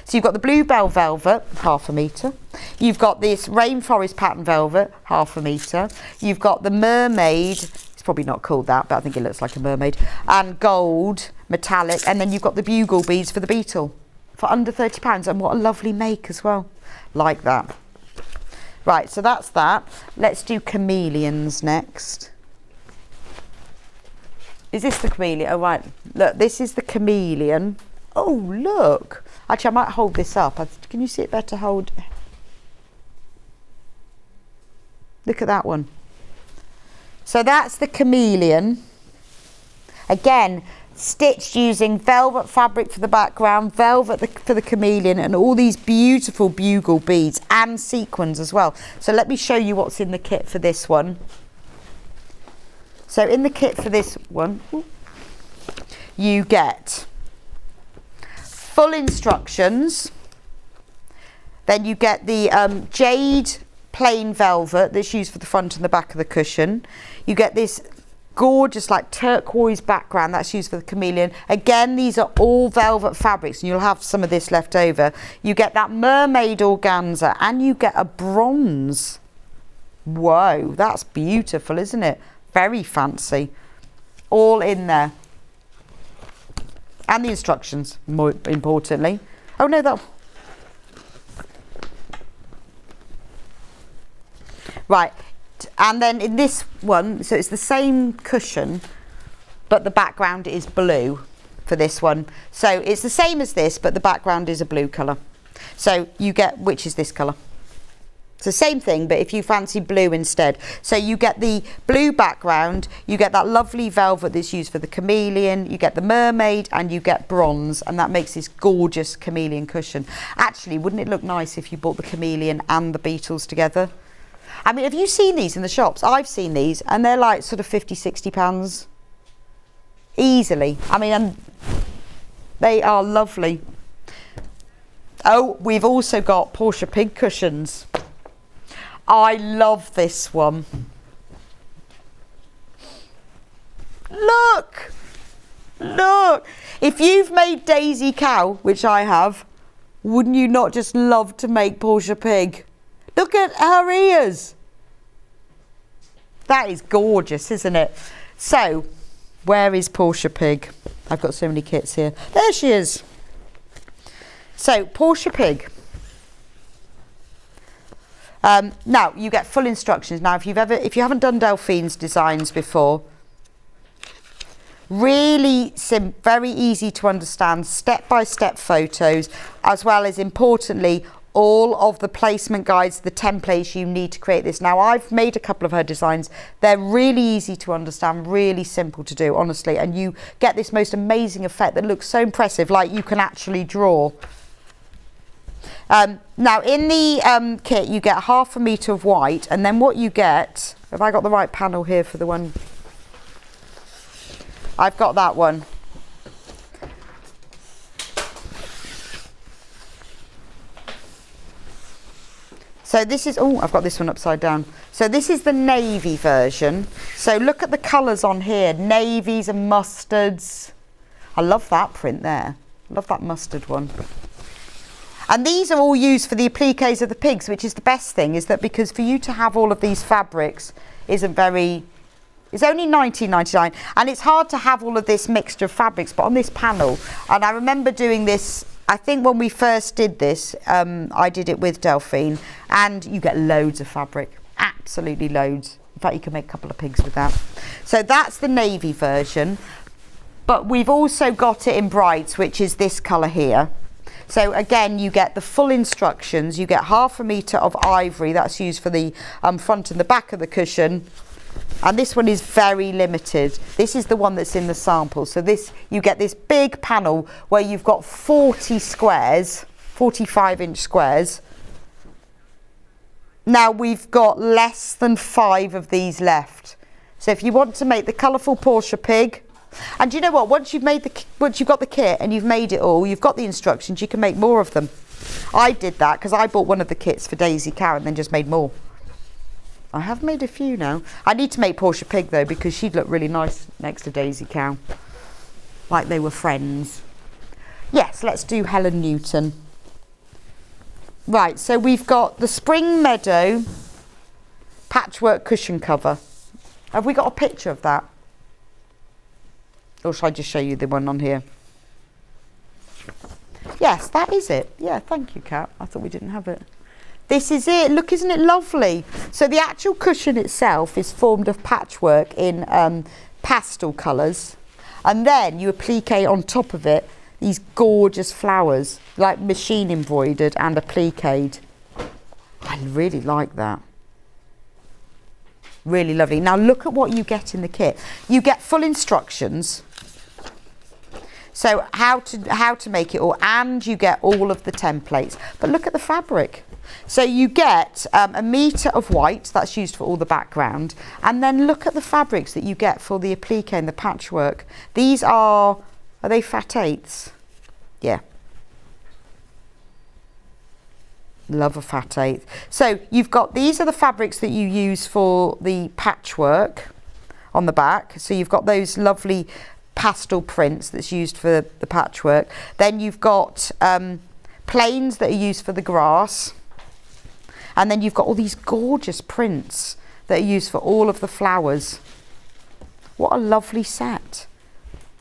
[SPEAKER 3] So you've got the Bluebell velvet, 1/2 metre. You've got this rainforest pattern velvet, 1/2 metre. You've got the mermaid. It's probably not called that, but I think it looks like a mermaid. And gold metallic, and then you've got the bugle beads for the beetle for under £30. And what a lovely make as well, like that. Right, so that's that. Let's do chameleons next. Is this the chameleon? Oh right, look, this is the chameleon. Oh look, actually I might hold this up. Can you see it better? Hold. Look at that one. So that's the chameleon. Again, stitched using velvet fabric for the background, velvet for the chameleon, and all these beautiful bugle beads and sequins as well. So let me show you what's in the kit for this one. So in the kit for this one, you get full instructions. Then you get the jade plain velvet that's used for the front and the back of the cushion. You get this gorgeous like turquoise background that's used for the chameleon. Again, these are all velvet fabrics, and you'll have some of this left over. You get that mermaid organza, and you get a bronze. Whoa, that's beautiful, isn't it? Very fancy. all in there. And the instructions, more importantly. Oh no, that... Right, and then in this one, so it's the same cushion, but the background is blue for this one. So it's the same as this, but the background is a blue colour. So you get, which is this colour. It's the same thing, but if you fancy blue instead. So you get the blue background, you get that lovely velvet that's used for the chameleon, you get the mermaid, and you get bronze, and that makes this gorgeous chameleon cushion. Actually, wouldn't it look nice if you bought the chameleon and the beetles together? I mean, have you seen these in the shops? I've seen these, and they're like sort of £50–60 easily. I mean, and they are lovely. Oh, we've also got Portia Pig cushions. I love this one. Look, look. If you've made Daisy Cow, which I have, wouldn't you not just love to make Portia Pig? Look at her ears. That is gorgeous, isn't it? So, where is Portia Pig? I've got so many kits here. There she is. So, Portia Pig. Now, you get full instructions. Now, if you haven't done Delphine's designs before, really very easy to understand, step-by-step photos, as well as, importantly, all of the placement guides, the templates you need to create this. Now, I've made a couple of her designs. They're really easy to understand, really simple to do, honestly, and you get this most amazing effect that looks so impressive, like you can actually draw. Now, in the kit, you get 1/2 metre of white, and then what you get, have I got the right panel here for the one? I've got that one. So this is, oh, I've got this one upside down. So this is the navy version. So look at the colours on here, navies and mustards. I love that print there. I love that mustard one. And these are all used for the appliques of the pigs, which is the best thing, is that because for you to have all of these fabrics isn't very, it's only £19.99, and it's hard to have all of this mixture of fabrics, but on this panel, and I remember doing this, I think when we first did this, I did it with Delphine, and you get loads of fabric, absolutely loads. In fact, you can make a couple of pigs with that. So that's the navy version, but we've also got it in brights, which is this colour here. So again, you get the full instructions, you get 1/2 metre of ivory, that's used for the front and the back of the cushion. And this one is very limited. This is the one that's in the sample. So this, you get this big panel where you've got 40 squares, 45-inch squares. Now we've got less than 5 of these left. So if you want to make the colourful Portia Pig, and you know what, once you've got the kit and you've made it all, you've got the instructions, you can make more of them. I did that because I bought one of the kits for Daisy Cow and then just made more. I have made a few now. I need to make Portia Pig though, because she'd look really nice next to Daisy Cow, like they were friends. Yes, let's do Helen Newton. Right, so we've got the Spring Meadow patchwork cushion cover. Have we got a picture of that? Or shall I just show you the one on here? Yes, that is it. Yeah, thank you, Kat. I thought we didn't have it. This is it. Look, isn't it lovely? So the actual cushion itself is formed of patchwork in pastel colours. And then you applique on top of it these gorgeous flowers, like machine embroidered and appliqued. I really like that. Really lovely. Now look at what you get in the kit. You get full instructions. So how to make it all, and you get all of the templates. But look at the fabric. So you get 1 metre of white, that's used for all the background, and then look at the fabrics that you get for the applique and the patchwork. These are they fat 8s? Yeah. Love a fat 8th. So you've got, these are the fabrics that you use for the patchwork on the back. So you've got those lovely pastel prints that's used for the patchwork. Then you've got plains that are used for the grass. And then you've got all these gorgeous prints that are used for all of the flowers. What a lovely set.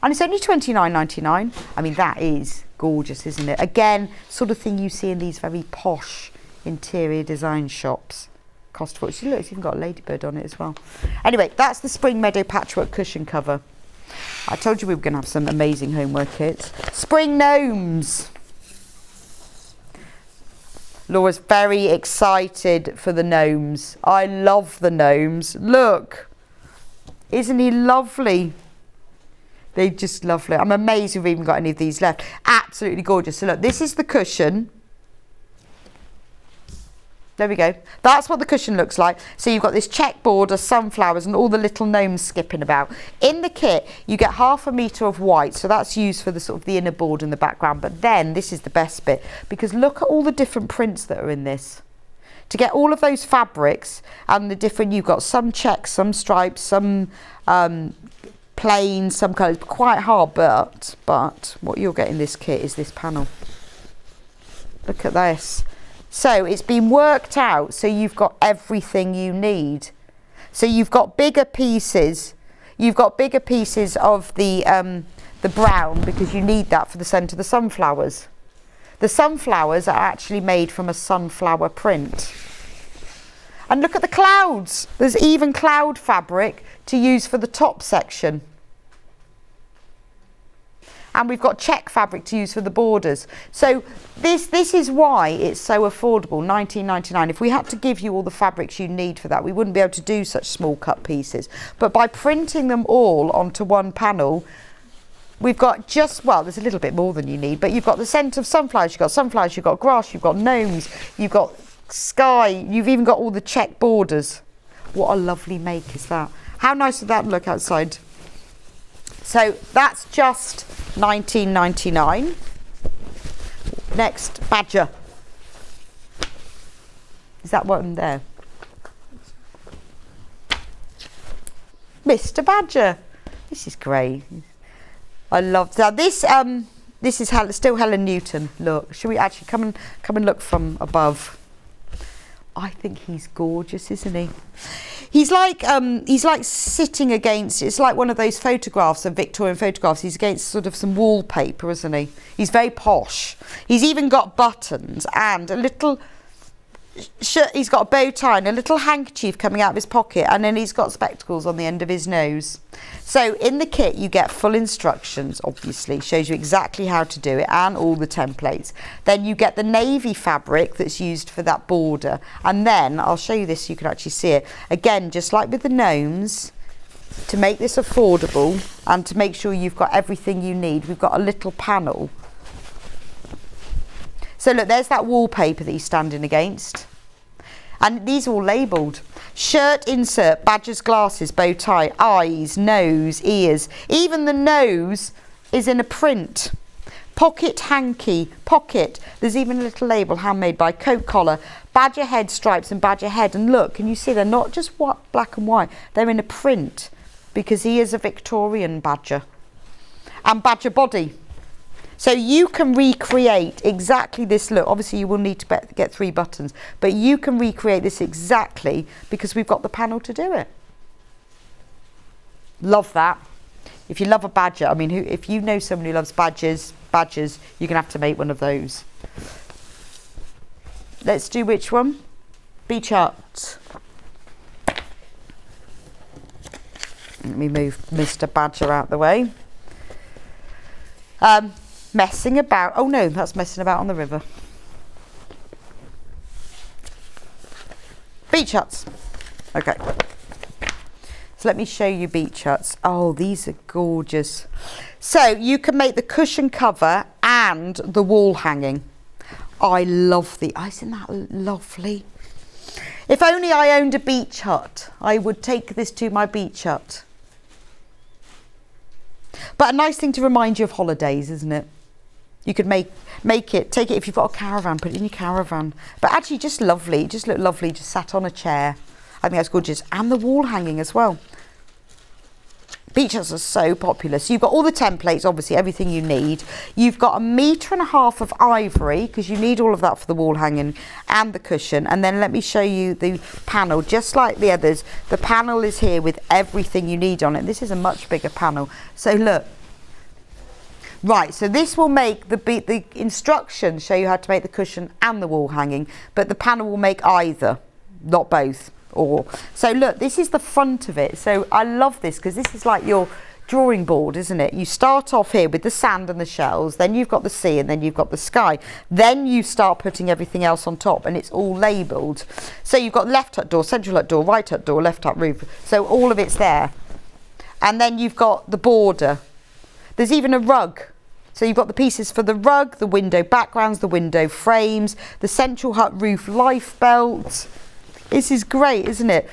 [SPEAKER 3] And it's only £29.99. I mean, that is gorgeous, isn't it? Again, sort of thing you see in these very posh interior design shops. Cost for it. Look, it's even got a ladybird on it as well. Anyway, that's the Spring Meadow patchwork cushion cover. I told you we were going to have some amazing homework kits. Spring gnomes. Laura's very excited for the gnomes. I love the gnomes. Look, isn't he lovely? They're just lovely. I'm amazed we've even got any of these left. Absolutely gorgeous. So look, this is the cushion. There we go. That's what the cushion looks like. So you've got this check border, sunflowers and all the little gnomes skipping about. In the kit, you get 1/2 metre of white. So that's used for the sort of the inner board and the background. But then this is the best bit, because look at all the different prints that are in this. To get all of those fabrics and the different, you've got some checks, some stripes, some plain, some colours, quite hard, but what you'll get in this kit is this panel. Look at this. So it's been worked out so you've got everything you need. So you've got bigger pieces. You've got bigger pieces of the brown, because you need that for the centre of the sunflowers. The sunflowers are actually made from a sunflower print. And look at the clouds. There's even cloud fabric to use for the top section. And we've got check fabric to use for the borders. So this is why it's so affordable, £19.99. If we had to give you all the fabrics you need for that, we wouldn't be able to do such small cut pieces. But by printing them all onto one panel, we've got just, well, there's a little bit more than you need, but you've got the scent of sunflowers, you've got grass, you've got gnomes, you've got sky, you've even got all the check borders. What a lovely make is that. How nice would that look outside? So that's just £19.99. Next, badger. Is that one there? Mr. Badger. This is great. I love that. This is still Helen Newton. Look, should we actually come and look from above? I think he's gorgeous, isn't he? He's like sitting against, it's like one of those photographs of Victorian photographs. He's against sort of some wallpaper, isn't he? He's very posh. He's even got buttons and a little shirt. He's got a bow tie and a little handkerchief coming out of his pocket, and then he's got spectacles on the end of his nose. So in the kit you get full instructions, obviously, shows you exactly how to do it and all the templates. Then you get the navy fabric that's used for that border, and then I'll show you this so you can actually see it. Again, just like with the gnomes, to make this affordable and to make sure you've got everything you need, we've got a little panel. So look, there's that wallpaper that he's standing against. And these are all labelled. Shirt insert, badger's glasses, bow tie, eyes, nose, ears. Even the nose is in a print. Pocket hanky, pocket. There's even a little label, handmade by, coat collar, badger head stripes and badger head. And look, can you see they're not just black and white, they're in a print, because he is a Victorian badger. And badger body. So you can recreate exactly this look. Obviously you will need to get 3 buttons, but you can recreate this exactly because we've got the panel to do it. Love that. If you love a badger, I mean, if you know someone who loves badgers, you're gonna have to make one of those. Let's do which one? Beach Hut. Let me move Mr. Badger out the way. Messing about. Oh no, that's messing about on the river. Beach huts. Okay. So let me show you beach huts. Oh, these are gorgeous. So you can make the cushion cover and the wall hanging. I love isn't that lovely? If only I owned a beach hut, I would take this to my beach hut. But a nice thing to remind you of holidays, isn't it? You could take it if you've got a caravan, put it in your caravan. But actually just lovely, just look lovely, just sat on a chair. I think that's gorgeous. And the wall hanging as well. Beach huts are so popular. So you've got all the templates, obviously everything you need. You've got 1.5 meters of ivory, because you need all of that for the wall hanging and the cushion. And then let me show you the panel. Just like the others, the panel is here with everything you need on it. This is a much bigger panel. So look. Right, so this will make the instructions show you how to make the cushion and the wall hanging, but the panel will make either, not both. So look, this is the front of it. So I love this because this is like your drawing board, isn't it? You start off here with the sand and the shells, then you've got the sea, and then you've got the sky. Then you start putting everything else on top, and it's all labelled. So you've got left hut door, central hut door, right hut door, left hut roof. So all of it's there. And then you've got the border. There's even a rug. So you've got the pieces for the rug, the window backgrounds, the window frames, the central hut roof life belt. This is great, isn't it?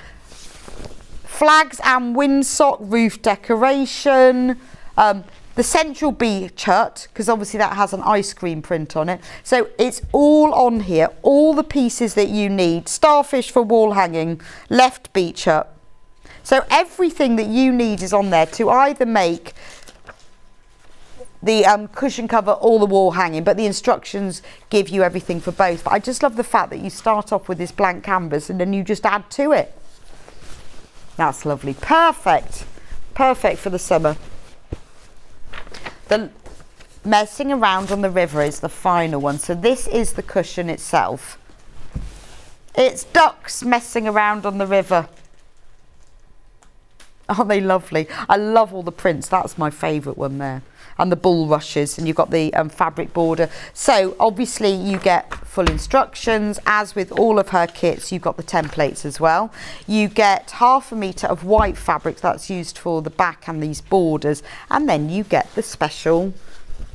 [SPEAKER 3] Flags and windsock roof decoration. The central beach hut, because obviously that has an ice cream print on it. So it's all on here, all the pieces that you need. Starfish for wall hanging, left beach hut. So everything that you need is on there to either make the cushion cover or the wall hanging, but the instructions give you everything for both. But I just love the fact that you start off with this blank canvas and then you just add to it. That's lovely. Perfect. Perfect for the summer. The messing around on the river is the final one. So this is the cushion itself. It's ducks messing around on the river. Aren't they lovely? I love all the prints. That's my favourite one there. And the bulrushes, and you've got the fabric border. So obviously you get full instructions. As with all of her kits, you've got the templates as well. You get 0.5 meter of white fabric that's used for the back and these borders, and then you get the special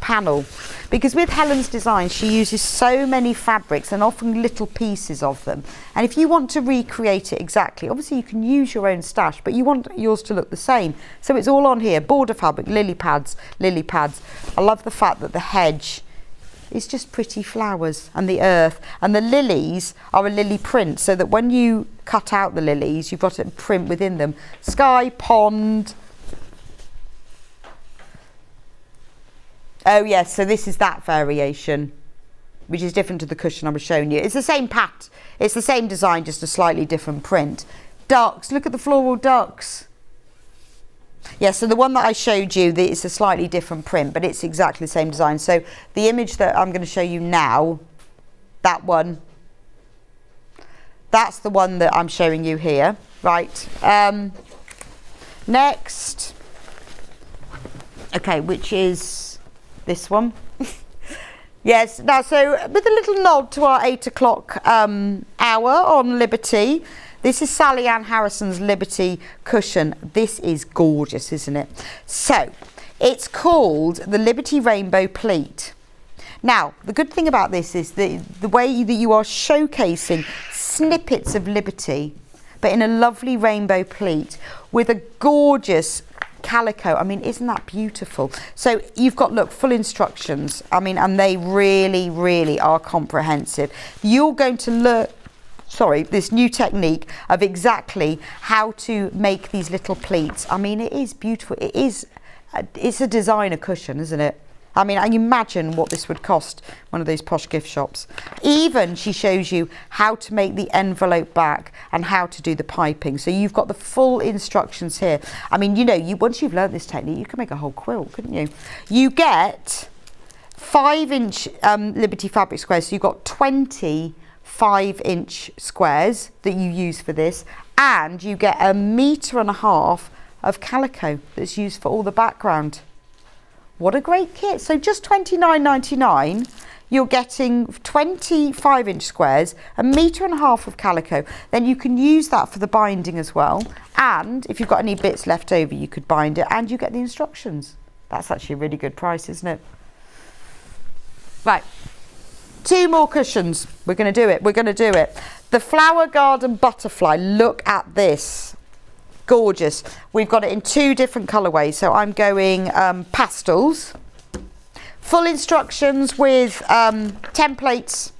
[SPEAKER 3] panel, because with Helen's design she uses so many fabrics and often little pieces of them, and if you want to recreate it exactly, obviously you can use your own stash, but you want yours to look the same. So it's all on here. Border fabric, lily pads. I love the fact that the hedge is just pretty flowers, and the earth, and the lilies are a lily print, so that when you cut out the lilies you've got a print within them. Sky, pond. Oh yes, so this is that variation, which is different to the cushion I was showing you. It's the same pat, it's the same design, just a slightly different print. Ducks, look at the floral ducks. Yeah, so the one that I showed you, it's a slightly different print, but it's exactly the same design. So the image that I'm going to show you now, that one, that's the one that I'm showing you here, right? Next, okay, which is this one. Yes, now so with a little nod to our 8 o'clock hour on Liberty, this is Sally Ann Harrison's Liberty cushion. This is gorgeous, isn't it? So it's called the Liberty Rainbow Pleat. Now the good thing about this is the way that you are showcasing snippets of Liberty, but in a lovely rainbow pleat with a gorgeous calico. I mean, isn't that beautiful? So you've got, look, full instructions. I mean, and they really, really are comprehensive. You're going to learn, this new technique of exactly how to make these little pleats. I mean, it is beautiful. It's a designer cushion, isn't it? I mean, I imagine what this would cost one of those posh gift shops. Even she shows you how to make the envelope back and how to do the piping. So you've got the full instructions here. I mean, you know, once you've learned this technique, you can make a whole quilt, couldn't you? You get 5-inch Liberty fabric squares. So you've got 20 5-inch squares that you use for this, and you get 1.5 meters of calico that's used for all the background. What a great kit. So just $29.99, you're getting 20 5-inch squares, 1.5 meters of calico. Then you can use that for the binding as well. And if you've got any bits left over, you could bind it, and you get the instructions. That's actually a really good price, isn't it? Right, 2 more cushions. We're going to do it. The Flower Garden Butterfly. Look at this. Gorgeous. We've got it in 2 different colourways, so I'm going pastels, full instructions with templates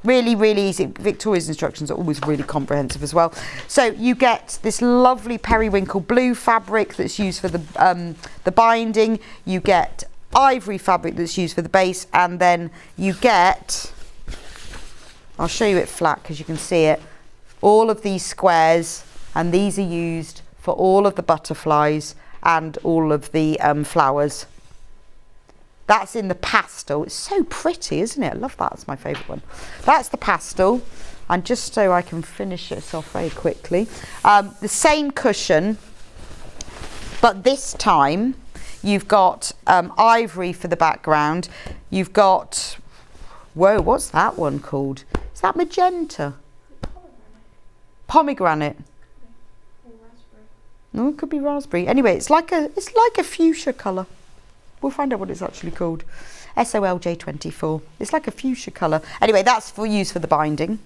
[SPEAKER 3] Really, really easy. Victoria's instructions are always really comprehensive as well. So you get this lovely periwinkle blue fabric that's used for the binding. You get ivory fabric that's used for the base, and then you get, I'll show you it flat because you can see it, all of these squares, and these are used for all of the butterflies and all of the flowers. That's in the pastel. It's so pretty, isn't it? I love that. It's my favourite one. That's the pastel. And just so I can finish this off very quickly, the same cushion, but this time you've got ivory for the background. You've got, whoa, what's that one called? Is that magenta? Pomegranate. No, it could be raspberry. Anyway, it's like a fuchsia colour. We'll find out what it's actually called. SOLJ24. It's like a fuchsia colour. Anyway, that's for use for the binding.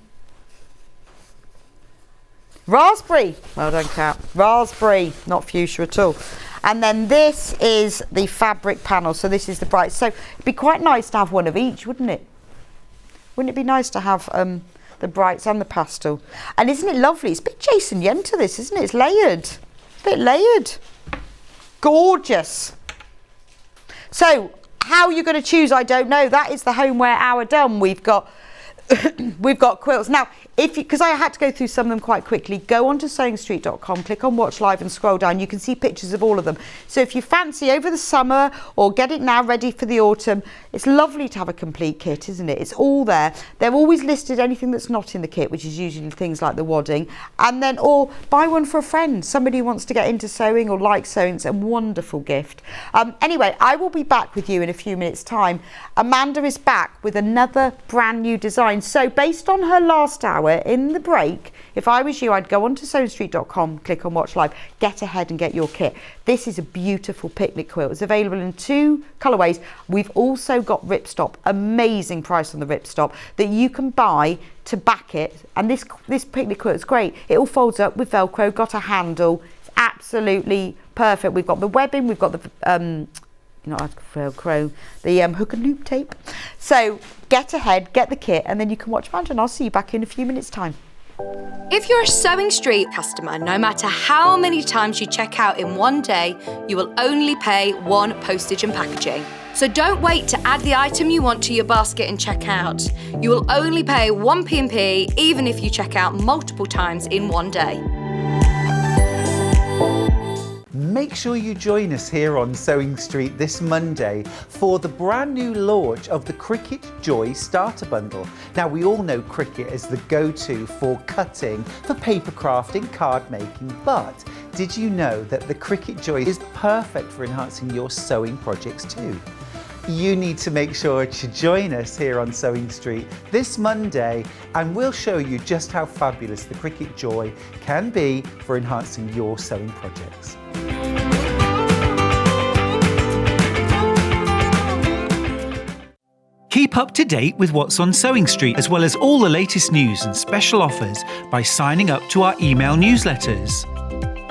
[SPEAKER 3] Raspberry. Well done, Kat. Raspberry, not fuchsia at all. And then this is the fabric panel. So this is the bright. So it'd be quite nice to have one of each, wouldn't it? Wouldn't it be nice to have the brights and the pastel? And isn't it lovely? It's a bit Jason Yenter, this, isn't it? It's layered. It's a bit layered. Gorgeous. So how you're going to choose, I don't know. That is the homeware hour done. We've got we've got quilts. Now, because I had to go through some of them quite quickly, go onto sewingstreet.com, click on watch live and scroll down. You can see pictures of all of them. So if you fancy over the summer or get it now ready for the autumn, it's lovely to have a complete kit, isn't it? It's all there. They're always listed anything that's not in the kit, which is usually things like the wadding. And then, or buy one for a friend, somebody who wants to get into sewing or likes sewing. It's a wonderful gift. Anyway, I will be back with you in a few minutes' time. Amanda is back with another brand new design. So based on her last hour, in the break, if I was you, I'd go onto sewingstreet.com, click on watch live, get ahead and get your kit. This is a beautiful picnic quilt. It's available in 2 colourways. We've also got ripstop, amazing price on the ripstop that you can buy to back it. And this picnic quilt is great. It all folds up with Velcro, got a handle. It's absolutely perfect. We've got the webbing, we've got the not Velcro, the hook and loop tape. So get ahead, get the kit, and then you can watch Amanda, and I'll see you back in a few minutes' time.
[SPEAKER 4] If you're a Sewing Street customer, no matter how many times you check out in one day, you will only pay 1 postage and packaging. So don't wait to add the item you want to your basket and check out. You will only pay 1 P&P even if you check out multiple times in one day.
[SPEAKER 2] Make sure you join us here on Sewing Street this Monday for the brand new launch of the Cricut Joy Starter Bundle. Now, we all know Cricut is the go-to for cutting, for paper crafting, card making, but did you know that the Cricut Joy is perfect for enhancing your sewing projects too? You need to make sure to join us here on Sewing Street this Monday, and we'll show you just how fabulous the Cricut Joy can be for enhancing your sewing projects. Keep up to date with what's on Sewing Street, as well as all the latest news and special offers by signing up to our email newsletters.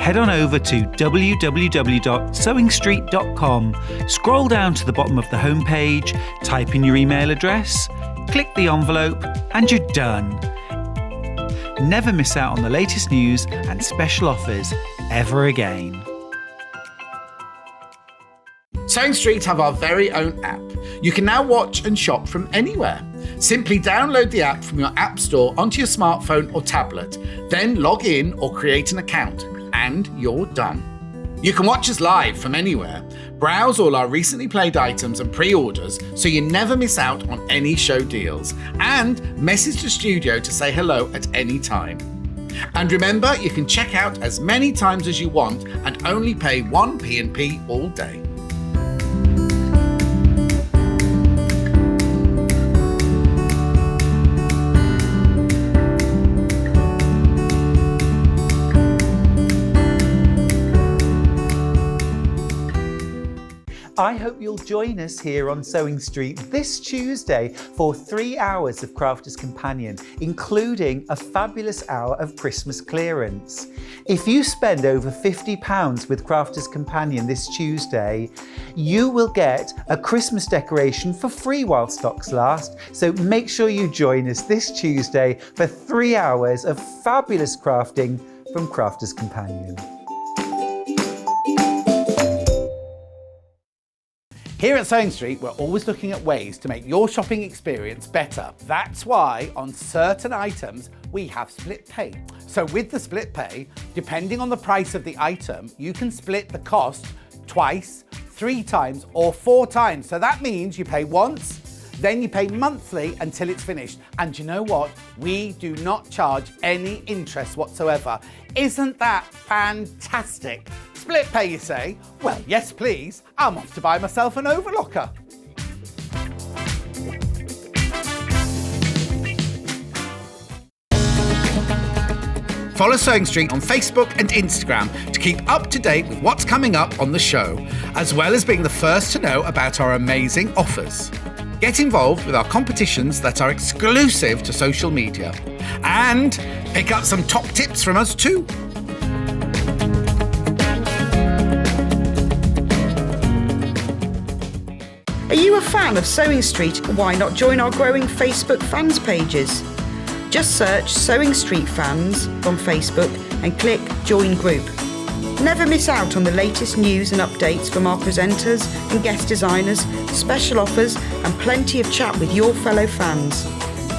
[SPEAKER 2] Head on over to www.sewingstreet.com, scroll down to the bottom of the homepage, type in your email address, click the envelope, and you're done. Never miss out on the latest news and special offers ever again.
[SPEAKER 1] Sewing Street have our very own app. You can now watch and shop from anywhere. Simply download the app from your app store onto your smartphone or tablet, then log in or create an account, and you're done. You can watch us live from anywhere, browse all our recently played items and pre-orders so you never miss out on any show deals, and message the studio to say hello at any time. And remember, you can check out as many times as you want and only pay 1 P&P all day.
[SPEAKER 2] I hope you'll join us here on Sewing Street this Tuesday for 3 hours of Crafters Companion, including a fabulous hour of Christmas clearance. If you spend over £50 with Crafters Companion this Tuesday, you will get a Christmas decoration for free while stocks last. So make sure you join us this Tuesday for 3 hours of fabulous crafting from Crafters Companion.
[SPEAKER 1] Here at Sewing Street, we're always looking at ways to make your shopping experience better. That's why on certain items, we have split pay. So with the split pay, depending on the price of the item, you can split the cost twice, 3 times, or 4 times. So that means you pay once, then you pay monthly until it's finished. And you know what? We do not charge any interest whatsoever. Isn't that fantastic? Split pay, you say? Well, yes, please. I'm off to buy myself an overlocker. Follow Sewing Street on Facebook and Instagram to keep up to date with what's coming up on the show, as well as being the first to know about our amazing offers. Get involved with our competitions that are exclusive to social media. And pick up some top tips from us too.
[SPEAKER 3] Are you a fan of Sewing Street? Why not join our growing Facebook fans pages? Just search Sewing Street Fans on Facebook and click Join Group. Never miss out on the latest news and updates from our presenters and guest designers, special offers and plenty of chat with your fellow fans.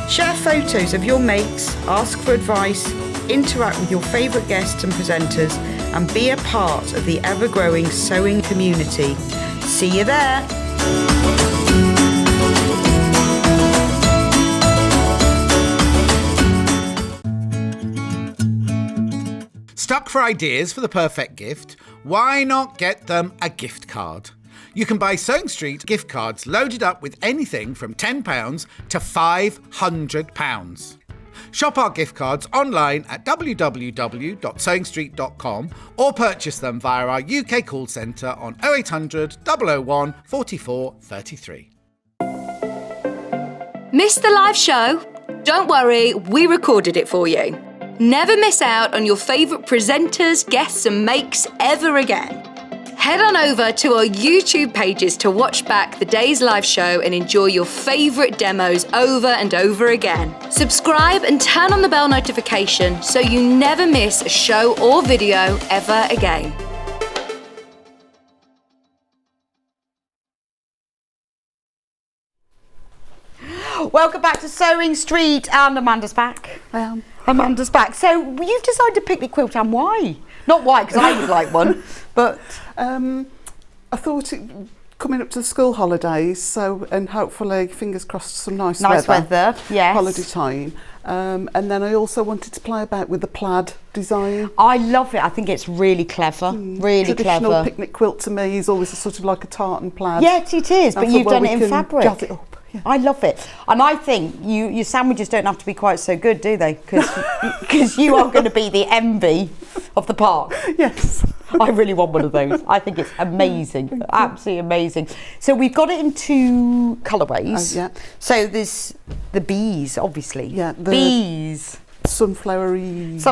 [SPEAKER 3] Share photos of your makes, ask for advice, interact with your favourite guests and presenters and be a part of the ever-growing sewing community. See you there!
[SPEAKER 1] Stuck for ideas for the perfect gift? Why not get them a gift card? You can buy Sewing Street gift cards loaded up with anything from £10 to £500. Shop our gift cards online at www.sewingstreet.com or purchase them via our UK call centre on 0800 001 44 33.
[SPEAKER 4] Missed the live show? Don't worry, we recorded it for you. Never miss out on your favourite presenters, guests and makes ever again. Head on over to our YouTube pages to watch back the day's live show and enjoy your favourite demos over and over again. Subscribe and turn on the bell notification so you never miss a show or video ever again.
[SPEAKER 3] Welcome back to Sewing Street, and Amanda's back. Amanda's back. So you've designed a picnic quilt, and why? Not why, because I would like one, but
[SPEAKER 5] I thought coming up to the school holidays, so and hopefully, fingers crossed, some nice
[SPEAKER 3] weather. Yes.
[SPEAKER 5] Holiday time. And then I also wanted to play about with the plaid design.
[SPEAKER 3] I love it. I think it's really clever. Really
[SPEAKER 5] Traditional
[SPEAKER 3] clever.
[SPEAKER 5] picnic quilt to me is always a sort of like a tartan plaid.
[SPEAKER 3] Yes, it is, but you've done it in fabric.
[SPEAKER 5] Jazz it up. Yeah.
[SPEAKER 3] I love it. And I think your sandwiches don't have to be quite so good, do they? Because you are going to be the envy of the park.
[SPEAKER 5] Yes.
[SPEAKER 3] I really want one of those. I think it's amazing. Absolutely amazing. So we've got it in 2 colourways.
[SPEAKER 5] Yeah.
[SPEAKER 3] So there's the bees, obviously.
[SPEAKER 5] Yeah.
[SPEAKER 3] Bees.
[SPEAKER 5] Sunflowers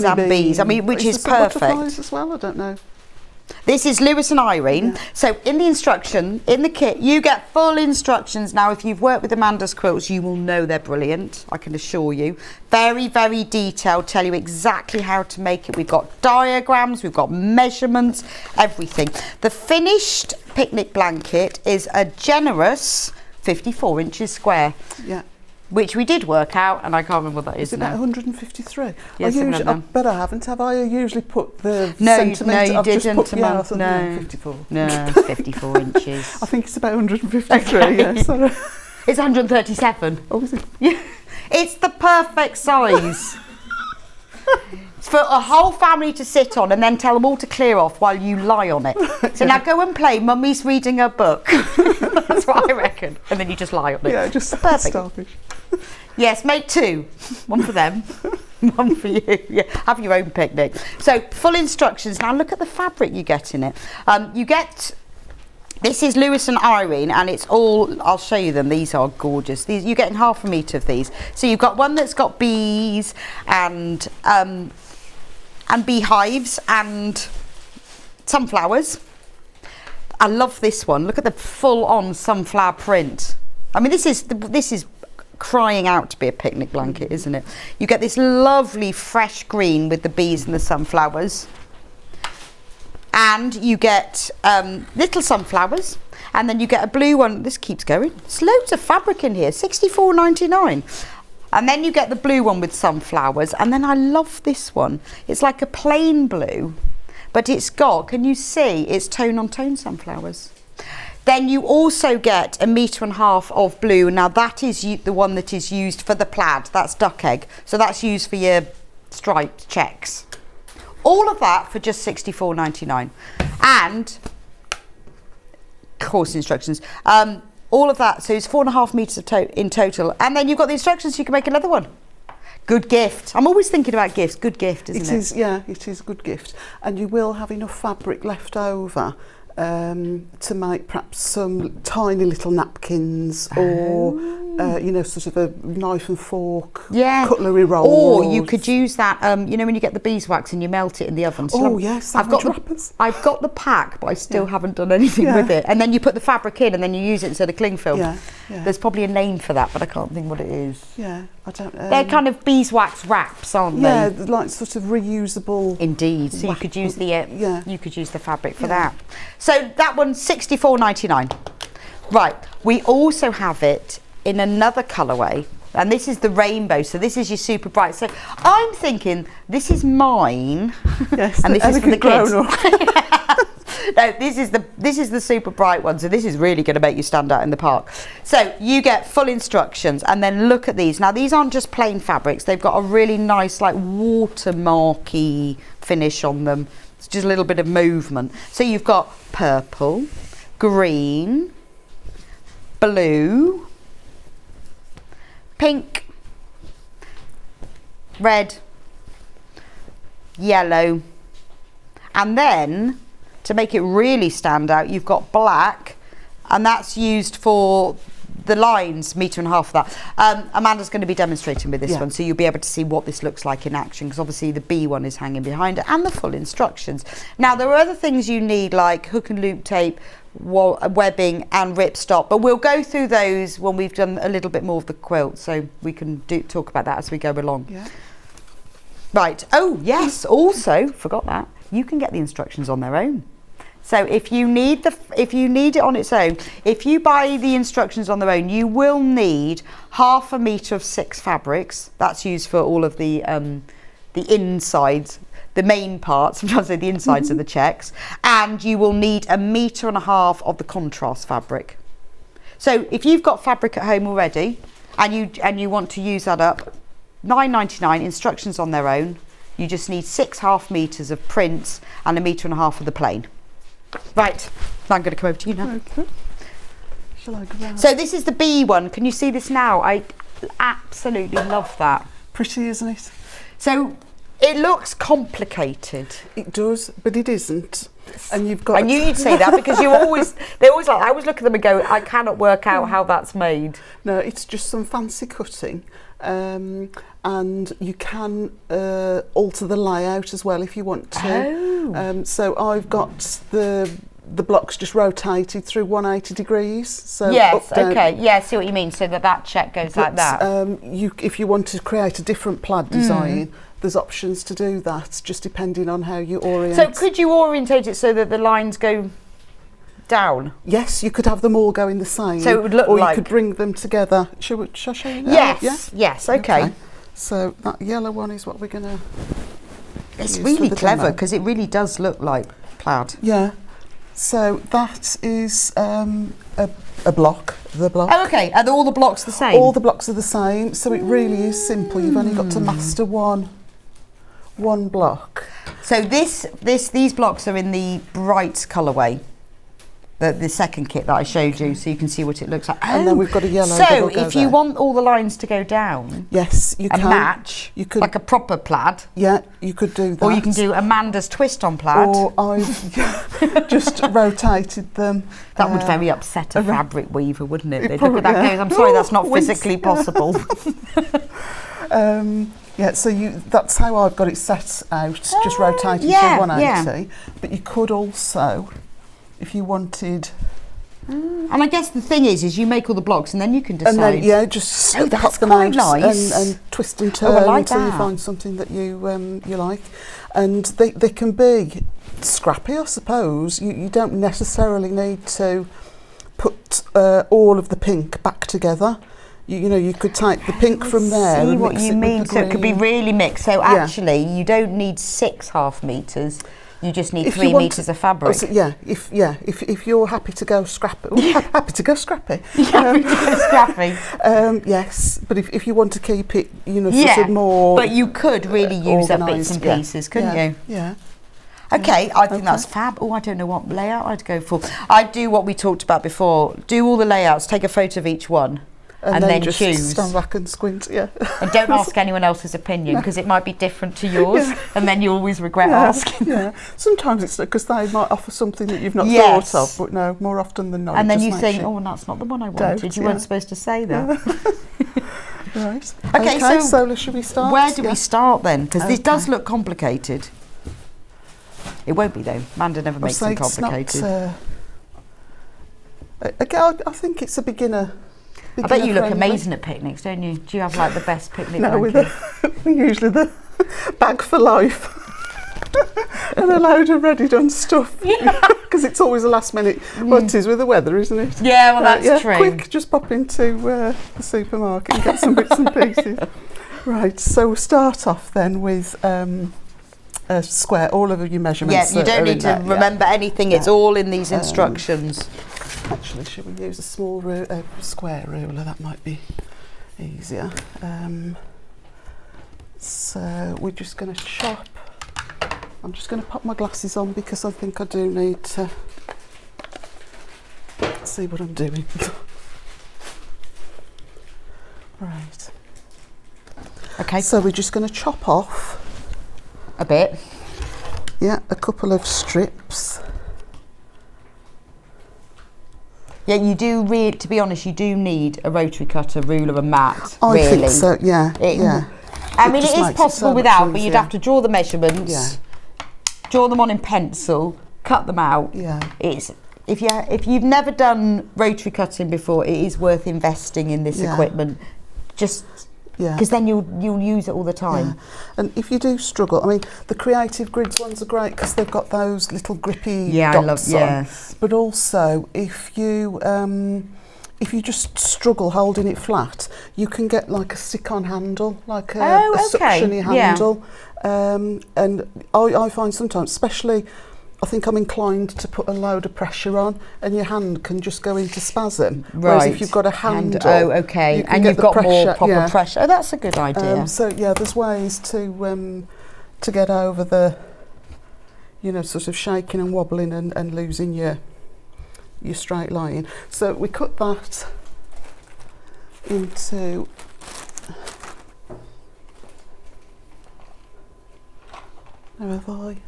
[SPEAKER 3] and bees. I mean, which is perfect.
[SPEAKER 5] Butterflies as well, I don't know.
[SPEAKER 3] This is Lewis and Irene. Yeah. So in the instruction, in the kit, you get full instructions. Now, if you've worked with Amanda's quilts, you will know they're brilliant, I can assure you. Very, very detailed, tell you exactly how to make it. We've got diagrams, we've got measurements, everything. The finished picnic blanket is a generous 54 inches square.
[SPEAKER 5] Yeah.
[SPEAKER 3] Which we did work out, and I can't remember what that is
[SPEAKER 5] it
[SPEAKER 3] now.
[SPEAKER 5] 153?
[SPEAKER 3] Yes,
[SPEAKER 5] I bet I haven't, have I? I usually put the
[SPEAKER 3] no,
[SPEAKER 5] centimetre.
[SPEAKER 3] No, you didn't.
[SPEAKER 5] Just put, yeah, I thought, no, 54.
[SPEAKER 3] No, 54 inches.
[SPEAKER 5] I think it's about 153,
[SPEAKER 3] okay.
[SPEAKER 5] Yeah, sorry.
[SPEAKER 3] It's 137.
[SPEAKER 5] Oh, is it?
[SPEAKER 3] Yeah. It's the perfect size. It's for a whole family to sit on and then tell them all to clear off while you lie on it. So now go and play Mummy's reading a book. That's what I reckon. And then you just lie on it.
[SPEAKER 5] Yeah, just
[SPEAKER 3] perfect.
[SPEAKER 5] Starfish.
[SPEAKER 3] Yes, make 2. One for them, one for you. Yeah, have your own picnic. So full instructions. Now look at the fabric you get in it. You get This is Lewis and Irene, and it's all, I'll show you them. These are gorgeous. These, you're getting half a metre of these. So you've got one that's got bees and beehives and sunflowers. I love this one. Look at the full-on sunflower print. I mean, this is crying out to be a picnic blanket, isn't it? You get this lovely fresh green with the bees and the sunflowers. And you get little sunflowers, and then you get a blue one. This keeps going. There's loads of fabric in here, $64.99. And then you get the blue one with sunflowers, and then I love this one. It's like a plain blue, but it's got, can you see, it's tone on tone sunflowers. Then you also get 1.5 meters of blue. Now that is the one that is used for the plaid. That's duck egg. So that's used for your striped checks. All of that for just $64.99. And course instructions. All of that, so it's 4.5 meters in total. And then you've got the instructions so you can make another one. Good gift. I'm always thinking about gifts. Good gift, isn't it?
[SPEAKER 5] It is, yeah, it is a good gift. And you will have enough fabric left over to make perhaps some tiny little napkins or you know, sort of a knife and fork cutlery roll.
[SPEAKER 3] Or you could use that, you know, when you get the beeswax and you melt it in the oven.
[SPEAKER 5] Oh yes,
[SPEAKER 3] I've got the pack, but I still haven't done anything with it. And then you put the fabric in and then you use it instead of cling film. There's probably a name for that, but I can't think what it is.
[SPEAKER 5] Yeah, I don't know.
[SPEAKER 3] They're kind of beeswax wraps, aren't they?
[SPEAKER 5] Yeah, like sort of reusable.
[SPEAKER 3] Indeed. So you could use the you could use the fabric for that. So that one's $64.99. Right. We also have it in another colourway, and this is the rainbow. So this is your super bright. So I'm thinking this is mine,
[SPEAKER 5] yes,
[SPEAKER 3] and this is for the kids. No, this is the super bright one. So this is really going to make you stand out in the park. So you get full instructions, and then look at these. Now these aren't just plain fabrics. They've got a really nice like watermarky finish on them. It's just a little bit of movement. So you've got purple, green, blue, pink, red, yellow, and then to make it really stand out, you've got black, and that's used for the lines, 1.5 meters of that. Amanda's going to be demonstrating with this one, so you'll be able to see what this looks like in action, because obviously the B one is hanging behind it, and the full instructions. Now there are other things you need, like hook and loop tape, webbing and ripstop, but we'll go through those when we've done a little bit more of the quilt, so we can talk about that as we go along. Right. Oh yes, also forgot that you can get the instructions on their own. So if you need it on its own, if you buy the instructions on their own, you will need 1/2 meter of 6 fabrics. That's used for all of the insides, the main parts, I'm trying to say the insides of the checks, and you will need 1.5 meters of the contrast fabric. So if you've got fabric at home already and you want to use that up, $9.99, instructions on their own. You just need 6.5 meters of prints and 1.5 meters of the plain. Right, now I'm going to come over to you now.
[SPEAKER 5] Okay. Shall I grab?
[SPEAKER 3] So this is the B one. Can you see this now? I absolutely love that.
[SPEAKER 5] Pretty, isn't it?
[SPEAKER 3] So it looks complicated.
[SPEAKER 5] It does, but it isn't. And you've got.
[SPEAKER 3] I knew you'd say that because they always like. I always look at them and go, I cannot work out how that's made.
[SPEAKER 5] No, it's just some fancy cutting. And you can alter the layout as well if you want to. So I've got the blocks just rotated through 180 degrees. So
[SPEAKER 3] yes,
[SPEAKER 5] up, down.
[SPEAKER 3] okay, yeah, I see what you mean. So that check goes like that.
[SPEAKER 5] If you want to create a different plaid design, there's options to do that, just depending on how you orient.
[SPEAKER 3] So could you orientate it so that the lines go down?
[SPEAKER 5] Yes, you could have them all going the same.
[SPEAKER 3] So it would look
[SPEAKER 5] or
[SPEAKER 3] like...
[SPEAKER 5] you could bring them together. Shall I show you now?
[SPEAKER 3] Yes, yes, okay.
[SPEAKER 5] So that yellow one is what we're going to...
[SPEAKER 3] It's really clever because it really does look like plaid.
[SPEAKER 5] Yeah. So that is a block, the block.
[SPEAKER 3] Oh, okay. Are all the blocks the same?
[SPEAKER 5] All the blocks are the same, so it really is simple. You've only got to master one block.
[SPEAKER 3] So these blocks are in the bright colourway. the second kit that I showed you, so you can see what it looks like.
[SPEAKER 5] And then we've got a yellow.
[SPEAKER 3] So if you want all the lines to go down,
[SPEAKER 5] yes, you
[SPEAKER 3] and
[SPEAKER 5] can
[SPEAKER 3] match,
[SPEAKER 5] you could,
[SPEAKER 3] like a proper plaid.
[SPEAKER 5] Yeah, you could do that.
[SPEAKER 3] Or you can do Amanda's twist on plaid.
[SPEAKER 5] Or I've just rotated them.
[SPEAKER 3] That would very upset a fabric weaver, wouldn't it? They'd
[SPEAKER 5] probably,
[SPEAKER 3] look at that
[SPEAKER 5] yeah.
[SPEAKER 3] goes, I'm sorry, that's not
[SPEAKER 5] Wince.
[SPEAKER 3] physically possible.
[SPEAKER 5] Yeah, so that's how I've got it set out, just rotated to 180. But you could also, if you wanted...
[SPEAKER 3] And I guess the thing is you make all the blocks and then you can decide.
[SPEAKER 5] And then, just
[SPEAKER 3] that's
[SPEAKER 5] pop them
[SPEAKER 3] quite
[SPEAKER 5] out
[SPEAKER 3] nice.
[SPEAKER 5] and twist and turn until you find something that you like. And they can be scrappy, I suppose. You don't necessarily need to put all of the pink back together. You know, you could take the pink from there.
[SPEAKER 3] See what you mean? So it could be really mixed. So actually, you don't need 6 half meters. You just need 3 meters of fabric.
[SPEAKER 5] So, if you're happy to go scrappy, happy to go scrappy. Yes, but if you want to keep it, sort of more.
[SPEAKER 3] But you could really use up bits and pieces, couldn't you?
[SPEAKER 5] Yeah.
[SPEAKER 3] Okay, I think that's fab. Oh, I don't know what layout I'd go for. I'd do what we talked about before. Do all the layouts, take a photo of each one. And then
[SPEAKER 5] just
[SPEAKER 3] choose.
[SPEAKER 5] Stand back and squint, yeah.
[SPEAKER 3] And don't ask anyone else's opinion because it might be different to yours, and then you always regret asking.
[SPEAKER 5] Yeah, sometimes it's because they might offer something that you've not thought of, but no, more often than not.
[SPEAKER 3] And then you think, oh, that's not the one I wanted. You weren't supposed to say that.
[SPEAKER 5] Right.
[SPEAKER 3] Okay,
[SPEAKER 5] so should we start?
[SPEAKER 3] Where do we start then? Because this does look complicated. It won't be though. Amanda never makes them complicated.
[SPEAKER 5] Again, I think it's a beginner.
[SPEAKER 3] I bet you look amazing at picnics, don't you? Do you have like the best picnic
[SPEAKER 5] blanket? Usually the bag for life and a load of ready done stuff. Because it's always a last minute. Well, it is with the weather, isn't it?
[SPEAKER 3] Yeah, well that's true.
[SPEAKER 5] Quick, just pop into the supermarket and get some bits and pieces. Right, so we'll start off then with a square, all of your measurements.
[SPEAKER 3] Yeah, you don't need to remember anything, it's all in these instructions.
[SPEAKER 5] Actually, should we use a small square ruler? That might be easier. So we're just going to chop. I'm just going to pop my glasses on because I think I do need to see what I'm doing. Right.
[SPEAKER 3] Okay.
[SPEAKER 5] So we're just going to chop off
[SPEAKER 3] a bit.
[SPEAKER 5] Yeah, a couple of strips.
[SPEAKER 3] Yeah, you do. To be honest, you do need a rotary cutter, ruler, and mat.
[SPEAKER 5] I think so. Yeah.
[SPEAKER 3] I mean, it is possible without, but you'd have to draw the measurements.
[SPEAKER 5] Yeah.
[SPEAKER 3] Draw them on in pencil, cut them out.
[SPEAKER 5] Yeah.
[SPEAKER 3] If you've never done rotary cutting before, it is worth investing in this equipment. Just. Yeah. Because then you'll use it all the time.
[SPEAKER 5] Yeah. And if you do struggle, I mean, the Creative Grids ones are great because they've got those little grippy dots on. But also, if you just struggle holding it flat, you can get like a stick-on handle, like a suction-y handle. And I find sometimes, especially, I think I'm inclined to put a load of pressure on and your hand can just go into spasm. Right. Whereas if you've got a handle, you can
[SPEAKER 3] you've got more proper pressure. Oh, that's a good idea.
[SPEAKER 5] So there's ways to get over the, sort of shaking and wobbling and losing your straight line. So we cut that into. Where have I?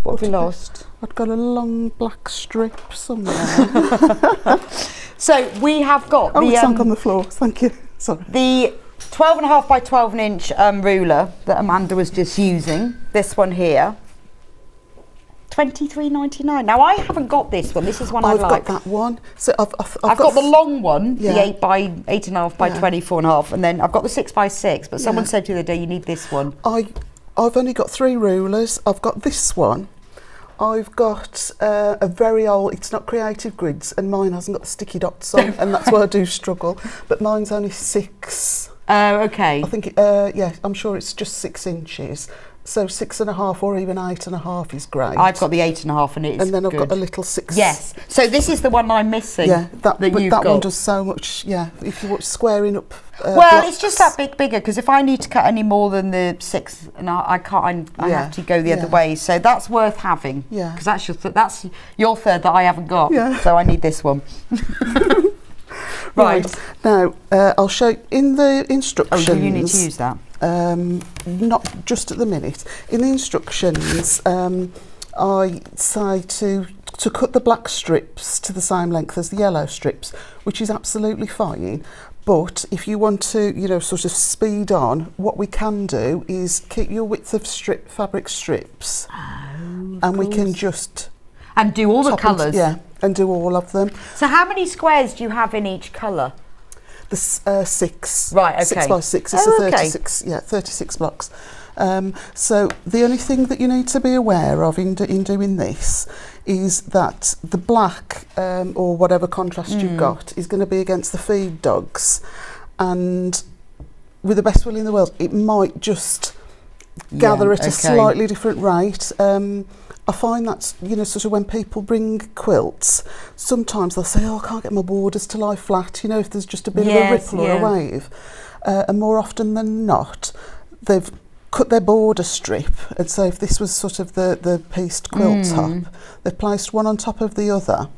[SPEAKER 3] What have you lost?
[SPEAKER 5] I've got a long black strip somewhere.
[SPEAKER 3] So we have got
[SPEAKER 5] it's sunk on the floor. Thank you. Sorry.
[SPEAKER 3] The 12.5 by 12 inch ruler that Amanda was just using. This one here. $23.99. Now I haven't got this one. This is one I like.
[SPEAKER 5] I've got that one. So I've
[SPEAKER 3] got the long one, the 8.5 by 24.5, and then I've got the 6 by 6. But someone said the other day you need this one.
[SPEAKER 5] I've only got 3 rulers. I've got this one. I've got a very old, it's not Creative Grids, and mine hasn't got the sticky dots on, and that's why I do struggle. But mine's only 6.
[SPEAKER 3] Oh, okay.
[SPEAKER 5] I think, I'm sure it's just 6 inches. So 6.5 or even 8.5 is great.
[SPEAKER 3] I've got the 8.5 and it's
[SPEAKER 5] And then I've
[SPEAKER 3] good.
[SPEAKER 5] got a little 6.
[SPEAKER 3] Yes. So this is the one I'm missing.
[SPEAKER 5] Yeah, that
[SPEAKER 3] you've got.
[SPEAKER 5] one does so much. Yeah, if you watch squaring up.
[SPEAKER 3] Well,
[SPEAKER 5] blocks.
[SPEAKER 3] it's just that bit bigger because if I need to cut any more than the 6, and I can't, I have to go the other way. So that's worth having.
[SPEAKER 5] Yeah.
[SPEAKER 3] Because that's your third that I haven't got.
[SPEAKER 5] Yeah.
[SPEAKER 3] So I need this one. Right.
[SPEAKER 5] Now, I'll show you in the instructions.
[SPEAKER 3] Oh, do you need to use that?
[SPEAKER 5] Not just at the minute. In the instructions, I say to cut the black strips to the same length as the yellow strips, which is absolutely fine. But if you want to, you know, sort of speed on, what we can do is keep your width of fabric strips, and we can just
[SPEAKER 3] and do all the colours.
[SPEAKER 5] And do all of them.
[SPEAKER 3] So how many squares do you have in each colour?
[SPEAKER 5] The 6.
[SPEAKER 3] Right, okay.
[SPEAKER 5] 6 by 6. It's 36. Yeah, 36 blocks. So the only thing that you need to be aware of in doing this is that the black or whatever contrast you've got is going to be against the feed dogs, and with the best will in the world, it might just gather at a slightly different rate. I find that's, you know, sort of when people bring quilts, sometimes they'll say, oh, I can't get my borders to lie flat, you know, if there's just a bit of a ripple or a wave. And more often than not, they've cut their border strip, and so if this was sort of the pieced quilt top, they've placed one on top of the other,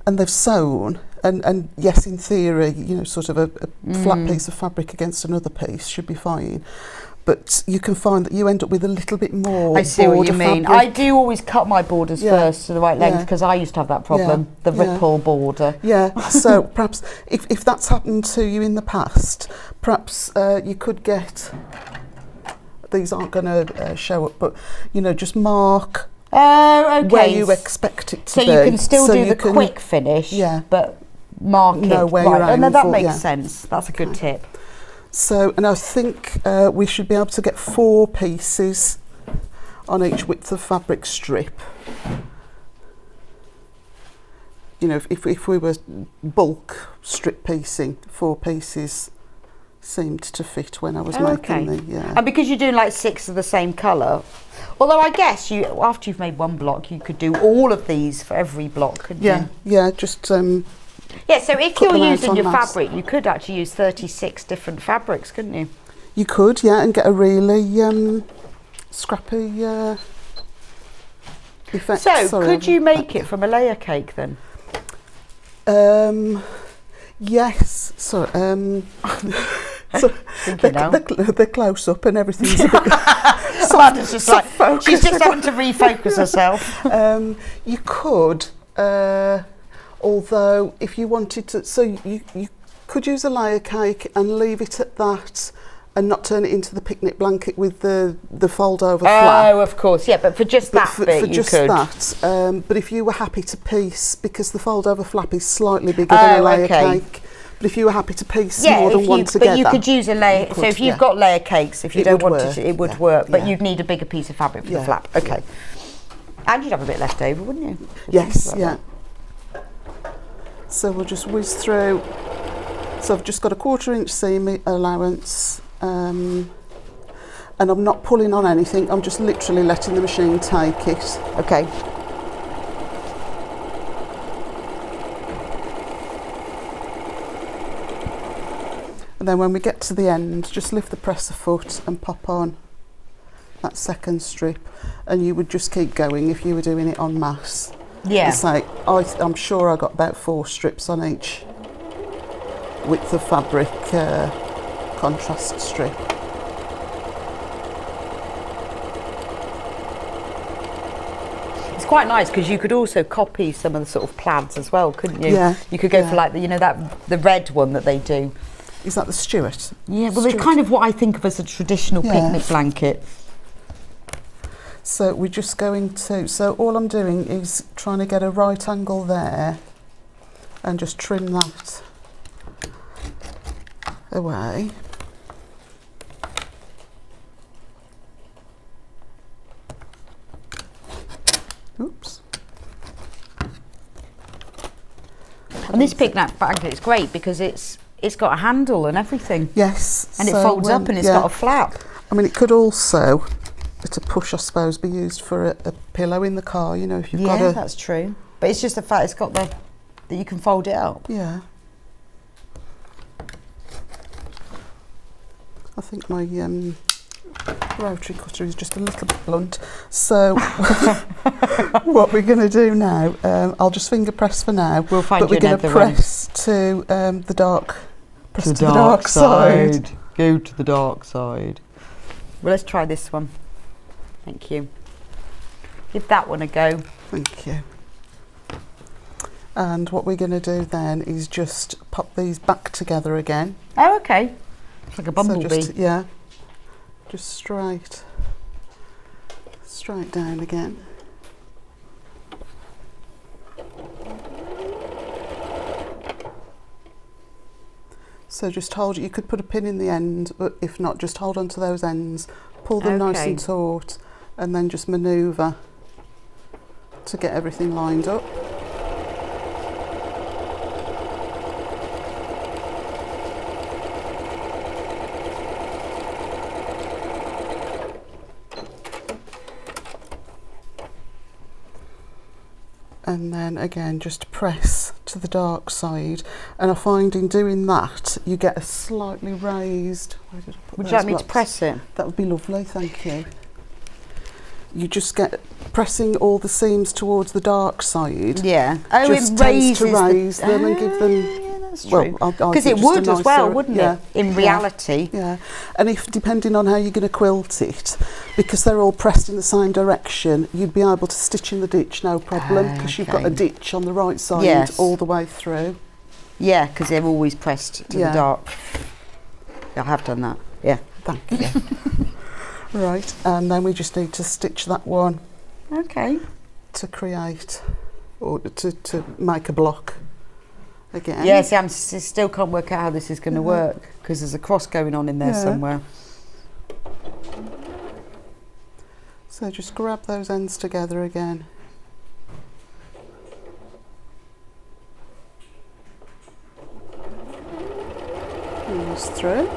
[SPEAKER 5] and they've sewn, and yes, in theory, you know, sort of a flat piece of fabric against another piece should be fine. But you can find that you end up with a little bit more.
[SPEAKER 3] I see what you mean.
[SPEAKER 5] Fabric.
[SPEAKER 3] I do always cut my borders first to the right length because I used to have that problem, the ripple border.
[SPEAKER 5] Yeah, so perhaps if that's happened to you in the past, perhaps you could get, these aren't going to show up, but, you know, just mark where you expect it to be.
[SPEAKER 3] So you can still do the quick finish, but mark it.
[SPEAKER 5] Where you're aiming
[SPEAKER 3] and that
[SPEAKER 5] for,
[SPEAKER 3] makes sense. That's a good tip.
[SPEAKER 5] So, and I think we should be able to get 4 pieces on each width of fabric strip. You know, if we were bulk strip piecing, 4 pieces seemed to fit when I was making the.
[SPEAKER 3] And because you're doing like 6 of the same colour, although I guess you, after you've made one block, you could do all of these for every block, couldn't you?
[SPEAKER 5] Yeah, just.
[SPEAKER 3] Yeah, so if you're using your fabric, you could actually use 36 different fabrics, couldn't you?
[SPEAKER 5] You could, yeah, and get a really scrappy effect.
[SPEAKER 3] So, could you make it from a layer cake then?
[SPEAKER 5] Yes. So, so they're close up and everything's a bit.
[SPEAKER 3] Amanda's just like, she's just having to refocus herself.
[SPEAKER 5] You could. Although, if you wanted to, so you could use a layer cake and leave it at that, and not turn it into the picnic blanket with the fold over flap.
[SPEAKER 3] Oh, of course, yeah, but for just that bit,
[SPEAKER 5] for
[SPEAKER 3] you
[SPEAKER 5] just
[SPEAKER 3] could.
[SPEAKER 5] That. But if you were happy to piece, because the fold over flap is slightly bigger than a layer cake. But if you were happy to piece more than one together,
[SPEAKER 3] but you could use a layer. So if you've got layer cakes, if you don't want to, it would work. But you'd need a bigger piece of fabric for the flap. Okay. And you'd have a bit left over, wouldn't you?
[SPEAKER 5] Yes. Yeah. So we'll just whiz through. So I've just got a 1/4 inch seam allowance, and I'm not pulling on anything. I'm just literally letting the machine take it.
[SPEAKER 3] Okay.
[SPEAKER 5] And then when we get to the end, just lift the presser foot and pop on that second strip, and you would just keep going if you were doing it en masse.
[SPEAKER 3] Yeah.
[SPEAKER 5] It's like, I'm sure I got about 4 strips on each width of fabric contrast strip.
[SPEAKER 3] It's quite nice because you could also copy some of the sort of plaids as well, couldn't you?
[SPEAKER 5] Yeah.
[SPEAKER 3] You could go for like the red one that they do.
[SPEAKER 5] Is that the Stuart?
[SPEAKER 3] Yeah, well, they're kind of what I think of as a traditional picnic blanket.
[SPEAKER 5] So we're just going to, so all I'm doing is trying to get a right angle there and just trim that away. Oops.
[SPEAKER 3] And this picnic blanket is great because it's got a handle and everything.
[SPEAKER 5] Yes.
[SPEAKER 3] And it folds up and it's got a flap.
[SPEAKER 5] I mean, it could also, it's a push, I suppose, be used for a pillow in the car, you know, if you've got a...
[SPEAKER 3] Yeah, that's true. But it's just the fact it's got that you can fold it up.
[SPEAKER 5] Yeah. I think my rotary cutter is just a little bit blunt. So what we're going to do now, I'll just finger press for now.
[SPEAKER 3] We'll find
[SPEAKER 5] but we're going to press to the dark side.
[SPEAKER 3] Go to the dark side. Well, let's try this one. Thank you. Give that one a go.
[SPEAKER 5] Thank you. And what we're going to do then is just pop these back together again.
[SPEAKER 3] Oh, okay. It's like a bumblebee.
[SPEAKER 5] So just straight down again. So just hold it. You could put a pin in the end, but if not, just hold on to those ends, pull them nice and taut, and then just manoeuvre to get everything lined up. And then again, just press to the dark side. And I find in doing that, you get a slightly raised... Where did I put
[SPEAKER 3] Would
[SPEAKER 5] those
[SPEAKER 3] you like me
[SPEAKER 5] blocks?
[SPEAKER 3] to press it?
[SPEAKER 5] That would be lovely, thank you. You just get pressing all the seams towards the dark side.
[SPEAKER 3] Yeah.
[SPEAKER 5] Oh, just
[SPEAKER 3] it
[SPEAKER 5] tends
[SPEAKER 3] raises
[SPEAKER 5] to raise them and give them...
[SPEAKER 3] Yeah, that's true.
[SPEAKER 5] Well,
[SPEAKER 3] because it would as well, wouldn't it? In reality.
[SPEAKER 5] Yeah. And if, depending on how you're going to quilt it, because they're all pressed in the same direction, you'd be able to stitch in the ditch, no problem, because you've got a ditch on the right side all the way through.
[SPEAKER 3] Yeah, because they're always pressed to the dark. I have done that. Yeah.
[SPEAKER 5] Thank you. Right, and then we just need to stitch that one.
[SPEAKER 3] Okay.
[SPEAKER 5] To create, or to make a block again.
[SPEAKER 3] Yeah, see, I still can't work out how this is going to work, because there's a cross going on in there somewhere.
[SPEAKER 5] So just grab those ends together again. And this through.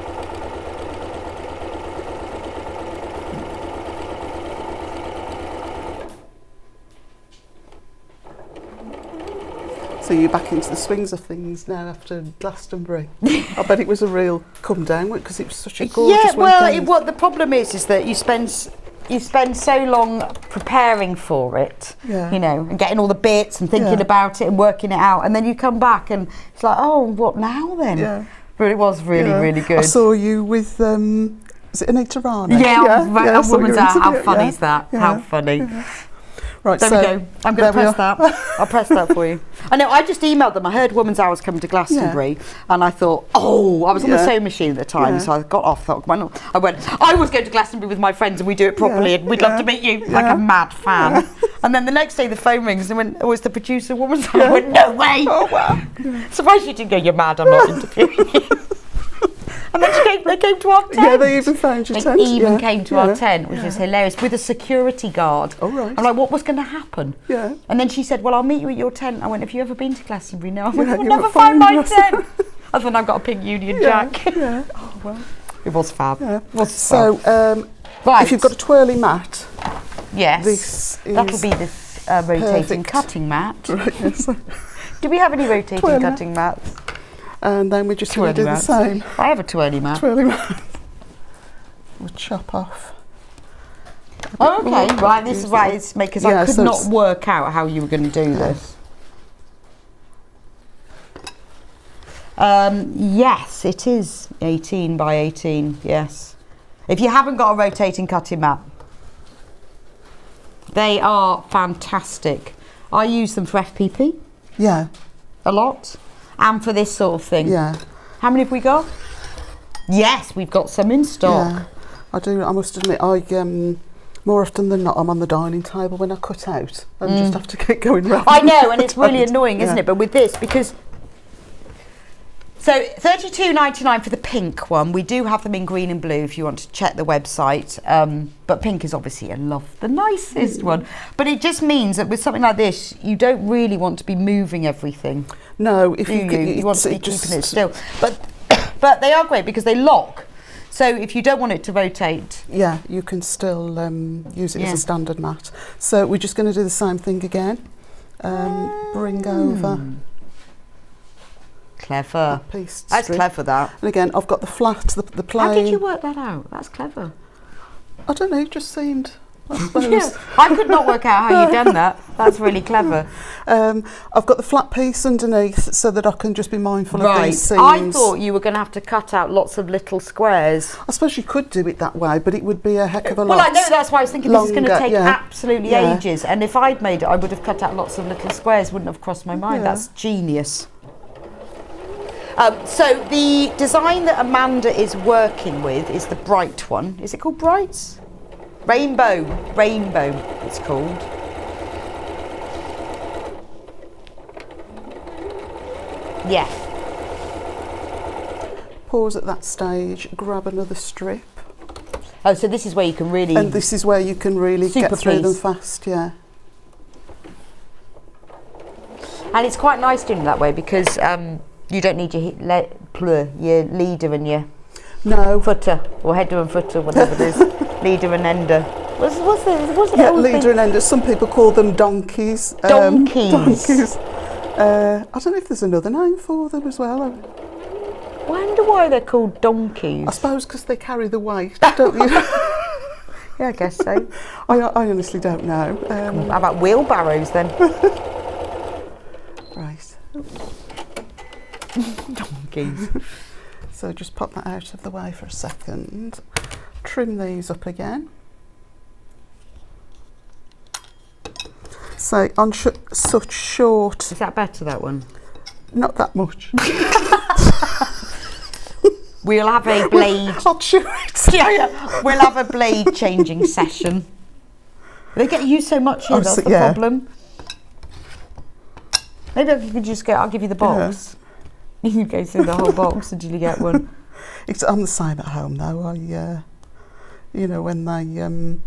[SPEAKER 5] So you're back into the swings of things now after Glastonbury. I bet it was a real come down because it was such a gorgeous weekend.
[SPEAKER 3] What the problem is that you spend so long preparing for it, you know, and getting all the bits and thinking about it and working it out, and then you come back and it's like, oh, what now then? Yeah. But it was really, really good.
[SPEAKER 5] I saw you with, is it Anita Rana?
[SPEAKER 3] Yeah, Woman's Hour. How funny is that? How funny.
[SPEAKER 5] Yeah. Right,
[SPEAKER 3] there we go. I'm going to press that. I'll press that for you. I know, I just emailed them. I heard Woman's Hour's coming to Glastonbury, and I thought, I was on the sewing machine at the time, so I got off. I was going to Glastonbury with my friends, and we do it properly, and we'd love to meet you, like a mad fan. And then the next day, the phone rings, and went, oh, it's the producer of Woman's Hour. I went, no way. Oh, wow. Surprised you didn't go, you're mad, I'm not interviewing you. And then they came to our tent.
[SPEAKER 5] Yeah, they even found your tent.
[SPEAKER 3] They even came to our tent, which is hilarious, with a security guard.
[SPEAKER 5] Oh, right.
[SPEAKER 3] I'm like, what was going to happen?
[SPEAKER 5] Yeah.
[SPEAKER 3] And then she said, well, I'll meet you at your tent. I went, have you ever been to Glastonbury? No. I went, I'll never find my tent. I thought, I've got a pink Union Jack.
[SPEAKER 5] Yeah. Oh, well.
[SPEAKER 3] It was fab.
[SPEAKER 5] Yeah.
[SPEAKER 3] It was fab.
[SPEAKER 5] Right. If you've got a twirly mat,
[SPEAKER 3] yes,
[SPEAKER 5] this is
[SPEAKER 3] that'll be this rotating cutting mat.
[SPEAKER 5] Right, yes.
[SPEAKER 3] Do we have any rotating cutting mats?
[SPEAKER 5] And then we're just going to do the same.
[SPEAKER 3] I have a twirly mat.
[SPEAKER 5] Twirly mat. We'll chop off.
[SPEAKER 3] Oh, okay, right. This is right. It's because I could not work out how you were going to do this. Yes, it is 18 by 18. Yes. If you haven't got a rotating cutting mat, they are fantastic. I use them for FPP.
[SPEAKER 5] Yeah.
[SPEAKER 3] A lot. And for this sort of thing.
[SPEAKER 5] Yeah.
[SPEAKER 3] How many have we got? Yes, we've got some in stock.
[SPEAKER 5] Yeah, I do. I must admit, more often than not, I'm on the dining table when I cut out and just have to get going round.
[SPEAKER 3] I know, and it's really annoying, isn't it? But with this, because... So, $32.99 for the pink one. We do have them in green and blue if you want to check the website. But pink is obviously the nicest one. But it just means that with something like this, you don't really want to be moving everything.
[SPEAKER 5] No, if
[SPEAKER 3] you want to be keeping it still. But they are great because they lock. So if you don't want it to rotate,
[SPEAKER 5] Yeah, you can still use it as
[SPEAKER 3] Yeah.
[SPEAKER 5] a standard mat. So we're just going to do the same thing again. Bring over
[SPEAKER 3] clever.
[SPEAKER 5] that piece.
[SPEAKER 3] That's
[SPEAKER 5] strip.
[SPEAKER 3] clever, that.
[SPEAKER 5] And again, I've got the flat, the plain.
[SPEAKER 3] How did you work that out? That's clever.
[SPEAKER 5] I don't know, it just seemed, I suppose.
[SPEAKER 3] Yeah, I could not work out how you've done that. That's really clever.
[SPEAKER 5] I've got the flat piece underneath so that I can just be mindful of these seams.
[SPEAKER 3] I thought you were going to have to cut out lots of little squares.
[SPEAKER 5] I suppose you could do it that way, but it would be a heck of a lot.
[SPEAKER 3] Well, I know, that's why I was thinking this is going to
[SPEAKER 5] longer,
[SPEAKER 3] take
[SPEAKER 5] yeah.
[SPEAKER 3] absolutely
[SPEAKER 5] Yeah.
[SPEAKER 3] ages. And if I'd made it, I would have cut out lots of little squares. Wouldn't have crossed my mind.
[SPEAKER 5] Yeah.
[SPEAKER 3] That's genius. So the design that Amanda is working with is the bright one. Is it called Brights? Rainbow it's called. Yeah.
[SPEAKER 5] Pause at that stage, grab another strip.
[SPEAKER 3] Oh, so this is where you can really...
[SPEAKER 5] And this is where you can really
[SPEAKER 3] Super
[SPEAKER 5] get through them
[SPEAKER 3] please.
[SPEAKER 5] fast, yeah.
[SPEAKER 3] And it's quite nice doing it that way because you don't need your leader and your footer, or header and footer, whatever it is. Leader and ender. What's the
[SPEAKER 5] Yeah,
[SPEAKER 3] old
[SPEAKER 5] leader
[SPEAKER 3] thing?
[SPEAKER 5] and ender. Some people call them donkeys.
[SPEAKER 3] Donkeys.
[SPEAKER 5] Donkeys. I don't know if there's another name for them as well.
[SPEAKER 3] I wonder why they're called donkeys.
[SPEAKER 5] I suppose because they carry the weight, don't you?
[SPEAKER 3] Yeah, I guess so.
[SPEAKER 5] I honestly don't know.
[SPEAKER 3] How about wheelbarrows then?
[SPEAKER 5] Right.
[SPEAKER 3] Donkeys.
[SPEAKER 5] So just pop that out of the way for a second. Trim these up again. So on such short,
[SPEAKER 3] Is that better, that one?
[SPEAKER 5] not that much.
[SPEAKER 3] We'll have a blade.
[SPEAKER 5] I'll chew it.
[SPEAKER 3] Yeah. We'll have a blade changing session. They get used so much here,
[SPEAKER 5] Oh,
[SPEAKER 3] that's
[SPEAKER 5] so-
[SPEAKER 3] the
[SPEAKER 5] yeah.
[SPEAKER 3] problem. Maybe if you could just go, I'll give you the box. You can go through the whole box until you get one.
[SPEAKER 5] I'm the same at home though. When they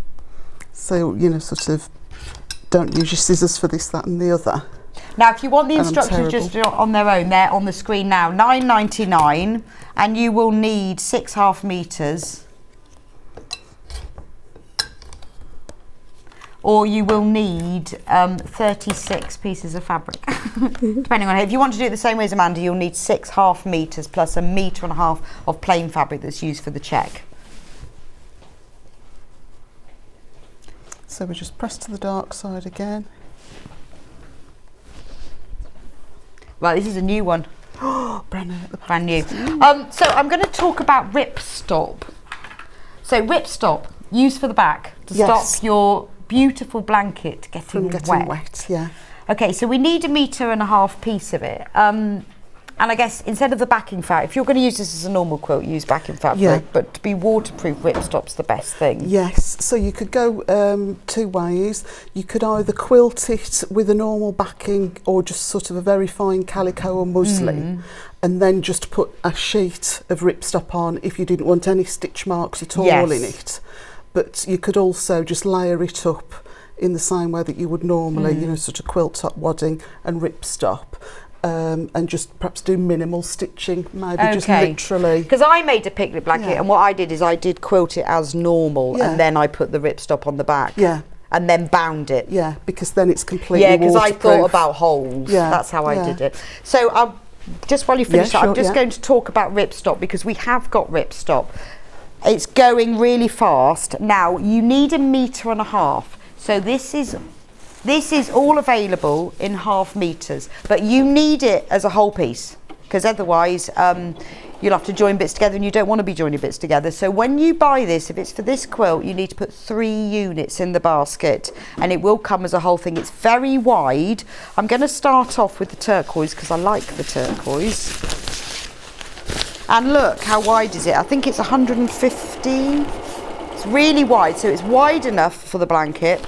[SPEAKER 5] say, sort of, don't use your scissors for this, that and the other.
[SPEAKER 3] Now, if you want the
[SPEAKER 5] And I'm
[SPEAKER 3] instructions just on their own, they're on the screen now. $9.99, and you will need 6.5 meters, or you will need 36 pieces of fabric, depending on if you want to do it the same way as Amanda. You'll need 6.5 meters plus 1.5 meters of plain fabric that's used for the check.
[SPEAKER 5] So we just press to the dark side again.
[SPEAKER 3] Right, this is a new one.
[SPEAKER 5] Brand new at the
[SPEAKER 3] Brand new. So I'm going to talk about ripstop. So ripstop, used for the back to
[SPEAKER 5] Yes.
[SPEAKER 3] stop your beautiful blanket
[SPEAKER 5] From
[SPEAKER 3] getting
[SPEAKER 5] getting
[SPEAKER 3] wet.
[SPEAKER 5] wet, yeah.
[SPEAKER 3] Okay, so we need 1.5 meters piece of it. And I guess instead of the backing fabric, if you're going to use this as a normal quilt, use backing fabric.
[SPEAKER 5] Yeah.
[SPEAKER 3] But to be waterproof, ripstop's the best thing.
[SPEAKER 5] Yes, so you could go 2 ways. You could either quilt it with a normal backing or just sort of a very fine calico or muslin, and then just put a sheet of ripstop on if you didn't want any stitch marks at all in it. But you could also just layer it up in the same way that you would normally, sort of quilt top wadding and ripstop. And just perhaps do minimal stitching, maybe just literally.
[SPEAKER 3] Because I made a picnic blanket,
[SPEAKER 5] Yeah.
[SPEAKER 3] and what I did is I did quilt it as normal,
[SPEAKER 5] Yeah.
[SPEAKER 3] and then I put the ripstop on the back.
[SPEAKER 5] Yeah.
[SPEAKER 3] And then bound it.
[SPEAKER 5] Yeah, because then it's completely
[SPEAKER 3] Yeah, because I thought
[SPEAKER 5] waterproof.
[SPEAKER 3] about holes.
[SPEAKER 5] Yeah,
[SPEAKER 3] That's how I
[SPEAKER 5] yeah.
[SPEAKER 3] did it. So just while you finish that,
[SPEAKER 5] sure,
[SPEAKER 3] I'm just going to talk about ripstop, because we have got ripstop. It's going really fast. Now, you need 1.5 meters. So this is all available in 0.5 meters, but you need it as a whole piece, because otherwise you'll have to join bits together, and you don't want to be joining bits together. So when you buy this, if it's for this quilt, you need to put 3 units in the basket, and it will come as a whole thing. It's very wide. I'm going to start off with the turquoise because I like the turquoise. And look, how wide is it? I think it's 150. It's really wide, so it's wide enough for the blanket.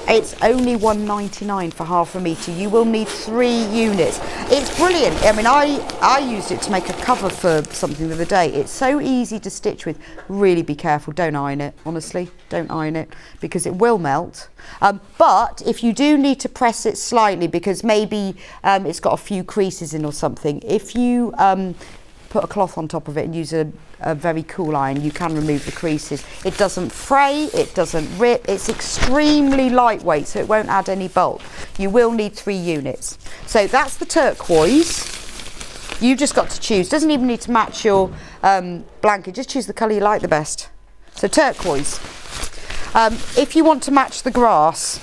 [SPEAKER 3] It's only $1.99 for 0.5 meter. You will need 3 units. It's brilliant. I mean, I used it to make a cover for something the other day. It's so easy to stitch with. Really be careful. Don't iron it, honestly. Don't iron it, because it will melt. But if you do need to press it slightly, because maybe it's got a few creases in or something, if you put a cloth on top of it and use a very cool iron, you can remove the creases. It doesn't fray, it doesn't rip, it's extremely lightweight, so it won't add any bulk. You will need 3 units. So that's the turquoise. You just got to choose. Doesn't even need to match your blanket, just choose the colour you like the best. So turquoise. If you want to match the grass,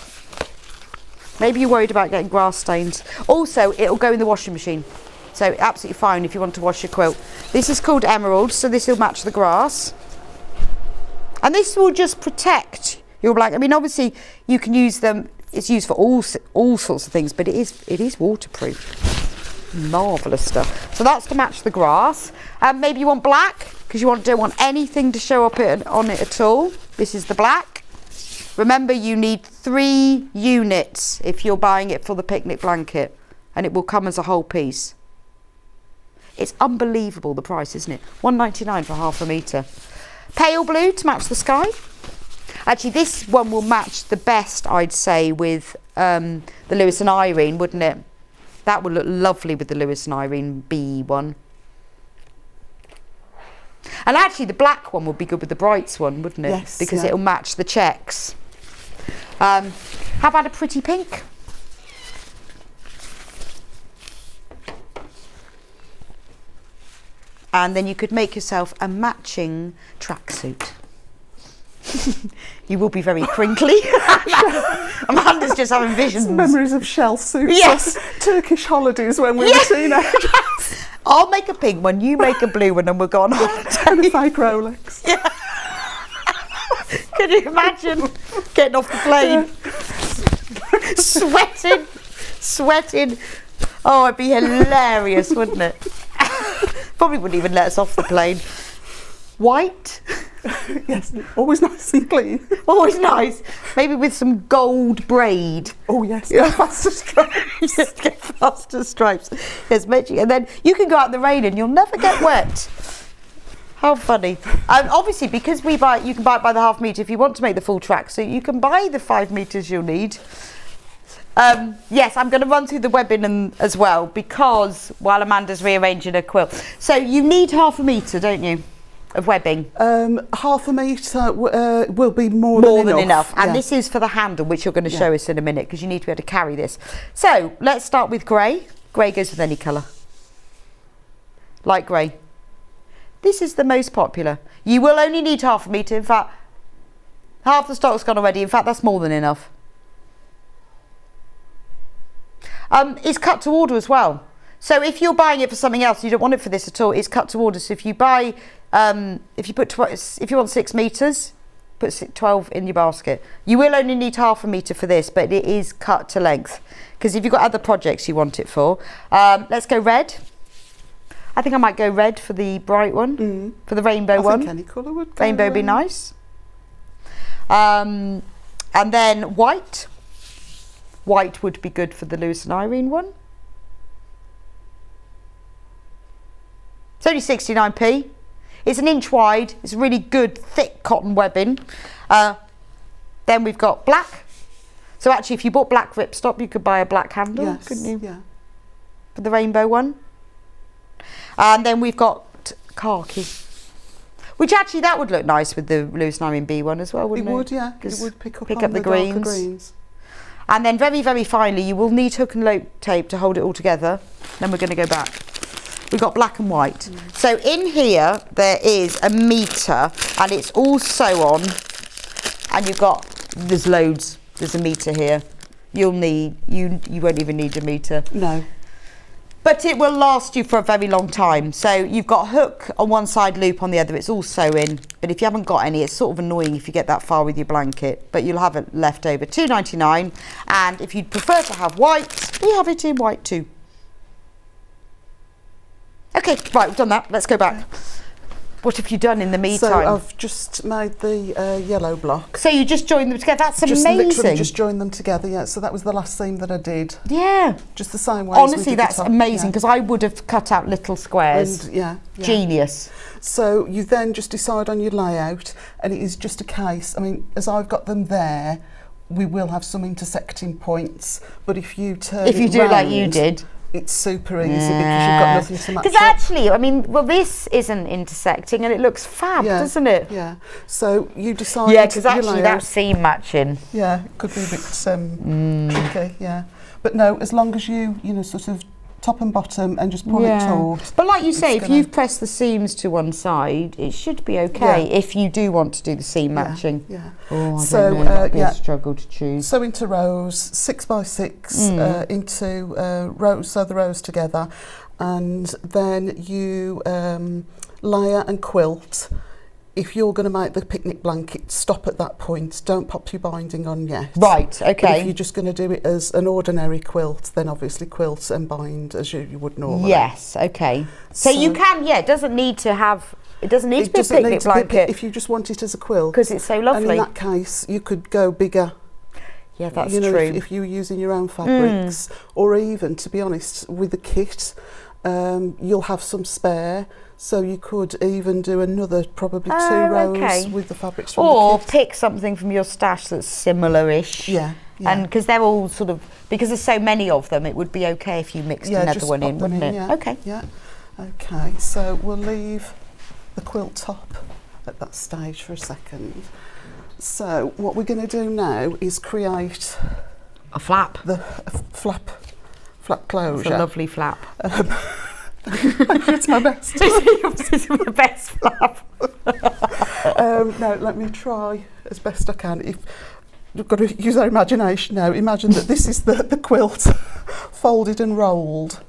[SPEAKER 3] maybe you're worried about getting grass stains. Also, it'll go in the washing machine. So absolutely fine if you want to wash your quilt. This is called emerald, so this will match the grass. And this will just protect your blanket. I mean, obviously you can use them, it's used for all sorts of things, but it is waterproof. Marvellous stuff. So that's to match the grass. Maybe you want black, because you don't want anything to show up on it at all. This is the black. Remember, you need 3 units if you're buying it for the picnic blanket, and it will come as a whole piece. It's unbelievable, the price, isn't it? £1.99 for half a metre. Pale blue to match the sky. Actually, this one will match the best, I'd say, with the Lewis and Irene, wouldn't it? That would look lovely with the Lewis and Irene B one. And actually, the black one would be good with the Brights one, wouldn't it?
[SPEAKER 5] Yes.
[SPEAKER 3] Because it'll match the checks. How about a pretty pink? And then you could make yourself a matching tracksuit. You will be very crinkly. Amanda's just having visions.
[SPEAKER 5] Memories of shell suits.
[SPEAKER 3] Yes.
[SPEAKER 5] Turkish holidays when we were teenagers.
[SPEAKER 3] I'll make a pink one, you make a blue one, and we'll go on holiday.
[SPEAKER 5] And a fake Rolex.
[SPEAKER 3] Yeah. Can you imagine getting off the plane? Sweating. Oh, it'd be hilarious, wouldn't it? Probably wouldn't even let us off the plane. White.
[SPEAKER 5] Yes, always nice and clean.
[SPEAKER 3] Always nice. Maybe with some gold braid.
[SPEAKER 5] Oh yes, yeah. Faster stripes.
[SPEAKER 3] Get faster stripes. Yes, and then you can go out in the rain and you'll never get wet. How funny. Obviously, because you can buy it by the half metre if you want to make the full track, so you can buy the 5 metres you'll need. Yes, I'm going to run through the webbing as well, because while Amanda's rearranging her quilt. So you need half a metre, don't you, of webbing?
[SPEAKER 5] Half a metre will be more
[SPEAKER 3] than enough. And
[SPEAKER 5] yeah.
[SPEAKER 3] this is for the handle, which you're going to show us in a minute, because you need to be able to carry this. So let's start with grey. Grey goes with any colour. Light grey. This is the most popular. You will only need half a metre. In fact, half the stock's gone already. In fact, that's more than enough. It's cut to order as well. So if you're buying it for something else, you don't want it for this at all, it's cut to order. So if you buy, if you want 6 metres, put 12 in your basket. You will only need half a metre for this, but it is cut to length. Because if you've got other projects you want it for. Let's go red. I think I might go red for the bright one, for the rainbow one.
[SPEAKER 5] I think any colour would go.
[SPEAKER 3] Rainbow would be nice. And then white. White would be good for the Lewis and Irene one. It's only 69p. It's an inch wide. It's really good, thick cotton webbing. Then we've got black. So actually, if you bought black ripstop, you could buy a black handle, couldn't you?
[SPEAKER 5] Yeah.
[SPEAKER 3] For the rainbow one. And then we've got khaki. Which actually, that would look nice with the Lewis and Irene B one as well, wouldn't it?
[SPEAKER 5] It would, yeah. It would pick up
[SPEAKER 3] the
[SPEAKER 5] darker
[SPEAKER 3] greens. And then very, very finally, you will need hook and loop tape to hold it all together. Then we're going to go back. We've got black and white. So in here, there is a metre, and it's all sew on. And there's loads. There's a metre here. You won't even need a metre.
[SPEAKER 5] No.
[SPEAKER 3] But it will last you for a very long time. So you've got hook on one side, loop on the other. It's all sew-in. But if you haven't got any, it's sort of annoying if you get that far with your blanket. But you'll have it left over. £2.99. And if you'd prefer to have white, we have it in white too. Okay, right, we've done that. Let's go back. What have you done in the meantime?
[SPEAKER 5] So I've just made the yellow block.
[SPEAKER 3] So you just joined them together? That's amazing.
[SPEAKER 5] Literally just joined them together, yeah. So that was the last seam that I did.
[SPEAKER 3] Yeah.
[SPEAKER 5] Just the same way.
[SPEAKER 3] Honestly, that's amazing, because I would have cut out little squares.
[SPEAKER 5] And, yeah.
[SPEAKER 3] Genius.
[SPEAKER 5] So you then just decide on your layout, and it is just a case, I mean, as I've got them there, we will have some intersecting points, but if you turn
[SPEAKER 3] If you
[SPEAKER 5] it
[SPEAKER 3] do
[SPEAKER 5] round,
[SPEAKER 3] like you did.
[SPEAKER 5] it's super easy because you've got nothing to match
[SPEAKER 3] Because
[SPEAKER 5] up.
[SPEAKER 3] actually, I mean, well, this isn't intersecting and it looks fab, doesn't it?
[SPEAKER 5] Yeah. So you decide.
[SPEAKER 3] Yeah, because
[SPEAKER 5] your
[SPEAKER 3] actually
[SPEAKER 5] layout.
[SPEAKER 3] that's seam matching.
[SPEAKER 5] Yeah, it could be a bit tricky. Yeah, but no, as long as you sort of top and bottom and just pull it taut.
[SPEAKER 3] But like you say, if you've pressed the seams to one side, it should be okay if you do want to do the seam matching.
[SPEAKER 5] Yeah.
[SPEAKER 3] Oh, I don't know, that'd be a struggle to choose.
[SPEAKER 5] So into rows, 6 by 6 into rows, sew the rows together, and then you layer and quilt. If you're going to make the picnic blanket, stop at that point. Don't pop your binding on yet.
[SPEAKER 3] Right, okay.
[SPEAKER 5] But if you're just going to do it as an ordinary quilt, then obviously quilt and bind as you would normally.
[SPEAKER 3] Yes, okay. So you can, it doesn't need to have, it doesn't need to be a picnic blanket.
[SPEAKER 5] If you just want it as a quilt.
[SPEAKER 3] Because it's so lovely.
[SPEAKER 5] And in that case, you could go bigger.
[SPEAKER 3] Yeah, that's
[SPEAKER 5] true.
[SPEAKER 3] if
[SPEAKER 5] you were using your own fabrics, or even, to be honest, with the kit, you'll have some spare. So you could even do another probably 2 rows with the fabrics from the kit.
[SPEAKER 3] Or pick something from your stash that's similar-ish.
[SPEAKER 5] Yeah.
[SPEAKER 3] And because they're all sort of, because there's so many of them, it would be okay if you mixed another one in, wouldn't it?
[SPEAKER 5] Yeah.
[SPEAKER 3] Okay.
[SPEAKER 5] Yeah. Okay, so we'll leave the quilt top at that stage for a second. So what we're going to do now is create
[SPEAKER 3] a flap.
[SPEAKER 5] The flap closure.
[SPEAKER 3] It's a lovely flap.
[SPEAKER 5] It's my best.
[SPEAKER 3] It's my best flap.
[SPEAKER 5] No, let me try as best I can. If we've got to use our imagination now, imagine that this is the quilt folded and rolled,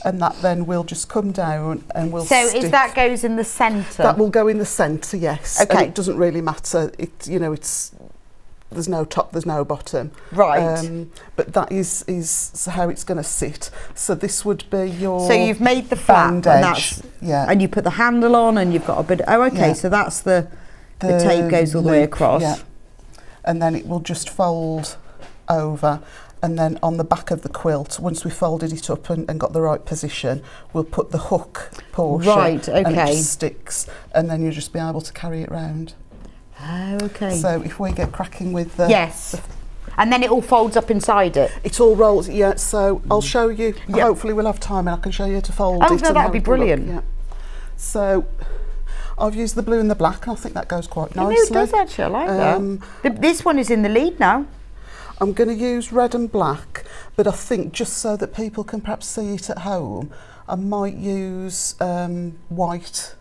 [SPEAKER 5] and that then will just come down and we'll stick.
[SPEAKER 3] If that goes in the centre?
[SPEAKER 5] That will go in the centre, yes.
[SPEAKER 3] Okay.
[SPEAKER 5] And it doesn't really matter. It's there's no top, there's no bottom.
[SPEAKER 3] Right.
[SPEAKER 5] But that is how it's going to sit. So this would be your.
[SPEAKER 3] So you've made the flap, and
[SPEAKER 5] bandage.
[SPEAKER 3] and you put the handle on, and you've got a bit. Oh, okay. Yeah. So that's the tape goes all the way across.
[SPEAKER 5] Yeah. And then it will just fold over, and then on the back of the quilt, once we folded it up and got the right position, we'll put the hook portion.
[SPEAKER 3] Right. Okay.
[SPEAKER 5] And it just sticks, and then you'll just be able to carry it round.
[SPEAKER 3] Oh, okay.
[SPEAKER 5] So if we get cracking with the...
[SPEAKER 3] Yes. And then it all folds up inside it?
[SPEAKER 5] It all rolls, yeah. So I'll show you. Yeah. Hopefully we'll have time and I can show you how to fold it.
[SPEAKER 3] Oh, no, that would be brilliant.
[SPEAKER 5] Yeah. So I've used the blue and the black, and I think that goes quite nicely.
[SPEAKER 3] No, it does actually, I like that. This one is in the lead now.
[SPEAKER 5] I'm going to use red and black, but I think just so that people can perhaps see it at home, I might use white.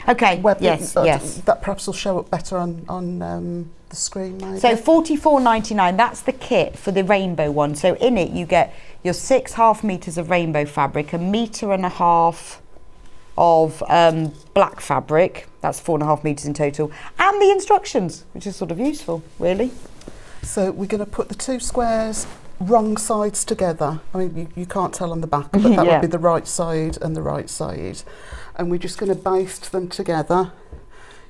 [SPEAKER 3] Okay, yes.
[SPEAKER 5] That perhaps will show up better on the screen, maybe.
[SPEAKER 3] So $44.99, that's the kit for the rainbow one. So in it you get your 6 half metres of rainbow fabric, 1.5 metres of black fabric, that's 4.5 metres in total, and the instructions, which is sort of useful, really.
[SPEAKER 5] So we're going to put the 2 squares wrong sides together. I mean, you can't tell on the back, but that would be the right side and the right side. And we're just going to baste them together.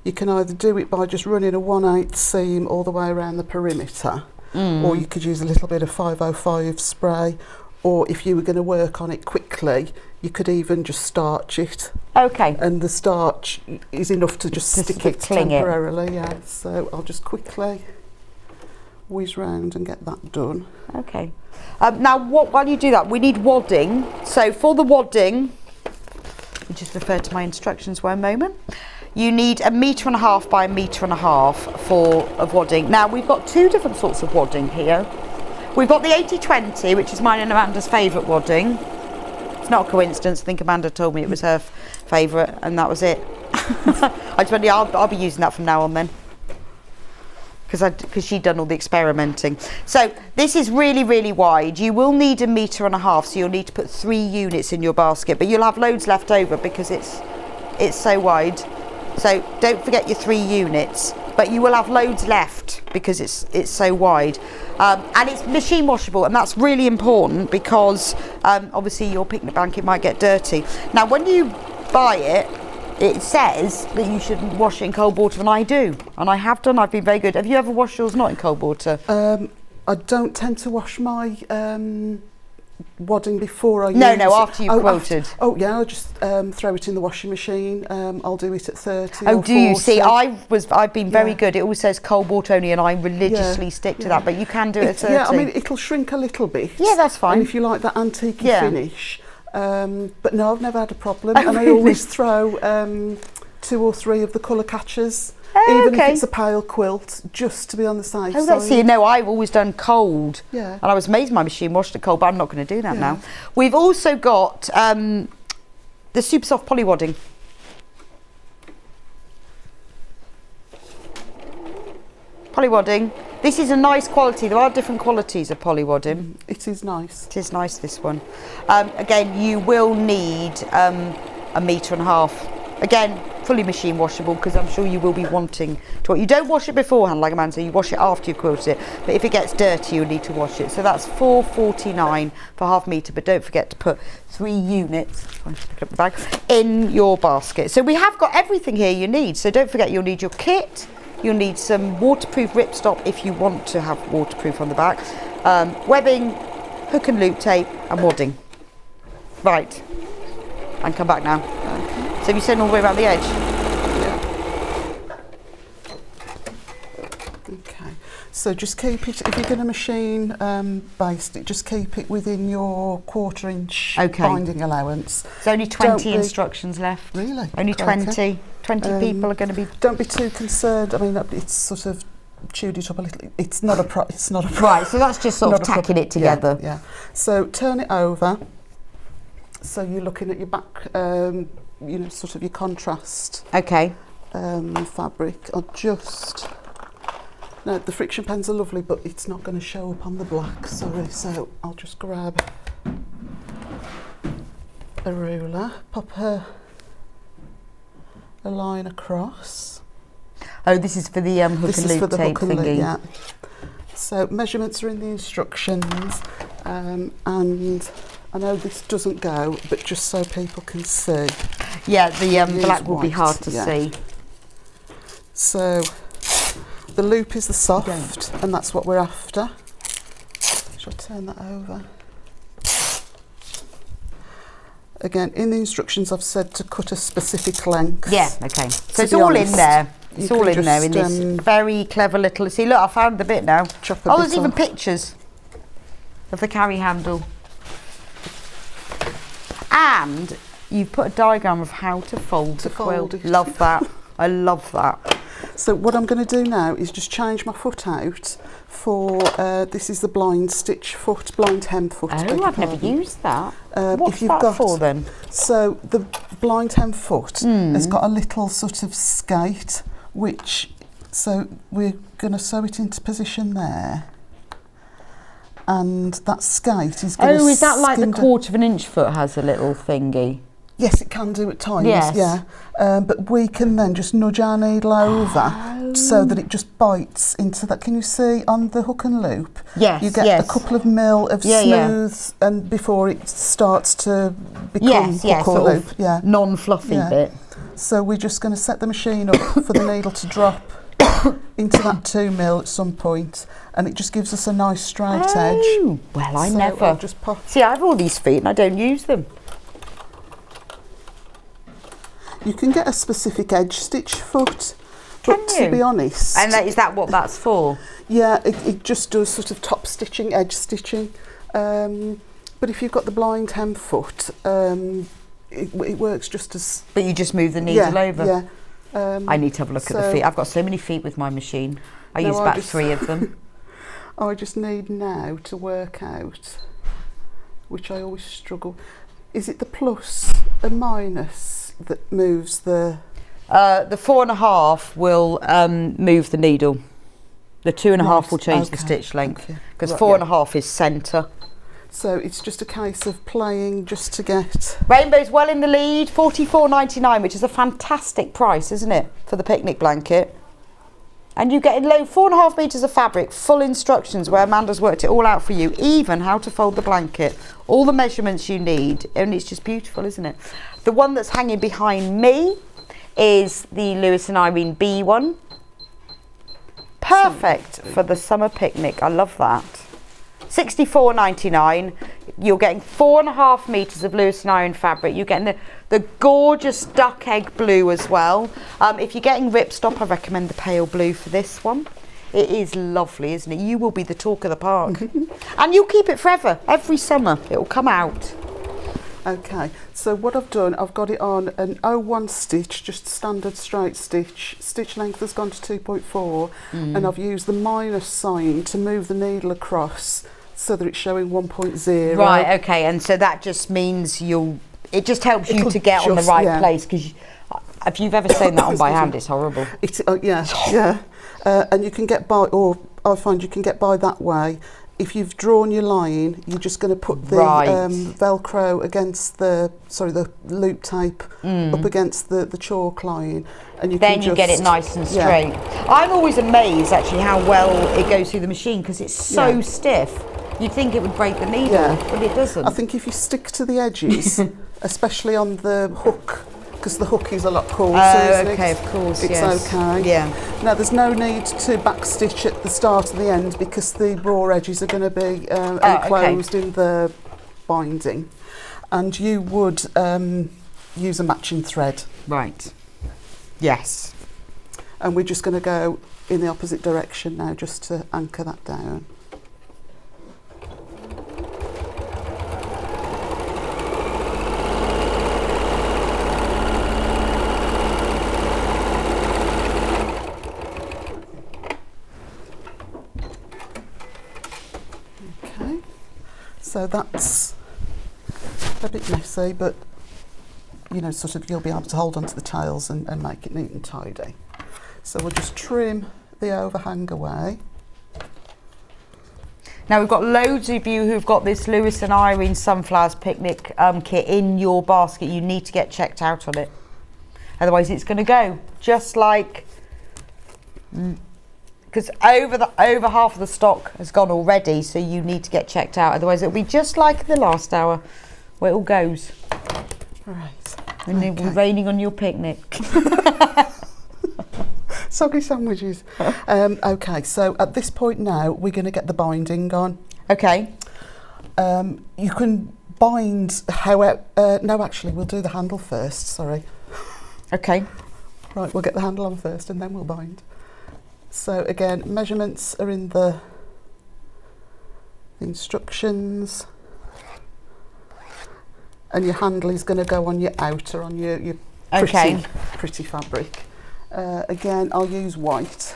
[SPEAKER 5] You can either do it by just running a 1/8 seam all the way around the perimeter, or you could use a little bit of 505 spray, or if you were going to work on it quickly, you could even just starch it.
[SPEAKER 3] Okay.
[SPEAKER 5] And the starch is enough to just stick it temporarily. Yeah. So I'll just quickly whiz round and get that done.
[SPEAKER 3] Okay. Now, while you do that, we need wadding. So for the wadding, you just refer to my instructions for a moment. You need 1.5 metres by 1.5 metres of wadding. Now we've got 2 different sorts of wadding here. We've got the 80/20, which is mine and Amanda's favourite wadding. It's not a coincidence. I think Amanda told me it was her favourite, and that was it. I'll be using that from now on then, because she'd done all the experimenting. So this is really, really wide. You will need 1.5 metres, so you'll need to put 3 units in your basket, but you'll have loads left over because it's so wide. So don't forget your 3 units, but you will have loads left because it's so wide. And it's machine washable, and that's really important because obviously your picnic blanket might get dirty. Now when you buy it, it says that you shouldn't wash it in cold water, and I do. And I have done, I've been very good. Have you ever washed yours not in cold water?
[SPEAKER 5] I don't tend to wash my wadding before I use
[SPEAKER 3] No,
[SPEAKER 5] it?
[SPEAKER 3] after you've quilted.
[SPEAKER 5] Yeah, I'll just throw it in the washing machine. I'll do it at 30
[SPEAKER 3] Oh,
[SPEAKER 5] or
[SPEAKER 3] do you
[SPEAKER 5] 40.
[SPEAKER 3] see? I've been very
[SPEAKER 5] Yeah.
[SPEAKER 3] good. It always says cold water only, and I religiously stick to that. But you can do it at 30.
[SPEAKER 5] Yeah, I mean, it'll shrink a little bit.
[SPEAKER 3] Yeah, that's fine.
[SPEAKER 5] And if you like that antique finish. But no, I've never had a problem.
[SPEAKER 3] Oh,
[SPEAKER 5] and I
[SPEAKER 3] really?
[SPEAKER 5] always throw 2 or 3 of the colour catchers. Even if it's a pale quilt, just to be on the safe side.
[SPEAKER 3] That's it. No, I've always done cold.
[SPEAKER 5] Yeah.
[SPEAKER 3] And I was amazed my machine washed it cold, but I'm not going to do that now. We've also got the super soft polywadding. Polywadding. This is a nice quality. There are different qualities of polywadding.
[SPEAKER 5] It is nice.
[SPEAKER 3] It is nice, this one. Again, you will need 1.5 meters. Again, fully machine washable, because I'm sure you will be wanting to. You don't wash it beforehand, like Amanda said, you wash it after you quilt it. But if it gets dirty, you'll need to wash it. So that's £4.49 for ½ metre. But don't forget to put 3 units pick up the bag, in your basket. So we have got everything here you need. So don't forget, you'll need your kit. You'll need some waterproof ripstop if you want to have waterproof on the back. Webbing, hook and loop tape, and wadding. Right. And come back now. So have you sewn all the way around the edge?
[SPEAKER 5] Yeah. Okay. So just keep it, if you're going to machine baste it, just keep it within your 1/4 inch binding allowance.
[SPEAKER 3] There's only 20 instructions left.
[SPEAKER 5] Really?
[SPEAKER 3] Only 20. 20 people are going to be...
[SPEAKER 5] Don't be too concerned. I mean, it's sort of chewed it up a little. It's not a problem.
[SPEAKER 3] Right, so that's just sort of tacking it together.
[SPEAKER 5] Yeah. So turn it over. So you're looking at your back, you know, sort of your contrast.
[SPEAKER 3] Okay.
[SPEAKER 5] Fabric. No, the friction pens are lovely, but it's not going to show up on the black. Sorry. So I'll just grab a ruler, pop a line across.
[SPEAKER 3] Oh, this is for the hook and loop tape thingy.
[SPEAKER 5] Yeah. So measurements are in the instructions, and I know this doesn't go, but just so people can see.
[SPEAKER 3] Yeah, the black will be hard to see.
[SPEAKER 5] So the loop is the soft, and that's what we're after. Shall I turn that over? Again, in the instructions I've said to cut a specific length.
[SPEAKER 3] Yeah, okay. So it's all in there. It's all in there in this very clever little... See, look, I found the bit now. Oh, there's even pictures of the carry handle. And you've put a diagram of how to fold the quilt. Love that. I love that.
[SPEAKER 5] So what I'm going to do now is just change my foot out for, this is the blind stitch foot, blind hem foot.
[SPEAKER 3] Oh, I've never used that. What's
[SPEAKER 5] if you've
[SPEAKER 3] that
[SPEAKER 5] got,
[SPEAKER 3] for then?
[SPEAKER 5] So the blind hem foot has got a little sort of skate, so we're going to sew it into position there. And that skate is going to...
[SPEAKER 3] Oh, is that like the 1/4 inch foot has a little thingy?
[SPEAKER 5] Yes, it can do at times, yeah. But we can then just nudge our needle over so that it just bites into that. Can you see on the hook and loop?
[SPEAKER 3] Yes,
[SPEAKER 5] you get a couple of mil of smooth, and before it starts to become hook or loop.
[SPEAKER 3] Non-fluffy bit.
[SPEAKER 5] So we're just going to set the machine up for the needle to drop into that 2 mil at some point, and it just gives us a nice straight edge.
[SPEAKER 3] Well, I never.
[SPEAKER 5] Just pop.
[SPEAKER 3] See, I have all these feet and I don't use them.
[SPEAKER 5] You can get a specific edge stitch foot, but to be honest...
[SPEAKER 3] And is that what that's for?
[SPEAKER 5] Yeah, it just does sort of top stitching, edge stitching. But if you've got the blind hem foot, it works just as...
[SPEAKER 3] But you just move the needle over?
[SPEAKER 5] Yeah.
[SPEAKER 3] I need to have a look at the feet. I've got so many feet with my machine. I use about 3 of them.
[SPEAKER 5] I just need now to work out, which I always struggle. Is it the plus and minus that moves the...
[SPEAKER 3] The 4.5 will move the needle. The 2.5 will change the stitch length, because 4.5 is centre.
[SPEAKER 5] So it's just a case of playing just to get...
[SPEAKER 3] Rainbow's well in the lead, $44.99, which is a fantastic price, isn't it, for the picnic blanket? And you get 4.5 metres of fabric, full instructions where Amanda's worked it all out for you, even how to fold the blanket, all the measurements you need, and it's just beautiful, isn't it? The one that's hanging behind me is the Lewis and Irene B one. Perfect for the summer picnic. I love that. $64.99. You're getting 4.5 metres of Lewis and Iron fabric. You're getting the gorgeous duck egg blue as well. If you're getting ripstop, I recommend the pale blue for this one. It is lovely, isn't it? You will be the talk of the park. And you'll keep it forever. Every summer it will come out.
[SPEAKER 5] Okay, so what I've done, I've got it on an 01 stitch, just standard straight stitch. Stitch length has gone to 2.4, and I've used the minus sign to move the needle across so that it's showing 1.0.
[SPEAKER 3] Right, okay, and so that just means it just helps you to get on the right place, because if you've ever sewn that on by hand, it's horrible.
[SPEAKER 5] And you can get by, or I find you can get by that way. If you've drawn your line, you're just going to put the Velcro against the loop tape up against the chalk line, and you
[SPEAKER 3] get it nice and straight. Yeah. I'm always amazed actually how well it goes through the machine, because it's so stiff. You'd think it would break the needle, but it doesn't.
[SPEAKER 5] I think if you stick to the edges, especially on the hook, because the hook is a lot coarser, isn't it?
[SPEAKER 3] Okay, of course,
[SPEAKER 5] it's okay.
[SPEAKER 3] Yeah.
[SPEAKER 5] Now, there's no need to backstitch at the start and the end, because the raw edges are going to be enclosed in the binding. And you would use a matching thread.
[SPEAKER 3] Right. Yes.
[SPEAKER 5] And we're just going to go in the opposite direction now, just to anchor that down. So that's a bit messy, but you'll be able to hold onto the tails and make it neat and tidy. So we'll just trim the overhang away.
[SPEAKER 3] Now we've got loads of you who've got this Lewis and Irene Sunflowers Picnic kit in your basket. You need to get checked out on it. Otherwise it's going to go just like... Because over half of the stock has gone already, so you need to get checked out. Otherwise, it'll be just like the last hour, where it all goes.
[SPEAKER 5] Right.
[SPEAKER 3] And it'll be raining on your picnic.
[SPEAKER 5] Soggy sandwiches. Okay, so at this point now, we're going to get the binding on.
[SPEAKER 3] Okay.
[SPEAKER 5] You can bind however... no, actually, we'll do the handle first, sorry.
[SPEAKER 3] Okay.
[SPEAKER 5] Right, we'll get the handle on first, and then we'll bind. So again, measurements are in the instructions, and your handle is going to go on your outer, on your pretty fabric. Again, I'll use white,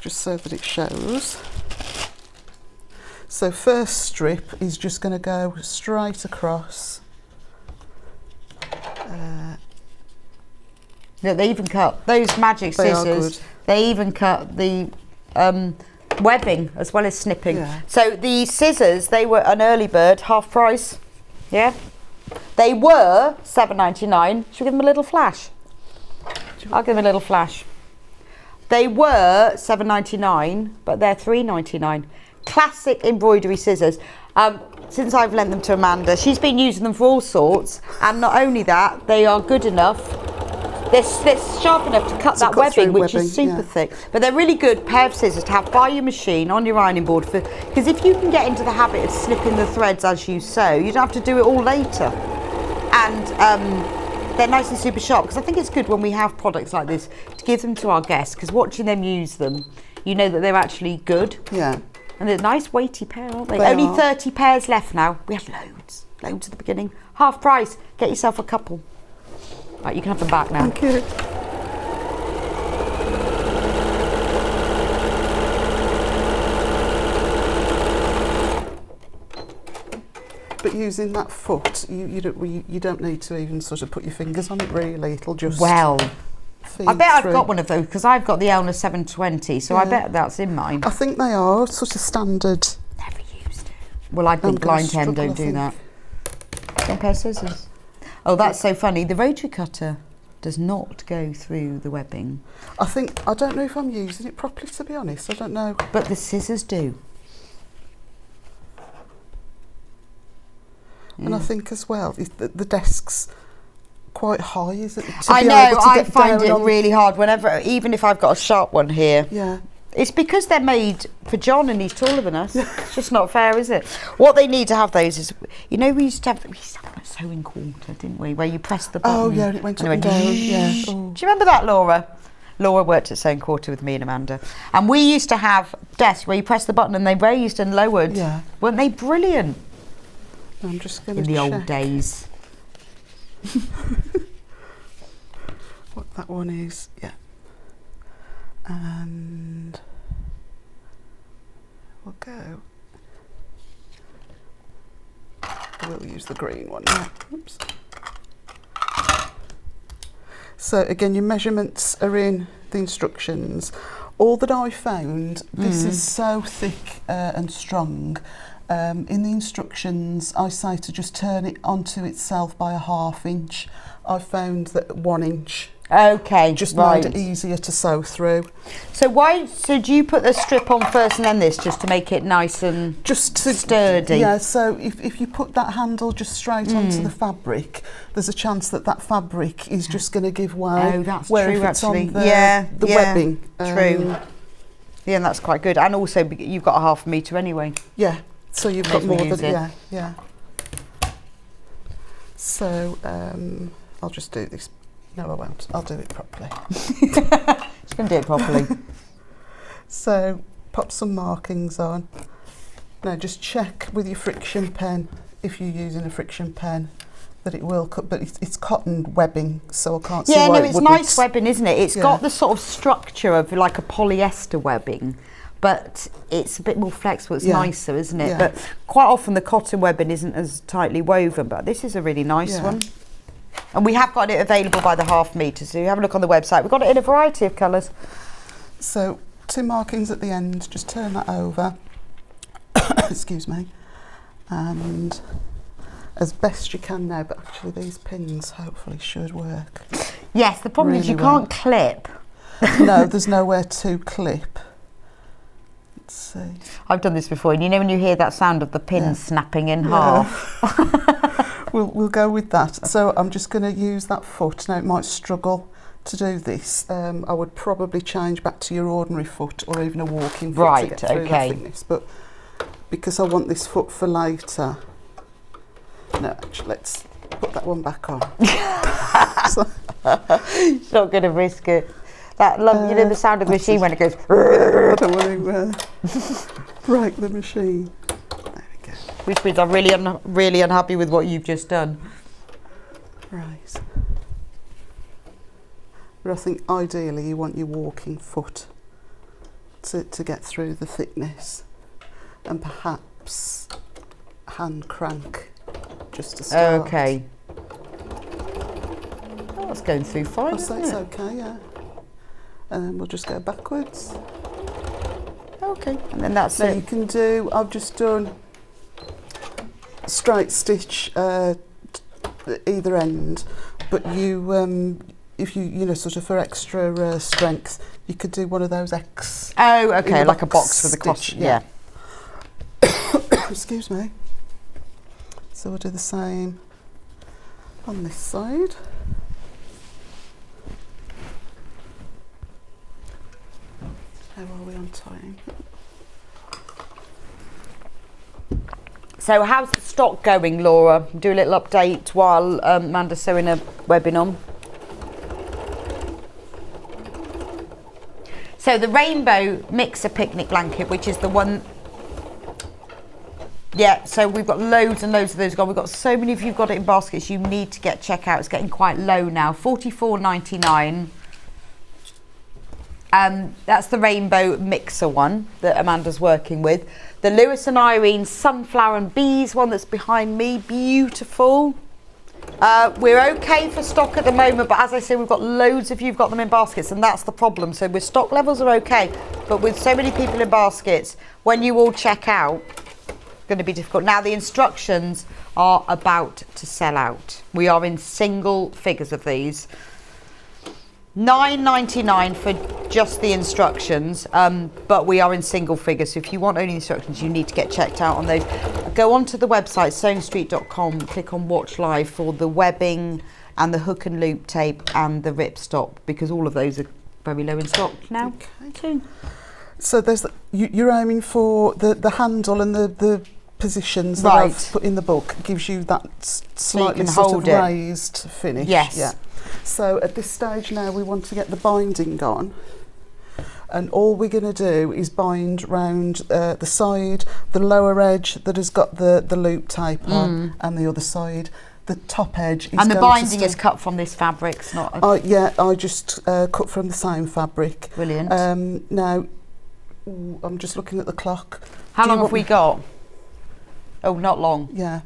[SPEAKER 5] just so that it shows. So first strip is just going to go straight across.
[SPEAKER 3] Yeah, they even cut those magic scissors. They even cut the webbing as well as snipping. Yeah. So the scissors, they were an early bird, half price. Yeah. They were £7.99. Should we give them a little flash? I'll give them a little flash. They were £7.99, but they're £3.99. Classic embroidery scissors. Since I've lent them to Amanda, she's been using them for all sorts, and not only that, they are good enough. They're sharp enough to cut that webbing, which is super thick. But they're really good pair of scissors to have by your machine on your ironing board, because if you can get into the habit of snipping the threads as you sew, you don't have to do it all later. And they're nice and super sharp, because I think it's good when we have products like this to give them to our guests, because watching them use them, you know that they're actually good.
[SPEAKER 5] Yeah.
[SPEAKER 3] And they're a nice weighty pair, aren't they? Only 30 pairs left now. We had loads at the beginning. Half price. Get yourself a couple. Right, you can have them back now.
[SPEAKER 5] Thank you. But using that foot, you don't need to even sort of put your fingers on it really. It'll just
[SPEAKER 3] I bet I've got one of those, because I've got the Elna 720, so I bet that's in mine.
[SPEAKER 5] I think they are sort of standard.
[SPEAKER 3] Never used it. Well, I think blind hen don't do that. One pair of scissors. Oh, that's so funny. The rotary cutter does not go through the webbing.
[SPEAKER 5] I don't know if I'm using it properly, to be honest. I don't know.
[SPEAKER 3] But the scissors do.
[SPEAKER 5] And I think as well, the desk's quite high, is it?
[SPEAKER 3] I know, I find it really hard whenever, even if I've got a sharp one here.
[SPEAKER 5] Yeah.
[SPEAKER 3] It's because they're made for John and he's taller than us. It's just not fair, is it? What they need to have those is, you know, we used to have a sewing quarter, didn't we? Where you press the button.
[SPEAKER 5] Oh yeah, and it went up and down. Yeah.
[SPEAKER 3] Do you remember that, Laura? Laura worked at Sewing Quarter with me and Amanda. And we used to have desks where you press the button and they raised and lowered.
[SPEAKER 5] Yeah.
[SPEAKER 3] Weren't they brilliant?
[SPEAKER 5] I'm just going to
[SPEAKER 3] In the old days.
[SPEAKER 5] what that one is. Yeah. And we'll go. We'll use the green one. Yeah. Oops. So again, your measurements are in the instructions. All that I found, this is so thick and strong. In the instructions, I say to just turn it onto itself by a 1/2 inch. I found that 1 inch
[SPEAKER 3] Okay,
[SPEAKER 5] just
[SPEAKER 3] right.
[SPEAKER 5] made it easier to sew through.
[SPEAKER 3] So do you put the strip on first and then this just to make it nice and
[SPEAKER 5] Just to,
[SPEAKER 3] sturdy?
[SPEAKER 5] Yeah, so if you put that handle just straight onto the fabric, there's a chance that that fabric is just going to give way.
[SPEAKER 3] Oh, that's
[SPEAKER 5] where
[SPEAKER 3] true,
[SPEAKER 5] if it's
[SPEAKER 3] actually.
[SPEAKER 5] on the,
[SPEAKER 3] Yeah,
[SPEAKER 5] the
[SPEAKER 3] yeah,
[SPEAKER 5] webbing.
[SPEAKER 3] true. Yeah, and that's quite good. And also, you've got a 1/2 metre anyway.
[SPEAKER 5] Yeah, so you've got
[SPEAKER 3] May as well
[SPEAKER 5] more
[SPEAKER 3] use
[SPEAKER 5] than,
[SPEAKER 3] it.
[SPEAKER 5] yeah. So I'll just do this. No, I won't. I'll do it properly.
[SPEAKER 3] Just going to do it properly.
[SPEAKER 5] So pop some markings on. Now just check with your friction pen, if you're using a friction pen, that it will cut, but it's cotton webbing, so I can't see
[SPEAKER 3] Yeah,
[SPEAKER 5] why
[SPEAKER 3] no,
[SPEAKER 5] it
[SPEAKER 3] it's
[SPEAKER 5] wouldn't.
[SPEAKER 3] nice webbing, isn't it? It's
[SPEAKER 5] Yeah.
[SPEAKER 3] got the sort of structure of like a polyester webbing, but it's a bit more flexible. It's
[SPEAKER 5] Yeah.
[SPEAKER 3] nicer, isn't it?
[SPEAKER 5] Yeah.
[SPEAKER 3] But quite often the cotton webbing isn't as tightly woven, but this is a really nice
[SPEAKER 5] Yeah.
[SPEAKER 3] one. And we have got it available by the 1/2 metre, so you have a look on the website. We've got it in a variety of colours.
[SPEAKER 5] So 2 markings at the end, just turn that over. Excuse me. And as best you can now, but actually these pins hopefully should work.
[SPEAKER 3] Yes, the problem is you
[SPEAKER 5] Really well.
[SPEAKER 3] can't clip.
[SPEAKER 5] No, there's nowhere to clip. Let's see.
[SPEAKER 3] I've done this before, and you know when you hear that sound of the pin
[SPEAKER 5] Yeah.
[SPEAKER 3] snapping in
[SPEAKER 5] Yeah.
[SPEAKER 3] half?
[SPEAKER 5] We'll go with that. So I'm just going to use that foot. Now it might struggle to do this. I would probably change back to your ordinary foot or even a walking foot
[SPEAKER 3] Right,
[SPEAKER 5] to get through
[SPEAKER 3] okay.
[SPEAKER 5] the thickness. But because I want this foot for later, no, actually, let's put that one back on. So,
[SPEAKER 3] It's not going to risk it. That love, you know, the sound of the machine when it goes.
[SPEAKER 5] I don't want to break the machine. There we go.
[SPEAKER 3] Which means I'm really unhappy with what you've just done.
[SPEAKER 5] Right. But I think ideally you want your walking foot to get through the thickness, and perhaps hand crank just to start.
[SPEAKER 3] Okay. Oh, it's going through fine,
[SPEAKER 5] I'll say
[SPEAKER 3] isn't
[SPEAKER 5] it's
[SPEAKER 3] it?
[SPEAKER 5] okay, yeah. And then we'll just go backwards.
[SPEAKER 3] Okay, and then that's
[SPEAKER 5] Now you
[SPEAKER 3] it.
[SPEAKER 5] can do, I've just done straight stitch either end, but you if you sort of for extra strength, you could do one of those X.
[SPEAKER 3] Oh,
[SPEAKER 5] in
[SPEAKER 3] okay,
[SPEAKER 5] the
[SPEAKER 3] like a box with a
[SPEAKER 5] stitch,
[SPEAKER 3] cross. Yeah.
[SPEAKER 5] Excuse me. So we'll do the same on this side. How are we on time?
[SPEAKER 3] So how's the stock going, Laura? Do a little update while Amanda's sewing a webbing on. So the rainbow mixer picnic blanket, which is the one. Yeah, so we've got loads and loads of those gone. We've got so many of you got it in baskets. You need to get checkout. It's getting quite low now. $44.99. That's the rainbow mixer one that Amanda's working with. The Lewis and Irene sunflower and bees one that's behind me, beautiful. We're okay for stock at the moment, but as I say, we've got loads of you've got them in baskets, and that's the problem. So with stock levels are okay, but with so many people in baskets, when you all check out, it's going to be difficult. Now the instructions are about to sell out. We are in single figures of these. $9.99 for just the instructions, but we are in single figures, so if you want only instructions you need to get checked out on those. Go onto the website sewingstreet.com, click on watch live for the webbing and the hook and loop tape and the ripstop, because all of those are very low in stock now.
[SPEAKER 5] Okay.
[SPEAKER 3] Too.
[SPEAKER 5] So you're aiming for the handle and the positions that I've put in the book gives you that slightly sort of raised finish.
[SPEAKER 3] Yes.
[SPEAKER 5] Yeah. So at this stage now we want to get the binding on, and all we're going to do is bind round the side, the lower edge that has got the loop tape on, and the other side. The top edge is
[SPEAKER 3] and the binding is cut from this fabric. It's not.
[SPEAKER 5] I just cut from the same fabric.
[SPEAKER 3] Brilliant.
[SPEAKER 5] Now, I'm just looking at the clock.
[SPEAKER 3] How long have we got? Oh, not long.
[SPEAKER 5] Yeah.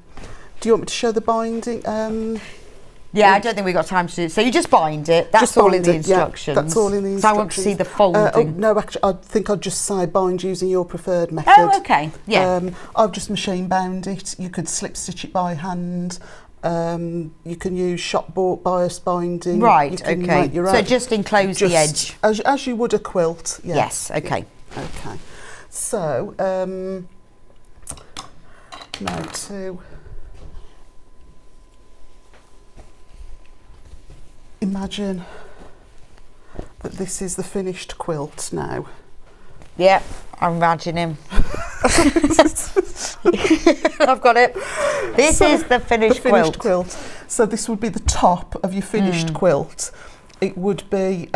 [SPEAKER 5] Do you want me to show the binding?
[SPEAKER 3] Yeah, I don't think we've got time to do it. So you just bind it. That's all in the instructions.
[SPEAKER 5] Yeah, that's all in the instructions.
[SPEAKER 3] So I want to see the folding.
[SPEAKER 5] No, actually, I think I'd just say bind using your preferred method.
[SPEAKER 3] Oh, okay. Yeah.
[SPEAKER 5] I've just machine bound it. You could slip stitch it by hand. You can use shop bought bias binding.
[SPEAKER 3] Right,
[SPEAKER 5] you can
[SPEAKER 3] okay.
[SPEAKER 5] make your
[SPEAKER 3] So
[SPEAKER 5] own.
[SPEAKER 3] just enclose the edge.
[SPEAKER 5] As you would a quilt. Yeah.
[SPEAKER 3] Yes, okay.
[SPEAKER 5] Yeah. Okay. So, now to imagine that this is the finished quilt now.
[SPEAKER 3] Yep, I'm imagining. I've got it. This is the finished
[SPEAKER 5] quilt. So this would be the top of your finished quilt. It would be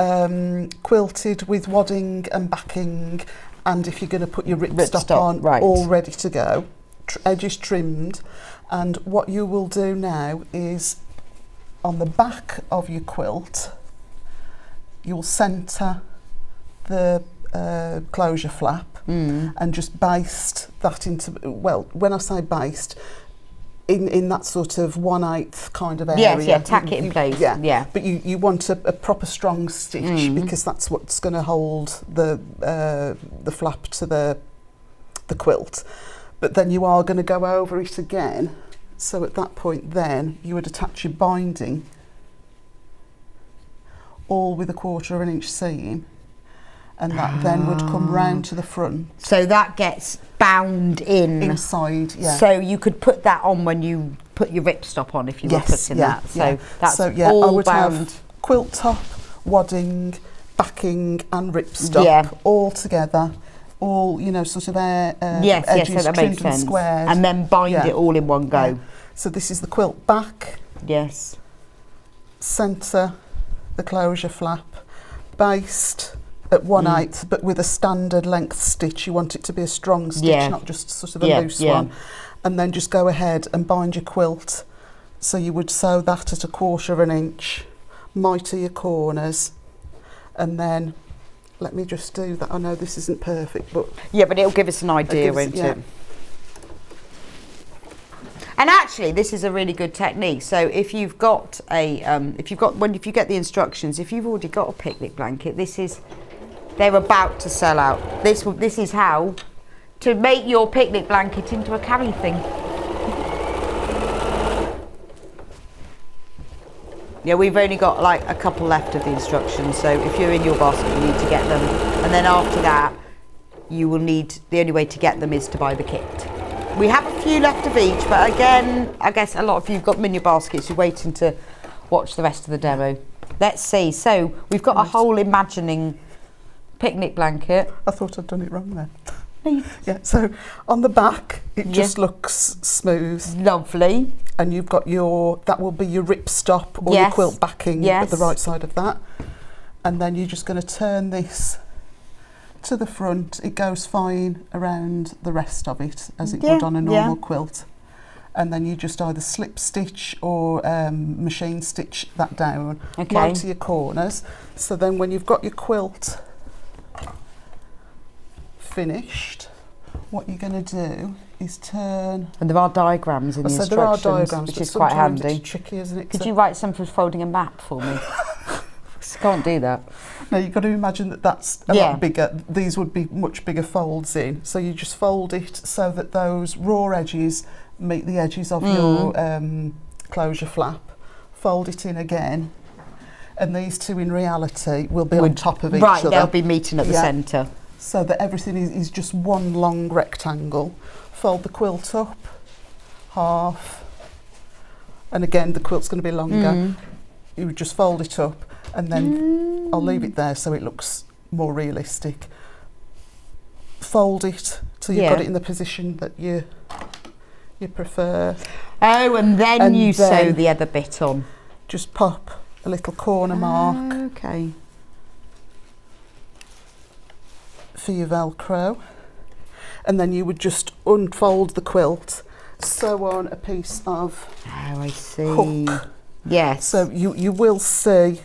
[SPEAKER 5] quilted with wadding and backing, and if you're going to put your ripstop on, all ready to go, edges trimmed. And what you will do now is on the back of your quilt, you'll centre the closure flap and just baste that into, well, when I say baste, in that sort of 1/8 kind of area.
[SPEAKER 3] Yes, yeah, tack it in place. Yeah.
[SPEAKER 5] But you want a proper strong stitch because that's what's going to hold the flap to the quilt. But then you are going to go over it again. So at that point then you would attach your binding all with a 1/4 of an inch seam, and that then would come round to the front.
[SPEAKER 3] So that gets bound
[SPEAKER 5] inside, yeah.
[SPEAKER 3] So you could put that on when you put your ripstop on if you were putting that. So that's all
[SPEAKER 5] I would
[SPEAKER 3] bound.
[SPEAKER 5] have quilt top, wadding, backing and ripstop all together. All, you know, sort of edges
[SPEAKER 3] so that
[SPEAKER 5] trimmed
[SPEAKER 3] makes sense.
[SPEAKER 5] and squared.
[SPEAKER 3] And then bind it all in one go.
[SPEAKER 5] Yeah. So this is the quilt back.
[SPEAKER 3] Yes.
[SPEAKER 5] Centre the closure flap, baste at 1/8, but with a standard length stitch. You want it to be a strong stitch, not just sort of a loose one. And then just go ahead and bind your quilt. So you would sew that at a 1/4 of an inch, mitre your corners, and then let me just do that. I know this isn't perfect, but
[SPEAKER 3] but it'll give us an idea, won't it? And actually, this is a really good technique. So if you've got if you get the instructions, if you've already got a picnic blanket, they're about to sell out. This is how to make your picnic blanket into a carry thing. Yeah, we've only got like a couple left of the instructions. So if you're in your basket, you need to get them, and then after that, you will need. The only way to get them is to buy the kit. We have a few left of each, but again, I guess a lot of you have got them in your baskets. You're waiting to watch the rest of the demo. Let's see. So we've got a whole imagining picnic blanket.
[SPEAKER 5] I thought I'd done it wrong then. Yeah, so on the back, it just looks smooth.
[SPEAKER 3] Lovely.
[SPEAKER 5] And you've got that will be your ripstop or your quilt backing at the right side of that. And then you're just going to turn this to the front. It goes fine around the rest of it as it would on a normal quilt. And then you just either slip stitch or machine stitch that down, mitre your corners. So then when you've got your quilt finished, what you're going to do is turn.
[SPEAKER 3] And there are diagrams in the instructions,
[SPEAKER 5] there are diagrams,
[SPEAKER 3] which is quite handy.
[SPEAKER 5] It's tricky, isn't it?
[SPEAKER 3] Could you write some for folding a map for me? I can't do that.
[SPEAKER 5] No, you've got to imagine that that's a lot bigger. These would be much bigger folds in. So you just fold it so that those raw edges meet the edges of your closure flap. Fold it in again. And these two in reality will be on top of each other.
[SPEAKER 3] Right, they'll be meeting at the centre.
[SPEAKER 5] So that everything is just one long rectangle. Fold the quilt up, half. And again, the quilt's going to be longer. You would just fold it up, and then I'll leave it there so it looks more realistic. fold it till you've got it in the position that you prefer.
[SPEAKER 3] Oh, and then you sew the other bit on.
[SPEAKER 5] Just pop a little corner mark.
[SPEAKER 3] Okay.
[SPEAKER 5] For your Velcro, and then you would just unfold the quilt, sew on a piece of
[SPEAKER 3] I see.
[SPEAKER 5] hook.
[SPEAKER 3] Yes.
[SPEAKER 5] So you will see,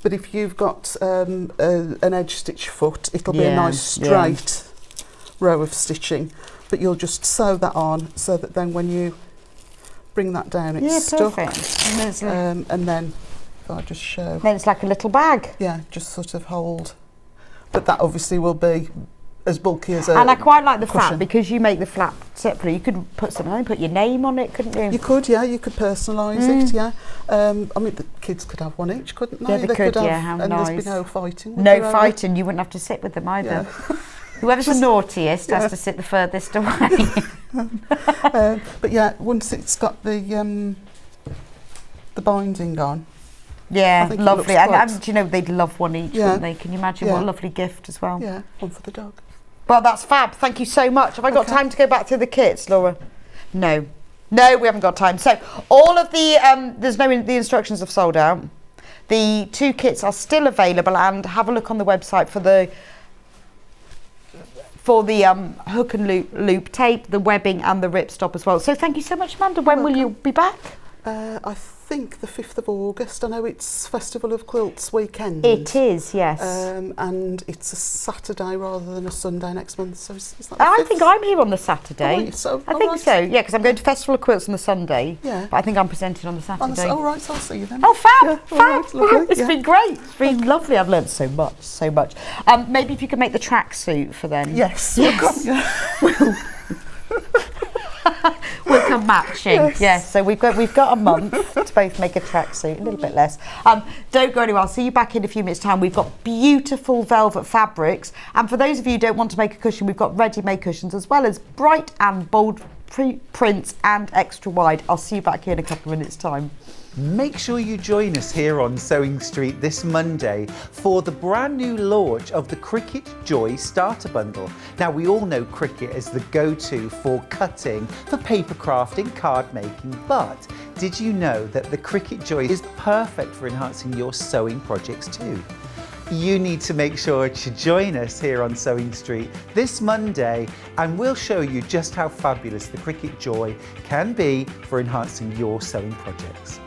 [SPEAKER 5] but if you've got an edge stitch foot, it'll be a nice straight row of stitching, but you'll just sew that on so that then when you bring that down it's stuck.
[SPEAKER 3] Perfect.
[SPEAKER 5] And then if I just show,
[SPEAKER 3] then it's like a little bag.
[SPEAKER 5] Yeah, just sort of hold. But that obviously will be as bulky as a
[SPEAKER 3] And I quite like the
[SPEAKER 5] cushion.
[SPEAKER 3] flap, because you make the flap separately. You could put something on, put your name on it, couldn't you?
[SPEAKER 5] You could, yeah. You could personalise it, yeah. I mean, the kids could have one each, couldn't they?
[SPEAKER 3] Yeah, they could,
[SPEAKER 5] have,
[SPEAKER 3] yeah, how
[SPEAKER 5] and
[SPEAKER 3] nice.
[SPEAKER 5] there'd be no fighting.
[SPEAKER 3] No fighting, you wouldn't have to sit with them either.
[SPEAKER 5] Yeah.
[SPEAKER 3] Whoever's the naughtiest has to sit the furthest away.
[SPEAKER 5] But yeah, once it's got the binding on.
[SPEAKER 3] Yeah,
[SPEAKER 5] I think
[SPEAKER 3] lovely.
[SPEAKER 5] it looks
[SPEAKER 3] And
[SPEAKER 5] quite-
[SPEAKER 3] do you know, they'd love one each, wouldn't they? Can you imagine what a lovely gift as well?
[SPEAKER 5] Yeah, one for the dog.
[SPEAKER 3] Well, that's fab. Thank you so much. Have I got time to go back through the kits, Laura? No. No, we haven't got time. So all of the, the instructions have sold out. The 2 kits are still available, and have a look on the website for the hook and loop tape, the webbing and the ripstop as well. So thank you so much, Amanda. When will you be back?
[SPEAKER 5] I think the 5th of August. I know it's Festival of Quilts weekend.
[SPEAKER 3] It is, yes.
[SPEAKER 5] And it's a Saturday rather than a Sunday next month. So is that the
[SPEAKER 3] I
[SPEAKER 5] 5th?
[SPEAKER 3] think I'm here on the Saturday.
[SPEAKER 5] Oh, are you? So,
[SPEAKER 3] I think so, yeah, because I'm going to Festival of Quilts on the Sunday.
[SPEAKER 5] Yeah.
[SPEAKER 3] But I think I'm presenting on the Saturday.
[SPEAKER 5] All right, so I'll see you then.
[SPEAKER 3] Oh, fab,
[SPEAKER 5] Yeah,
[SPEAKER 3] fab.
[SPEAKER 5] all right, lovely,
[SPEAKER 3] It's
[SPEAKER 5] yeah.
[SPEAKER 3] been great. It's been lovely. I've learned so much, so much. Maybe if you could make the tracksuit for them.
[SPEAKER 5] Yes.
[SPEAKER 3] Yes. We'll come matching. Yes. So we've got a month to both make a tracksuit, a little bit less. Don't go anywhere. I'll see you back in a few minutes' time. We've got beautiful velvet fabrics, and for those of you who don't want to make a cushion, we've got ready-made cushions as well as bright and bold prints and extra wide. I'll see you back here in a couple of minutes' time.
[SPEAKER 2] Make sure you join us here on Sewing Street this Monday for the brand new launch of the Cricut Joy Starter Bundle. Now, we all know Cricut is the go-to for cutting, for paper crafting, card making, but did you know that the Cricut Joy is perfect for enhancing your sewing projects too? You need to make sure to join us here on Sewing Street this Monday, and we'll show you just how fabulous the Cricut Joy can be for enhancing your sewing projects.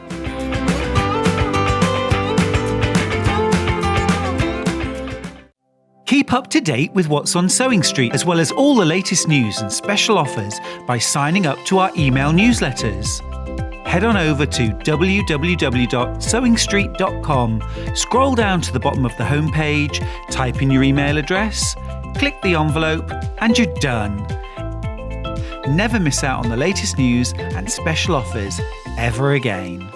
[SPEAKER 2] Keep up to date with what's on Sewing Street, as well as all the latest news and special offers by signing up to our email newsletters. Head on over to www.sewingstreet.com, scroll down to the bottom of the homepage, type in your email address, click the envelope, and you're done. Never miss out on the latest news and special offers ever again.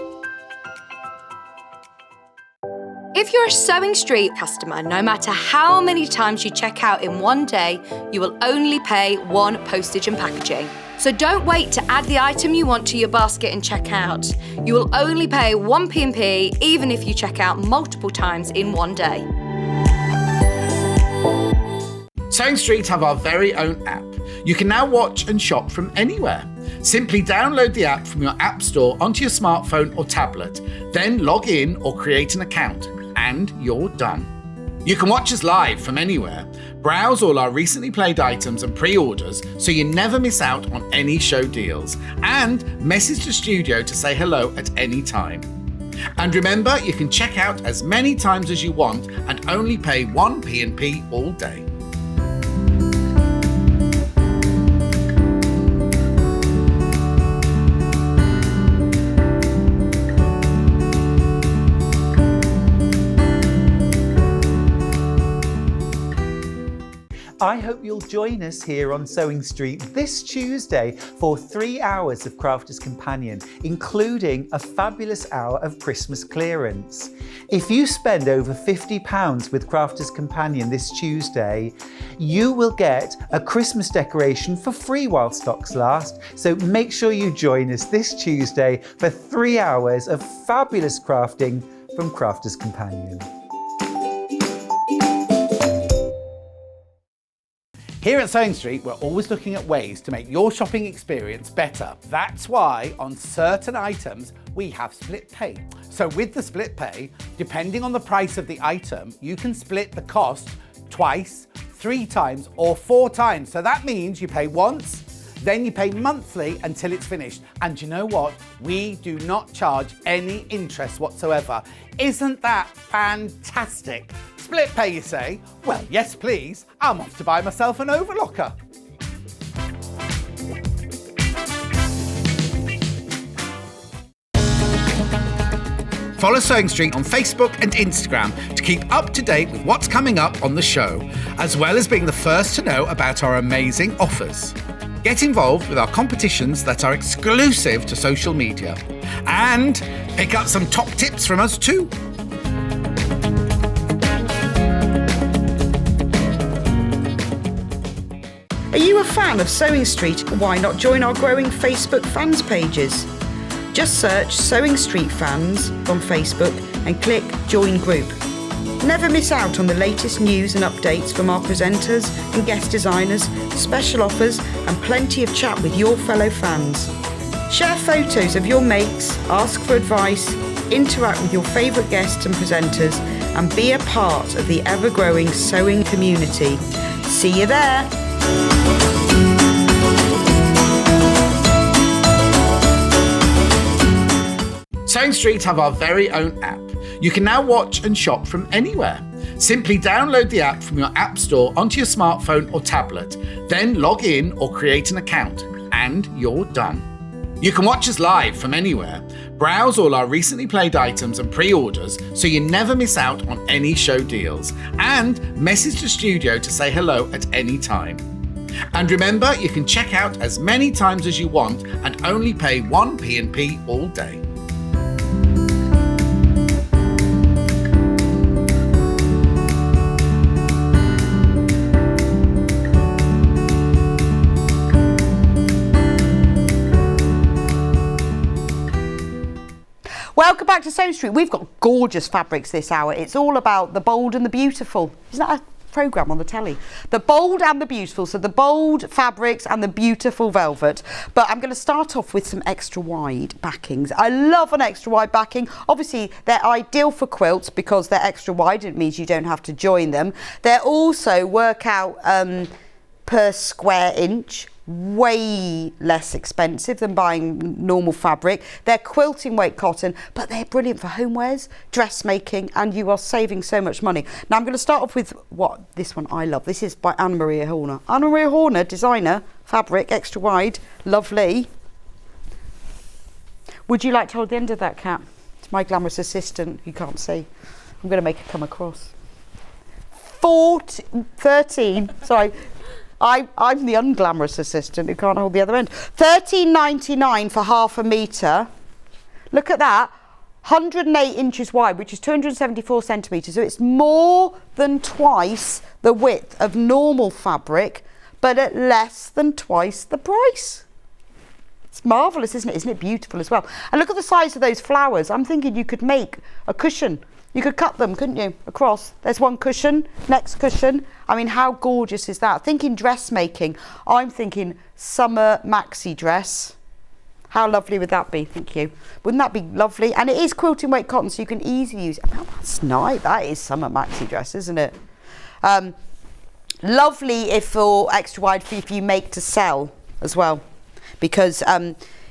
[SPEAKER 4] If you're a Sewing Street customer, no matter how many times you check out in one day, you will only pay 1 postage and packaging. So don't wait to add the item you want to your basket and check out. You will only pay 1 P&P even if you check out multiple times in one day.
[SPEAKER 1] Sewing Street have our very own app. You can now watch and shop from anywhere. Simply download the app from your app store onto your smartphone or tablet, then log in or create an account, and you're done. You can watch us live from anywhere, browse all our recently played items and pre-orders so you never miss out on any show deals, and message the studio to say hello at any time. And remember, you can check out as many times as you want and only pay 1 P&P all day.
[SPEAKER 2] I hope you'll join us here on Sewing Street this Tuesday for 3 hours of Crafters Companion, including a fabulous hour of Christmas clearance. If you spend over £50 with Crafters Companion this Tuesday, you will get a Christmas decoration for free while stocks last. So make sure you join us this Tuesday for 3 hours of fabulous crafting from Crafters Companion.
[SPEAKER 1] Here at Sewing Street, we're always looking at ways to make your shopping experience better. That's why on certain items, we have split pay. So with the split pay, depending on the price of the item, you can split the cost twice, 3 times, or 4 times. So that means you pay once, then you pay monthly until it's finished. And you know what? We do not charge any interest whatsoever. Isn't that fantastic? Split pay, you say? Well, yes, please. I'm off to buy myself an overlocker. Follow Sewing Street on Facebook and Instagram to keep up to date with what's coming up on the show, as well as being the first to know about our amazing offers. Get involved with our competitions that are exclusive to social media, and pick up some top tips from us too.
[SPEAKER 3] Are you a fan of Sewing Street? Why not join our growing Facebook fans pages? Just search Sewing Street Fans on Facebook and click Join Group. Never miss out on the latest news and updates from our presenters and guest designers, special offers and plenty of chat with your fellow fans. Share photos of your makes, ask for advice, interact with your favourite guests and presenters and be a part of the ever-growing sewing community. See you there!
[SPEAKER 1] Sewing Street have our very own app. You can now watch and shop from anywhere. Simply download the app from your app store onto your smartphone or tablet, then log in or create an account, and you're done. You can watch us live from anywhere, browse all our recently played items and pre-orders so you never miss out on any show deals, and message the studio to say hello at any time. And remember, you can check out as many times as you want and only pay 1 P&P all day.
[SPEAKER 3] Welcome back to Sewing Street. We've got gorgeous fabrics this hour. It's all about the bold and the beautiful. Isn't that a programme on the telly? The bold and the beautiful. So the bold fabrics and the beautiful velvet. But I'm going to start off with some extra wide backings. I love an extra wide backing. Obviously, they're ideal for quilts because they're extra wide. It means you don't have to join them. They're also work out per square inch. Way less expensive than buying normal fabric. They're quilting weight cotton, but they're brilliant for homewares, dressmaking, and you are saving so much money. Now I'm going to start off with this one I love. This is by Anna-Maria Horner. Anna-Maria Horner, designer, fabric, extra wide, lovely. Would you like to hold the end of that, Kat? It's my glamorous assistant, you can't see. I'm going to make it come across. 13, sorry. I'm the unglamorous assistant who can't hold the other end. £13.99 for half a metre. Look at that. 108 inches wide, which is 274 centimetres. So it's more than twice the width of normal fabric, but at less than twice the price. It's marvellous, isn't it? Isn't it beautiful as well? And look at the size of those flowers. I'm thinking you could make a cushion. You could cut them, couldn't you, across? There's one cushion, next cushion. I mean, how gorgeous is that? Thinking dressmaking, I'm thinking summer maxi dress. How lovely would that be? Thank you. Wouldn't that be lovely? And it is quilting weight cotton, so you can easily use it. Oh, that's nice. That is summer maxi dress, isn't it? Lovely if for extra wide if you make to sell as well. Because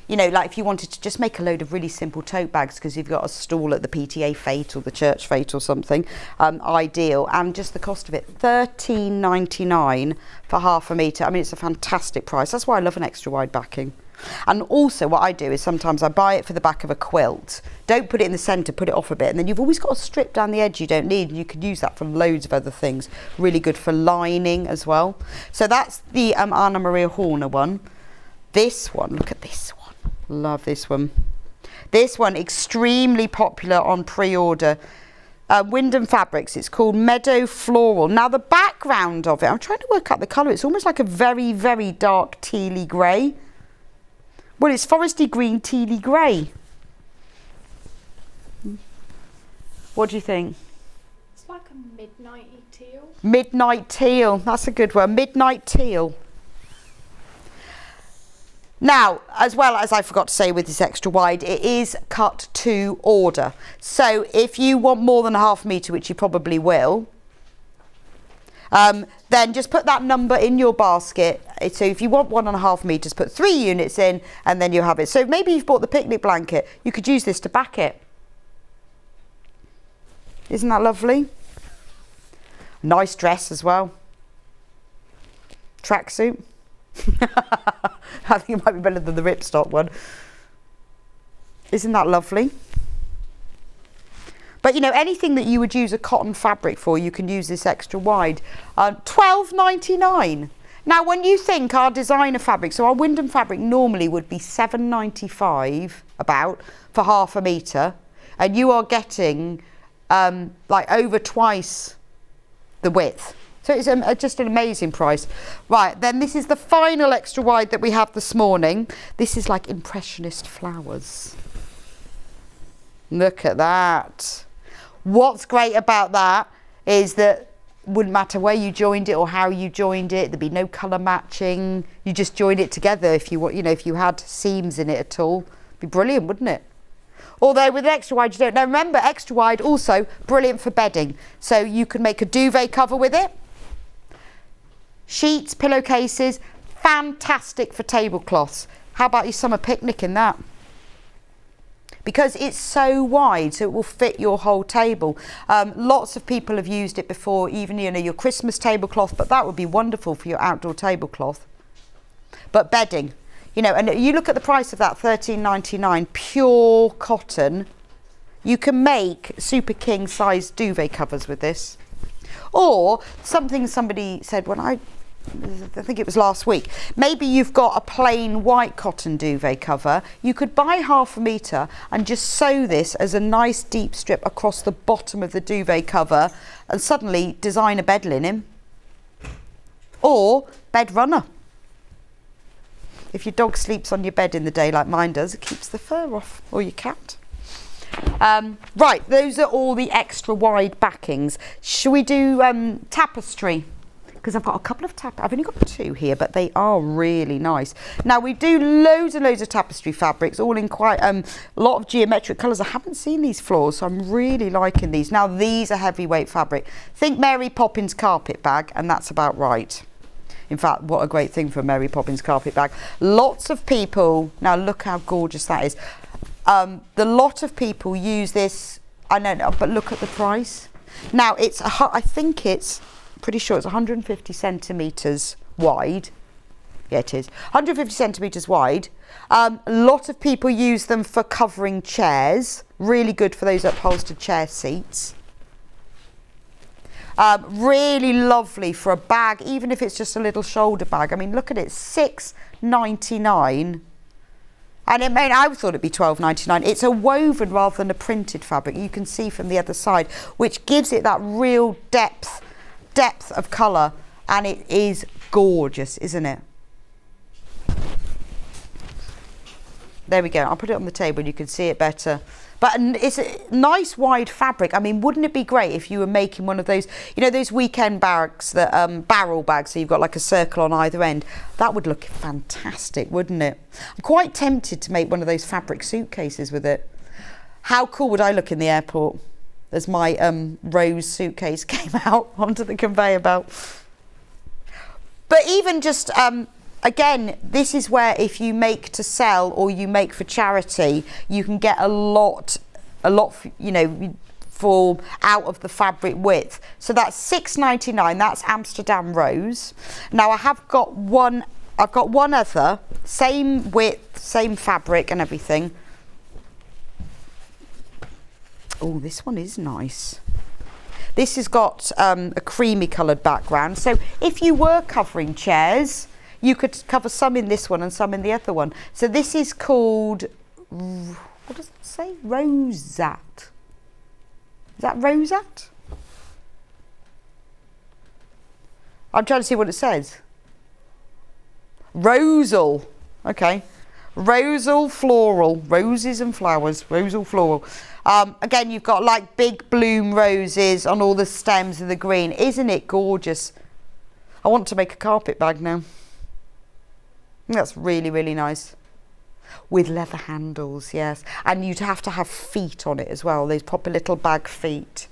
[SPEAKER 3] you know, like if you wanted to just make a load of really simple tote bags because you've got a stall at the PTA fete or the church fete or something, ideal. And just the cost of it, £13.99 for half a metre. I mean, it's a fantastic price. That's why I love an extra wide backing. And also what I do is sometimes I buy it for the back of a quilt. Don't put it in the centre, put it off a bit. And then you've always got a strip down the edge you don't need. And you could use that for loads of other things. Really good for lining as well. So that's the Anna-Maria Horner one. This one, look at this one. Love this one. This one, extremely popular on pre-order. Wyndham Fabrics, it's called Meadow Floral. Now the background of it, I'm trying to work out the colour. It's almost like a very, very dark tealy grey. Well, it's foresty green, tealy grey. What do you think?
[SPEAKER 6] It's like a midnighty teal.
[SPEAKER 3] Midnight teal, that's a good one. Midnight teal. Now, as well as I forgot to say with this extra wide, it is cut to order. So if you want more than a ½ metre, which you probably will, then just put that number in your basket. So if you want 1½ metres, put 3 units in and then you have it. So maybe you've bought the picnic blanket, you could use this to back it. Isn't that lovely? Nice dress as well. Tracksuit. I think it might be better than the ripstop one. Isn't that lovely? But you know, anything that you would use a cotton fabric for, you can use this extra wide. £12.99. Now, when you think our designer fabric, so our Wyndham fabric normally would be £7.95 about for ½ metre, and you are getting like over twice the width. So it's just an amazing price. Right, then this is the final extra wide that we have this morning. This is like impressionist flowers. Look at that. What's great about that is that wouldn't matter where you joined it or how you joined it, there'd be no colour matching. You just join it together if you want, you know, if you had seams in it at all. It'd be brilliant, wouldn't it? Although with extra wide you don't. Now remember, extra wide also brilliant for bedding. So you can make a duvet cover with it. Sheets, pillowcases, fantastic for tablecloths. How about your summer picnic in that? Because it's so wide, so it will fit your whole table. Lots of people have used it before, even, you know, your Christmas tablecloth, but that would be wonderful for your outdoor tablecloth. But bedding, you know, and you look at the price of that, £13.99, pure cotton. You can make super king size duvet covers with this. Or something somebody said when I think it was last week, maybe you've got a plain white cotton duvet cover, you could buy ½ metre and just sew this as a nice deep strip across the bottom of the duvet cover and suddenly design a bed linen or bed runner. If your dog sleeps on your bed in the day like mine does, it keeps the fur off, or your cat. Right, those are all the extra wide backings. Should we do tapestry? Because I've got a couple of I've only got 2 here, but they are really nice. Now we do loads and loads of tapestry fabrics, all in quite a lot of geometric colours. I haven't seen these floors, so I'm really liking these. Now these are heavyweight fabric. Think Mary Poppins carpet bag, and that's about right. In fact, what a great thing for a Mary Poppins carpet bag. Lots of people, now look how gorgeous that is. The lot of people use this, I don't know, but look at the price. Now it's, I think it's, pretty sure it's 150 centimetres wide. Yeah, it is 150 centimetres wide. A lot of people use them for covering chairs. Really good for those upholstered chair seats. Really lovely for a bag, even if it's just a little shoulder bag. I mean, look at it, £6.99. And it may, I thought it'd be £12.99. It's a woven rather than a printed fabric. You can see from the other side, which gives it that real depth of colour, and it is gorgeous, isn't it? There we go. I'll put it on the table and you can see it better. But it's a nice wide fabric. I mean, wouldn't it be great if you were making one of those, you know, those weekend bags, that barrel bags, so you've got like a circle on either end? That would look fantastic, wouldn't it? I'm quite tempted to make one of those fabric suitcases with it. How cool would I look in the airport as my rose suitcase came out onto the conveyor belt? But even just, again, this is where if you make to sell or you make for charity, you can get a lot, you know, for out of the fabric width. So that's £6.99. That's Amsterdam Rose. Now I've got one other, same width, same fabric and everything. Oh, this one is nice. This has got a creamy coloured background. So if you were covering chairs, you could cover some in this one and some in the other one. So this is called, what does it say? Rosette. Is that Rosette? I'm trying to see what it says. Rosal. Okay. Rosal floral, roses and flowers, rosal floral. Again, you've got like big bloom roses on all the stems of the green. Isn't it gorgeous? I want to make a carpet bag now. That's really, really nice. With leather handles, yes. And you'd have to have feet on it as well, those proper little bag feet.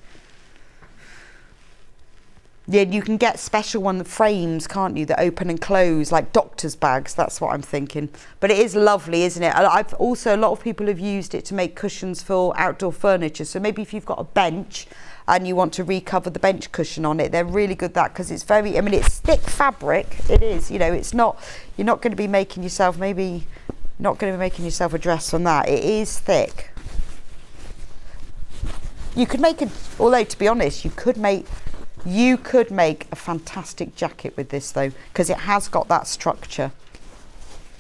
[SPEAKER 3] Yeah, you can get special one frames, can't you, that open and close, like doctor's bags. That's what I'm thinking. But it is lovely, isn't it? I've also, a lot of people have used it to make cushions for outdoor furniture. So maybe if you've got a bench and you want to recover the bench cushion on it, they're really good that, because it's very, I mean, it's thick fabric. It is, you know, it's not, you're not going to be making yourself, maybe not going to be making yourself a dress from that. It is thick. You could make a, although to be honest, you could make a fantastic jacket with this though, because it has got that structure.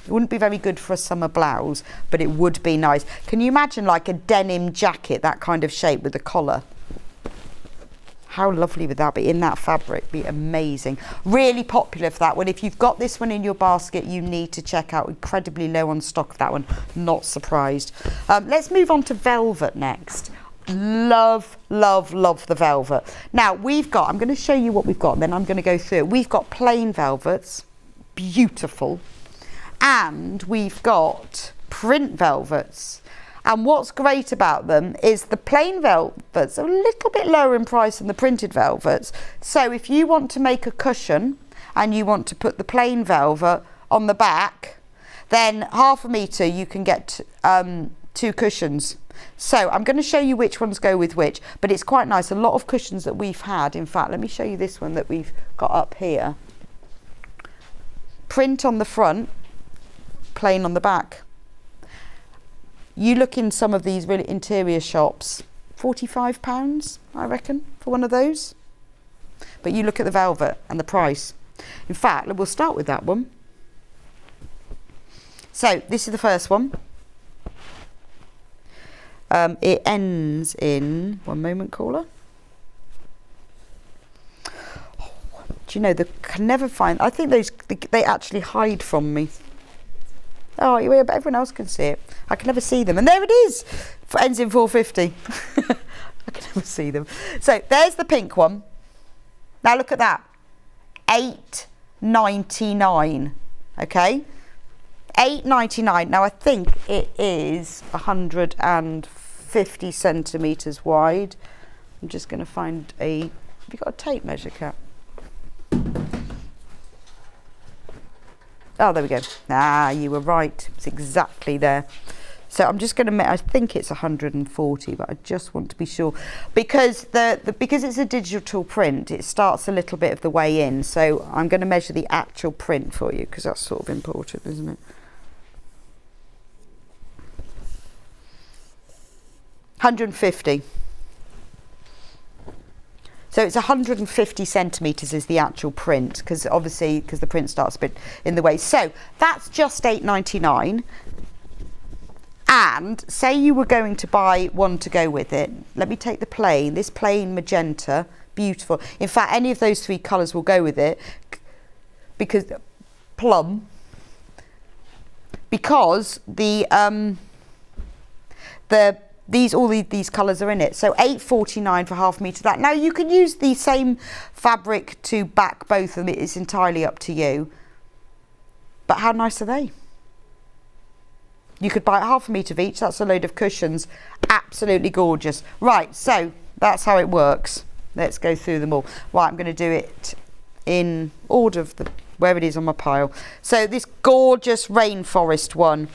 [SPEAKER 3] It wouldn't be very good for a summer blouse, but it would be nice. Can you imagine like a denim jacket, that kind of shape with the collar? How lovely would that be in that fabric? Be amazing. Really popular for that one. If you've got this one in your basket, you need to check out. Incredibly low on stock of that one. Not surprised. Let's move on to velvet next. Love, love, love the velvet. Now we've got, I'm going to show you what we've got, and then I'm going to go through it. We've got plain velvets, beautiful, and we've got print velvets. And what's great about them is the plain velvets are a little bit lower in price than the printed velvets. So if you want to make a cushion and you want to put the plain velvet on the back, then 1/2 metre you can get 2 cushions. So I'm going to show you which ones go with which, but it's quite nice. A lot of cushions that we've had, in fact, let me show you this one that we've got up here. Print on the front, plain on the back. You look in some of these really interior shops, £45, I reckon, for one of those. But you look at the velvet and the price. In fact, we'll start with that one. So this is the first one. It ends in, one moment caller. Oh, do you know, can never find, I think they actually hide from me. Oh, yeah, but everyone else can see it. I can never see them. And there it is. Ends in 450. I can never see them. So there's the pink one. Now look at that. £8.99. Okay. £8.99. Now I think it is 150 centimetres wide. I'm just going to find a, have you got a tape measure, Kat? Oh, there we go. Ah, you were right. It's exactly there. So I'm just going to, I think it's 140, but I just want to be sure. Because because it's a digital print, it starts a little bit of the way in. So I'm going to measure the actual print for you, because that's sort of important, isn't it? 150. So it's 150 centimetres is the actual print, because obviously, because the print starts a bit in the way. So that's just £8.99. And say you were going to buy one to go with it. Let me take the plain, this plain magenta, beautiful. In fact, any of those 3 colours will go with it, because plum, because all these colours are in it. So £8.49 for 1/2 metre that. Now you can use the same fabric to back both of them. It's entirely up to you. But how nice are they? You could buy 1/2 metre of each. That's a load of cushions. Absolutely gorgeous. Right, so that's how it works. Let's go through them all. Right, I'm going to do it in order of where it is on my pile. So this gorgeous rainforest one.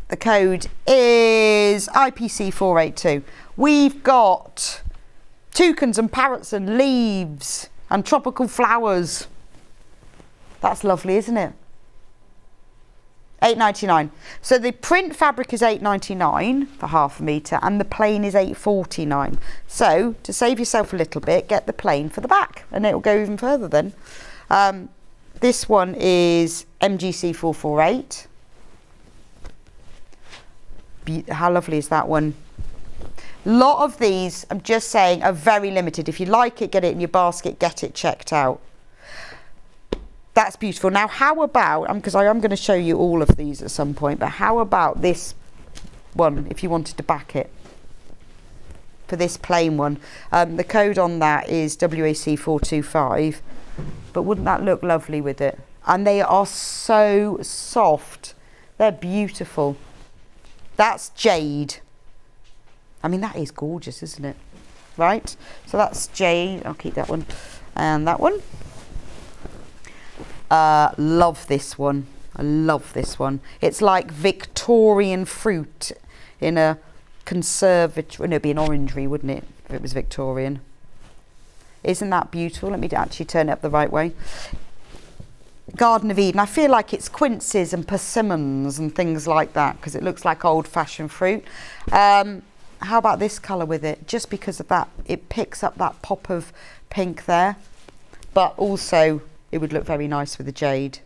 [SPEAKER 3] The code is IPC 482. We've got toucans and parrots and leaves and tropical flowers. That's lovely, isn't it? £8.99. So the print fabric is £8.99 for 1/2 metre, and the plain is £8.49. So to save yourself a little bit, get the plain for the back, and it'll go even further then. This one is MGC 448. How lovely is that one? A lot of these, I'm just saying, are very limited. If you like it, get it in your basket, get it checked out. That's beautiful. Now, how about, because I am going to show you all of these at some point, but how about this one, if you wanted to back it? For this plain one. The code on that is WAC425, but wouldn't that look lovely with it? And they are so soft. They're beautiful. That's jade. I mean, that is gorgeous, isn't it? Right? So that's jade. I'll keep that one. And that one. Love this one. I love this one. It's like Victorian fruit in a conservatory. No, it'd be an orangery, wouldn't it, if it was Victorian? Isn't that beautiful? Let me actually turn it up the right way. Garden of Eden. I feel like it's quinces and persimmons and things like that because it looks like old-fashioned fruit. How about this colour with it? Just because of that, it picks up that pop of pink there, but also it would look very nice with the jade.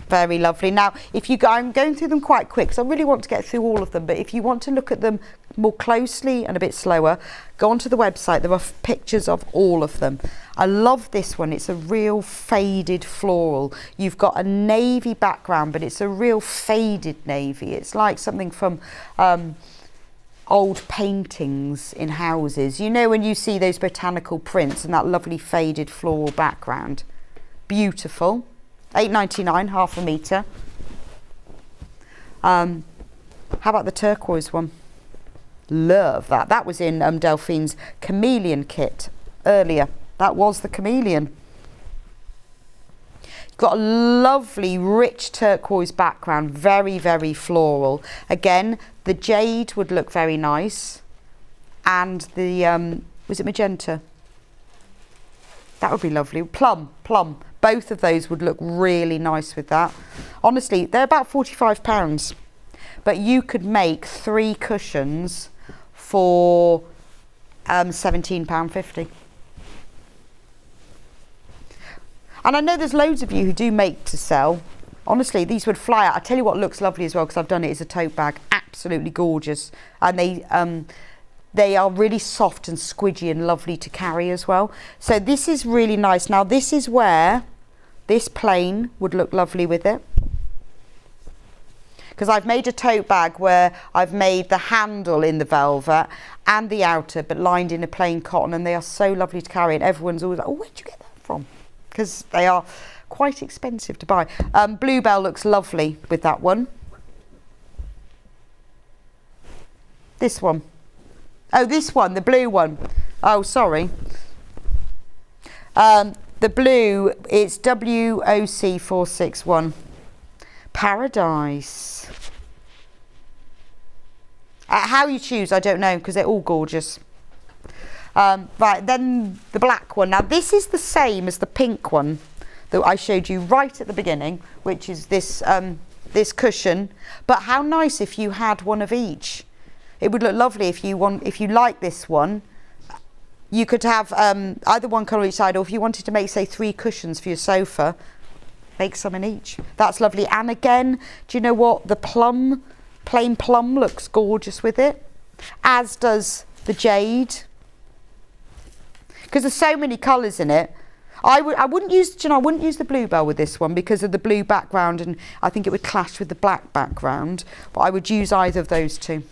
[SPEAKER 3] Very lovely. Now, if you go, I'm going through them quite quick because I really want to get through all of them, but if you want to look at them more closely and a bit slower, go onto the website. There are pictures of all of them. I love this one. It's a real faded floral. You've got a navy background, but it's a real faded navy. It's like something from old paintings in houses. You know when you see those botanical prints and that lovely faded floral background. Beautiful. £8.99, half a metre. How about the turquoise one? Love that. That was in Delphine's chameleon kit earlier. That was the chameleon. Got a lovely rich turquoise background, very, very floral. Again, the jade would look very nice. And the, was it magenta? That would be lovely. Plum. Both of those would look really nice with that. Honestly, they're about £45. But you could make 3 cushions for £17.50. And I know there's loads of you who do make to sell. Honestly, these would fly out. I tell you what looks lovely as well, because I've done it as a tote bag. Absolutely gorgeous. And they are really soft and squidgy and lovely to carry as well. So this is really nice. Now this is where this plain would look lovely with it. Because I've made a tote bag where I've made the handle in the velvet and the outer, but lined in a plain cotton, and they are so lovely to carry. And everyone's always like, oh, where'd you get that from? Because they are quite expensive to buy. Bluebell looks lovely with that one. This one. Oh, this one, the blue one. Oh, sorry. The blue, it's WOC461. Paradise. How you choose, I don't know, because they're all gorgeous. Right, then the black one. Now, this is the same as the pink one that I showed you right at the beginning, which is this, this cushion. But how nice if you had one of each. It would look lovely if you like this one. You could have either one colour each side, or if you wanted to make, say, 3 cushions for your sofa, make some in each. That's lovely. And again, do you know what? The plum, plain plum, looks gorgeous with it, as does the jade. Because there's so many colours in it. I wouldn't use, you know, I wouldn't use the bluebell with this one because of the blue background, and I think it would clash with the black background. But I would use either of those two.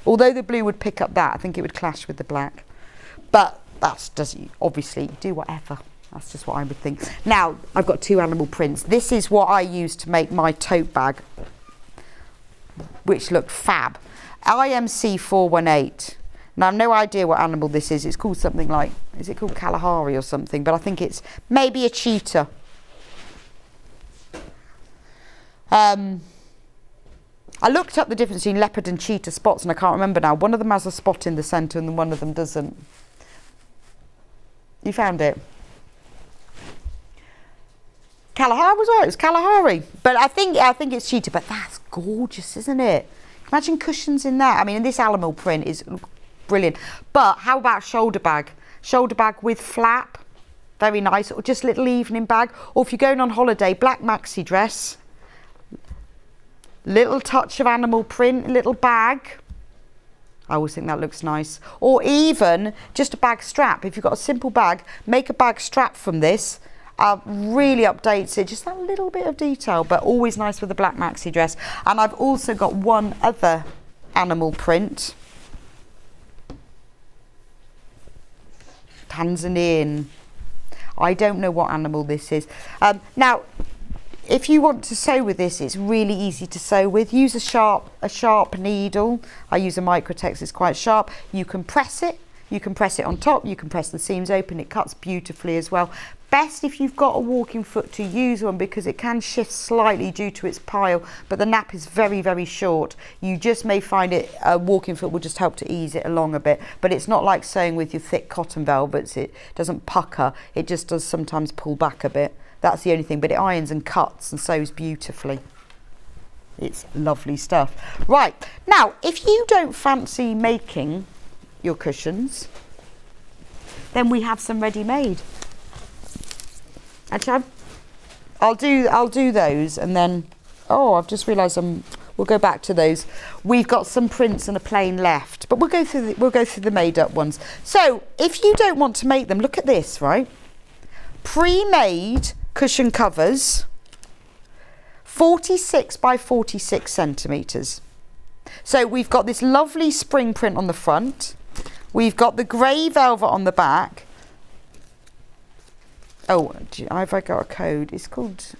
[SPEAKER 3] Although the blue would pick up that, I think it would clash with the black. But that's just, obviously, do whatever. That's just what I would think. Now, I've got 2 animal prints. This is what I used to make my tote bag, which looked fab. IMC418. Now, I've no idea what animal this is. It's called something like, is it called Kalahari or something? But I think it's maybe a cheetah. I looked up the difference between leopard and cheetah spots, and I can't remember now. One of them has a spot in the centre and one of them doesn't. You found it? Kalahari was right, it was Kalahari. But I think it's cheetah, but that's gorgeous, isn't it? Imagine cushions in that. I mean, this animal print is brilliant. But how about shoulder bag? Shoulder bag with flap, very nice, or just little evening bag. Or if you're going on holiday, black maxi dress. Little touch of animal print, little bag. I always think that looks nice. Or even just a bag strap. If you've got a simple bag, make a bag strap from this really updates it, just that little bit of detail, but always nice with a black maxi dress. And I've also got one other animal print, Tanzanian. I don't know what animal this is. Now, if you want to sew with this, it's really easy to sew with. Use a sharp needle. I use a Microtex, it's quite sharp. You can press it. You can press it on top. You can press the seams open. It cuts beautifully as well. Best if you've got a walking foot to use one, because it can shift slightly due to its pile, but the nap is very, very short. You just may find it, a walking foot will just help to ease it along a bit, but it's not like sewing with your thick cotton velvets. It doesn't pucker. It just does sometimes pull back a bit. That's the only thing, but it irons and cuts and sews beautifully. It's lovely stuff. Right, now, if you don't fancy making your cushions, then we have some ready-made. Actually, I'll do those, and then, oh, I've just realised we'll go back to those. We've got some prints and a plain left, but we'll go through the made-up ones. So, if you don't want to make them, look at this, right? Pre-made cushion covers, 46 by 46 centimetres. So we've got this lovely spring print on the front. We've got the grey velvet on the back. Oh, have I got a code? It's called...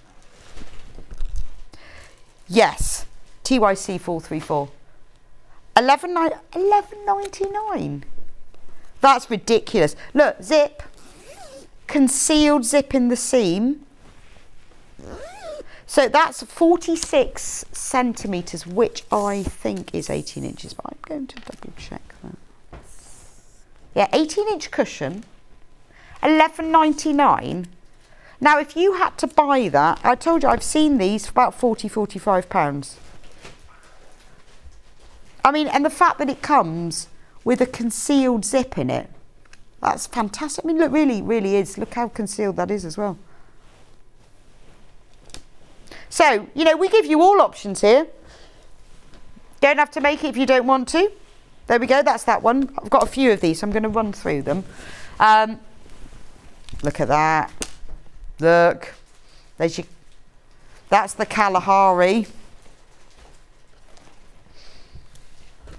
[SPEAKER 3] Yes, TYC 434. $11.99. That's ridiculous. Look, zip. Concealed zip in the seam. So that's 46 centimetres, which I think is 18 inches, but I'm going to double check that. Yeah, 18-inch cushion, $11.99. Now, if you had to buy that, I told you I've seen these for about £40–45. I mean, and the fact that it comes with a concealed zip in it, that's fantastic. I mean, look, really, really is. Look how concealed that is as well. So, you know, we give you all options here. Don't have to make it if you don't want to. There we go, that's that one. I've got a few of these, so I'm going to run through them. Look at that. Look. That's the Kalahari.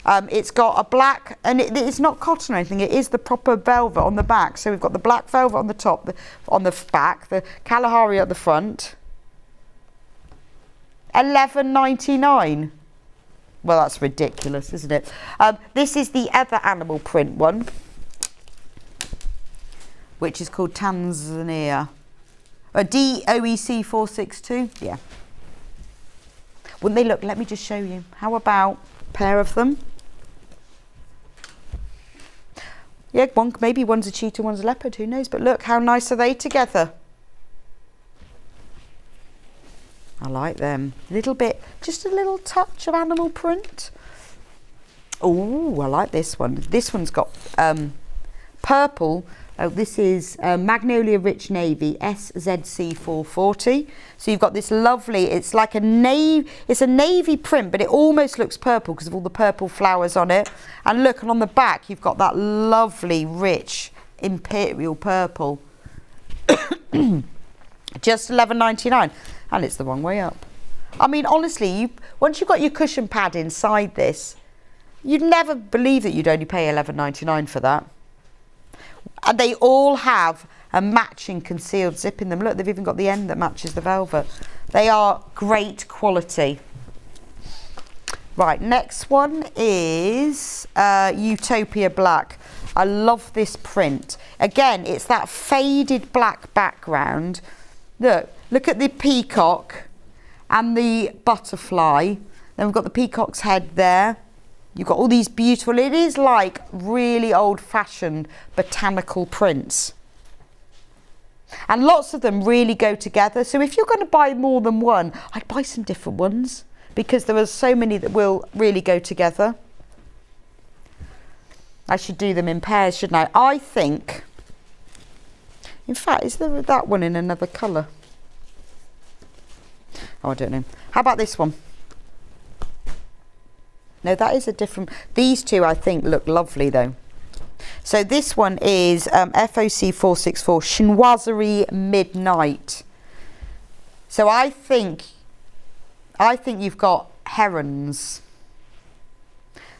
[SPEAKER 3] It's got a black, and it's not cotton or anything, it is the proper velvet on the back. So we've got the black velvet on the top, on the back, the Kalahari at the front. $11.99. Well, that's ridiculous, isn't it? This is the other animal print one, which is called Tanzania. DOEC 462. Yeah. Wouldn't they look? Let me just show you. How about a pair of them? Yeah, maybe one's a cheetah, one's a leopard, who knows? But look, how nice are they together? I like them. Little bit, just a little touch of animal print. Oh, I like this one. This one's got purple. Oh, this is Magnolia Rich Navy SZC 440. So you've got this lovely, it's like a navy print, but it almost looks purple because of all the purple flowers on it. And look, and on the back, you've got that lovely, rich, imperial purple. Just $11.99. And it's the wrong way up. I mean, honestly, once you've got your cushion pad inside this, you'd never believe that you'd only pay $11.99 for that. And they all have a matching concealed zip in them. Look, they've even got the end that matches the velvet. They are great quality. Right, next one is Utopia Black. I love this print. Again, it's that faded black background. Look at the peacock and the butterfly. Then we've got the peacock's head there. You've got all these beautiful, it is like really old-fashioned botanical prints. And lots of them really go together. So if you're going to buy more than one, I'd buy some different ones because there are so many that will really go together. I should do them in pairs, shouldn't I? I think, in fact, is there that one in another colour? Oh, I don't know. How about this one? No, that is a different... These two, I think, look lovely, though. So this one is FOC 464 Chinoiserie Midnight. So I think you've got herons,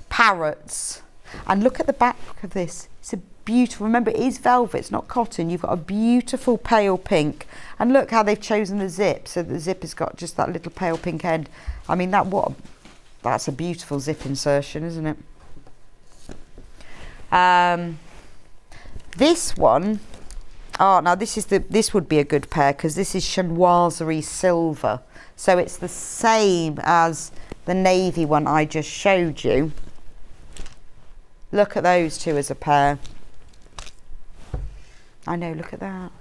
[SPEAKER 3] parrots, and look at the back of this. It's a beautiful, remember it is velvet, it's not cotton. You've got a beautiful pale pink, and look how they've chosen the zip. So the zip has got just that little pale pink end. I mean, that's a beautiful zip insertion, isn't it? This one, now this would be a good pair because this is Chinoiserie Silver. So it's the same as the navy one I just showed you. Look at those two as a pair. I know, look at that.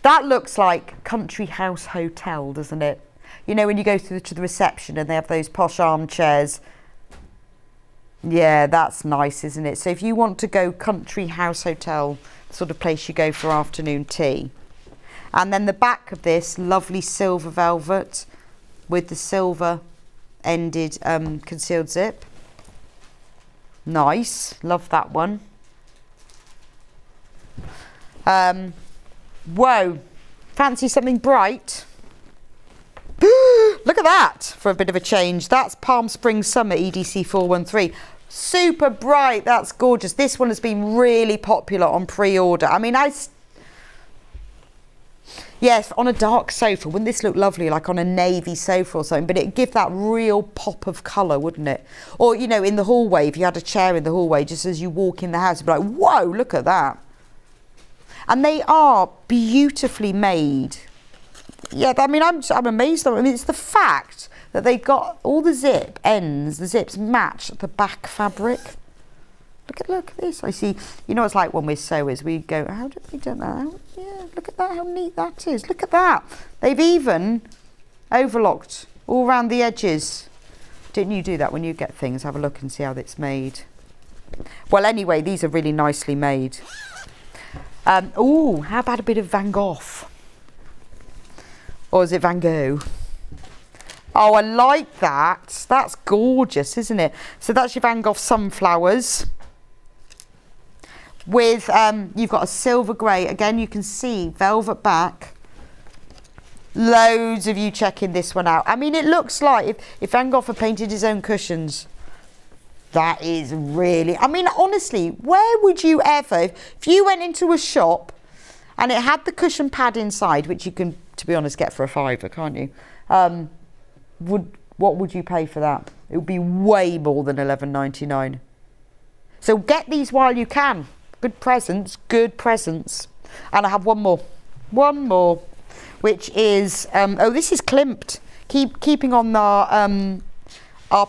[SPEAKER 3] That looks like country house hotel, doesn't it? You know, when you go to the reception and they have those posh armchairs. Yeah, that's nice, isn't it? So if you want to go country house hotel, sort of place you go for afternoon tea. And then the back of this, lovely silver velvet with the silver ended concealed zip. Nice, love that one. Whoa, fancy something bright? Look at that for a bit of a change. That's Palm Springs Summer EDC 413. Super bright, that's gorgeous. This one has been really popular on pre-order. I mean, yes, on a dark sofa, wouldn't this look lovely, like on a navy sofa or something? But it'd give that real pop of colour, wouldn't it? Or, you know, in the hallway, if you had a chair in the hallway, just as you walk in the house, you'd be like, whoa, look at that. And they are beautifully made. Yeah, I mean, I'm amazed. I mean, it's the fact that they've got all the zip ends, the zips match the back fabric. Look at this. I see, you know, it's like when we're sewers, we go, how did they do that? Yeah, look at that, how neat that is. Look at that. They've even overlocked all around the edges. Didn't you do that when you get things? Have a look and see how it's made. Well, anyway, these are really nicely made. Oh, how about a bit of Van Gogh? Or is it Van Gogh? Oh, I like that. That's gorgeous, isn't it? So that's your Van Gogh sunflowers. With, you've got a silver grey. Again, you can see velvet back. Loads of you checking this one out. I mean, it looks like if Van Gogh had painted his own cushions. That is really, I mean, honestly, where would you ever, if you went into a shop and it had the cushion pad inside, which you can, to be honest, get for £5, can't you? What would you pay for that? It would be way more than £11.99. So get these while you can. Good presents, good presents. And I have one more, which is, oh, this is Klimt. Keeping on our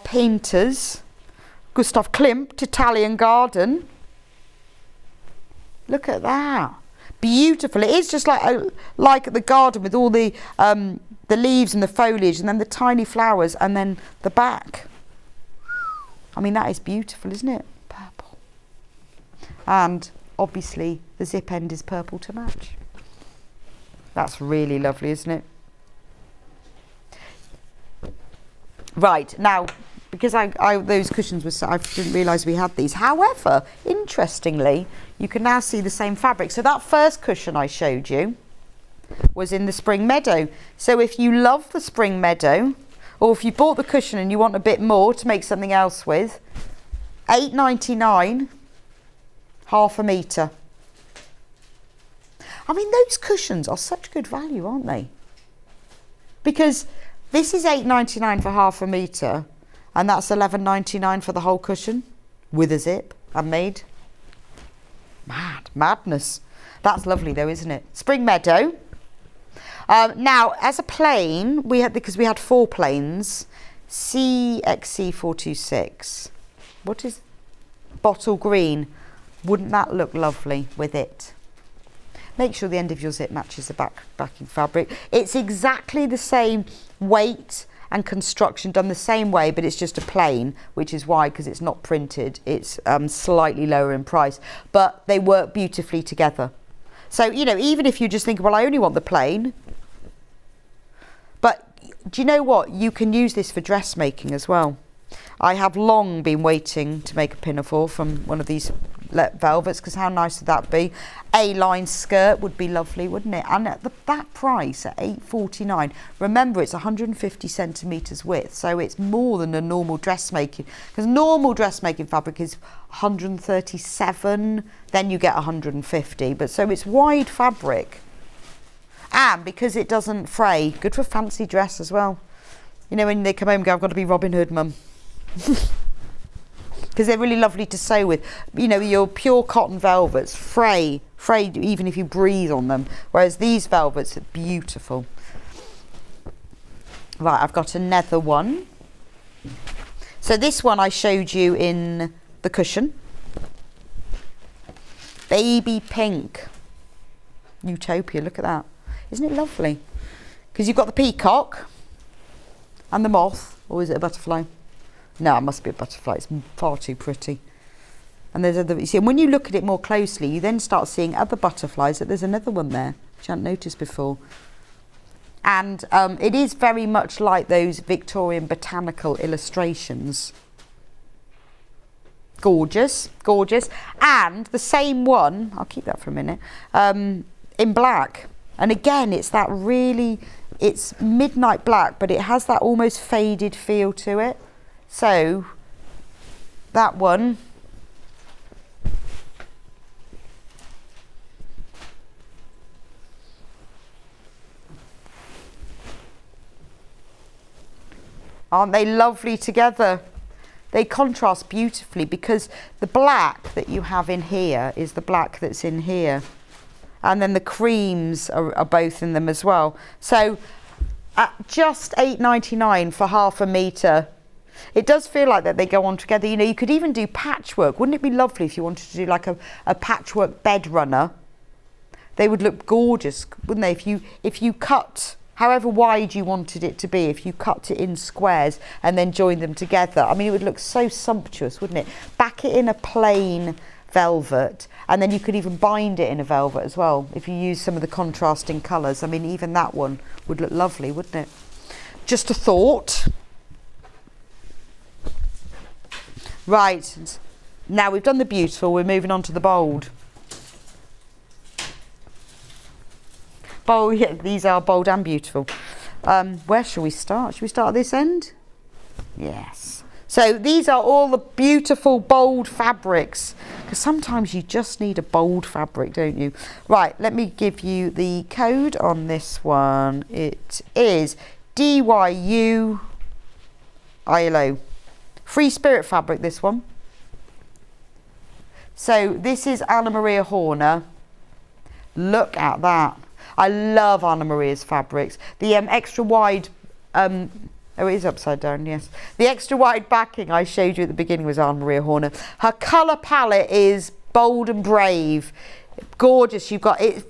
[SPEAKER 3] painters. Gustav Klimt, Italian Garden. Look at that. Beautiful. It is just like the garden with all the leaves and the foliage and then the tiny flowers and then the back. I mean, that is beautiful, isn't it? Purple. And obviously the zip end is purple to match. That's really lovely, isn't it? Right, now, because those cushions were, I didn't realise we had these. However, interestingly, you can now see the same fabric. So that first cushion I showed you was in the Spring Meadow. So if you love the Spring Meadow, or if you bought the cushion and you want a bit more to make something else with, £8.99, half a metre. I mean, those cushions are such good value, aren't they? Because this is £8.99 for half a metre, and that's £11.99 for the whole cushion with a zip and made. Madness. That's lovely though, isn't it? Spring Meadow. Now, as a plain, because we had 4 plains, CXC426. What is bottle green? Wouldn't that look lovely with it? Make sure the end of your zip matches the backing fabric. It's exactly the same weight and construction, done the same way, but it's just a plain, which is why, because it's not printed, it's slightly lower in price, but they work beautifully together. So, you know, even if you just think, well, I only want the plain, but do you know what? You can use this for dressmaking as well. I have long been waiting to make a pinafore from one of these velvets, because how nice would that be? A-line skirt would be lovely, wouldn't it? And at that price, at £8.49, remember it's 150 centimetres width, so it's more than a normal dressmaking, because normal dressmaking fabric is 137, then you get 150, but so it's wide fabric. And because it doesn't fray, good for fancy dress as well. You know, when they come home and go, I've got to be Robin Hood, mum. Because they're really lovely to sew with. You know, your pure cotton velvets fray even if you breathe on them. Whereas these velvets are beautiful. Right, I've got another one. So this one I showed you in the cushion. Baby pink. Utopia, look at that. Isn't it lovely? Because you've got the peacock and the moth. Or is it a butterfly? No, it must be a butterfly. It's far too pretty. And there's other, you see, and when you look at it more closely, you then start seeing other butterflies. That there's another one there, which I hadn't noticed before. And it is very much like those Victorian botanical illustrations. Gorgeous, gorgeous. And the same one, I'll keep that for a minute, in black. And again, it's that really, it's midnight black, but it has that almost faded feel to it. So, that one. Aren't they lovely together? They contrast beautifully because the black that you have in here is the black that's in here. And then the creams are both in them as well. So at just £8.99 for half a metre, it does feel like that they go on together. You know, you could even do patchwork. Wouldn't it be lovely if you wanted to do like a patchwork bed runner? They would look gorgeous, wouldn't they? If you cut however wide you wanted it to be, if you cut it in squares and then join them together. I mean, it would look so sumptuous, wouldn't it? Back it in a plain velvet, and then you could even bind it in a velvet as well if you use some of the contrasting colours. I mean, even that one would look lovely, wouldn't it? Just a thought. Right, now we've done the beautiful, we're moving on to the bold. Bold, yeah, these are bold and beautiful. Where shall we start? Should we start at this end? Yes. So these are all the beautiful bold fabrics, because sometimes you just need a bold fabric, don't you? Right, let me give you the code on this one. It is DYU ILO. Free Spirit fabric, this one. So this is Anna Maria Horner. Look at that. I love Anna Maria's fabrics. The extra wide, oh, it is upside down, yes. The extra wide backing I showed you at the beginning was Anna Maria Horner. Her colour palette is bold and brave. Gorgeous. You've got, it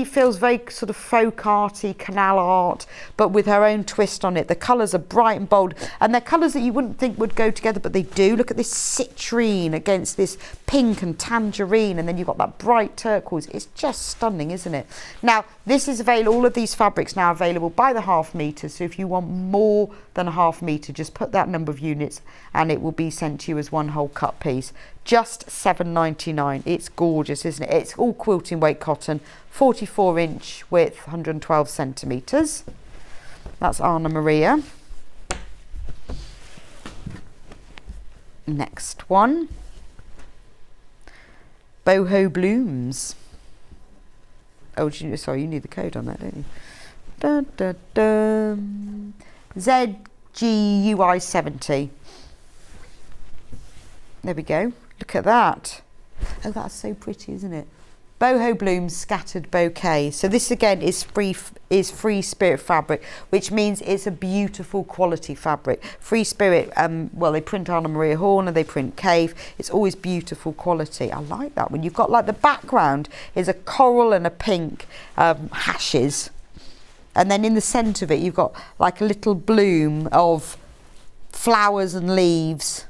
[SPEAKER 3] feels very sort of folk arty, canal art, but with her own twist on it. The colours are bright and bold, and they're colours that you wouldn't think would go together, but they do. Look at this citrine against this pink and tangerine, and then you've got that bright turquoise. It's just stunning, isn't it? Now, this is available, all of these fabrics now available by the half metre, so if you want more than a half metre, just put that number of units and it will be sent to you as one whole cut piece. Just £7.99. It's gorgeous, isn't it? It's all quilting weight cotton, 44-inch width, 112 centimetres. That's Anna Maria. Next one. Boho Blooms. Oh, sorry, you need the code on that, don't you? Dun, dun, dun. ZGUI 70. There we go. Look at that. Oh, that's so pretty, isn't it? Boho Blooms Scattered Bouquet. So this again is free spirit fabric, which means it's a beautiful quality fabric. Free Spirit, well, they print Anna Maria Horner, they print Cave. It's always beautiful quality. I like that one. You've got like the background is a coral and a pink hashes. And then in the centre of it, you've got like a little bloom of flowers and leaves.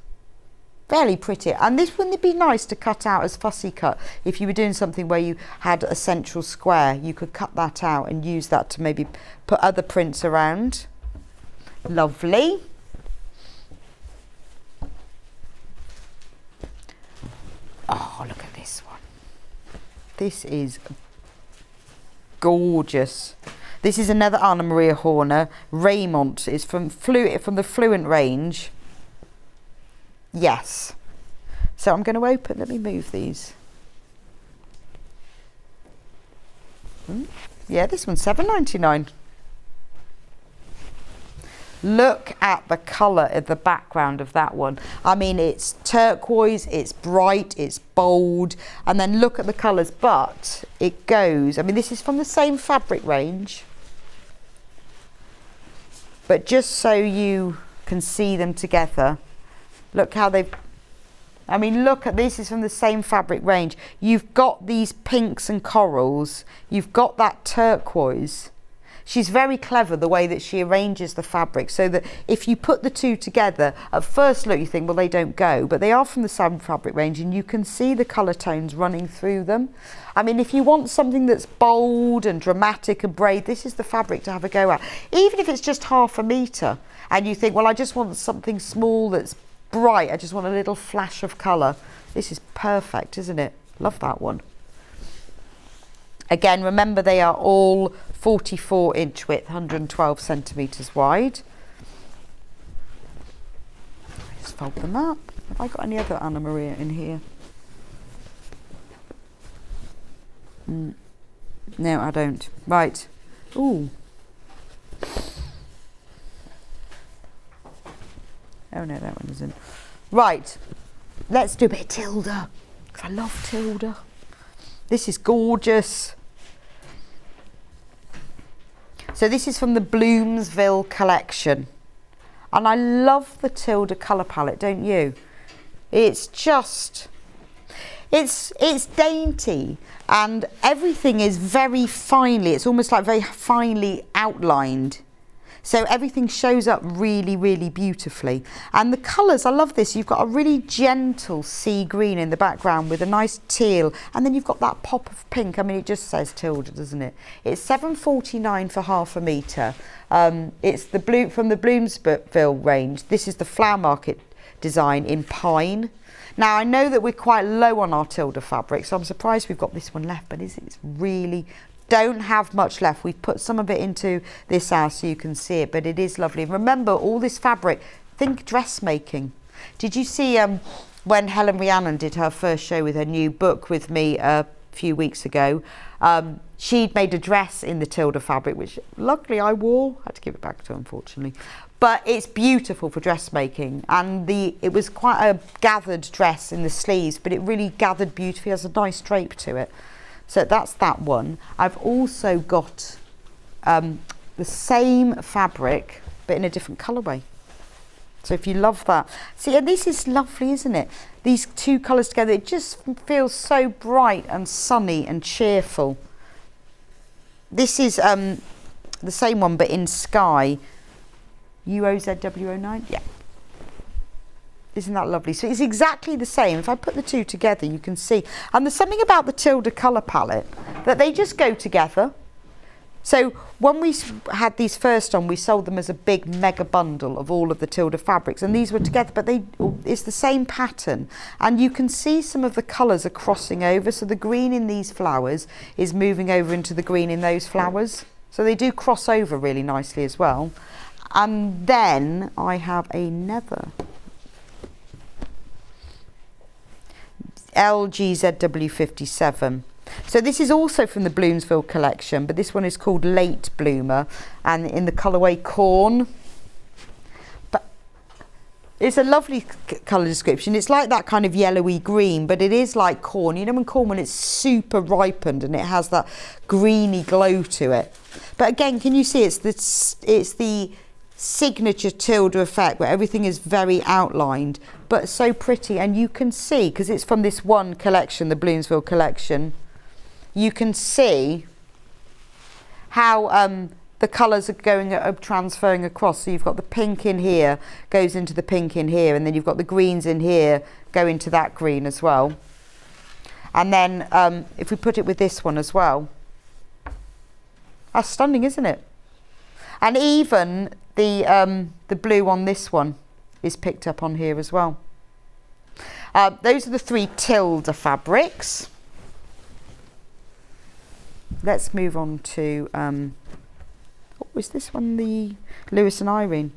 [SPEAKER 3] Very pretty. And this, wouldn't it be nice to cut out as fussy cut? If you were doing something where you had a central square, you could cut that out and use that to maybe put other prints around. Lovely. Oh, look at this This is gorgeous. This is another Anna Maria Horner. Raymond is from the Fluent range. Yes. So I'm going to open, let me move these. Yeah, this one's $7.99. Look at the colour of the background of that one. I mean, it's turquoise, it's bright, it's bold, and then look at the colours, but it goes, I mean, this is from the same fabric range, but just so you can see them together, look how they've, I mean, look at this, is from the same fabric range. You've got these pinks and corals, you've got that turquoise. She's very clever the way that she arranges the fabric, so that if you put the two together, at first look you think, well, they don't go, but they are from the same fabric range and you can see the colour tones running through them. I mean, if you want something that's bold and dramatic and brave, this is the fabric to have a go at. Even if it's just ½ metre and you think, well, I just want something small that's bright, I just want a little flash of colour. This is perfect, isn't it? Love that one. Again, remember they are all 44-inch width, 112 centimetres wide. Just fold them up. Have I got any other Anna Maria in here? No, I don't. Right. Ooh. Oh no, that one isn't. Right. Let's do a bit of Tilda, because I love Tilda. This is gorgeous. So this is from the Bloomsville collection. And I love the Tilda colour palette, don't you? It's just, it's dainty and everything is very finely, it's almost like very finely outlined. So everything shows up really, really beautifully. And the colours, I love this. You've got a really gentle sea green in the background with a nice teal. And then you've got that pop of pink. I mean, it just says Tilda, doesn't it? It's $7.49 for ½ metre. It's the from the Bloomsville range. This is the Flower Market design in pine. Now, I know that we're quite low on our Tilda fabric, so I'm surprised we've got this one left, but it's really don't have much left. We've put some of it into this house so you can see it, but it is lovely. And remember, all this fabric, think dressmaking. Did you see when Helen Rhiannon did her first show with her new book with me a few weeks ago? She'd made a dress in the Tilda fabric, which luckily I wore. I had to give it back to her, unfortunately. But it's beautiful for dressmaking, and it was quite a gathered dress in the sleeves, but it really gathered beautifully. It has a nice drape to it. So that's that one. I've also got the same fabric, but in a different colourway. So if you love that. See, and this is lovely, isn't it? These two colours together, it just feels so bright and sunny and cheerful. This is the same one, but in sky. UOZW09, yeah. Isn't that lovely? So it's exactly the same. If I put the two together, you can see. And there's something about the Tilda colour palette that they just go together. So when we had these first on, we sold them as a big mega bundle of all of the Tilda fabrics, and these were together, but it's the same pattern. And you can see some of the colours are crossing over. So the green in these flowers is moving over into the green in those flowers. So they do cross over really nicely as well. And then I have another LGZW57. So this is also from the Bloomsville collection, but this one is called Late Bloomer and in the colourway Corn. But it's a lovely colour description. It's like that kind of yellowy green, but it is like corn. You know when it's super ripened and it has that greeny glow to it. But again, can you see it's the signature Tilda effect where everything is very outlined but so pretty, and you can see, because it's from this one collection, the Bloomsville collection, you can see how the colours are transferring across. So you've got the pink in here goes into the pink in here, and then you've got the greens in here go into that green as well. And then if we put it with this one as well, that's stunning, isn't it? And even the blue on this one is picked up on here as well. Those are the three Tilda fabrics. let's move on to, is this one the Lewis and Irene?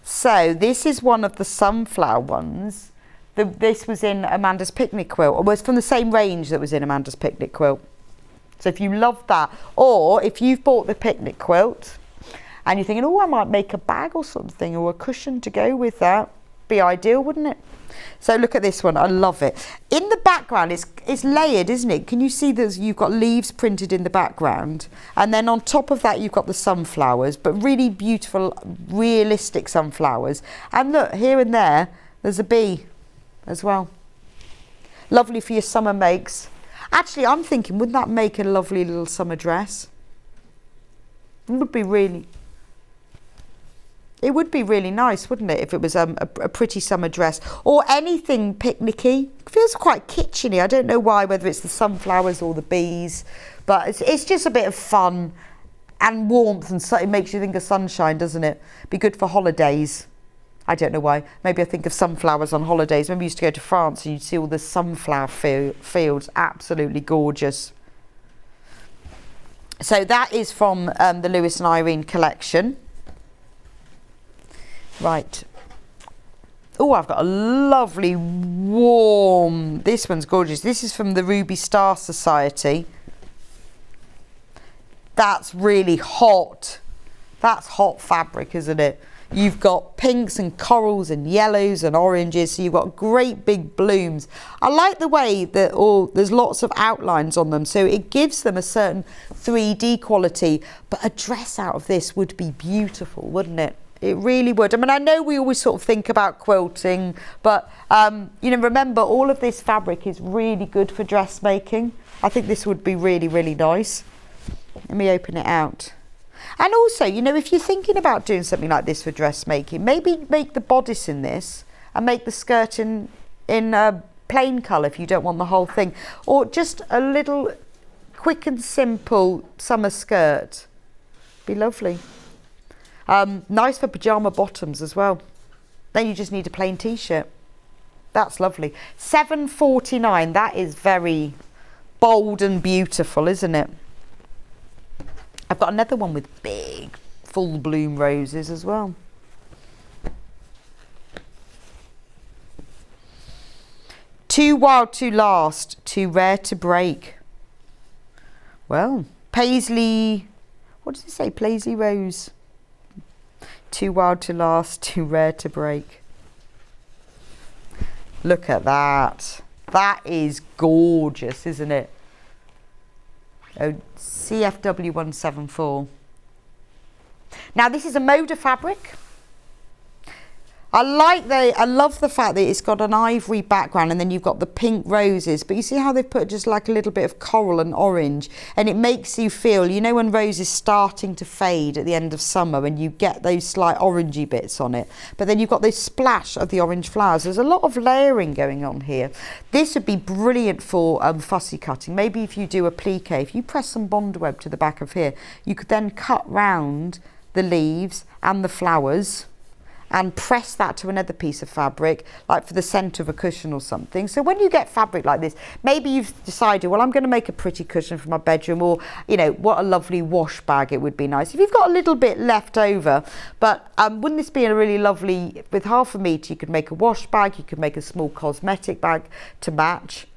[SPEAKER 3] So this is one of the sunflower ones. This was in Amanda's Picnic Quilt, or was from the same range that was in Amanda's Picnic Quilt. So if you love that, or if you've bought the Picnic Quilt and you're thinking, oh, I might make a bag or something, or a cushion to go with that, be ideal, wouldn't it? So look at this one, I love it. In the background, it's layered, isn't it? Can you see that you've got leaves printed in the background? And then on top of that, you've got the sunflowers, but really beautiful, realistic sunflowers. And look, here and there, there's a bee as well. Lovely for your summer makes. Actually, I'm thinking, wouldn't that make a lovely little summer dress? It would be really nice, wouldn't it, if it was a pretty summer dress, or anything picnicky. It feels quite kitcheny. I don't know why, whether it's the sunflowers or the bees, but it's just a bit of fun and warmth, and so it makes you think of sunshine, doesn't it? Be good for holidays. I don't know why. Maybe I think of sunflowers on holidays. Maybe I used to go to France and you'd see all the sunflower fields, absolutely gorgeous. So that is from the Lewis and Irene collection. Right. Oh, I've got a lovely warm, this one's gorgeous. This is from the Ruby Star Society. That's really hot. That's hot fabric, isn't it? You've got pinks and corals and yellows and oranges, so you've got great big blooms. I like the way that there's lots of outlines on them, so it gives them a certain 3D quality, but a dress out of this would be beautiful, wouldn't it? It really would. I mean, I know we always sort of think about quilting, but you know, remember, all of this fabric is really good for dressmaking. I think this would be really, really nice. Let me open it out. And also, you know, if you're thinking about doing something like this for dressmaking, maybe make the bodice in this and make the skirt in plain colour if you don't want the whole thing. Or just a little quick and simple summer skirt. Be lovely. Nice for pyjama bottoms as well. Then you just need a plain t-shirt. That's lovely. £7.49. That is very bold and beautiful, isn't it? I've got another one with big full bloom roses as well. Too wild to last, too rare to break. Well, Paisley, what does it say? Paisley Rose. Too wild to last, too rare to break. Look at that. That is gorgeous, isn't it? Oh, CFW 174. Now this is a Moda fabric. I love the fact that it's got an ivory background and then you've got the pink roses, but you see how they've put just like a little bit of coral and orange, and it makes you feel, you know, when rose is starting to fade at the end of summer and you get those slight orangey bits on it, but then you've got this splash of the orange flowers. There's a lot of layering going on here. This would be brilliant for fussy cutting. Maybe if you do a plique, if you press some bond web to the back of here, you could then cut round the leaves and the flowers and press that to another piece of fabric, like for the centre of a cushion or something. So when you get fabric like this, maybe you've decided, well, I'm going to make a pretty cushion for my bedroom, or, you know, what a lovely wash bag it would be nice. If you've got a little bit left over, but wouldn't this be a really lovely, with half a metre, you could make a wash bag, you could make a small cosmetic bag to match.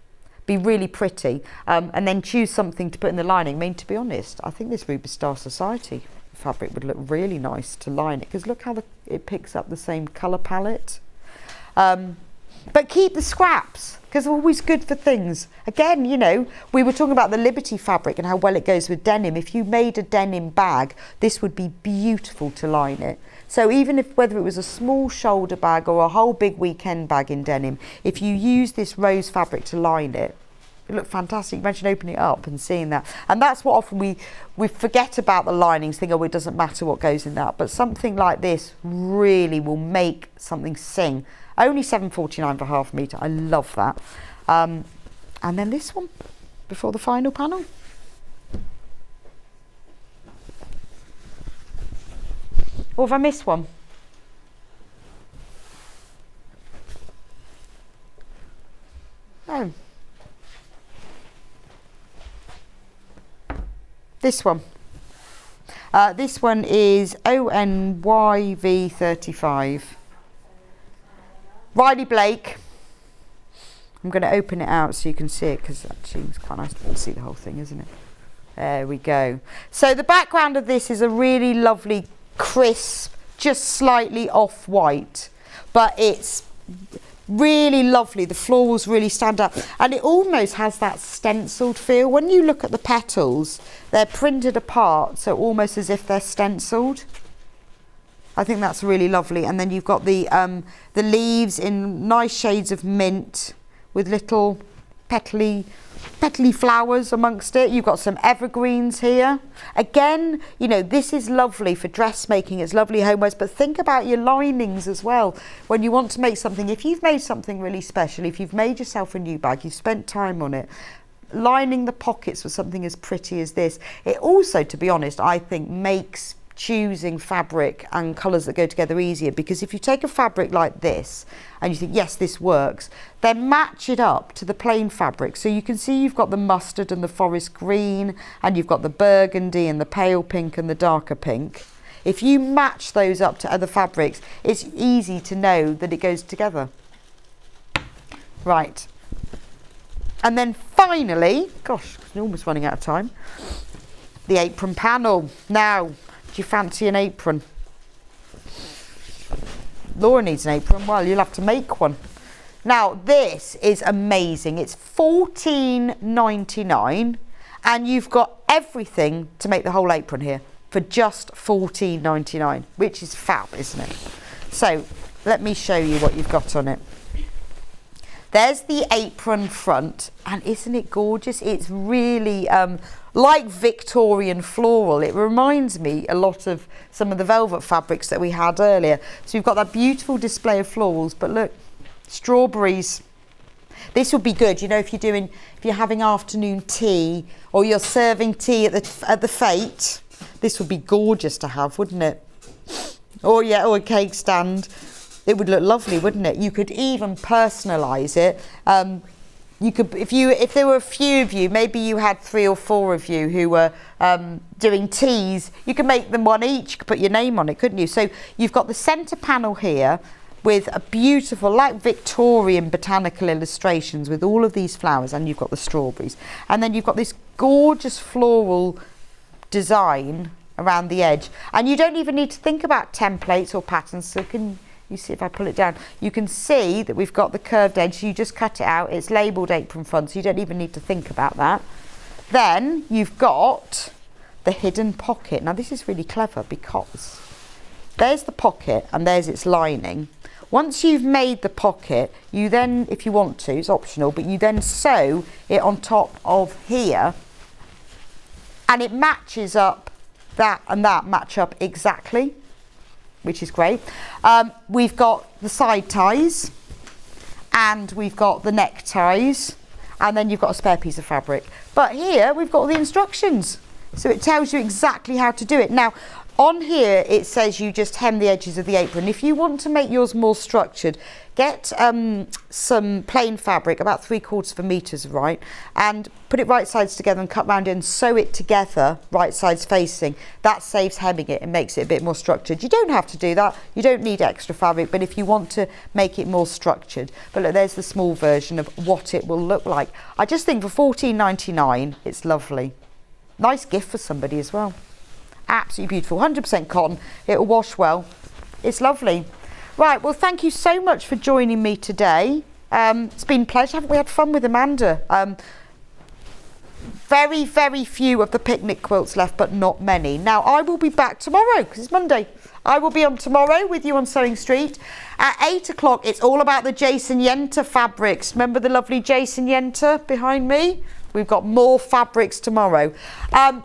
[SPEAKER 3] Be really pretty, and then choose something to put in the lining. I mean, to be honest, I think this Ruby Star Society fabric would look really nice to line it, because look how it picks up the same colour palette. But keep the scraps, because they're always good for things. Again, you know, we were talking about the Liberty fabric and how well it goes with denim. If you made a denim bag, this would be beautiful to line it. So even if, whether it was a small shoulder bag or a whole big weekend bag in denim, if you use this rose fabric to line it, it looked fantastic. Imagine opening it up and seeing that. And that's what often we forget about the linings, think, oh, it doesn't matter what goes in that. But something like this really will make something sing. Only £7.49 for half a metre. I love that. And then this one, before the final panel. Or have I missed one? Oh. This one. This one is ONYV35. Riley Blake. I'm going to open it out so you can see it, because actually it's quite nice to see the whole thing, isn't it? There we go. So the background of this is a really lovely, crisp, just slightly off-white, but it's really lovely. The florals really stand out, and it almost has that stenciled feel. When you look at the petals, they're printed apart, so almost as if they're stenciled. I think that's really lovely. And then you've got the leaves in nice shades of mint with little petally flowers amongst it. You've got some evergreens here. Again, you know, this is lovely for dressmaking. It's lovely homewares, but think about your linings as well. When you want to make something, if you've made something really special, if you've made yourself a new bag, you've spent time on it, lining the pockets with something as pretty as this. It also, to be honest, I think makes choosing fabric and colours that go together easier, because if you take a fabric like this and you think, yes, this works, then match it up to the plain fabric. So you can see you've got the mustard and the forest green, and you've got the burgundy and the pale pink and the darker pink. If you match those up to other fabrics, it's easy to know that it goes together. Right. And then finally, gosh, I'm almost running out of time, the apron panel. Now, do you fancy an apron? Laura needs an apron. Well, you'll have to make one. Now, this is amazing. It's $14.99, and you've got everything to make the whole apron here for just $14.99, which is fab, isn't it? So, let me show you what you've got on it. There's the apron front, and isn't it gorgeous? It's really like Victorian floral. It reminds me a lot of some of the velvet fabrics that we had earlier. So you've got that beautiful display of florals, but look, strawberries. This would be good, you know, if you're having afternoon tea, or you're serving tea at the fete. This would be gorgeous to have, wouldn't it? Or yeah, or a cake stand. It would look lovely, wouldn't it? You could even personalise it. You could, if there were a few of you, maybe you had 3 or 4 of you who were doing teas, you could make them one each. You could put your name on it, couldn't you? So you've got the centre panel here with a beautiful, like Victorian botanical illustrations with all of these flowers, and you've got the strawberries. And then you've got this gorgeous floral design around the edge. And you don't even need to think about templates or patterns, so you see if I pull it down, you can see that we've got the curved edge. You just cut it out. It's labelled apron front, so you don't even need to think about that. Then you've got the hidden pocket. Now this is really clever, because there's the pocket and there's its lining. Once you've made the pocket, you then, if you want to, it's optional, but you then sew it on top of here, and it matches up, that and that match up exactly, which is great. We've got the side ties, and we've got the neck ties, and then you've got a spare piece of fabric. But here we've got the instructions, so it tells you exactly how to do it. Now on here it says you just hem the edges of the apron. If you want to make yours more structured, get some plain fabric, about 3/4 of a metre, right, and put it right sides together and cut round it and sew it together right sides facing. That saves hemming it and makes it a bit more structured. You don't have to do that, you don't need extra fabric, but if you want to make it more structured. But look, there's the small version of what it will look like. I just think for $14.99 it's lovely. Nice gift for somebody as well. Absolutely beautiful, 100% cotton, it'll wash well. It's lovely. Right, well, thank you so much for joining me today. It's been a pleasure. Haven't we had fun with Amanda? Very, very few of the picnic quilts left, but not many. Now, I will be back tomorrow, because it's Monday. I will be on tomorrow with you on Sewing Street. At 8 o'clock, it's all about the Jason Yenter fabrics. Remember the lovely Jason Yenter behind me? We've got more fabrics tomorrow.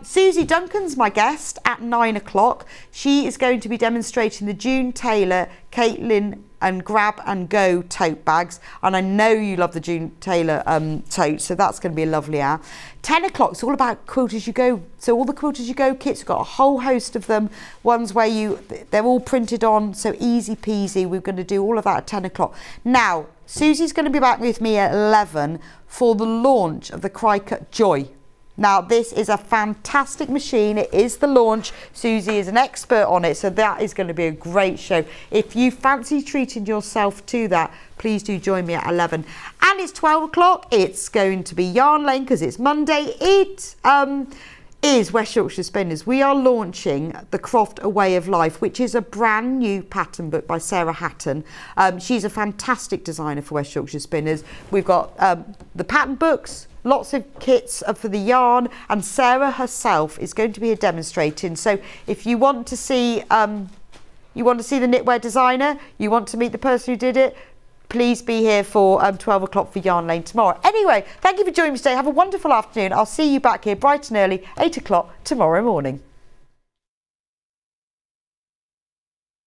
[SPEAKER 3] Susie Duncan's my guest at 9 o'clock. She is going to be demonstrating the June Taylor, Caitlin and Grab and Go tote bags. And I know you love the June Taylor tote, so that's going to be a lovely hour. 10 o'clock, it's all about Quilt As You Go. So all the Quilt As You Go kits, we've got a whole host of them. Ones where they're all printed on, so easy peasy. We're going to do all of that at 10 o'clock. Now, Susie's going to be back with me at 11 for the launch of the Cry Cut Joy. Now, this is a fantastic machine. It is the launch. Susie is an expert on it, so that is going to be a great show. If you fancy treating yourself to that, please do join me at 11. And it's 12 o'clock. It's going to be Yarn Lane because it's Monday. It is West Yorkshire Spinners. We are launching the Croft A Way of Life, which is a brand new pattern book by Sarah Hatton. She's a fantastic designer for West Yorkshire Spinners. We've got the pattern books, lots of kits for the yarn, and Sarah herself is going to be demonstrating. So if you want to see the knitwear designer, you want to meet the person who did it, please be here for 12 o'clock for Yarn Lane tomorrow. Anyway, thank you for joining me today. Have a wonderful afternoon. I'll see you back here bright and early, 8 o'clock tomorrow morning.